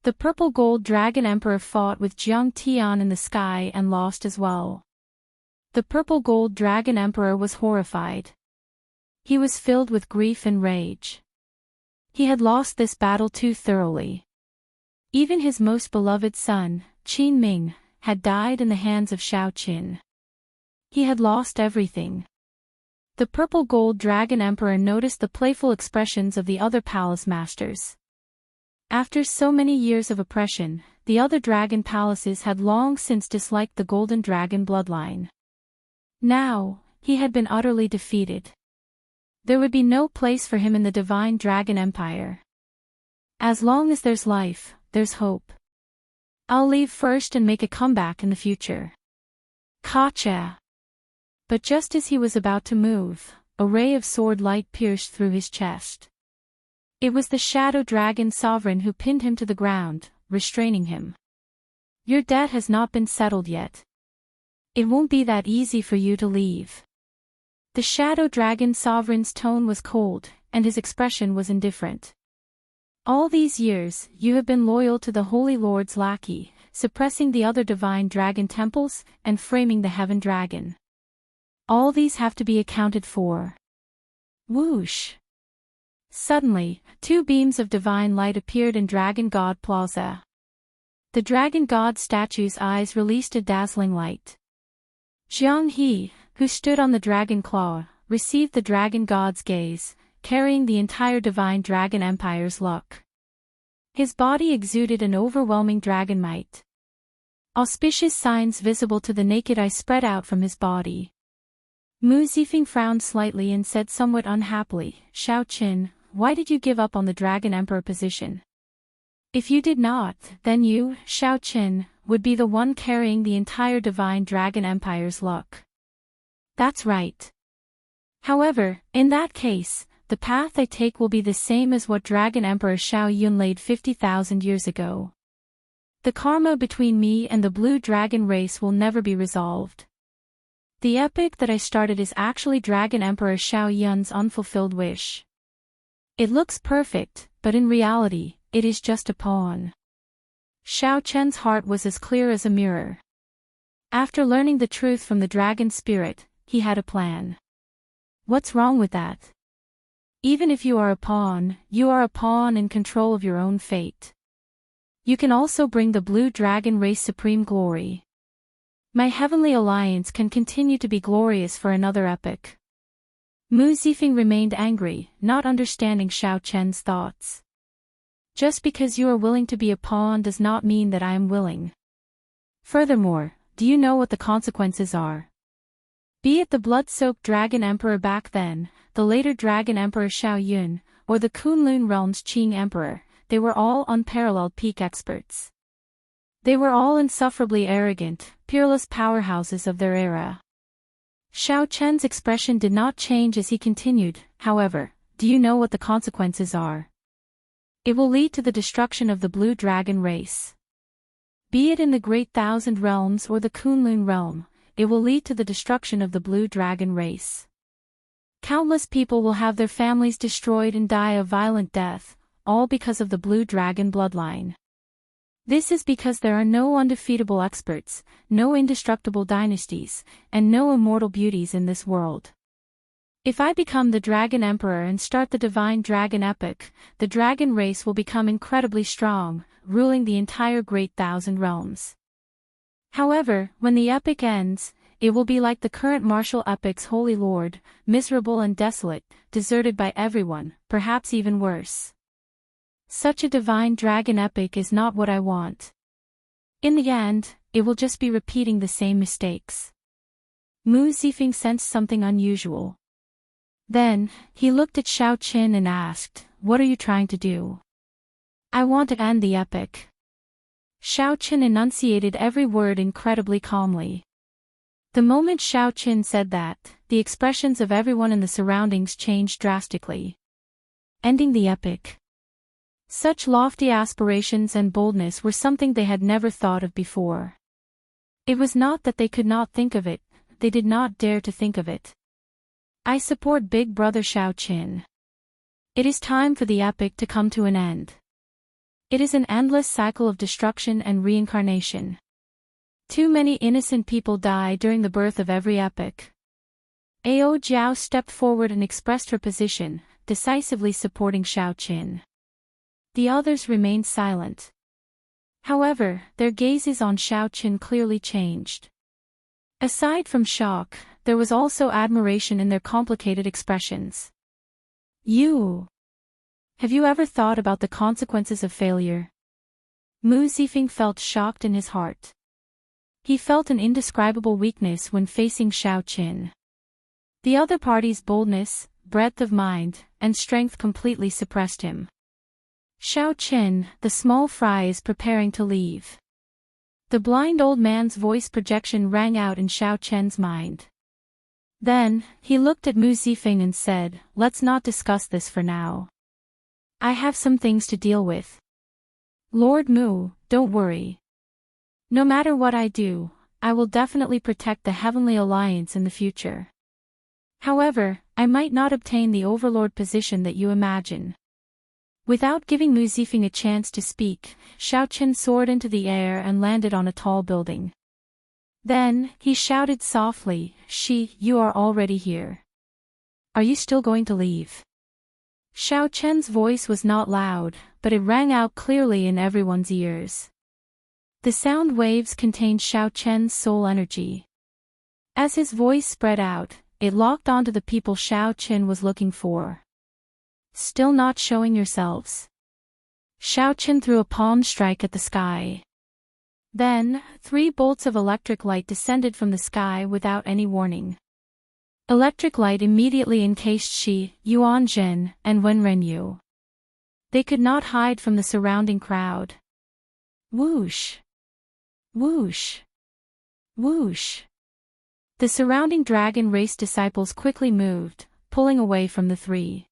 Speaker 1: The purple gold dragon emperor fought with Jiang Tian in the sky and lost as well. The purple gold dragon emperor was horrified. He was filled with grief and rage. He had lost this battle too thoroughly. Even his most beloved son, Qin Ming, had died in the hands of Xiao Qin. He had lost everything. The purple gold dragon emperor noticed the playful expressions of the other palace masters. After so many years of oppression, the other dragon palaces had long since disliked the golden dragon bloodline. Now, he had been utterly defeated. There would be no place for him in the divine dragon empire. As long as there's life, there's hope. I'll leave first and make a comeback in the future. Gotcha! But just as he was about to move, a ray of sword light pierced through his chest. It was the Shadow Dragon Sovereign who pinned him to the ground, restraining him. Your debt has not been settled yet. It won't be that easy for you to leave. The Shadow Dragon Sovereign's tone was cold, and his expression was indifferent. All these years, you have been loyal to the Holy Lord's lackey, suppressing the other divine dragon temples, and framing the Heaven Dragon. All these have to be accounted for. Whoosh! Suddenly, two beams of divine light appeared in Dragon God Plaza. The Dragon God statue's eyes released a dazzling light. Jiang He, who stood on the dragon claw, received the Dragon God's gaze, carrying the entire divine dragon empire's luck. His body exuded an overwhelming dragon might. Auspicious signs visible to the naked eye spread out from his body. Mu Zifeng frowned slightly and said somewhat unhappily, Xiao Qin, why did you give up on the Dragon Emperor position? If you did not, then you, Xiao Qin, would be the one carrying the entire divine dragon empire's luck. That's right. However, in that case, the path I take will be the same as what Dragon Emperor Xiao Yun laid 50,000 years ago. The karma between me and the blue dragon race will never be resolved. The epic that I started is actually Dragon Emperor Xiao Yun's unfulfilled wish. It looks perfect, but in reality, it is just a pawn. Xiao Chen's heart was as clear as a mirror. After learning the truth from the dragon spirit, he had a plan. What's wrong with that? Even if you are a pawn in control of your own fate. You can also bring the blue dragon race supreme glory. My heavenly alliance can continue to be glorious for another epoch. Mu Zifeng remained angry, not understanding Xiao Chen's thoughts. Just because you are willing to be a pawn does not mean that I am willing. Furthermore, do you know what the consequences are? Be it the blood-soaked Dragon Emperor back then, the later Dragon Emperor Xiao Yun, or the Kunlun realm's Qing Emperor, they were all unparalleled peak experts. They were all insufferably arrogant, peerless powerhouses of their era. Xiao Chen's expression did not change as he continued, however, do you know what the consequences are? It will lead to the destruction of the blue dragon race. Be it in the Great Thousand Realms or the Kunlun realm, it will lead to the destruction of the blue dragon race. Countless people will have their families destroyed and die a violent death, all because of the blue dragon bloodline. This is because there are no undefeatable experts, no indestructible dynasties, and no immortal beauties in this world. If I become the Dragon Emperor and start the Divine Dragon Epic, the dragon race will become incredibly strong, ruling the entire Great Thousand Realms. However, when the epic ends, it will be like the current martial epic's Holy Lord, miserable and desolate, deserted by everyone, perhaps even worse. Such a divine dragon epic is not what I want. In the end, it will just be repeating the same mistakes. Mu Zifeng sensed something unusual. Then, he looked at Xiaoqin and asked, "What are you trying to do?" "I want to end the epic." Xiaoqin enunciated every word incredibly calmly. The moment Xiaoqin said that, the expressions of everyone in the surroundings changed drastically. Ending the epic. Such lofty aspirations and boldness were something they had never thought of before. It was not that they could not think of it, they did not dare to think of it. I support Big Brother Xiaoqin. It is time for the epic to come to an end. It is an endless cycle of destruction and reincarnation. Too many innocent people die during the birth of every epic. Ao Jiao stepped forward and expressed her position, decisively supporting Xiaoqin. The others remained silent. However, their gazes on Xiaoqin clearly changed. Aside from shock, there was also admiration in their complicated expressions. Have you ever thought about the consequences of failure? Mu Zifeng felt shocked in his heart. He felt an indescribable weakness when facing Xiaoqin. The other party's boldness, breadth of mind, and strength completely suppressed him. "Xiaoqin, the small fry is preparing to leave." The blind old man's voice projection rang out in Xiaoqin's mind. Then, he looked at Mu Zifeng and said, "Let's not discuss this for now. I have some things to deal with. Lord Mu, don't worry. No matter what I do, I will definitely protect the Heavenly Alliance in the future. However, I might not obtain the overlord position that you imagine." Without giving Mu Zifeng a chance to speak, Xiaoqin soared into the air and landed on a tall building. Then, he shouted softly, "You are already here. Are you still going to leave?" Xiaoqin's voice was not loud, but it rang out clearly in everyone's ears. The sound waves contained Xiaoqin's soul energy. As his voice spread out, it locked onto the people Xiaoqin was looking for. "Still not showing yourselves?" Xiaoqin threw a palm strike at the sky. Then, 3 bolts of electric light descended from the sky without any warning. Electric light immediately encased Shi, Yuanzhen, and Wenrenyu. They could not hide from the surrounding crowd. Whoosh! Whoosh! Whoosh! The surrounding dragon race disciples quickly moved, pulling away from the 3.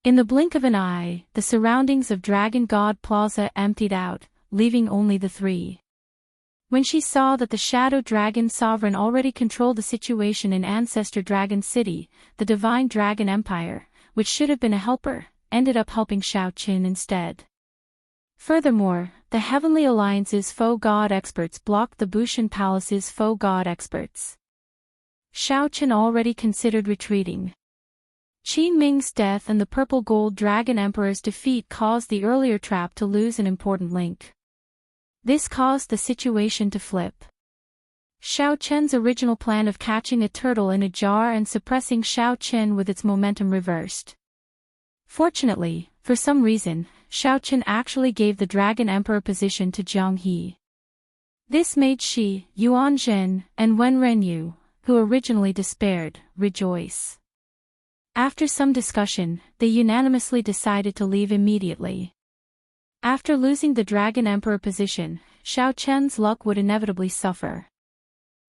Speaker 1: In the blink of an eye, the surroundings of Dragon God Plaza emptied out, leaving only the 3. When she saw that the Shadow Dragon Sovereign already controlled the situation in Ancestor Dragon City, the Divine Dragon Empire, which should have been a helper, ended up helping Xiaoqin instead. Furthermore, the Heavenly Alliance's Faux God experts blocked the Bushan Palace's Faux God experts. Xiaoqin already considered retreating. Qi Ming's death and the Purple Gold Dragon Emperor's defeat caused the earlier trap to lose an important link. This caused the situation to flip. Xiaoqin's original plan of catching a turtle in a jar and suppressing Xiaoqin with its momentum reversed. Fortunately, for some reason, Xiaoqin actually gave the Dragon Emperor position to Jiang He. This made Shi, Yuanzhen, and Wenrenyu, who originally despaired, rejoice. After some discussion, they unanimously decided to leave immediately. After losing the Dragon Emperor position, Xiaoqin's luck would inevitably suffer.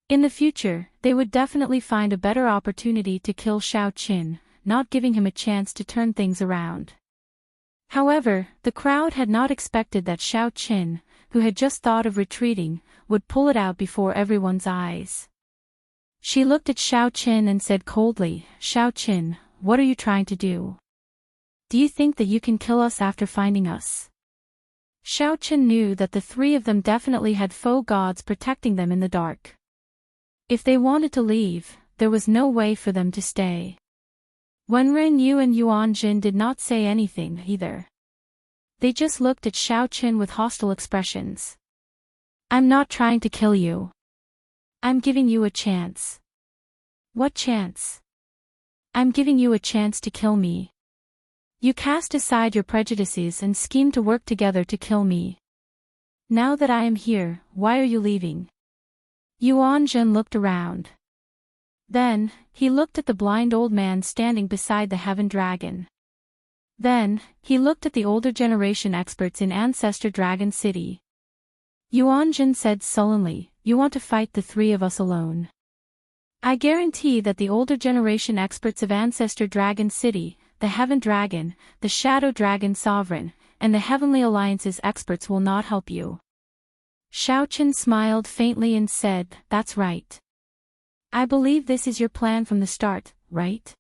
Speaker 1: In the future, they would definitely find a better opportunity to kill Xiaoqin, not giving him a chance to turn things around. However, the crowd had not expected that Xiaoqin, who had just thought of retreating, would pull it out before everyone's eyes. She looked at Xiaoqin and said coldly, "Xiaoqin, what are you trying to do? Do you think that you can kill us after finding us?" Xiaoqin knew that the 3 of them definitely had faux gods protecting them in the dark. If they wanted to leave, there was no way for them to stay. Wenrenyu and Yuanjin did not say anything either. They just looked at Xiaoqin with hostile expressions. "I'm not trying to kill you. I'm giving you a chance." "What chance?" "I'm giving you a chance to kill me. You cast aside your prejudices and scheme to work together to kill me. Now that I am here, why are you leaving?" Yuanzhen looked around. Then, he looked at the blind old man standing beside the heaven dragon. Then, he looked at the older generation experts in Ancestor Dragon City. Yuanjin said sullenly, "You want to fight the three of us alone? I guarantee that the older generation experts of Ancestor Dragon City, the Heaven Dragon, the Shadow Dragon Sovereign, and the Heavenly Alliance's experts will not help you." Xiaoqin smiled faintly and said, "That's right. I believe this is your plan from the start, right?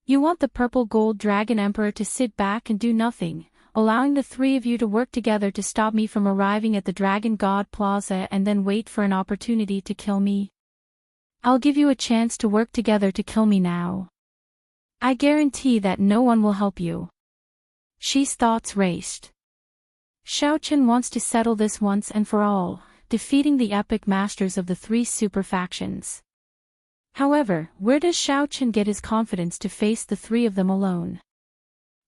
Speaker 1: You want the Purple Gold Dragon Emperor to sit back and do nothing, allowing the three of you to work together to stop me from arriving at the Dragon God Plaza and then wait for an opportunity to kill me? I'll give you a chance to work together to kill me now. I guarantee that no one will help you." Xi's thoughts raced. Xiaoqin wants to settle this once and for all, defeating the epic masters of the three super factions. However, where does Xiaoqin get his confidence to face the three of them alone?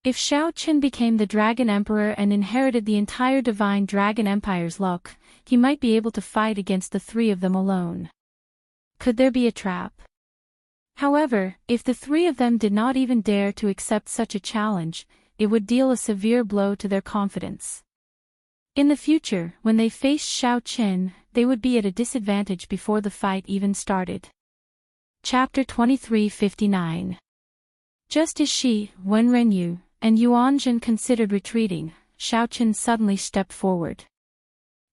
Speaker 1: If Xiaoqin became the Dragon Emperor and inherited the entire Divine Dragon Empire's luck, he might be able to fight against the three of them alone. Could there be a trap? However, if the three of them did not even dare to accept such a challenge, it would deal a severe blow to their confidence. In the future, when they faced Xiaoqin, they would be at a disadvantage before the fight even started. Chapter 2359. Just as Xi, Wen Renyu, and Yuanjin considered retreating, Xiaoqin suddenly stepped forward.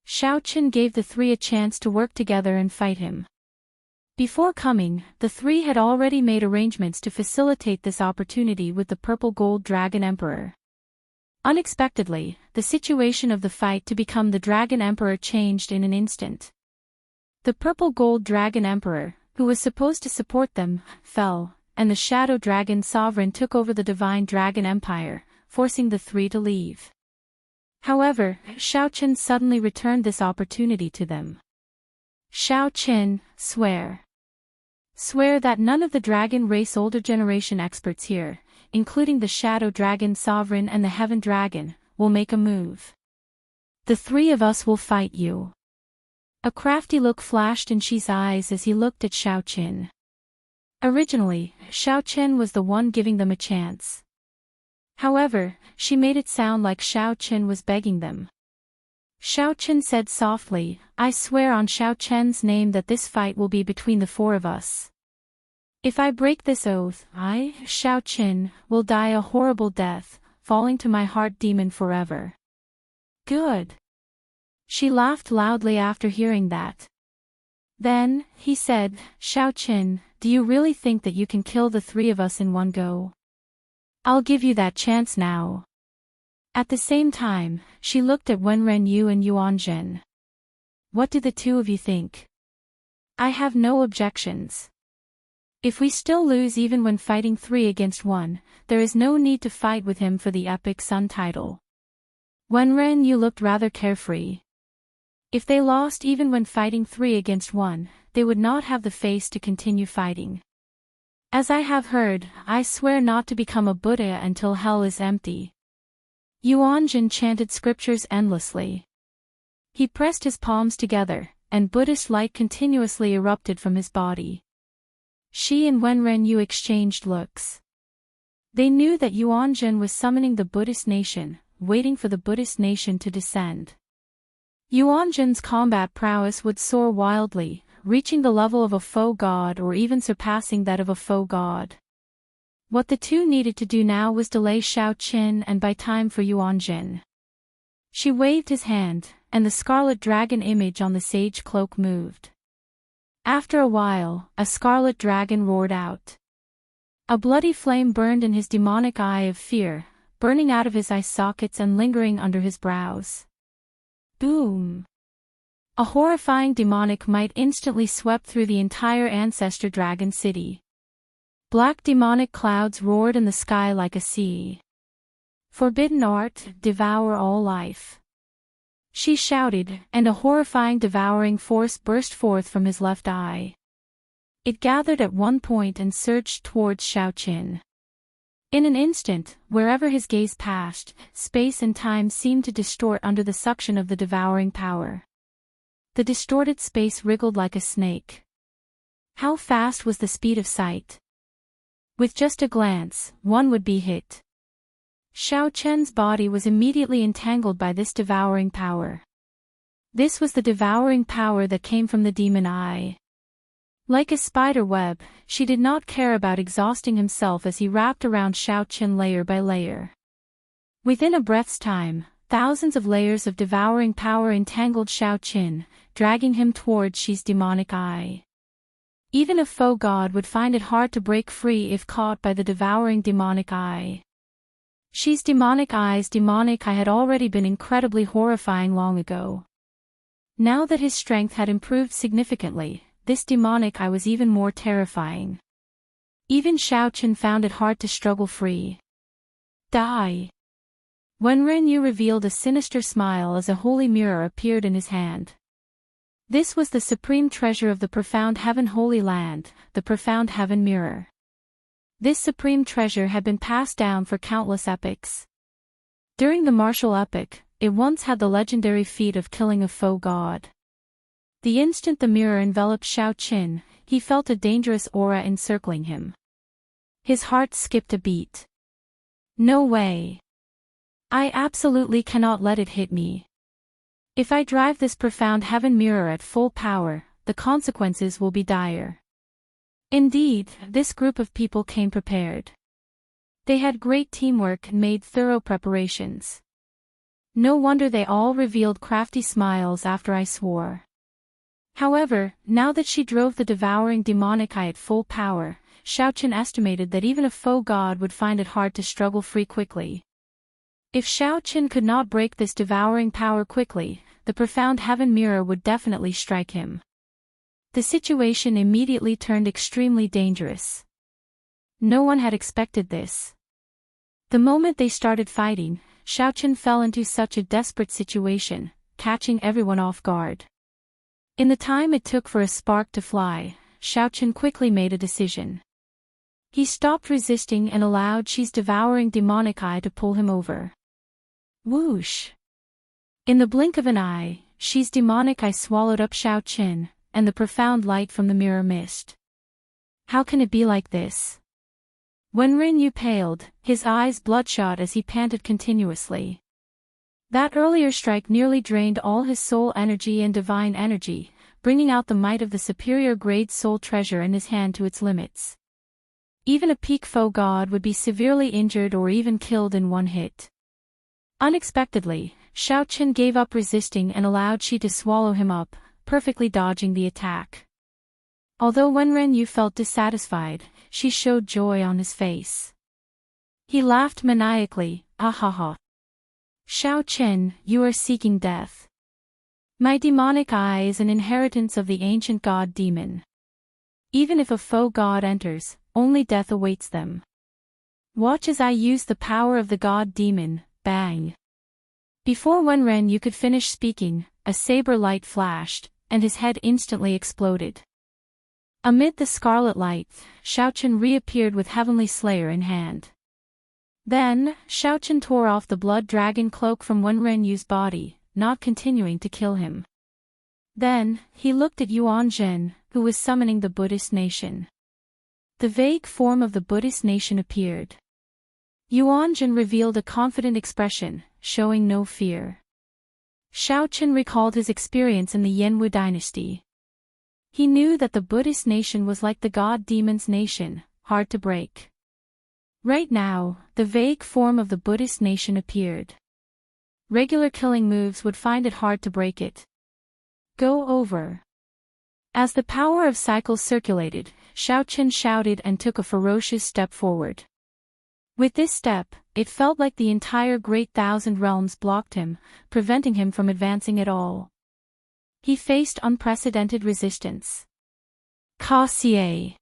Speaker 1: Xiaoqin gave the three a chance to work together and fight him. Before coming, the three had already made arrangements to facilitate this opportunity with the Purple Gold Dragon Emperor. Unexpectedly, the situation of the fight to become the Dragon Emperor changed in an instant. The Purple Gold Dragon Emperor, who was supposed to support them, fell, and the Shadow Dragon Sovereign took over the Divine Dragon Empire, forcing the three to leave. However, Xiaoqin suddenly returned this opportunity to them. "Xiaoqin, swear. Swear that none of the dragon race older generation experts here, including the Shadow Dragon Sovereign and the Heaven Dragon, will make a move. The three of us will fight you." A crafty look flashed in Xi's eyes as he looked at Xiaoqin. Originally, Xiaoqin was the one giving them a chance. However, she made it sound like Xiaoqin was begging them. Xiaoqin said softly, "I swear on Xiaoqin's name that this fight will be between the four of us. If I break this oath, I, Xiaoqin, will die a horrible death, falling to my heart demon forever." "Good." She laughed loudly after hearing that. Then, he said, "Xiaoqin, do you really think that you can kill the three of us in one go? I'll give you that chance now." At the same time, she looked at Wen Renyu and Yuanjin. "What do the two of you think?" "I have no objections. If we still lose even when fighting 3 against 1, there is no need to fight with him for the Epic Sun title." Wen Renyu looked rather carefree. If they lost even when fighting 3 against 1, they would not have the face to continue fighting. "As I have heard, I swear not to become a Buddha until hell is empty." Yuanjin chanted scriptures endlessly. He pressed his palms together, and Buddhist light continuously erupted from his body. Xi and Wen Renyu exchanged looks. They knew that Yuanjin was summoning the Buddhist nation, waiting for the Buddhist nation to descend. Yuanjin's combat prowess would soar wildly, reaching the level of a faux god or even surpassing that of a faux god. What the two needed to do now was delay Xiaoqin and buy time for Yuanjin. She waved his hand, and the scarlet dragon image on the sage cloak moved. After a while, a scarlet dragon roared out. A bloody flame burned in his demonic eye of fear, burning out of his eye sockets and lingering under his brows. Boom! A horrifying demonic might instantly swept through the entire Ancestor Dragon City. Black demonic clouds roared in the sky like a sea. "Forbidden art, devour all life!" She shouted, and a horrifying devouring force burst forth from his left eye. It gathered at one point and surged towards Xiaoqin. In an instant, wherever his gaze passed, space and time seemed to distort under the suction of the devouring power. The distorted space wriggled like a snake. How fast was the speed of sight? With just a glance, one would be hit. Xiao Chen's body was immediately entangled by this devouring power. This was the devouring power that came from the demon eye. Like a spider web, she did not care about exhausting himself as he wrapped around Xiao Chen layer by layer. Within a breath's time, thousands of layers of devouring power entangled Xiao Chen, dragging him towards Xi's demonic eye. Even a faux god would find it hard to break free if caught by the devouring demonic eye. Xi's demonic eye had already been incredibly horrifying long ago. Now that his strength had improved significantly, this demonic eye was even more terrifying. Even Xiao Chen found it hard to struggle free. Die! Wen Renyu revealed a sinister smile as a holy mirror appeared in his hand. This was the supreme treasure of the profound heaven Holy Land, the profound heaven mirror. This supreme treasure had been passed down for countless epochs. During the martial epoch, it once had the legendary feat of killing a faux god. The instant the mirror enveloped Xiao Chen, he felt a dangerous aura encircling him. His heart skipped a beat. No way. I absolutely cannot let it hit me. If I drive this profound heaven mirror at full power, the consequences will be dire. Indeed, this group of people came prepared. They had great teamwork and made thorough preparations. No wonder they all revealed crafty smiles after I swore. However, now that she drove the devouring demonic eye at full power, Xiao Chen estimated that even a faux god would find it hard to struggle free quickly. If Xiao Chen could not break this devouring power quickly, the profound heaven mirror would definitely strike him. The situation immediately turned extremely dangerous. No one had expected this. The moment they started fighting, Xiao Chen fell into such a desperate situation, catching everyone off guard. In the time it took for a spark to fly, Xiao Chen quickly made a decision. He stopped resisting and allowed Xi's devouring demonic eye to pull him over. Whoosh! In the blink of an eye, Xi's demonic eye swallowed up Xiao Chen, and the profound light from the mirror missed. How can it be like this? When Renyu paled, his eyes bloodshot as he panted continuously. That earlier strike nearly drained all his soul energy and divine energy, bringing out the might of the superior grade soul treasure in his hand to its limits. Even a peak faux god would be severely injured or even killed in one hit. Unexpectedly, Xiao Chen gave up resisting and allowed Xi to swallow him up, perfectly dodging the attack. Although Wen Renyu felt dissatisfied, Xi showed joy on his face. He laughed maniacally, ah ha ha. Xiao Chen, you are seeking death. My demonic eye is an inheritance of the ancient god demon. Even if a faux god enters, only death awaits them. Watch as I use the power of the god demon, bang. Before Wen Renyu could finish speaking, a saber light flashed, and his head instantly exploded. Amid the scarlet light, Xiao Chen reappeared with Heavenly Slayer in hand. Then, Xiao Chen tore off the blood dragon cloak from Wen Renyu's body, not continuing to kill him. Then, he looked at Yuan Zhen, who was summoning the Buddhist nation. The vague form of the Buddhist nation appeared. Yuan Zhen revealed a confident expression, showing no fear. Xiao Chen recalled his experience in the Yanwu dynasty. He knew that the Buddhist nation was like the god demon's nation, hard to break. Right now, the vague form of the Buddhist nation appeared. Regular killing moves would find it hard to break it. Go over. As the power of cycles circulated, Xiao Chen shouted and took a ferocious step forward. With this step, it felt like the entire Great Thousand Realms blocked him, preventing him from advancing at all. He faced unprecedented resistance. Ka Xie.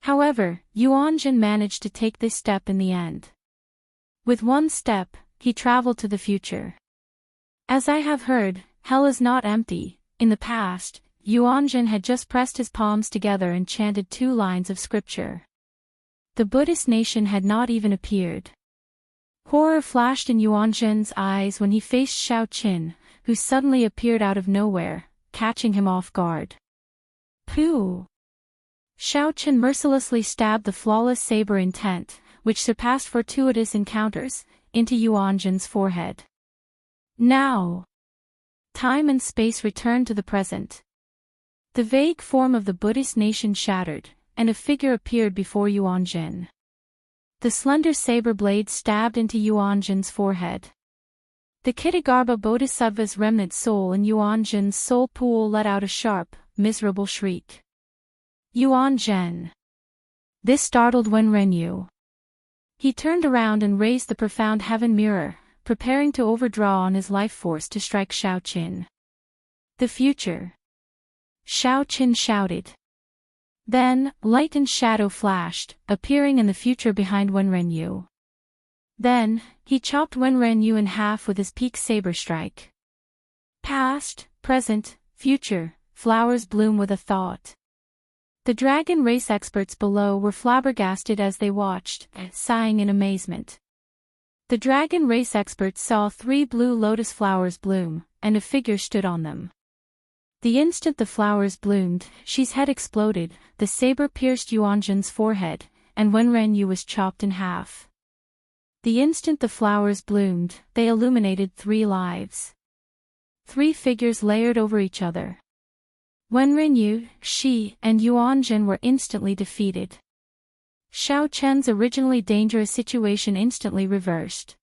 Speaker 1: However, Yuan Zhen managed to take this step in the end. With one step, he traveled to the future. As I have heard, hell is not empty. In the past, Yuan Zhen had just pressed his palms together and chanted 2 lines of scripture. The Buddhist nation had not even appeared. Horror flashed in Yuan Zhen's eyes when he faced Xiao Chen, who suddenly appeared out of nowhere, catching him off guard. Pooh! Xiaoqian mercilessly stabbed the flawless saber intent, which surpassed fortuitous encounters, into Yuanjin's forehead. Now, time and space returned to the present. The vague form of the Buddhist nation shattered, and a figure appeared before Yuanjin. The slender saber blade stabbed into Yuanjin's forehead. The Kitagarbha Bodhisattva's remnant soul in Yuanjin's soul pool let out a sharp, miserable shriek. Yuanjin! This startled Wen Renyu. He turned around and raised the profound heaven mirror, preparing to overdraw on his life force to strike Xiaoqin. The future! Xiaoqin shouted. Then, light and shadow flashed, appearing in the future behind Wen Renyu. Then, he chopped Wen Renyu in half with his peak saber strike. Past, present, future, flowers bloom with a thought. The dragon race experts below were flabbergasted as they watched, sighing in amazement. The dragon race experts saw 3 blue lotus flowers bloom, and a figure stood on them. The instant the flowers bloomed, Shi's head exploded, the saber pierced Yuanjin's forehead, and Wen Renyu was chopped in half. The instant the flowers bloomed, they illuminated 3 lives. 3 figures layered over each other. Wen Renyu, Shi, and Yuanjin were instantly defeated. Xiaoqian's originally dangerous situation instantly reversed.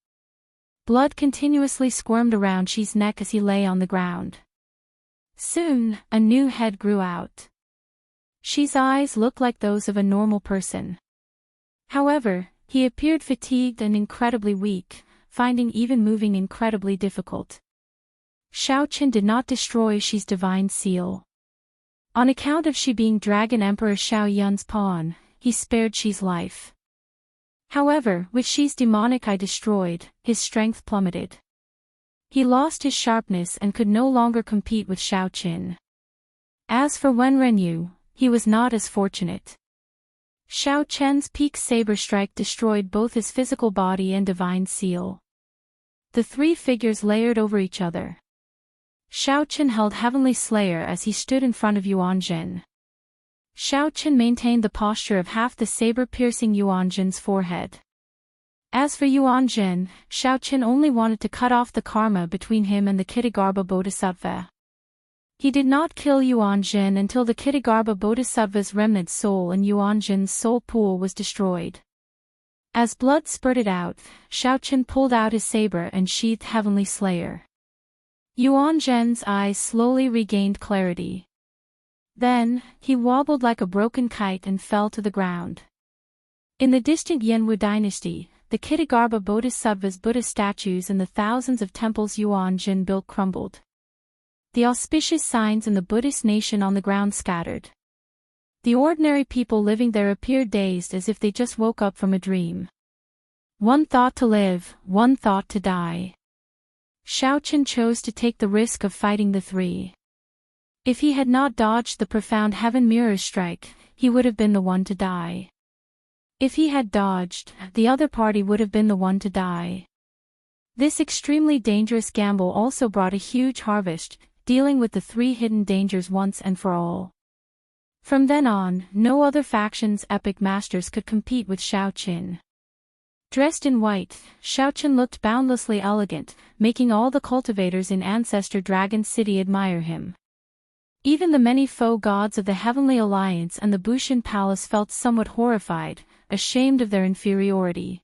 Speaker 1: Blood continuously squirmed around Shi's neck as he lay on the ground. Soon, a new head grew out. Shi's eyes looked like those of a normal person. However, he appeared fatigued and incredibly weak, finding even moving incredibly difficult. Xiaoqian did not destroy Shi's divine seal. On account of Shi being Dragon Emperor Xiaoyun's pawn, he spared Shi's life. However, with Shi's demonic eye destroyed, his strength plummeted. He lost his sharpness and could no longer compete with Xiaoqin. As for Wen Renyu, he was not as fortunate. Xiaoqian's peak saber strike destroyed both his physical body and divine seal. The 3 figures layered over each other. Xiaoqian held Heavenly Slayer as he stood in front of Yuanjin. Xiaoqian maintained the posture of half the saber piercing Yuanjin's forehead. As for Yuanjin, Xiaoqian only wanted to cut off the karma between him and the Kitagarbha Bodhisattva. He did not kill Yuanjin until the Kitagarbha Bodhisattva's remnant soul in Yuanjin's soul pool was destroyed. As blood spurted out, Xiaoqian pulled out his saber and sheathed Heavenly Slayer. Yuanjin's eyes slowly regained clarity. Then, he wobbled like a broken kite and fell to the ground. In the distant Yanwu dynasty, the Kitagarbha Bodhisattva's Buddha statues and the thousands of temples Yuanjin built crumbled. The auspicious signs in the Buddhist nation on the ground scattered. The ordinary people living there appeared dazed as if they just woke up from a dream. One thought to live, one thought to die. Xiaoqian chose to take the risk of fighting the 3. If he had not dodged the profound heaven mirror strike, he would have been the one to die. If he had dodged, the other party would have been the one to die. This extremely dangerous gamble also brought a huge harvest, dealing with the 3 hidden dangers once and for all. From then on, no other faction's epic masters could compete with Xiaoqian. Dressed in white, Xiaoqian looked boundlessly elegant, making all the cultivators in Ancestor Dragon City admire him. Even the many foe gods of the Heavenly Alliance and the Bushin Palace felt somewhat horrified, ashamed of their inferiority.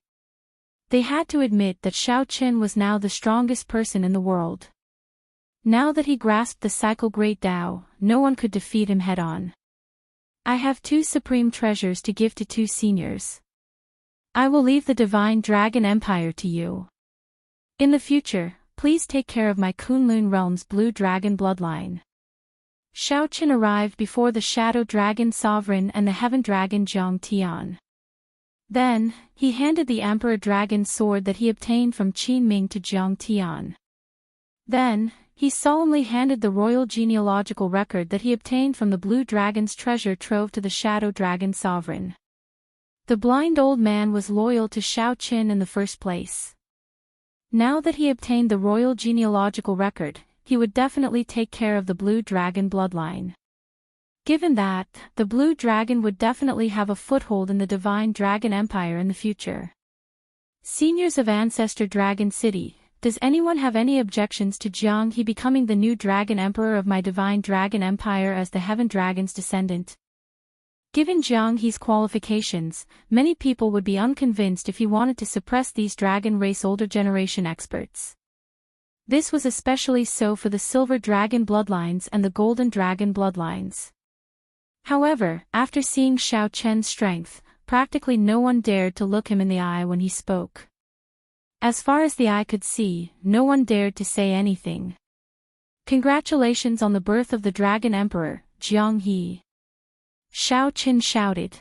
Speaker 1: They had to admit that Xiaoqian was now the strongest person in the world. Now that he grasped the cycle Great Tao, no one could defeat him head-on. I have 2 supreme treasures to give to 2 seniors. I will leave the Divine Dragon Empire to you. In the future, please take care of my Kunlun realm's Blue Dragon bloodline. Xiaoqian arrived before the Shadow Dragon Sovereign and the Heaven Dragon Jiang Tian. Then, he handed the Emperor Dragon's sword that he obtained from Qin Ming to Jiang Tian. Then, he solemnly handed the royal genealogical record that he obtained from the Blue Dragon's treasure trove to the Shadow Dragon Sovereign. The blind old man was loyal to Xiaoqian in the first place. Now that he obtained the royal genealogical record, he would definitely take care of the Blue Dragon bloodline. Given that, the blue dragon would definitely have a foothold in the divine dragon empire in the future. Seniors of Ancestor Dragon City, does anyone have any objections to Jiang He becoming the new dragon emperor of my divine dragon empire as the heaven dragon's descendant? Given Jiang He's qualifications, many people would be unconvinced if he wanted to suppress these dragon race older generation experts. This was especially so for the silver dragon bloodlines and the golden dragon bloodlines. However, after seeing Xiao Chen's strength, practically no one dared to look him in the eye when he spoke. As far as the eye could see, no one dared to say anything. Congratulations on the birth of the Dragon Emperor, Jiang He. Xiao Chen shouted.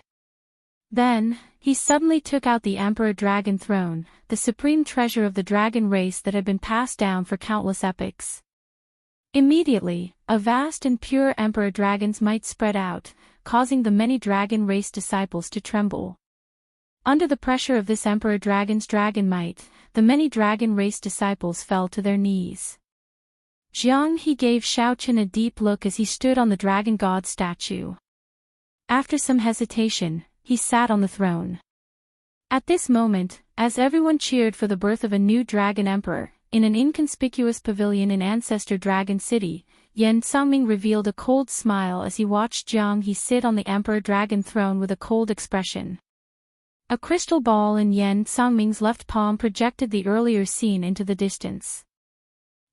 Speaker 1: Then, he suddenly took out the Emperor Dragon Throne, the supreme treasure of the dragon race that had been passed down for countless epochs. Immediately, a vast and pure Emperor Dragon's might spread out, causing the many dragon race disciples to tremble. Under the pressure of this Emperor Dragon's dragon might, the many dragon race disciples fell to their knees. Jiang He gave Xiao Chen a deep look as he stood on the dragon god statue. After some hesitation, he sat on the throne. At this moment, as everyone cheered for the birth of a new dragon emperor, in an inconspicuous pavilion in Ancestor Dragon City, Yan Sangming revealed a cold smile as he watched Jiang He sit on the Emperor Dragon throne with a cold expression. A crystal ball in Yan Sangming's left palm projected the earlier scene into the distance.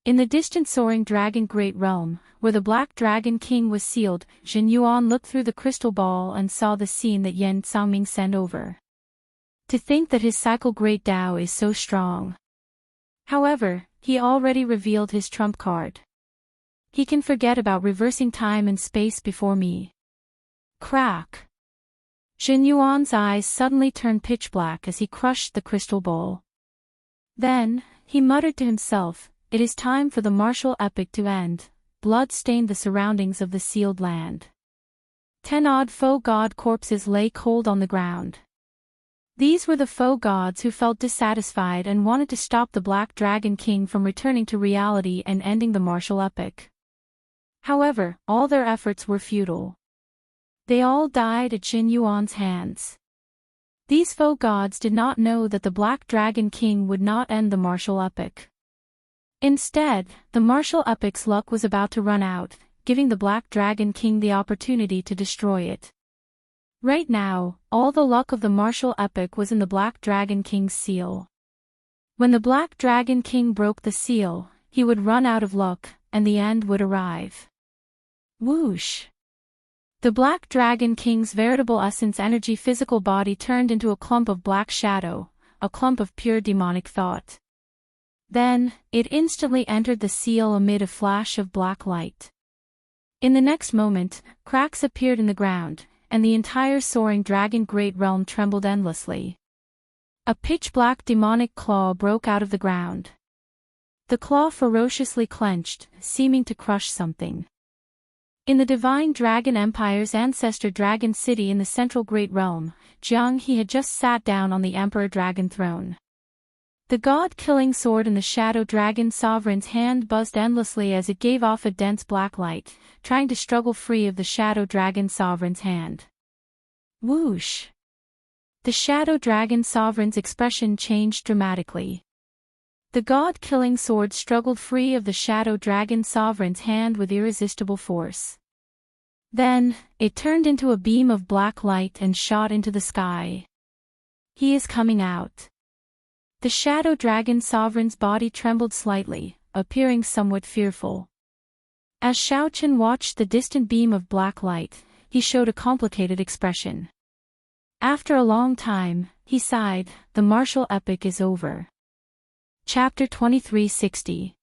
Speaker 1: In the distant soaring dragon great realm, where the Black Dragon King was sealed, Zhen Yuan looked through the crystal ball and saw the scene that Yan Sangming sent over. To think that his cycle great Dao is so strong. However, he already revealed his trump card. He can forget about reversing time and space before me. Crack! Zhen Yuan's eyes suddenly turned pitch black as he crushed the crystal ball. Then, he muttered to himself, "It is time for the martial epic to end." Blood stained the surroundings of the sealed land. 10 odd foe god corpses lay cold on the ground. These were the foe gods who felt dissatisfied and wanted to stop the Black Dragon King from returning to reality and ending the martial epic. However, all their efforts were futile. They all died at Zhen Yuan's hands. These foe gods did not know that the Black Dragon King would not end the martial epic. Instead, the martial epic's luck was about to run out, giving the Black Dragon King the opportunity to destroy it. Right now, all the luck of the martial epic was in the Black Dragon King's seal. When the Black Dragon King broke the seal, he would run out of luck, and the end would arrive. Whoosh! The Black Dragon King's veritable essence energy physical body turned into a clump of black shadow, a clump of pure demonic thought. Then, it instantly entered the seal amid a flash of black light. In the next moment, cracks appeared in the ground, and the entire soaring dragon great realm trembled endlessly. A pitch-black demonic claw broke out of the ground. The claw ferociously clenched, seeming to crush something. In the divine dragon empire's ancestor dragon city in the central great realm, Jiang He had just sat down on the emperor dragon throne. The god-killing sword in the shadow dragon sovereign's hand buzzed endlessly as it gave off a dense black light, trying to struggle free of the shadow dragon sovereign's hand. Whoosh! The shadow dragon sovereign's expression changed dramatically. The god-killing sword struggled free of the shadow dragon sovereign's hand with irresistible force. Then, it turned into a beam of black light and shot into the sky. He is coming out. The shadow dragon sovereign's body trembled slightly, appearing somewhat fearful. As Xiao Chen watched the distant beam of black light, he showed a complicated expression. After a long time, he sighed, "The martial epic is over." Chapter 2360.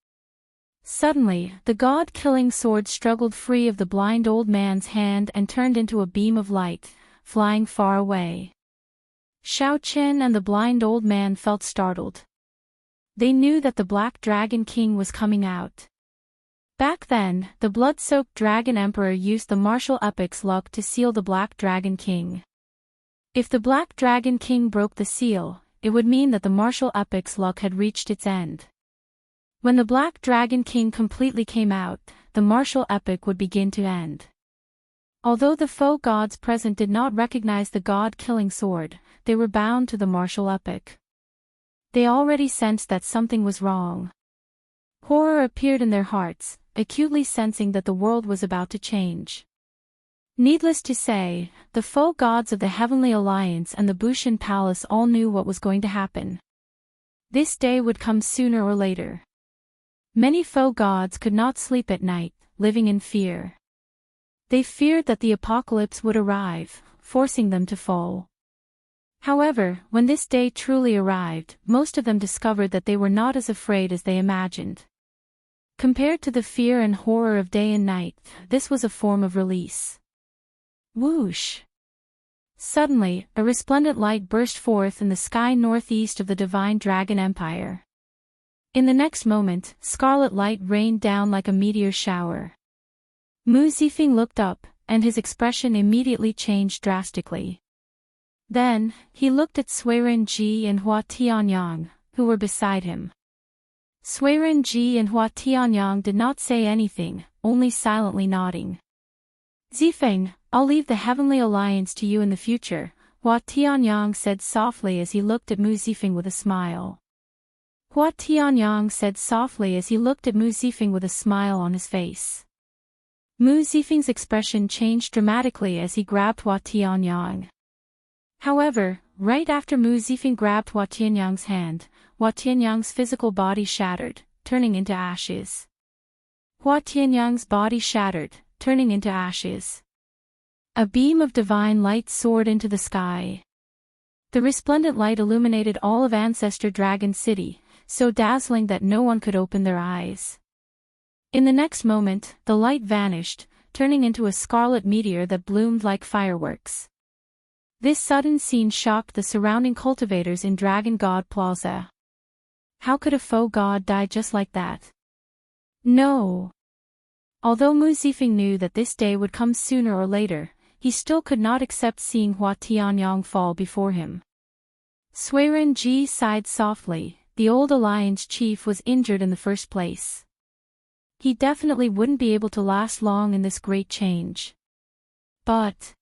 Speaker 1: Suddenly, the god-killing sword struggled free of the blind old man's hand and turned into a beam of light, flying far away. Xiao Chen and the blind old man felt startled. They knew that the Black Dragon King was coming out. Back then, the blood-soaked Dragon Emperor used the martial epic's luck to seal the Black Dragon King. If the Black Dragon King broke the seal, it would mean that the martial epic's luck had reached its end. When the Black Dragon King completely came out, the martial epic would begin to end. Although the foe gods present did not recognize the god-killing sword, they were bound to the martial epic. They already sensed that something was wrong. Horror appeared in their hearts, acutely sensing that the world was about to change. Needless to say, the foe gods of the Heavenly Alliance and the Bushan Palace all knew what was going to happen. This day would come sooner or later. Many foe gods could not sleep at night, living in fear. They feared that the apocalypse would arrive, forcing them to fall. However, when this day truly arrived, most of them discovered that they were not as afraid as they imagined. Compared to the fear and horror of day and night, this was a form of release. Whoosh! Suddenly, a resplendent light burst forth in the sky northeast of the Divine Dragon Empire. In the next moment, scarlet light rained down like a meteor shower. Mu Zifeng looked up, and his expression immediately changed drastically. Then, he looked at Suiren Ji and Hua Tianyang, who were beside him. Suiren Ji and Hua Tianyang did not say anything, only silently nodding. Zifeng, I'll leave the Heavenly Alliance to you in the future, Hua Tianyang said softly as he looked at Mu Zifeng with a smile. Hua Tianyang said softly as he looked at Mu Zifeng with a smile on his face. Mu Zifeng's expression changed dramatically as he grabbed Hua Tianyang. However, right after Mu Zifeng grabbed Hua Tianyang's hand, Hua Tianyang's physical body shattered, turning into ashes. Hua Tianyang's body shattered, turning into ashes. A beam of divine light soared into the sky. The resplendent light illuminated all of Ancestor Dragon City, so dazzling that no one could open their eyes. In the next moment, the light vanished, turning into a scarlet meteor that bloomed like fireworks. This sudden scene shocked the surrounding cultivators in Dragon God Plaza. How could a foe god die just like that? No! Although Mu Zifeng knew that this day would come sooner or later, he still could not accept seeing Hua Tianyang fall before him. Suiren Ji sighed softly. The old alliance chief was injured in the first place. He definitely wouldn't be able to last long in this great change. But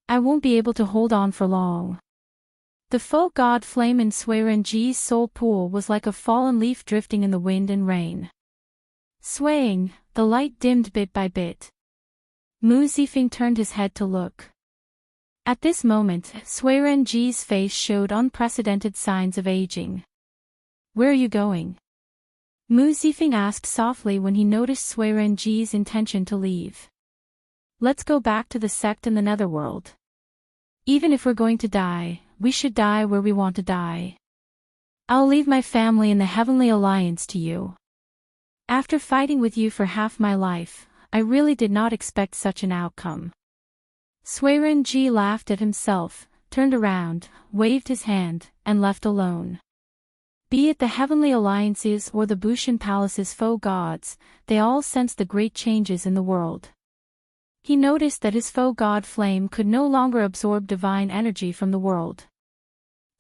Speaker 1: I won't be able to hold on for long. The foe god flame in Suiren Ji's soul pool was like a fallen leaf drifting in the wind and rain. Swaying, the light dimmed bit by bit. Mu Zifeng turned his head to look. At this moment, Suiren Ji's face showed unprecedented signs of aging. Where are you going? Mu Zifeng asked softly when he noticed Suiren Ji's intention to leave. Let's go back to the sect in the netherworld. Even if we're going to die, we should die where we want to die. I'll leave my family in the Heavenly Alliance to you. After fighting with you for half my life, I really did not expect such an outcome. Suiren Ji laughed at himself, turned around, waved his hand, and left alone. Be it the Heavenly Alliances or the Bushan Palace's foe gods, they all sensed the great changes in the world. He noticed that his foe god flame could no longer absorb divine energy from the world.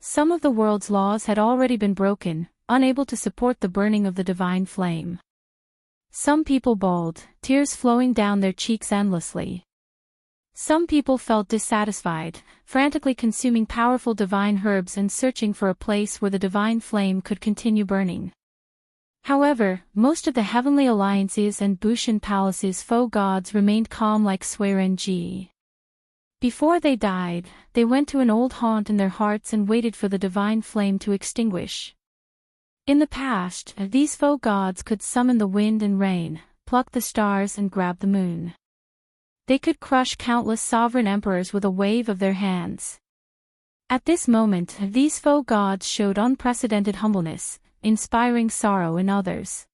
Speaker 1: Some of the world's laws had already been broken, unable to support the burning of the divine flame. Some people bawled, tears flowing down their cheeks endlessly. Some people felt dissatisfied, frantically consuming powerful divine herbs and searching for a place where the divine flame could continue burning. However, most of the Heavenly Alliances and Bushan Palace's foe gods remained calm like Suiren Ji. Before they died, they went to an old haunt in their hearts and waited for the divine flame to extinguish. In the past, these foe gods could summon the wind and rain, pluck the stars and grab the moon. They could crush countless sovereign emperors with a wave of their hands. At this moment, these foe gods showed unprecedented humbleness, inspiring sorrow in others.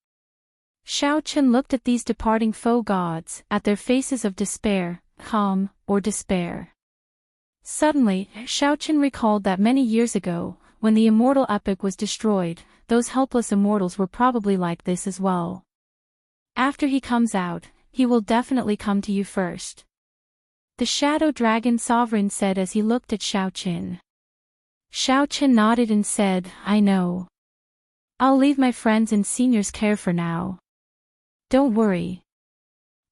Speaker 1: Xiaochen looked at these departing foe gods, at their faces of despair, calm, or despair. Suddenly, Xiaochen recalled that many years ago, when the immortal epic was destroyed, those helpless immortals were probably like this as well. After he comes out, he will definitely come to you first. The Shadow Dragon Sovereign said as he looked at Xiaochen. Xiaochen nodded and said, I know. I'll leave my friends in senior's care for now. Don't worry.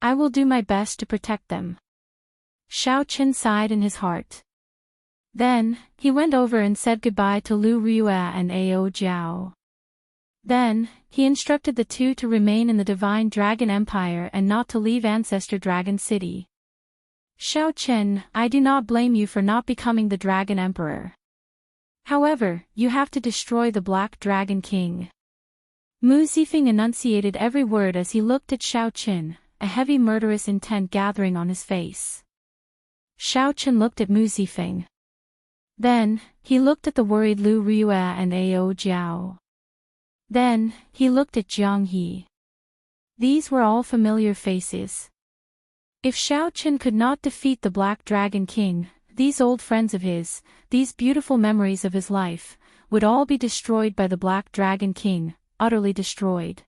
Speaker 1: I will do my best to protect them. Xiao sighed in his heart. Then, he went over and said goodbye to Lu Ruya and Ao Jiao. Then, he instructed the two to remain in the Divine Dragon Empire and not to leave Ancestor Dragon City. Xiao, I do not blame you for not becoming the Dragon Emperor. However, you have to destroy the Black Dragon King. Mu Zifeng enunciated every word as he looked at Xiao, a heavy murderous intent gathering on his face. Xiao looked at Mu Zifeng. Then, he looked at the worried Lu Ruya and Ao Jiao. Then, he looked at Jiang He. These were all familiar faces. If Xiao could not defeat the Black Dragon King, these old friends of his, these beautiful memories of his life, would all be destroyed by the Black Dragon King, utterly destroyed.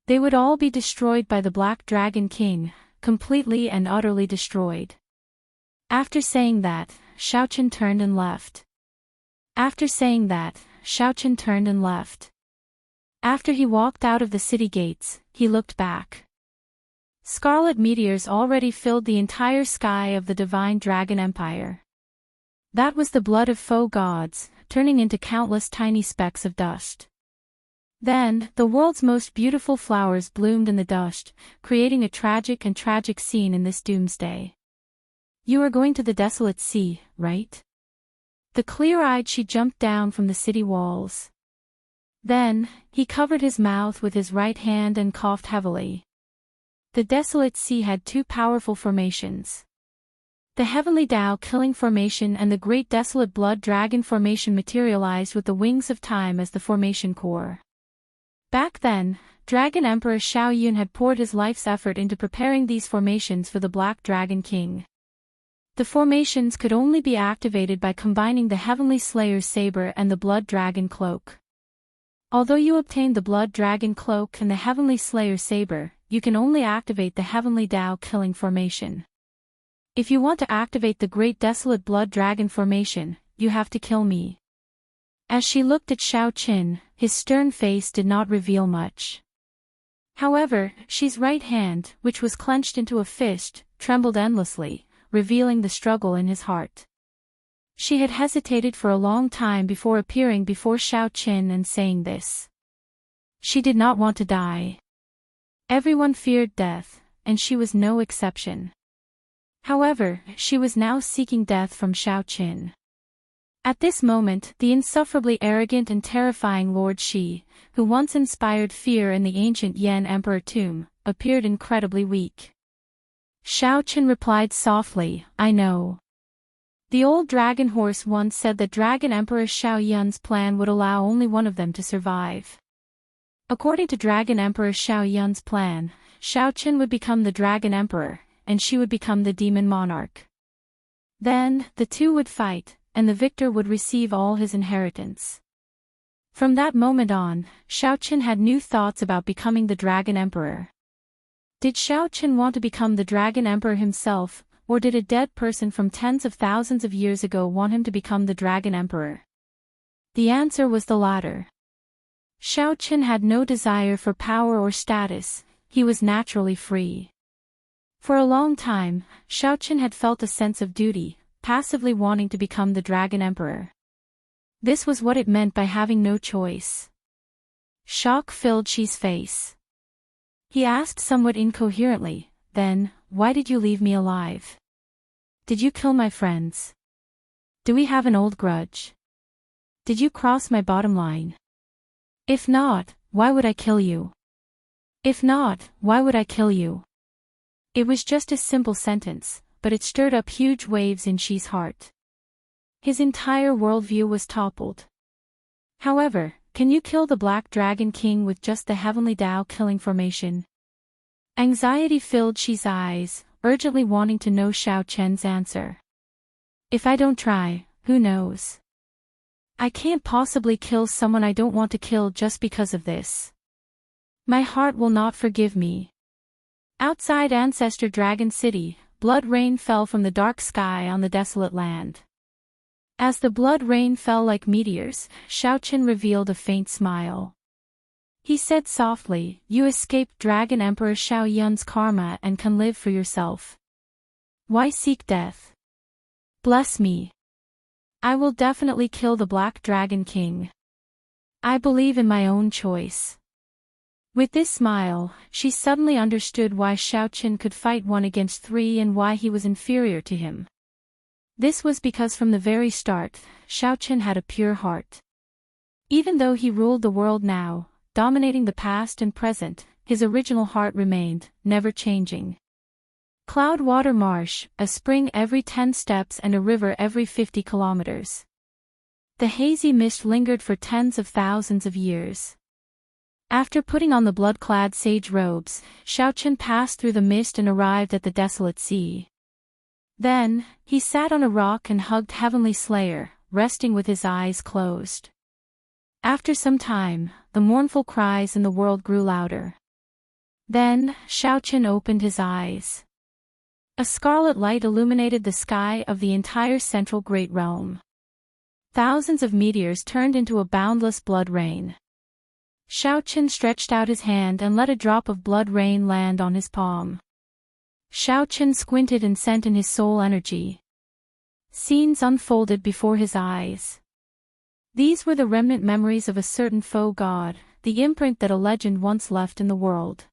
Speaker 1: They would all be destroyed by the Black Dragon King, completely and utterly destroyed. After saying that, Xiao turned and left. After saying that, Xiao turned and left. After he walked out of the city gates, he looked back. Scarlet meteors already filled the entire sky of the Divine Dragon Empire. That was the blood of foe gods, turning into countless tiny specks of dust. Then, the world's most beautiful flowers bloomed in the dust, creating a tragic scene in this doomsday. You are going to the desolate sea, right? The clear-eyed she jumped down from the city walls. Then, he covered his mouth with his right hand and coughed heavily. The desolate sea had two powerful formations. The heavenly Tao killing formation and the great desolate blood dragon formation materialized with the wings of time as the formation core. Back then, Dragon Emperor Xiao Yun had poured his life's effort into preparing these formations for the Black Dragon King. The formations could only be activated by combining the Heavenly Slayer's saber and the Blood Dragon Cloak. Although you obtain the Blood Dragon Cloak and the Heavenly Slayer saber, you can only activate the Heavenly Tao killing formation. If you want to activate the Great Desolate Blood Dragon formation, you have to kill me. As she looked at Xiao, his stern face did not reveal much. However, Xi's right hand, which was clenched into a fist, trembled endlessly, revealing the struggle in his heart. She had hesitated for a long time before appearing before Xiao and saying this. She did not want to die. Everyone feared death, and she was no exception. However, she was now seeking death from Xiao. At this moment, the insufferably arrogant and terrifying Lord Xi, who once inspired fear in the ancient Yan Emperor tomb, appeared incredibly weak. Xiao replied softly, I know. The old dragon horse once said that Dragon Emperor Xiao Yun's plan would allow only one of them to survive. According to Dragon Emperor Xiao Yun's plan, Xiao would become the Dragon Emperor, and she would become the Demon Monarch. Then, the two would fight, and the victor would receive all his inheritance. From that moment on, Xiao had new thoughts about becoming the Dragon Emperor. Did Xiao want to become the Dragon Emperor himself, or did a dead person from tens of thousands of years ago want him to become the Dragon Emperor? The answer was the latter. Xiao had no desire for power or status, he was naturally free. For a long time, Xiao had felt a sense of duty, passively wanting to become the Dragon Emperor. This was what it meant by having no choice. Shock filled Xi's face. He asked somewhat incoherently, then, why did you leave me alive? Did you kill my friends? Do we have an old grudge? Did you cross my bottom line? If not, why would I kill you? If not, why would I kill you? It was just a simple sentence, but it stirred up huge waves in Xi's heart. His entire worldview was toppled. However, can you kill the Black Dragon King with just the Heavenly Tao killing formation? Anxiety filled Xi's eyes, urgently wanting to know Xiao answer. If I don't try, who knows? I can't possibly kill someone I don't want to kill just because of this. My heart will not forgive me. Outside Ancestor Dragon City, blood rain fell from the dark sky on the desolate land. As the blood rain fell like meteors, Xiao revealed a faint smile. He said softly, you escaped Dragon Emperor Xiao Yun's karma and can live for yourself. Why seek death? Bless me. I will definitely kill the Black Dragon King. I believe in my own choice. With this smile, she suddenly understood why Xiaoqin could fight 1 against 3 and why he was inferior to him. This was because from the very start, Xiaoqin had a pure heart. Even though he ruled the world now, dominating the past and present, his original heart remained, never changing. Cloud water marsh, a spring every 10 steps and a river every 50 kilometers. The hazy mist lingered for tens of thousands of years. After putting on the blood-clad sage robes, Xiaoqin passed through the mist and arrived at the desolate sea. Then, he sat on a rock and hugged Heavenly Slayer, resting with his eyes closed. After some time, the mournful cries in the world grew louder. Then, Xiaoqin opened his eyes. A scarlet light illuminated the sky of the entire central Great Realm. Thousands of meteors turned into a boundless blood rain. Xiaoqin stretched out his hand and let a drop of blood rain land on his palm. Xiaoqin squinted and sent in his soul energy. Scenes unfolded before his eyes. These were the remnant memories of a certain foe god, the imprint that a legend once left in the world.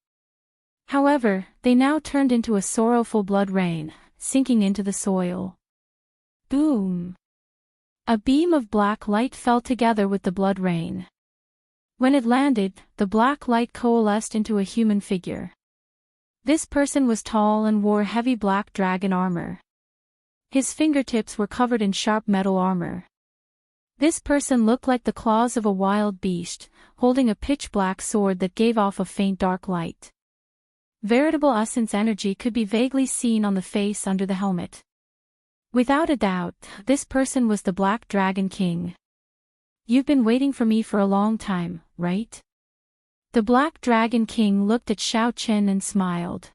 Speaker 1: However, they now turned into a sorrowful blood rain, sinking into the soil. Boom! A beam of black light fell together with the blood rain. When it landed, the black light coalesced into a human figure. This person was tall and wore heavy black dragon armor. His fingertips were covered in sharp metal armor. This person looked like the claws of a wild beast, holding a pitch-black sword that gave off a faint dark light. Veritable essence energy could be vaguely seen on the face under the helmet. Without a doubt, this person was the Black Dragon King. You've been waiting for me for a long time, right? The Black Dragon King looked at Xiaoqin and smiled.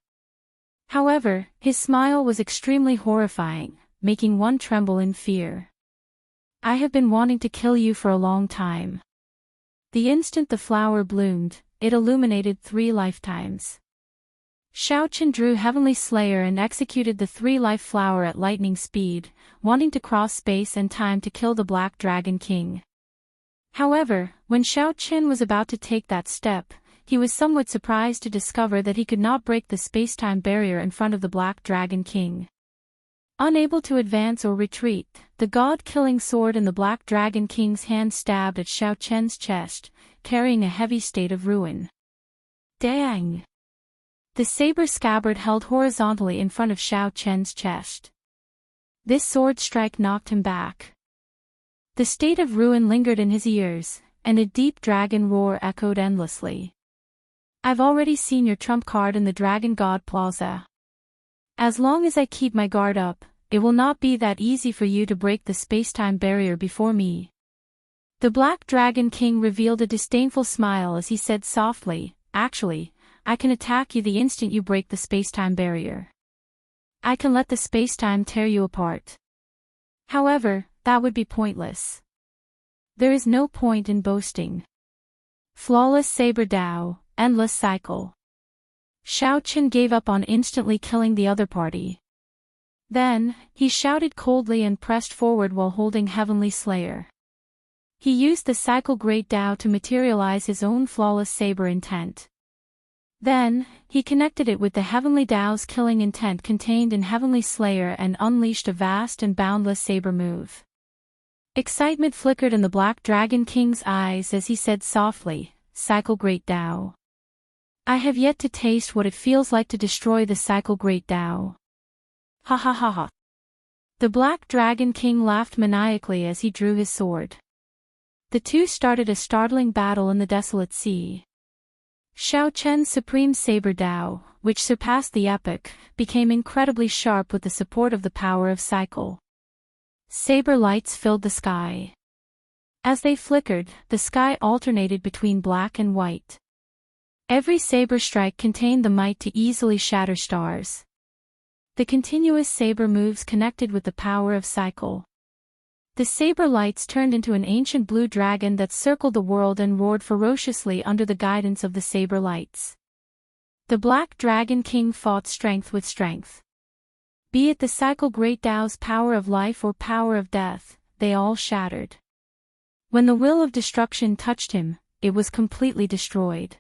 Speaker 1: However, his smile was extremely horrifying, making one tremble in fear. I have been wanting to kill you for a long time. The instant the flower bloomed, it illuminated 3 lifetimes. Xiaoqin drew Heavenly Slayer and executed the 3-life flower at lightning speed, wanting to cross space and time to kill the Black Dragon King. However, when Xiaoqin was about to take that step, he was somewhat surprised to discover that he could not break the space-time barrier in front of the Black Dragon King. Unable to advance or retreat, the god-killing sword in the Black Dragon King's hand stabbed at Xiaoqin's chest, carrying a heavy state of ruin. Dang! The saber scabbard held horizontally in front of Xiaoqin's chest. This sword strike knocked him back. The state of ruin lingered in his ears, and a deep dragon roar echoed endlessly. I've already seen your trump card in the Dragon God Plaza. As long as I keep my guard up, it will not be that easy for you to break the space-time barrier before me. The Black Dragon King revealed a disdainful smile as he said softly, Actually, I can attack you the instant you break the space-time barrier. I can let the space-time tear you apart. However, that would be pointless. There is no point in boasting. Flawless Saber Dao, endless cycle. Xiaoqin gave up on instantly killing the other party. Then, he shouted coldly and pressed forward while holding Heavenly Slayer. He used the cycle Great Dao to materialize his own flawless saber intent. Then, he connected it with the Heavenly Dao's killing intent contained in Heavenly Slayer and unleashed a vast and boundless saber move. Excitement flickered in the Black Dragon King's eyes as he said softly, Cycle Great Dao. I have yet to taste what it feels like to destroy the Cycle Great Dao. Ha ha ha ha. The Black Dragon King laughed maniacally as he drew his sword. The two started a startling battle in the desolate sea. Xiaoqin's supreme saber Dao, which surpassed the epic, became incredibly sharp with the support of the power of cycle. Saber lights filled the sky. As they flickered, the sky alternated between black and white. Every saber strike contained the might to easily shatter stars. The continuous saber moves connected with the power of cycle. The saber lights turned into an ancient blue dragon that circled the world and roared ferociously under the guidance of the saber lights. The Black Dragon King fought strength with strength. Be it the cycle great Tao's power of life or power of death, they all shattered. When the will of destruction touched him, it was completely destroyed.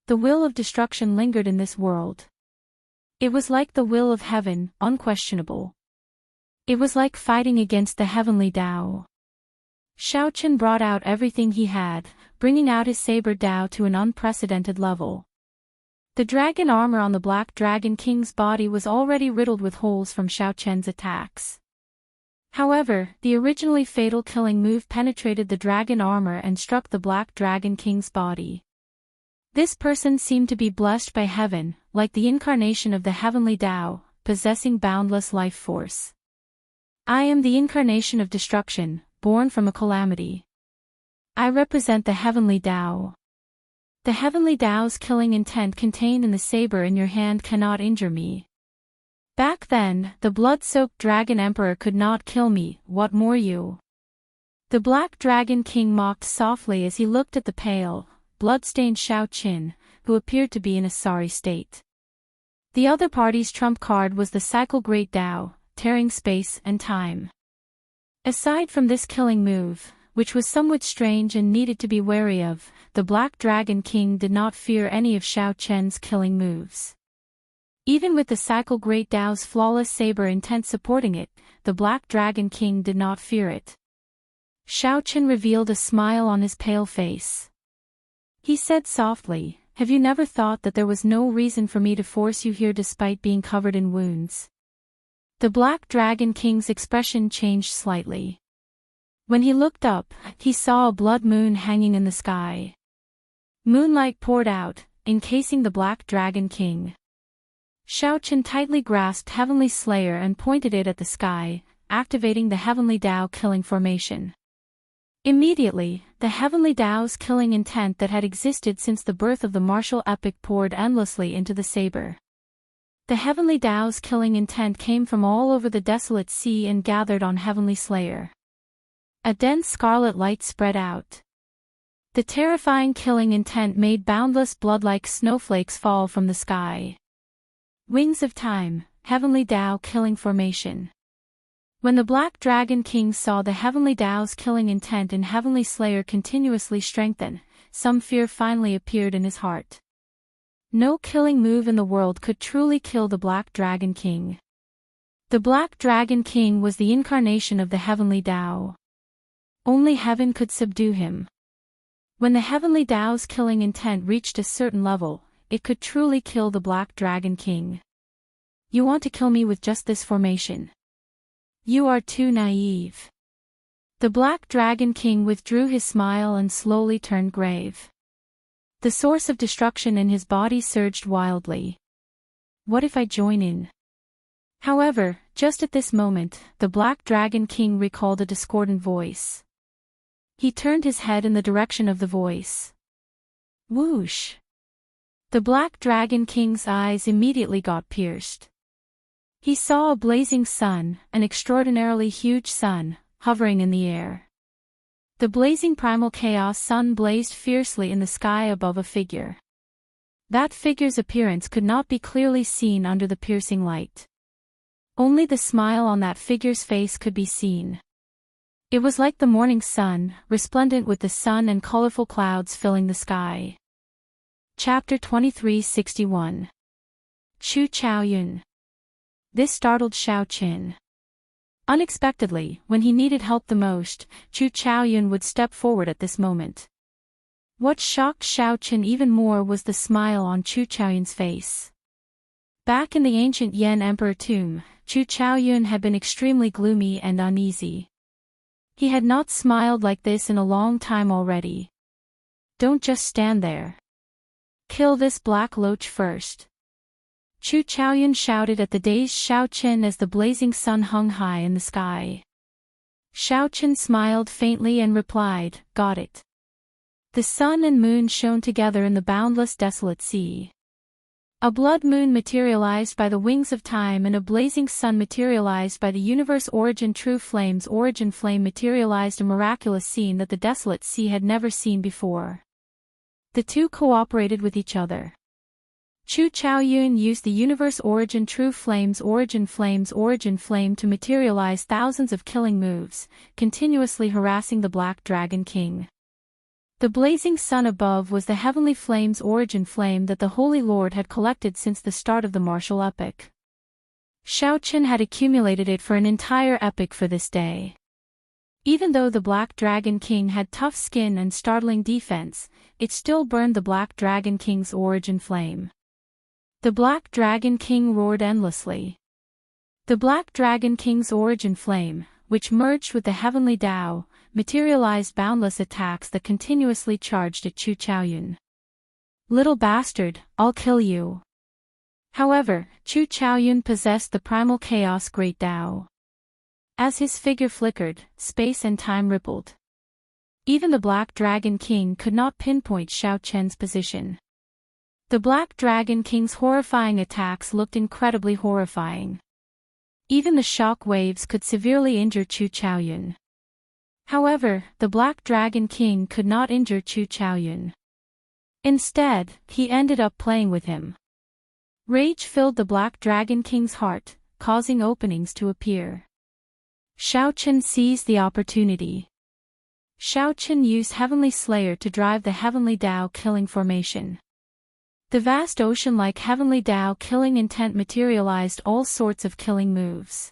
Speaker 1: The will of destruction lingered in this world. It was like the will of heaven, unquestionable. It was like fighting against the heavenly Tao. Xiaoqian brought out everything he had, bringing out his saber Tao to an unprecedented level. The dragon armor on the Black Dragon King's body was already riddled with holes from Xiaoqian's attacks. However, the originally fatal killing move penetrated the dragon armor and struck the Black Dragon King's body. This person seemed to be blessed by heaven, like the incarnation of the heavenly Tao, possessing boundless life force. I am the incarnation of destruction, born from a calamity. I represent the heavenly Tao. The heavenly Tao's killing intent contained in the saber in your hand cannot injure me. Back then, the blood-soaked Dragon Emperor could not kill me, what more you? The Black Dragon King mocked softly as he looked at the pale, blood-stained Xiaoqian, who appeared to be in a sorry state. The other party's trump card was the cycle great Tao, tearing space and time. Aside from this killing move, which was somewhat strange and needed to be wary of, the Black Dragon King did not fear any of Xiaoqian's killing moves. Even with the cycle great Tao's flawless saber intent supporting it, the Black Dragon King did not fear it. Xiaoqian revealed a smile on his pale face. He said softly, "Have you never thought that there was no reason for me to force you here despite being covered in wounds?" The Black Dragon King's expression changed slightly. When he looked up, he saw a blood moon hanging in the sky. Moonlight poured out, encasing the Black Dragon King. Xiaoqian tightly grasped Heavenly Slayer and pointed it at the sky, activating the Heavenly Tao killing formation. Immediately, the Heavenly Tao's killing intent that had existed since the birth of the martial epic poured endlessly into the saber. The Heavenly Tao's killing intent came from all over the desolate sea and gathered on Heavenly Slayer. A dense scarlet light spread out. The terrifying killing intent made boundless blood-like snowflakes fall from the sky. Wings of Time, Heavenly Tao killing formation. When the Black Dragon King saw the Heavenly Tao's killing intent in Heavenly Slayer continuously strengthen, some fear finally appeared in his heart. No killing move in the world could truly kill the Black Dragon King. The Black Dragon King was the incarnation of the Heavenly Tao. Only heaven could subdue him. When the Heavenly Tao's killing intent reached a certain level, it could truly kill the Black Dragon King. You want to kill me with just this formation? You are too naive. The Black Dragon King withdrew his smile and slowly turned grave. The source of destruction in his body surged wildly. What if I join in? However, just at this moment, the Black Dragon King recalled a discordant voice. He turned his head in the direction of the voice. Whoosh! The Black Dragon King's eyes immediately got pierced. He saw a blazing sun, an extraordinarily huge sun, hovering in the air. The blazing primal chaos sun blazed fiercely in the sky above a figure. That figure's appearance could not be clearly seen under the piercing light. Only the smile on that figure's face could be seen. It was like the morning sun, resplendent with the sun and colorful clouds filling the sky. Chapter 2361. Chu Chaoyun. This startled Xiaoqian. Unexpectedly, when he needed help the most, Chu Chaoyun would step forward at this moment. What shocked Xiaoqian even more was the smile on Chu Chaoyun's face. Back in the ancient Yan Emperor tomb, Chu Chaoyun had been extremely gloomy and uneasy. He had not smiled like this in a long time already. Don't just stand there. Kill this black loach first. Chu Chaoyun shouted at the dazed Xiaoqian as the blazing sun hung high in the sky. Xiaoqian smiled faintly and replied, "Got it." The sun and moon shone together in the boundless desolate sea. A blood moon materialized by the wings of time and a blazing sun materialized by the universe origin. True flame's origin flame materialized, a miraculous scene that the desolate sea had never seen before. The two cooperated with each other. Chu Chaoyun used the universe origin true flames origin flame to materialize thousands of killing moves, continuously harassing the Black Dragon King. The blazing sun above was the heavenly flame's origin flame that the Holy Lord had collected since the start of the martial epic. Xiaochen had accumulated it for an entire epic for this day. Even though the Black Dragon King had tough skin and startling defense, it still burned the Black Dragon King's origin flame. The Black Dragon King roared endlessly. The Black Dragon King's origin flame, which merged with the heavenly Tao, materialized boundless attacks that continuously charged at Chu Chaoyun. "Little bastard, I'll kill you." However, Chu Chaoyun possessed the primal chaos great Tao. As his figure flickered, space and time rippled. Even the Black Dragon King could not pinpoint Xiaochen's position. The Black Dragon King's horrifying attacks looked incredibly horrifying. Even the shock waves could severely injure Chu Chaoyun. However, the Black Dragon King could not injure Chu Chaoyun. Instead, he ended up playing with him. Rage filled the Black Dragon King's heart, causing openings to appear. Xiaochen seized the opportunity. Xiaochen used Heavenly Slayer to drive the Heavenly Tao killing formation. The vast ocean-like Heavenly Tao killing intent materialized all sorts of killing moves.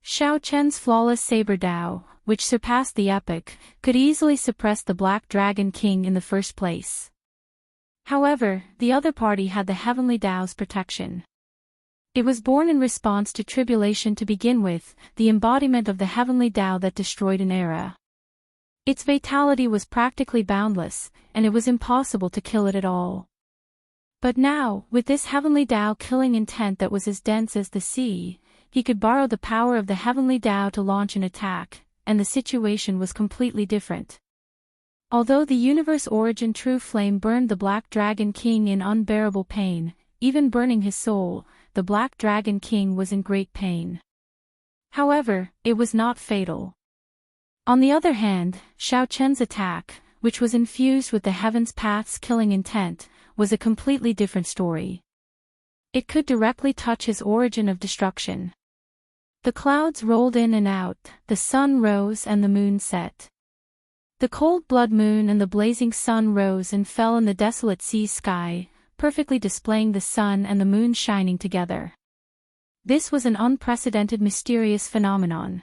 Speaker 1: Xiaochen's flawless Saber Tao, which surpassed the epic, could easily suppress the Black Dragon King in the first place. However, the other party had the Heavenly Tao's protection. It was born in response to tribulation to begin with, the embodiment of the Heavenly Tao that destroyed an era. Its vitality was practically boundless, and it was impossible to kill it at all. But now, with this Heavenly Tao killing intent that was as dense as the sea, he could borrow the power of the Heavenly Tao to launch an attack, and the situation was completely different. Although the universe origin true flame burned the Black Dragon King in unbearable pain, even burning his soul, the Black Dragon King was in great pain. However, it was not fatal. On the other hand, Xiaochen's attack, which was infused with the Heaven's Path's killing intent, was a completely different story. It could directly touch his origin of destruction. The clouds rolled in and out, the sun rose and the moon set. The cold blood moon and the blazing sun rose and fell in the desolate sea sky, perfectly displaying the sun and the moon shining together. This was an unprecedented mysterious phenomenon.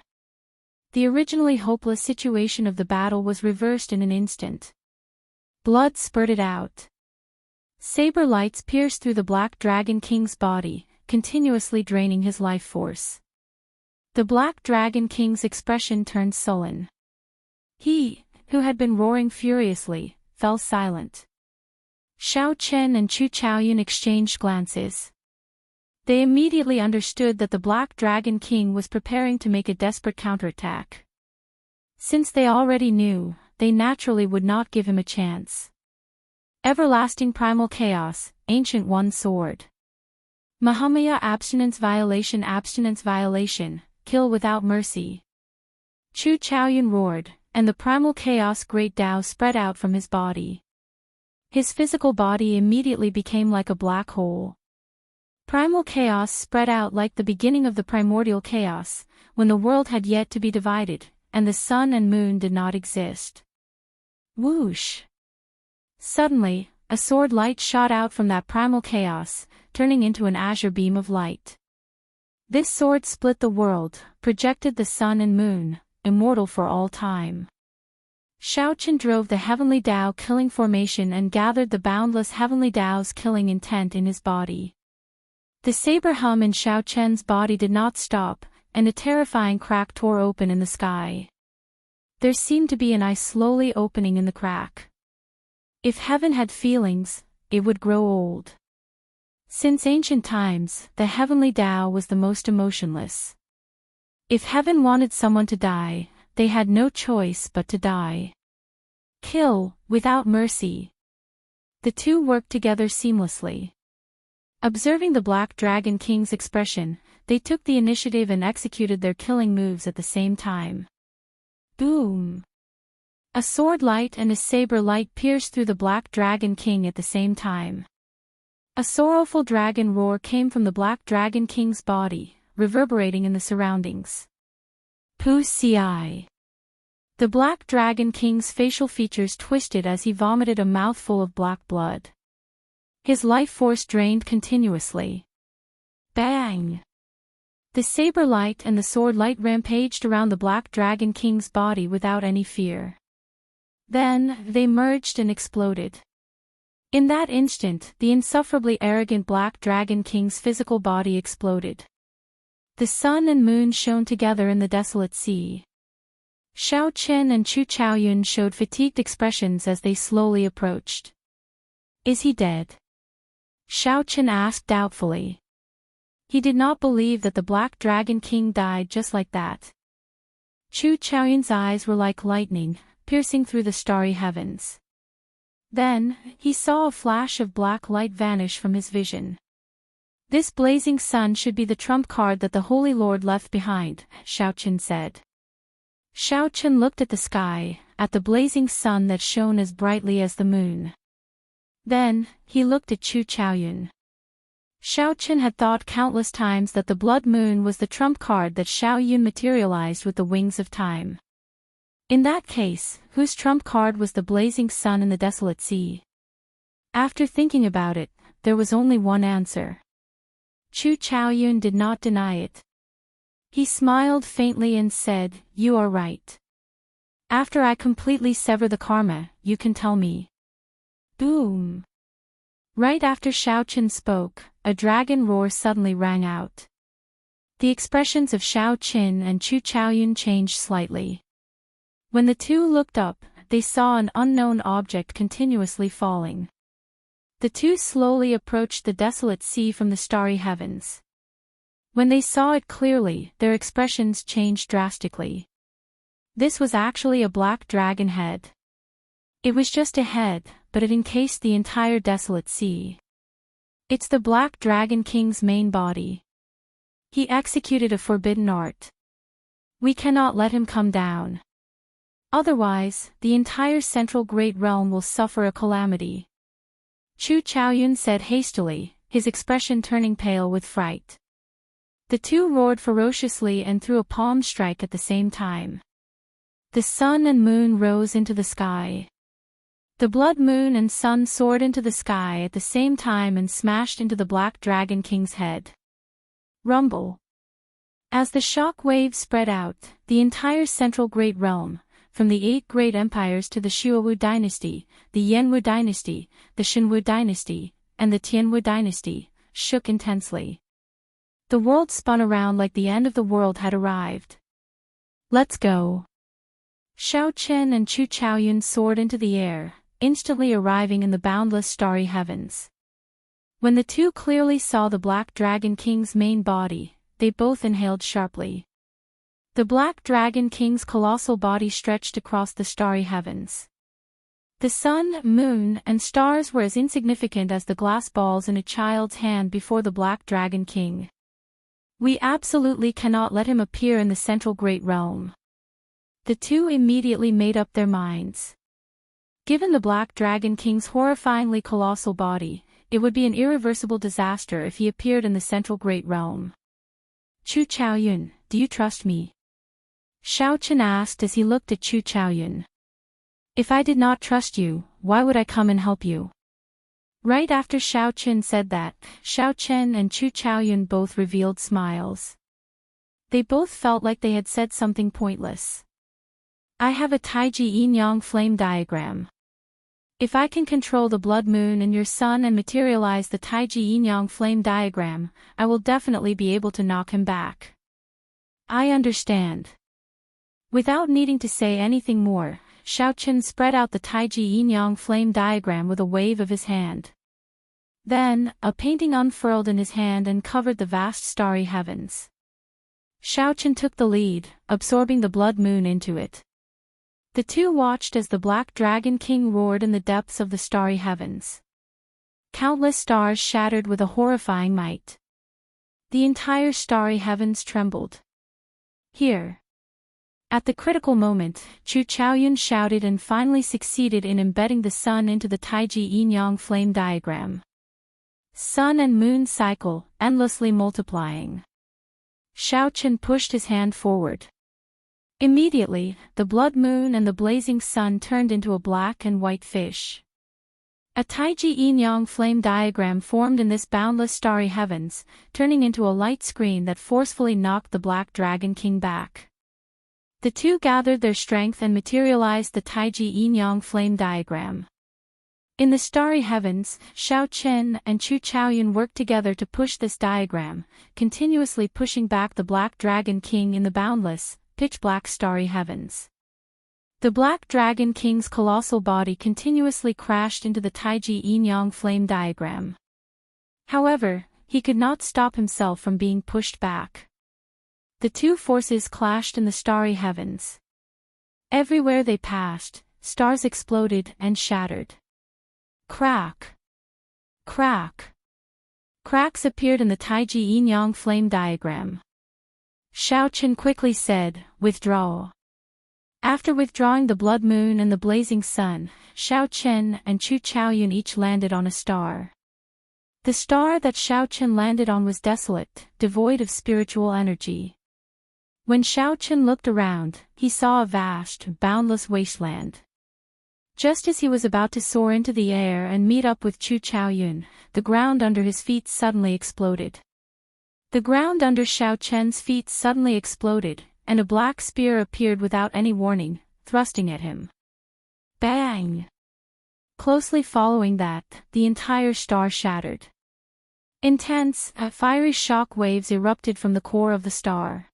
Speaker 1: The originally hopeless situation of the battle was reversed in an instant. Blood spurted out. Saber lights pierced through the Black Dragon King's body, continuously draining his life force. The Black Dragon King's expression turned sullen. He, who had been roaring furiously, fell silent. Xiaochen and Chu Chaoyun exchanged glances. They immediately understood that the Black Dragon King was preparing to make a desperate counterattack. Since they already knew, they naturally would not give him a chance. Everlasting Primal Chaos, Ancient One Sword. Mahamaya abstinence violation, kill without mercy. Chu Chaoyun roared, and the Primal Chaos Great Tao spread out from his body. His physical body immediately became like a black hole. Primal Chaos spread out like the beginning of the primordial chaos, when the world had yet to be divided, and the sun and moon did not exist. Whoosh! Suddenly, a sword light shot out from that primal chaos, turning into an azure beam of light. This sword split the world, projected the sun and moon, immortal for all time. Xiaochen drove the Heavenly Tao killing formation and gathered the boundless Heavenly Tao's killing intent in his body. The saber hum in Xiaochen's body did not stop, and a terrifying crack tore open in the sky. There seemed to be an eye slowly opening in the crack. If heaven had feelings, it would grow old. Since ancient times, the Heavenly Tao was the most emotionless. If heaven wanted someone to die, they had no choice but to die. Kill, without mercy. The two worked together seamlessly. Observing the Black Dragon King's expression, they took the initiative and executed their killing moves at the same time. Boom! A sword light and a saber light pierced through the Black Dragon King at the same time. A sorrowful dragon roar came from the Black Dragon King's body, reverberating in the surroundings. Pussy. The Black Dragon King's facial features twisted as he vomited a mouthful of black blood. His life force drained continuously. Bang! The saber light and the sword light rampaged around the Black Dragon King's body without any fear. Then, they merged and exploded. In that instant, the insufferably arrogant Black Dragon King's physical body exploded. The sun and moon shone together in the desolate sea. Xiaochen and Chu Chaoyun showed fatigued expressions as they slowly approached. Is he dead? Xiaochen asked doubtfully. He did not believe that the Black Dragon King died just like that. Chu Chaoyun's eyes were like lightning, piercing through the starry heavens. Then, he saw a flash of black light vanish from his vision. This blazing sun should be the trump card that the Holy Lord left behind, Xiaochen said. Xiaochen looked at the sky, at the blazing sun that shone as brightly as the moon. Then, he looked at Chu Chaoyun. Xiaochen had thought countless times that the blood moon was the trump card that Xiaoyun materialized with the wings of time. In that case, whose trump card was the blazing sun in the desolate sea? After thinking about it, there was only one answer. Chu Chaoyun did not deny it. He smiled faintly and said, "You are right. After I completely sever the karma, you can tell me." Boom! Right after Xiaochen spoke, a dragon roar suddenly rang out. The expressions of Xiaochen and Chu Chaoyun changed slightly. When the two looked up, they saw an unknown object continuously falling. The two slowly approached the desolate sea from the starry heavens. When they saw it clearly, their expressions changed drastically. This was actually a black dragon head. It was just a head, but it encased the entire desolate sea. It's the Black Dragon King's main body. He executed a forbidden art. We cannot let him come down. Otherwise, the entire central great realm will suffer a calamity. Chu Chaoyun said hastily, his expression turning pale with fright. The two roared ferociously and threw a palm strike at the same time. The sun and moon rose into the sky. The blood moon and sun soared into the sky at the same time and smashed into the Black Dragon King's head. Rumble. As the shock waves spread out, the entire central great realm, from the 8 great empires to the Xuewu dynasty, the Yanwu dynasty, the Shenwu dynasty, and the Tianwu dynasty, shook intensely. The world spun around like the end of the world had arrived. Let's go. Xiaochen and Chu Chaoyun soared into the air, instantly arriving in the boundless starry heavens. When the two clearly saw the Black Dragon King's main body, they both inhaled sharply. The Black Dragon King's colossal body stretched across the starry heavens. The sun, moon, and stars were as insignificant as the glass balls in a child's hand before the Black Dragon King. We absolutely cannot let him appear in the central great realm. The two immediately made up their minds. Given the Black Dragon King's horrifyingly colossal body, it would be an irreversible disaster if he appeared in the central great realm. Chu Chaoyun, do you trust me? Xiaochen asked as he looked at Chu Chaoyun. If I did not trust you, why would I come and help you? Right after Xiaochen said that, Xiaochen and Chu Chaoyun both revealed smiles. They both felt like they had said something pointless. I have a Taiji yin-yang flame diagram. If I can control the blood moon and your sun and materialize the Taiji yin-yang flame diagram, I will definitely be able to knock him back. I understand. Without needing to say anything more, Xiaochen spread out the Taiji yin-yang flame diagram with a wave of his hand. Then, a painting unfurled in his hand and covered the vast starry heavens. Xiaochen took the lead, absorbing the blood moon into it. The two watched as the Black Dragon King roared in the depths of the starry heavens. Countless stars shattered with a horrifying might. The entire starry heavens trembled. Here. At the critical moment, Chu Chaoyun shouted and finally succeeded in embedding the sun into the Taiji yin-yang flame diagram. Sun and moon cycle, endlessly multiplying. Xiaochen pushed his hand forward. Immediately, the blood moon and the blazing sun turned into a black and white fish. A taiji yin-yang flame diagram formed in this boundless starry heavens, turning into a light screen that forcefully knocked the Black Dragon King back. The two gathered their strength and materialized the taiji yin-yang flame diagram. In the starry heavens, Xiaochen and Chu Chaoyun worked together to push this diagram, continuously pushing back the Black Dragon King in the boundless, pitch-black starry heavens. The Black Dragon King's colossal body continuously crashed into the taiji yin-yang flame diagram. However, he could not stop himself from being pushed back. The two forces clashed in the starry heavens. Everywhere they passed, stars exploded and shattered. Crack! Crack! Cracks appeared in the taiji yin-yang flame diagram. Xiaochen quickly said, "Withdraw." After withdrawing the blood moon and the blazing sun, Xiaochen and Chu Chaoyun each landed on a star. The star that Xiaochen landed on was desolate, devoid of spiritual energy. When Xiaochen looked around, he saw a vast, boundless wasteland. Just as he was about to soar into the air and meet up with Chu Chaoyun, the ground under his feet suddenly exploded. The ground under Xiaochen's feet suddenly exploded, and a black spear appeared without any warning, thrusting at him. Bang! Closely following that, the entire star shattered. Intense, fiery shock waves erupted from the core of the star.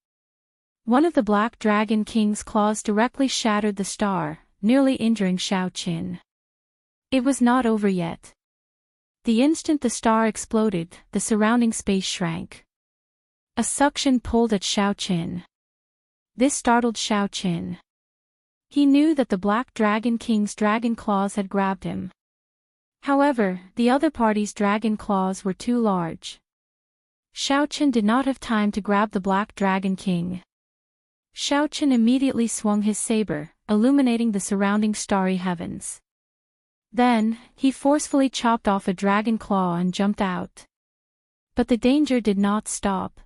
Speaker 1: One of the Black Dragon King's claws directly shattered the star, nearly injuring Xiaochen. It was not over yet. The instant the star exploded, the surrounding space shrank. A suction pulled at Xiaochen. This startled Xiaochen. He knew that the Black Dragon King's dragon claws had grabbed him. However, the other party's dragon claws were too large. Xiaochen did not have time to grab the Black Dragon King. Xiaochen immediately swung his saber, illuminating the surrounding starry heavens. Then, he forcefully chopped off a dragon claw and jumped out. But the danger did not stop.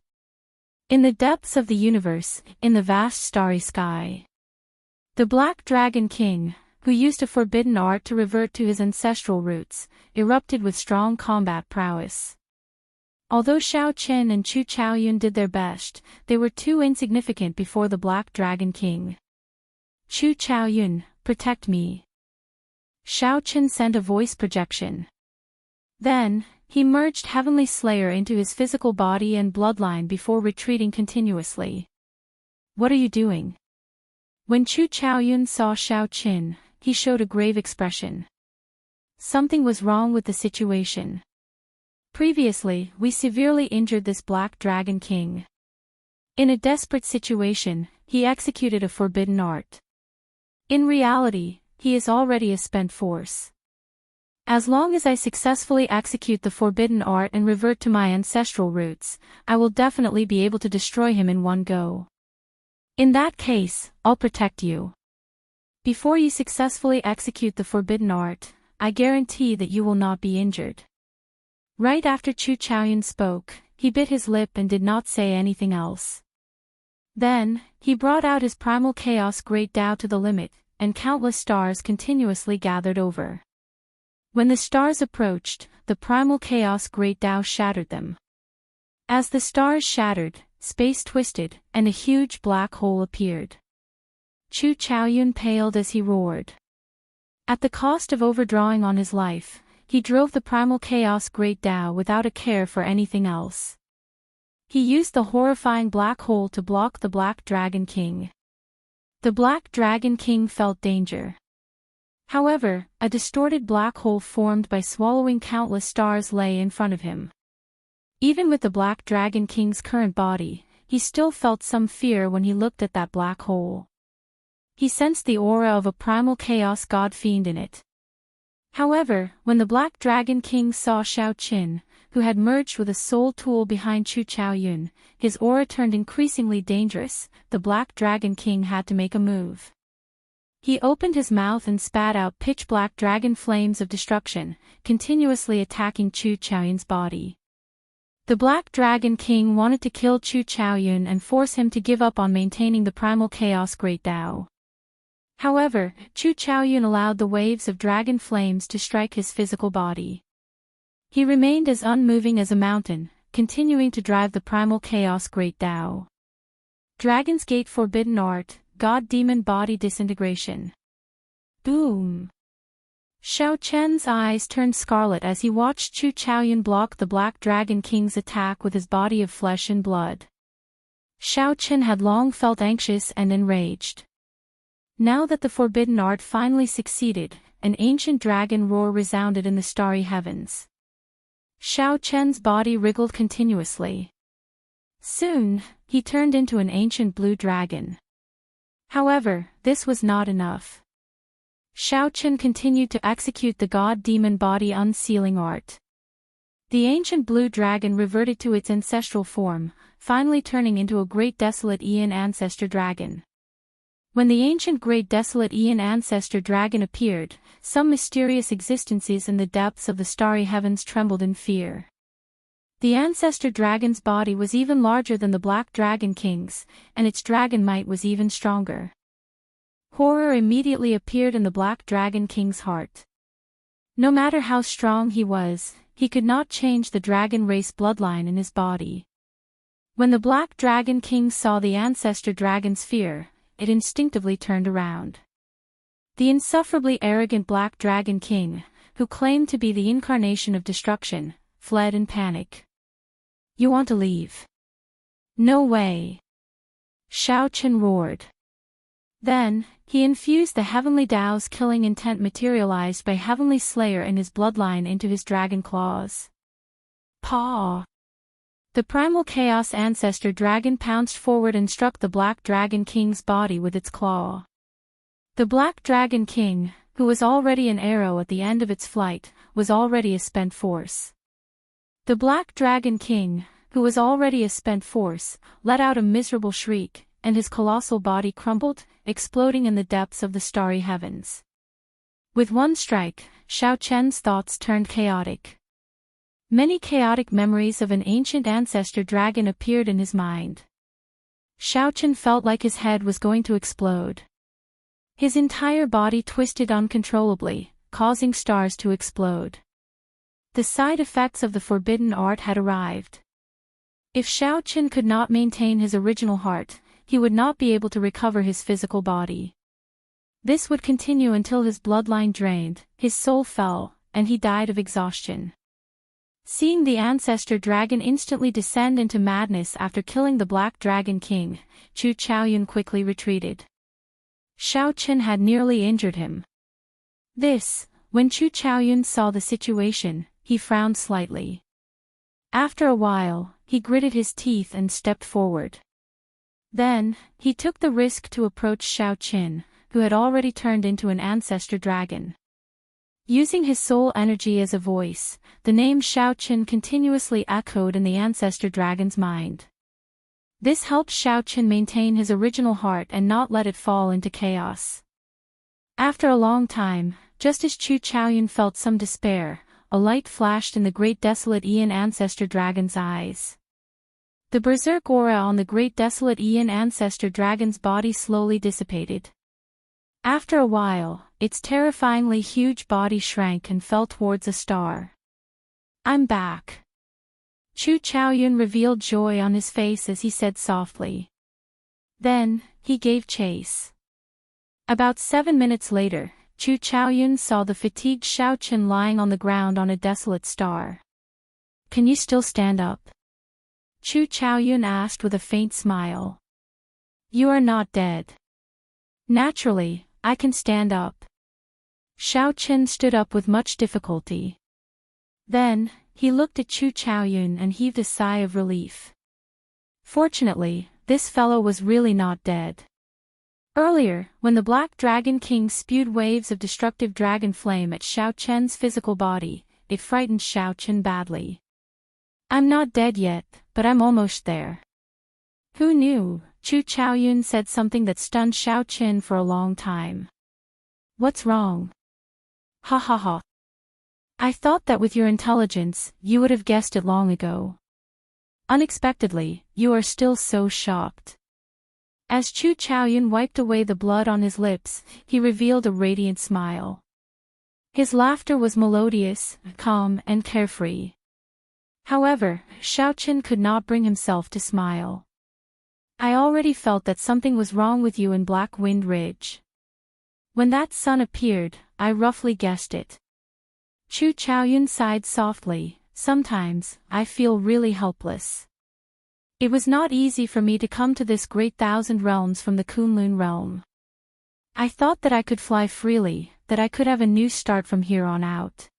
Speaker 1: In the depths of the universe, in the vast starry sky, the Black Dragon King, who used a forbidden art to revert to his ancestral roots, erupted with strong combat prowess. Although Xiaochen and Chu Chaoyun did their best, they were too insignificant before the Black Dragon King. "Chu Chaoyun, protect me." Xiaochen sent a voice projection. Then, he merged Heavenly Slayer into his physical body and bloodline before retreating continuously. "What are you doing?" When Chu Chaoyun saw Xiaochen, he showed a grave expression. Something was wrong with the situation. Previously, we severely injured this Black Dragon King. In a desperate situation, he executed a forbidden art. In reality, he is already a spent force. As long as I successfully execute the forbidden art and revert to my ancestral roots, I will definitely be able to destroy him in one go. In that case, I'll protect you. Before you successfully execute the forbidden art, I guarantee that you will not be injured. Right after Chu Chaoyun spoke, he bit his lip and did not say anything else. Then, he brought out his primal chaos Great Tao to the limit, and countless stars continuously gathered over. When the stars approached, the primal chaos Great Tao shattered them. As the stars shattered, space twisted, and a huge black hole appeared. Chu Chaoyun paled as he roared. At the cost of overdrawing on his life, he drove the primal chaos Great Tao without a care for anything else. He used the horrifying black hole to block the Black Dragon King. The Black Dragon King felt danger. However, a distorted black hole formed by swallowing countless stars lay in front of him. Even with the Black Dragon King's current body, he still felt some fear when he looked at that black hole. He sensed the aura of a primal chaos god fiend in it. However, when the Black Dragon King saw Xiaochen, who had merged with a soul tool behind Chu Chaoyun, his aura turned increasingly dangerous. The Black Dragon King had to make a move. He opened his mouth and spat out pitch-black dragon flames of destruction, continuously attacking Chu Chaoyun's body. The Black Dragon King wanted to kill Chu Chaoyun and force him to give up on maintaining the primal chaos Great Tao. However, Chu Chaoyun allowed the waves of dragon flames to strike his physical body. He remained as unmoving as a mountain, continuing to drive the primal chaos Great Tao. Dragon's Gate Forbidden Art, God-Demon Body Disintegration. Boom! Xiao Chen's eyes turned scarlet as he watched Chu Chaoyun block the Black Dragon King's attack with his body of flesh and blood. Xiao Chen had long felt anxious and enraged. Now that the forbidden art finally succeeded, an ancient dragon roar resounded in the starry heavens. Xiao Chen's body wriggled continuously. Soon, he turned into an ancient blue dragon. However, this was not enough. Xiao Chen continued to execute the god-demon body unsealing art. The ancient blue dragon reverted to its ancestral form, finally turning into a great desolate Aeon ancestor dragon. When the ancient great desolate Aeon ancestor dragon appeared, some mysterious existences in the depths of the starry heavens trembled in fear. The ancestor dragon's body was even larger than the Black Dragon King's, and its dragon might was even stronger. Horror immediately appeared in the Black Dragon King's heart. No matter how strong he was, he could not change the dragon race bloodline in his body. When the Black Dragon King saw the ancestor dragon's fear, it instinctively turned around. The insufferably arrogant Black Dragon King, who claimed to be the incarnation of destruction, fled in panic. "You want to leave?" "No way!" Xiao Chen roared. Then, he infused the heavenly Tao's killing intent materialized by Heavenly Slayer in his bloodline into his dragon claws. Paw! The primal chaos ancestor dragon pounced forward and struck the Black Dragon King's body with its claw. The Black Dragon King, who was already an arrow at the end of its flight, was already a spent force. The Black Dragon King, who was already a spent force, let out a miserable shriek, and his colossal body crumbled, exploding in the depths of the starry heavens. With one strike, Xiao Chen's thoughts turned chaotic. Many chaotic memories of an ancient ancestor dragon appeared in his mind. Xiao Chen felt like his head was going to explode. His entire body twisted uncontrollably, causing stars to explode. The side effects of the forbidden art had arrived. If Xiao Chen could not maintain his original heart, he would not be able to recover his physical body. This would continue until his bloodline drained, his soul fell, and he died of exhaustion. Seeing the ancestor dragon instantly descend into madness after killing the Black Dragon King, Chu Chaoyun quickly retreated. Xiao Chen had nearly injured him. When Chu Chaoyun saw the situation, he frowned slightly. After a while, he gritted his teeth and stepped forward. Then, he took the risk to approach Xiao Chen, who had already turned into an ancestor dragon. Using his soul energy as a voice, the name Xiao Chen continuously echoed in the ancestor dragon's mind. This helped Xiao Chen maintain his original heart and not let it fall into chaos. After a long time, just as Chu Chaoyun felt some despair, a light flashed in the great desolate Aeon ancestor dragon's eyes. The berserk aura on the great desolate Aeon ancestor dragon's body slowly dissipated. After a while, its terrifyingly huge body shrank and fell towards a star. "I'm back." Chu Chaoyun revealed joy on his face as he said softly. Then, he gave chase. About 7 minutes later, Chu Chaoyun saw the fatigued Xiao Chen lying on the ground on a desolate star. "Can you still stand up?" Chu Chaoyun asked with a faint smile. "You are not dead." "Naturally, I can stand up." Xiao Chen stood up with much difficulty. Then, he looked at Chu Chaoyun and heaved a sigh of relief. Fortunately, this fellow was really not dead. Earlier, when the Black Dragon King spewed waves of destructive dragon flame at Xiao Chen's physical body, it frightened Xiao Chen badly. "I'm not dead yet, but I'm almost there." "Who knew?" Chu Chaoyun said something that stunned Xiao Chen for a long time. What's wrong? Ha ha ha. I thought that with your intelligence, you would have guessed it long ago. Unexpectedly, you are still so shocked. As Chu Chaoyun wiped away the blood on his lips, he revealed a radiant smile. His laughter was melodious, calm, and carefree. However, Xiaochen could not bring himself to smile. I already felt that something was wrong with you in Black Wind Ridge. When that sun appeared, I roughly guessed it. Chu Chaoyun sighed softly. Sometimes, I feel really helpless. It was not easy for me to come to this great thousand realms from the Kunlun realm. I thought that I could fly freely, that I could have a new start from here on out.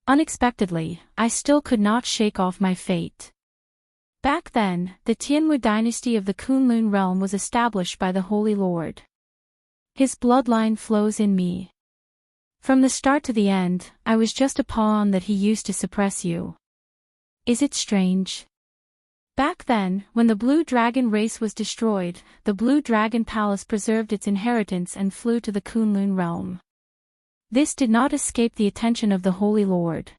Speaker 1: Unexpectedly, I still could not shake off my fate. Back then, the Tianwu dynasty of the Kunlun realm was established by the Holy Lord. His bloodline flows in me. From the start to the end, I was just a pawn that he used to suppress you. Is it strange? Back then, when the Blue Dragon race was destroyed, the Blue Dragon Palace preserved its inheritance and flew to the Kunlun realm. This did not escape the attention of the Holy Lord.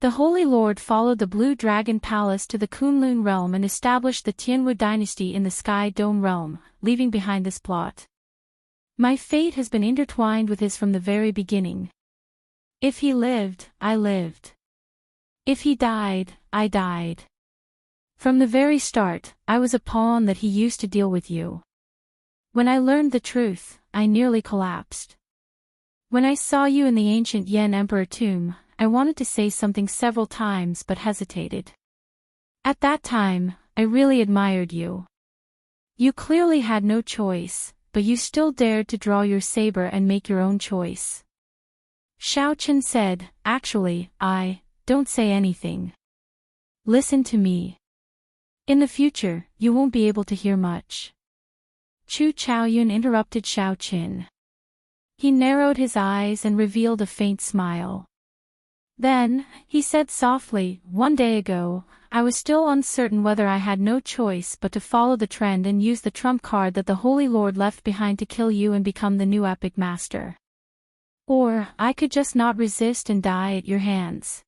Speaker 1: The Holy Lord followed the Blue Dragon Palace to the Kunlun realm and established the Tianwu dynasty in the Sky Dome realm, leaving behind this plot. My fate has been intertwined with his from the very beginning. If he lived, I lived. If he died, I died. From the very start, I was a pawn that he used to deal with you. When I learned the truth, I nearly collapsed. When I saw you in the ancient Yan Emperor tomb, I wanted to say something several times but hesitated. At that time, I really admired you. You clearly had no choice, but you still dared to draw your saber and make your own choice. Xiaochen said, actually, don't say anything. Listen to me. In the future, you won't be able to hear much. Chu Chaoyun interrupted Xiaochen. He narrowed his eyes and revealed a faint smile. Then, he said softly, 1 day ago, I was still uncertain whether I had no choice but to follow the trend and use the trump card that the Holy Lord left behind to kill you and become the new epic master. Or, I could just not resist and die at your hands.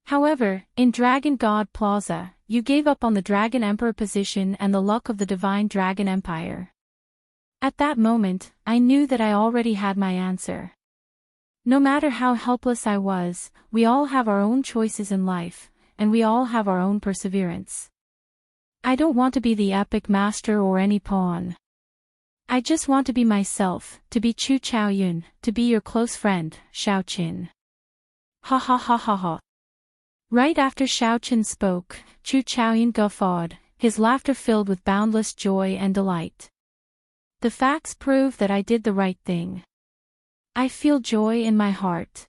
Speaker 1: However, in Dragon God Plaza, you gave up on the Dragon Emperor position and the luck of the Divine Dragon Empire. At that moment, I knew that I already had my answer. No matter how helpless I was, we all have our own choices in life, and we all have our own perseverance. I don't want to be the epic master or any pawn. I just want to be myself, to be Chu Chaoyun, to be your close friend, Xiaochen. Ha ha ha ha ha. Right after Xiaochen spoke, Chu Chaoyun guffawed, his laughter filled with boundless joy and delight. The facts prove that I did the right thing. I feel joy in my heart.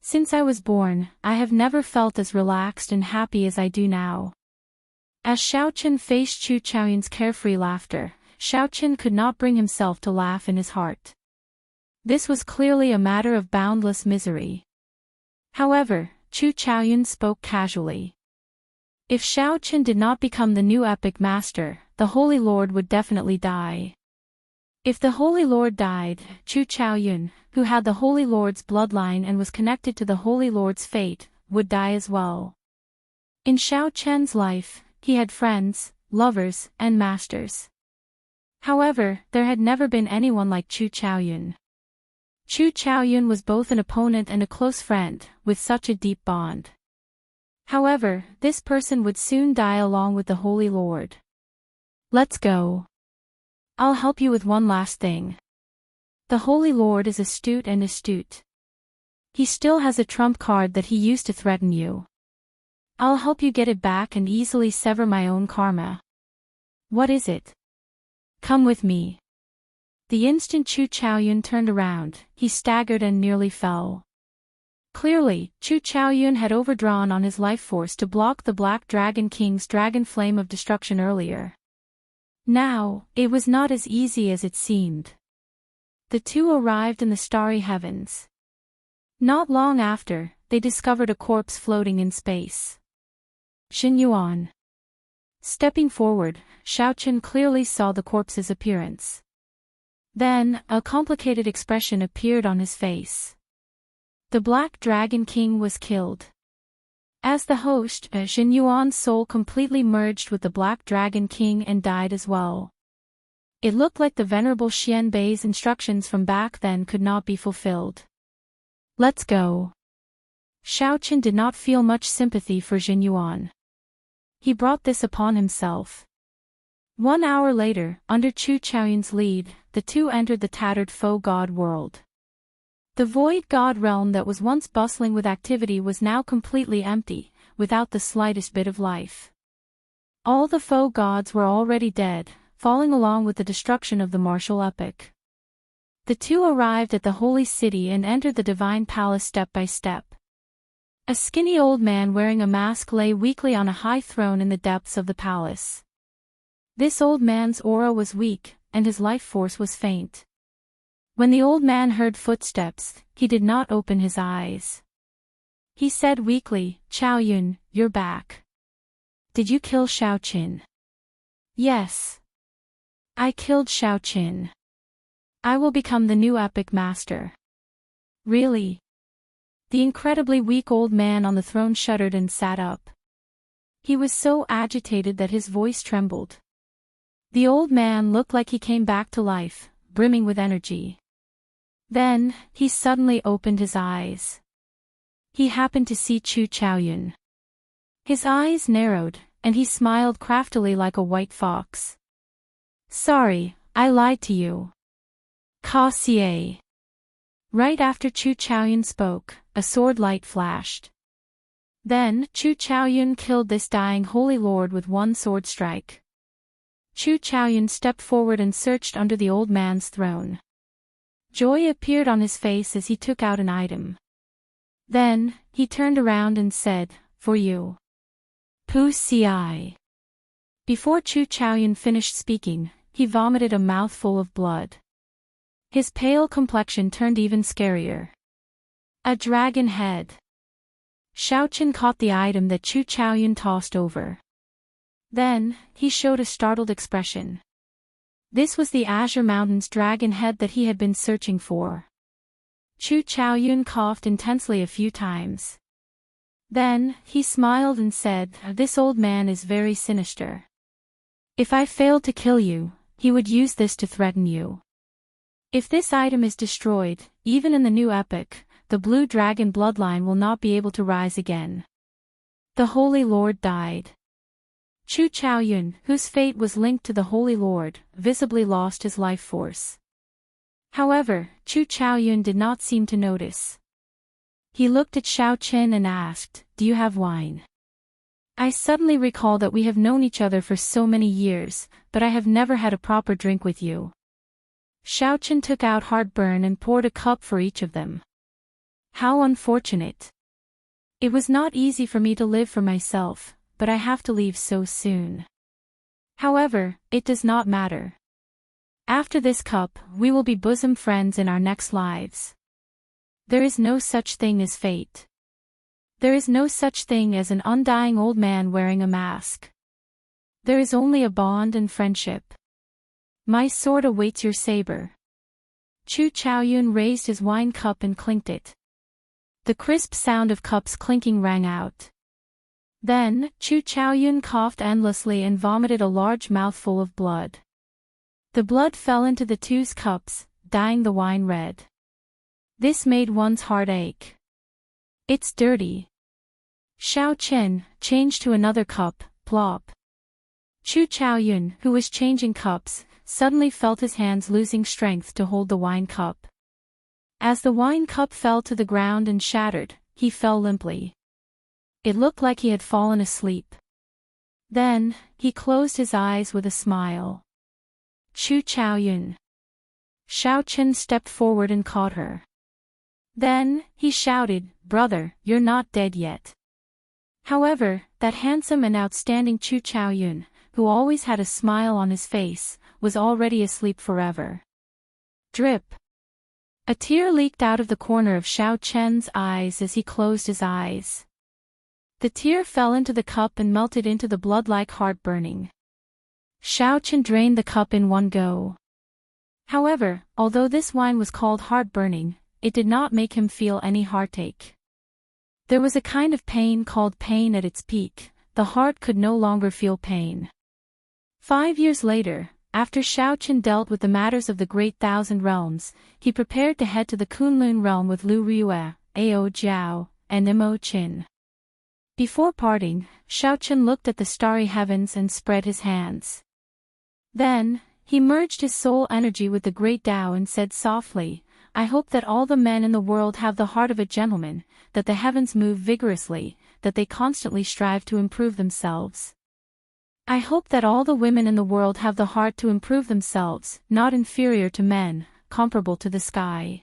Speaker 1: Since I was born, I have never felt as relaxed and happy as I do now. As Xiaochen faced Chu Chaoyun's carefree laughter, Xiaochen could not bring himself to laugh in his heart. This was clearly a matter of boundless misery. However, Chu Chaoyun spoke casually. If Xiaochen did not become the new epic master, the Holy Lord would definitely die. If the Holy Lord died, Chu Chaoyun, who had the Holy Lord's bloodline and was connected to the Holy Lord's fate, would die as well. In Xiaochen's life, he had friends, lovers, and masters. However, there had never been anyone like Chu Chaoyun. Chu Chaoyun was both an opponent and a close friend, with such a deep bond. However, this person would soon die along with the Holy Lord. Let's go. I'll help you with one last thing. The Holy Lord is astute. He still has a trump card that he used to threaten you. I'll help you get it back and easily sever my own karma. What is it? Come with me. The instant Chu Chaoyun turned around, he staggered and nearly fell. Clearly, Chu Chaoyun had overdrawn on his life force to block the Black Dragon King's dragon flame of destruction earlier. Now, it was not as easy as it seemed. The two arrived in the starry heavens. Not long after, they discovered a corpse floating in space. Xinyuan. Stepping forward, Xiaochen clearly saw the corpse's appearance. Then, a complicated expression appeared on his face. The Black Dragon King was killed. As the host, Xin Yuan's soul completely merged with the Black Dragon King and died as well. It looked like the Venerable Xian Bei's instructions from back then could not be fulfilled. Let's go. Xiaoqin did not feel much sympathy for Xin Yuan. He brought this upon himself. 1 hour later, under Chu Chaoyun's lead, the two entered the tattered faux god world. The void god realm that was once bustling with activity was now completely empty, without the slightest bit of life. All the faux gods were already dead, falling along with the destruction of the martial epic. The two arrived at the holy city and entered the divine palace step by step. A skinny old man wearing a mask lay weakly on a high throne in the depths of the palace. This old man's aura was weak, and his life force was faint. When the old man heard footsteps, he did not open his eyes. He said weakly, "Chaoyun, you're back. Did you kill Xiaoqin?" "Yes. I killed Xiaoqin. I will become the new epic master." "Really?" The incredibly weak old man on the throne shuddered and sat up. He was so agitated that his voice trembled. The old man looked like he came back to life, brimming with energy. Then, he suddenly opened his eyes. He happened to see Chu Chaoyun. His eyes narrowed, and he smiled craftily like a white fox. "Sorry, I lied to you. Ka Xie." Right after Chu Chaoyun spoke, a sword light flashed. Then, Chu Chaoyun killed this dying holy lord with one sword strike. Chu Chaoyun stepped forward and searched under the old man's throne. Joy appeared on his face as he took out an item. Then, he turned around and said, "For you." Pu Ci. Before Chu Chaoyun finished speaking, he vomited a mouthful of blood. His pale complexion turned even scarier. A dragon head. Xiaoqin caught the item that Chu Chaoyun tossed over. Then, he showed a startled expression. This was the Azure Mountain's dragon head that he had been searching for. Chu Chaoyun coughed intensely a few times. Then, he smiled and said, "This old man is very sinister. If I failed to kill you, he would use this to threaten you. If this item is destroyed, even in the new epic, the blue dragon bloodline will not be able to rise again." The Holy Lord died. Chu Chaoyun, whose fate was linked to the Holy Lord, visibly lost his life force. However, Chu Chaoyun did not seem to notice. He looked at Xiaoqin and asked, "Do you have wine? I suddenly recall that we have known each other for so many years, but I have never had a proper drink with you." Xiaoqin took out heartburn and poured a cup for each of them. How unfortunate. It was not easy for me to live for myself, but I have to leave so soon. However, it does not matter. After this cup, we will be bosom friends in our next lives. There is no such thing as fate. There is no such thing as an undying old man wearing a mask. There is only a bond and friendship. My sword awaits your saber. Chu Chaoyun raised his wine cup and clinked it. The crisp sound of cups clinking rang out. Then, Chu Chaoyun coughed endlessly and vomited a large mouthful of blood. The blood fell into the two's cups, dyeing the wine red. This made one's heart ache. "It's dirty." Xiaoqin, changed to another cup, plop. Chu Chaoyun, who was changing cups, suddenly felt his hands losing strength to hold the wine cup. As the wine cup fell to the ground and shattered, he fell limply. It looked like he had fallen asleep. Then, he closed his eyes with a smile. Chu Chaoyun. Xiaoqin stepped forward and caught her. Then, he shouted, "Brother, you're not dead yet." However, that handsome and outstanding Chu Chaoyun, who always had a smile on his face, was already asleep forever. Drip. A tear leaked out of the corner of Xiaoqin's eyes as he closed his eyes. The tear fell into the cup and melted into the blood like heart burning. Xiaoqin drained the cup in one go. However, although this wine was called heart-burning, it did not make him feel any heartache. There was a kind of pain called pain at its peak. The heart could no longer feel pain. 5 years later, after Xiaoqin dealt with the matters of the Great Thousand Realms, he prepared to head to the Kunlun realm with Lu Riyue, Ao Jiao, and Imo Qin. Before parting, Xiaoqin looked at the starry heavens and spread his hands. Then, he merged his soul energy with the great Tao and said softly, I hope that all the men in the world have the heart of a gentleman, that the heavens move vigorously, that they constantly strive to improve themselves. I hope that all the women in the world have the heart to improve themselves, not inferior to men, comparable to the sky.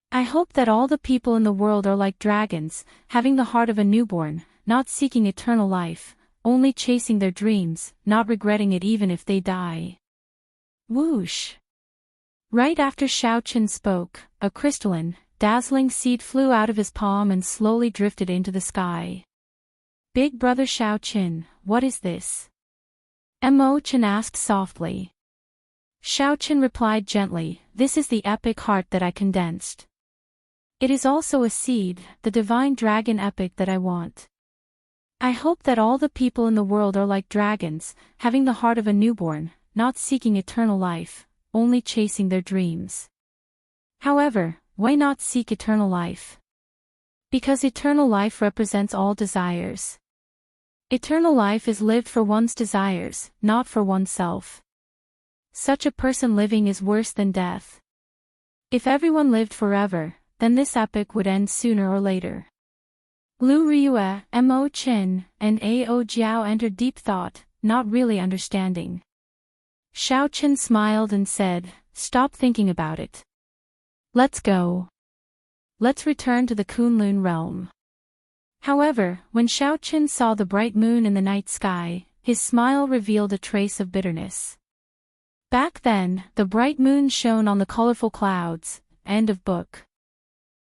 Speaker 1: I hope that all the people in the world are like dragons, having the heart of a newborn, not seeking eternal life, only chasing their dreams, not regretting it even if they die. Whoosh! Right after Xiaoqin spoke, a crystalline, dazzling seed flew out of his palm and slowly drifted into the sky. Big brother Xiaoqin, what is this? Imo Qin asked softly. Xiaoqin replied gently, this is the epic heart that I condensed. It is also a seed, the divine dragon epic that I want. I hope that all the people in the world are like dragons, having the heart of a newborn, not seeking eternal life, only chasing their dreams. However, why not seek eternal life? Because eternal life represents all desires. Eternal life is lived for one's desires, not for oneself. Such a person living is worse than death. If everyone lived forever, then this epic would end sooner or later. Lu Riyue, Imo Qin, and Ao Jiao entered deep thought, not really understanding. Xiaoqin smiled and said, stop thinking about it. Let's go. Let's return to the Kunlun realm. However, when Xiaoqin saw the bright moon in the night sky, his smile revealed a trace of bitterness. Back then, the bright moon shone on the colorful clouds. End of book.